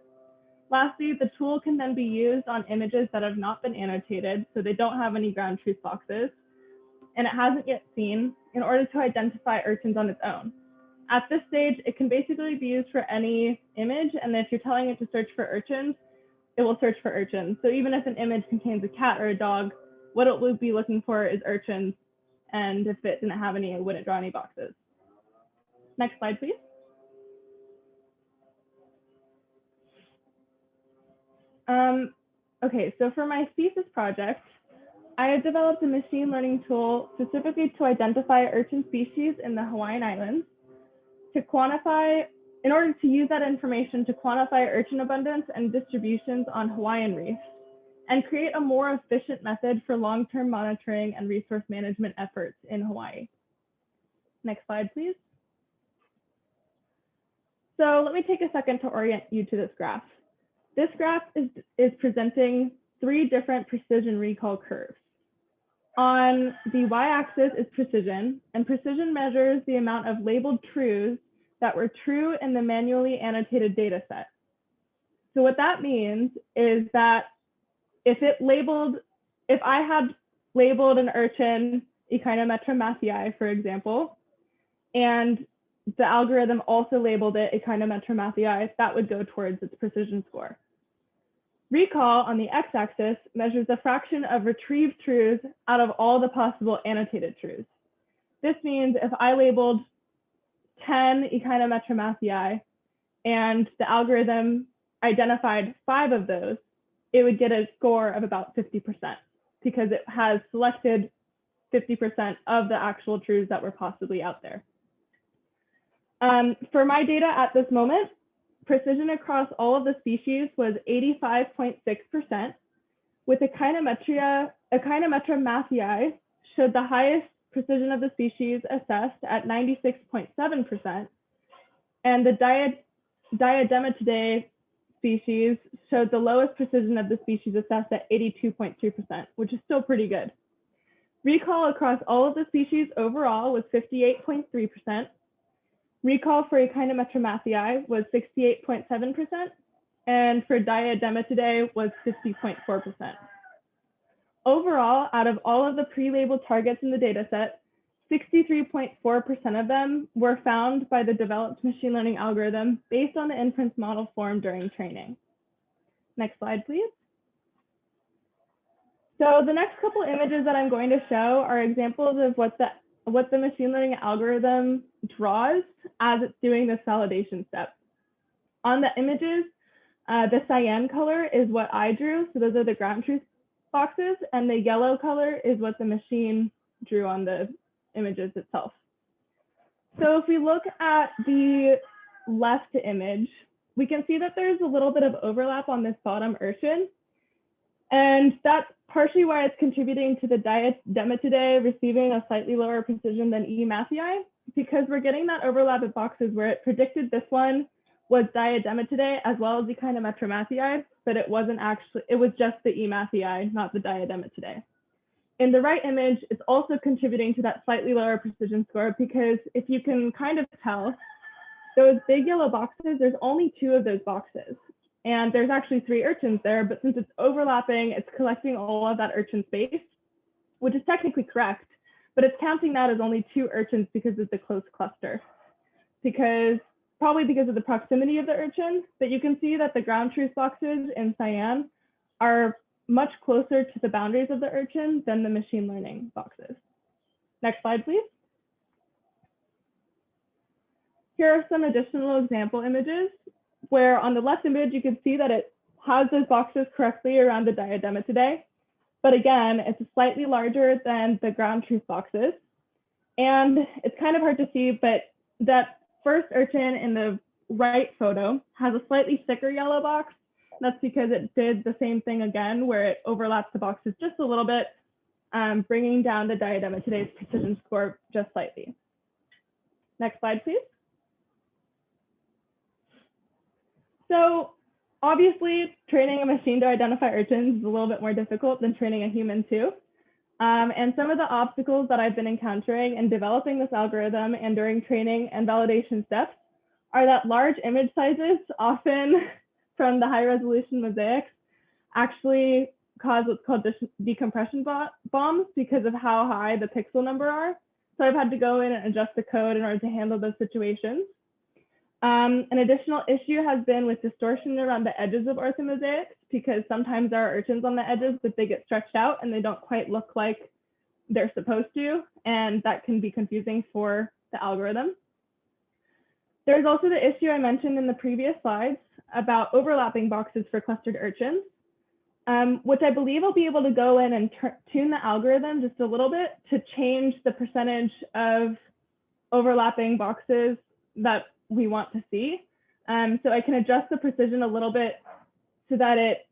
Lastly, the tool can then be used on images that have not been annotated, so they don't have any ground truth boxes, and it hasn't yet seen, in order to identify urchins on its own. At this stage, it can basically be used for any image, and if you're telling it to search for urchins, it will search for urchins. So even if an image contains a cat or a dog, what it will be looking for is urchins, and if it didn't have any, it wouldn't draw any boxes. Next slide, please. Okay, so for my thesis project, I have developed a machine learning tool specifically to identify urchin species in the Hawaiian Islands, to quantify, in order to use that information to quantify urchin abundance and distributions on Hawaiian reefs, and create a more efficient method for long-term monitoring and resource management efforts in Hawaii. Next slide, please. So let me take a second to orient you to this graph. This graph is presenting 3 different precision recall curves. On the y-axis is precision, and precision measures the amount of labeled truths that were true in the manually annotated data set. So what that means is that if I had labeled an urchin Echinoptera mathii, for example, and the algorithm also labeled it Echinoptera mathii, that would go towards its precision score. Recall on the x-axis measures the fraction of retrieved truths out of all the possible annotated truths. This means if I labeled 10 Echinoptera mathii and the algorithm identified 5 of those, it would get a score of about 50% because it has selected 50% of the actual truths that were possibly out there. For my data at this moment, precision across all of the species was 85.6%, with Echinoptera mathii showed the highest precision of the species assessed at 96.7%, and the Diadematidae species showed the lowest precision of the species assessed at 82.2%, which is still pretty good. Recall across all of the species overall was 58.3%. Recall for Echinoptera mathii was 68.7%, and for Diadematidae was 50.4%. Overall, out of all of the pre-labeled targets in the dataset, 63.4% of them were found by the developed machine learning algorithm based on the inference model formed during training. Next slide, please. So the next couple images that I'm going to show are examples of what the machine learning algorithm draws as it's doing this validation step. On the images, the cyan color is what I drew. So those are the ground truth boxes, and the yellow color is what the machine drew on the images itself. So if we look at the left image, we can see that there's a little bit of overlap on this bottom urchin. And that's partially why it's contributing to the Diadematidae receiving a slightly lower precision than E. mathii, because we're getting that overlap of boxes where it predicted this one was Diadematidae as well as Echinoptera mathii, but it wasn't actually, it was just the E. mathii, not the Diadematidae. In the right image, it's also contributing to that slightly lower precision score because if you can kind of tell, those big yellow boxes, there's only 2 of those boxes. And there's actually 3 urchins there, but since it's overlapping, it's collecting all of that urchin space, which is technically correct, but it's counting that as only 2 urchins because it's a close cluster. probably because of the proximity of the urchin, but you can see that the ground truth boxes in cyan are much closer to the boundaries of the urchin than the machine learning boxes. Next slide, please. Here are some additional example images where on the left image, you can see that it has those boxes correctly around the Diadematidae. But again, it's slightly larger than the ground truth boxes. And it's kind of hard to see, but that first urchin in the right photo has a slightly thicker yellow box. That's because it did the same thing again, where it overlaps the boxes just a little bit, bringing down the Diadematidai's precision score just slightly. Next slide, please. So obviously, training a machine to identify urchins is a little bit more difficult than training a human too. And some of the obstacles that I've been encountering in developing this algorithm and during training and validation steps are that large image sizes, often from the high resolution mosaics, actually cause what's called decompression bombs because of how high the pixel number are. So I've had to go in and adjust the code in order to handle those situations. An additional issue has been with distortion around the edges of orthomosaics, because sometimes there are urchins on the edges, but they get stretched out and they don't quite look like they're supposed to, and that can be confusing for the algorithm. There's also the issue I mentioned in the previous slides about overlapping boxes for clustered urchins, which I believe I'll be able to go in and tune the algorithm just a little bit to change the percentage of overlapping boxes that we want to see. So I can adjust the precision a little bit so that it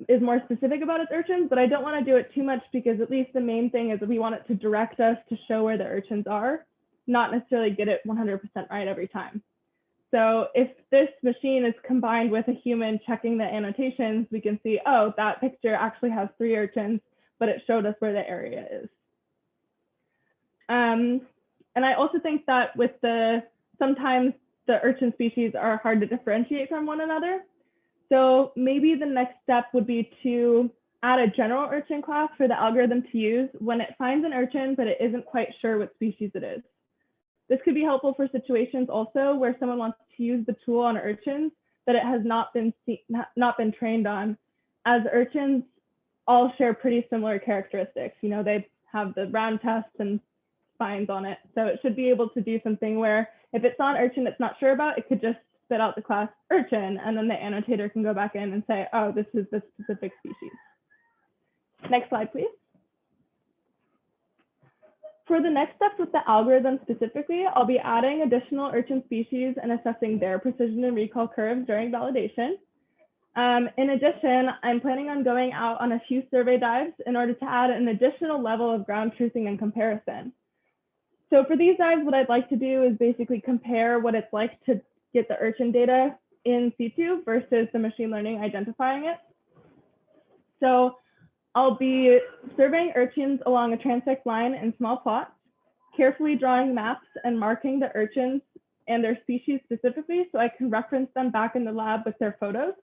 is more specific about its urchins, but I don't want to do it too much because at least the main thing is that we want it to direct us to show where the urchins are, not necessarily get it 100% right every time. So if this machine is combined with a human checking the annotations, we can see, oh, that picture actually has 3 urchins, but it showed us where the area is. And I also think that with sometimes the urchin species are hard to differentiate from one another. So maybe the next step would be to add a general urchin class for the algorithm to use when it finds an urchin, but it isn't quite sure what species it is. This could be helpful for situations also where someone wants to use the tool on urchins that it has not been trained on, as urchins all share pretty similar characteristics. You know, they have the round test and spines on it. So it should be able to do something where if it's on urchin it's not sure about, it could just spit out the class urchin, and then the annotator can go back in and say, oh, this is this specific species. Next slide, please. For the next steps with the algorithm specifically, I'll be adding additional urchin species and assessing their precision and recall curves during validation. In addition, I'm planning on going out on a few survey dives in order to add an additional level of ground truthing and comparison. So for these dives, what I'd like to do is basically compare what it's like to get the urchin data in situ versus the machine learning identifying it. So I'll be surveying urchins along a transect line in small plots, carefully drawing maps and marking the urchins and their species specifically so I can reference them back in the lab with their photos.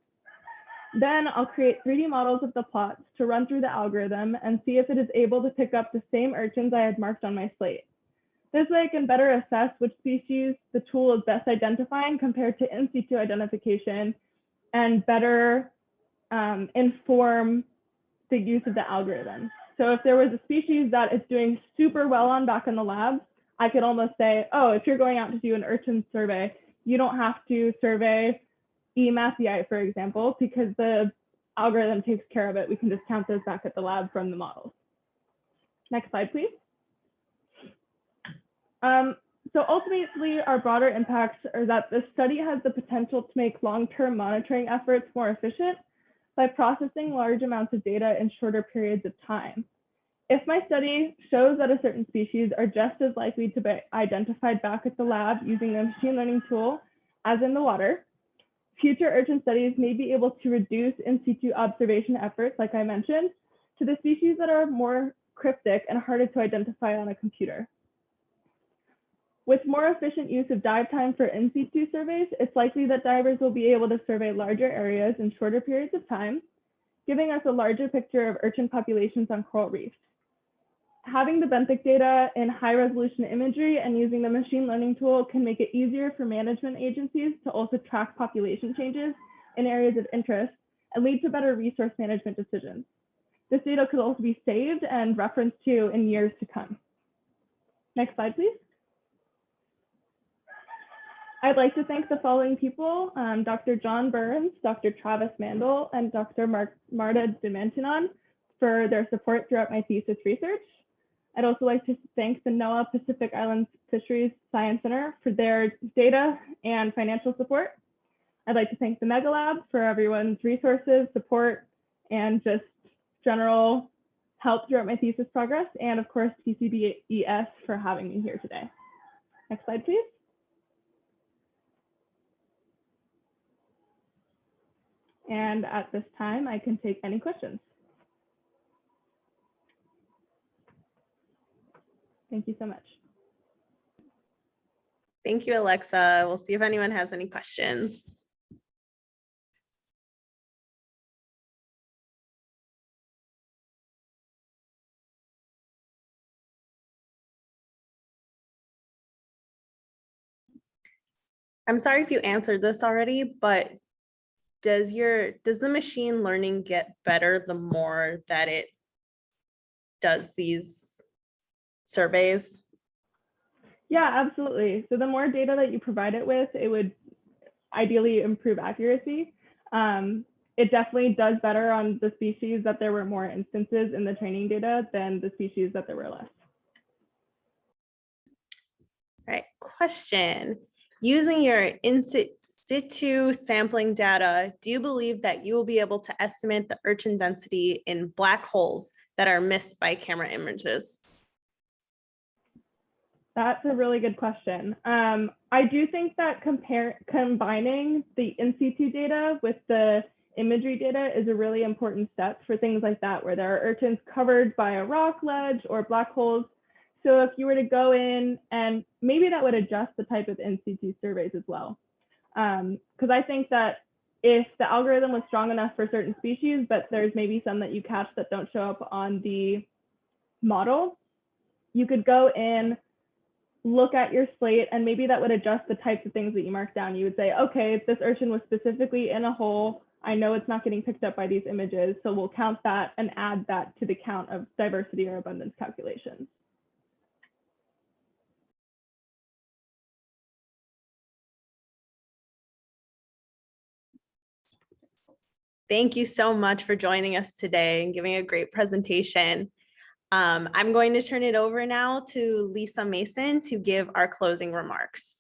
Then I'll create 3D models of the plots to run through the algorithm and see if it is able to pick up the same urchins I had marked on my slate. This way I can better assess which species the tool is best identifying compared to in situ identification, and better inform the use of the algorithm. So if there was a species that is doing super well on back in the lab, I could almost say, oh, if you're going out to do an urchin survey, you don't have to survey E. mathii, for example, because the algorithm takes care of it. We can just count those back at the lab from the models. Next slide, please. So ultimately, our broader impacts are that this study has the potential to make long-term monitoring efforts more efficient by processing large amounts of data in shorter periods of time. If my study shows that a certain species are just as likely to be identified back at the lab using a machine learning tool as in the water, future urchin studies may be able to reduce in situ observation efforts, like I mentioned, to the species that are more cryptic and harder to identify on a computer. With more efficient use of dive time for in situ surveys, it's likely that divers will be able to survey larger areas in shorter periods of time, giving us a larger picture of urchin populations on coral reefs. having the benthic data in high resolution imagery and using the machine learning tool can make it easier for management agencies to also track population changes in areas of interest and lead to better resource management decisions. This data could also be saved and referenced to in years to come. Next slide, please. I'd like to thank the following people, Dr. John Burns, Dr. Travis Mandel, and Dr. Marta Dimantinon for their support throughout my thesis research. I'd also like to thank the NOAA Pacific Islands Fisheries Science Center for their data and financial support. I'd like to thank the Mega Lab for everyone's resources, support, and just general help throughout my thesis progress. And of course, TCBES for having me here today. Next slide, please. And at this time, I can take any questions. Thank you so much. Thank you, Alexa. We'll see if anyone has any questions. I'm sorry if you answered this already, but does the machine learning get better the more that it does these surveys? Yeah, absolutely. So the more data that you provide it with, it would ideally improve accuracy. It definitely does better on the species that there were more instances in the training data than the species that there were less. All right, question. Using your in situ sampling data, do you believe that you will be able to estimate the urchin density in black holes that are missed by camera images? That's a really good question. I do think that combining the in situ data with the imagery data is a really important step for things like that, where there are urchins covered by a rock ledge or black holes. So if you were to go in, and maybe that would adjust the type of in situ surveys as well. Because I think that if the algorithm was strong enough for certain species, but there's maybe some that you catch that don't show up on the model, you could go in, look at your slate, and maybe that would adjust the types of things that you mark down. You would say, okay, this urchin was specifically in a hole. I know it's not getting picked up by these images, so we'll count that and add that to the count of diversity or abundance calculations. Thank you so much for joining us today and giving a great presentation. I'm going to turn it over now to Lisa Mason to give our closing remarks.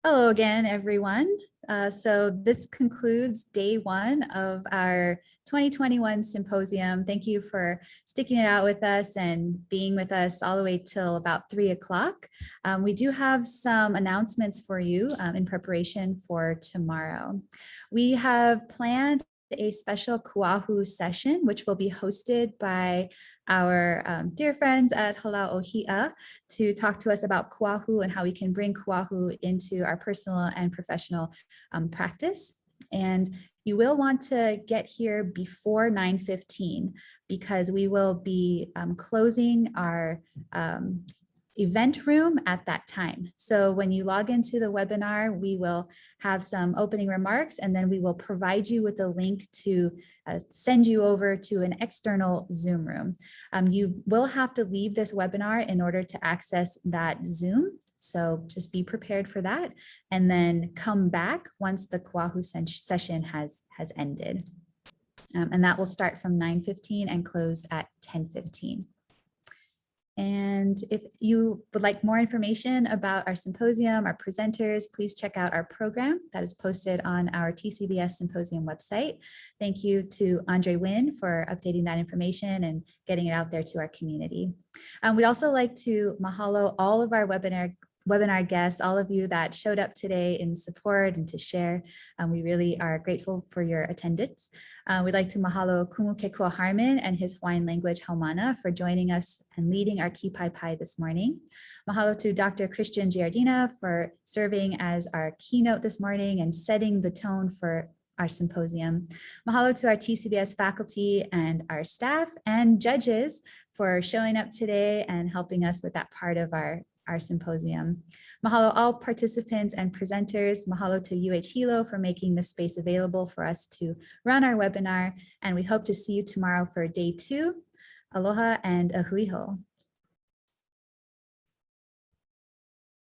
Hello again, everyone. So this concludes day one of our 2021 symposium. Thank you for sticking it out with us and being with us all the way till about 3 o'clock. We do have some announcements for you in preparation for tomorrow. We have planned a special Kuahu session, which will be hosted by our dear friends at Halau'ohi'a to talk to us about Kuahu and how we can bring Kuahu into our personal and professional practice. And you will want to get here before 9:15 because we will be closing our event room at that time. So when you log into the webinar, we will have some opening remarks, and then we will provide you with a link to send you over to an external Zoom room. You will have to leave this webinar in order to access that Zoom. So just be prepared for that, and then come back once the Kuahu session has ended. And that will start from 9:15 and close at 10:15. And if you would like more information about our symposium, our presenters, please check out our program that is posted on our TCBES Symposium website. Thank you to Andre Wynn for updating that information and getting it out there to our community. We'd also like to mahalo all of our webinar webinar guests, all of you that showed up today in support and to share. We really are grateful for your attendance. We'd like to mahalo Kumukekua Harmon and his Hawaiian language Haumana for joining us and leading our Kipai Pai this morning. Mahalo to Dr. Christian Giardina for serving as our keynote this morning and setting the tone for our symposium. Mahalo to our TCBES faculty and our staff and judges for showing up today and helping us with that part of our symposium. Mahalo all participants and presenters. Mahalo to UH Hilo for making this space available for us to run our webinar. And we hope to see you tomorrow for day 2. Aloha and ahuiho.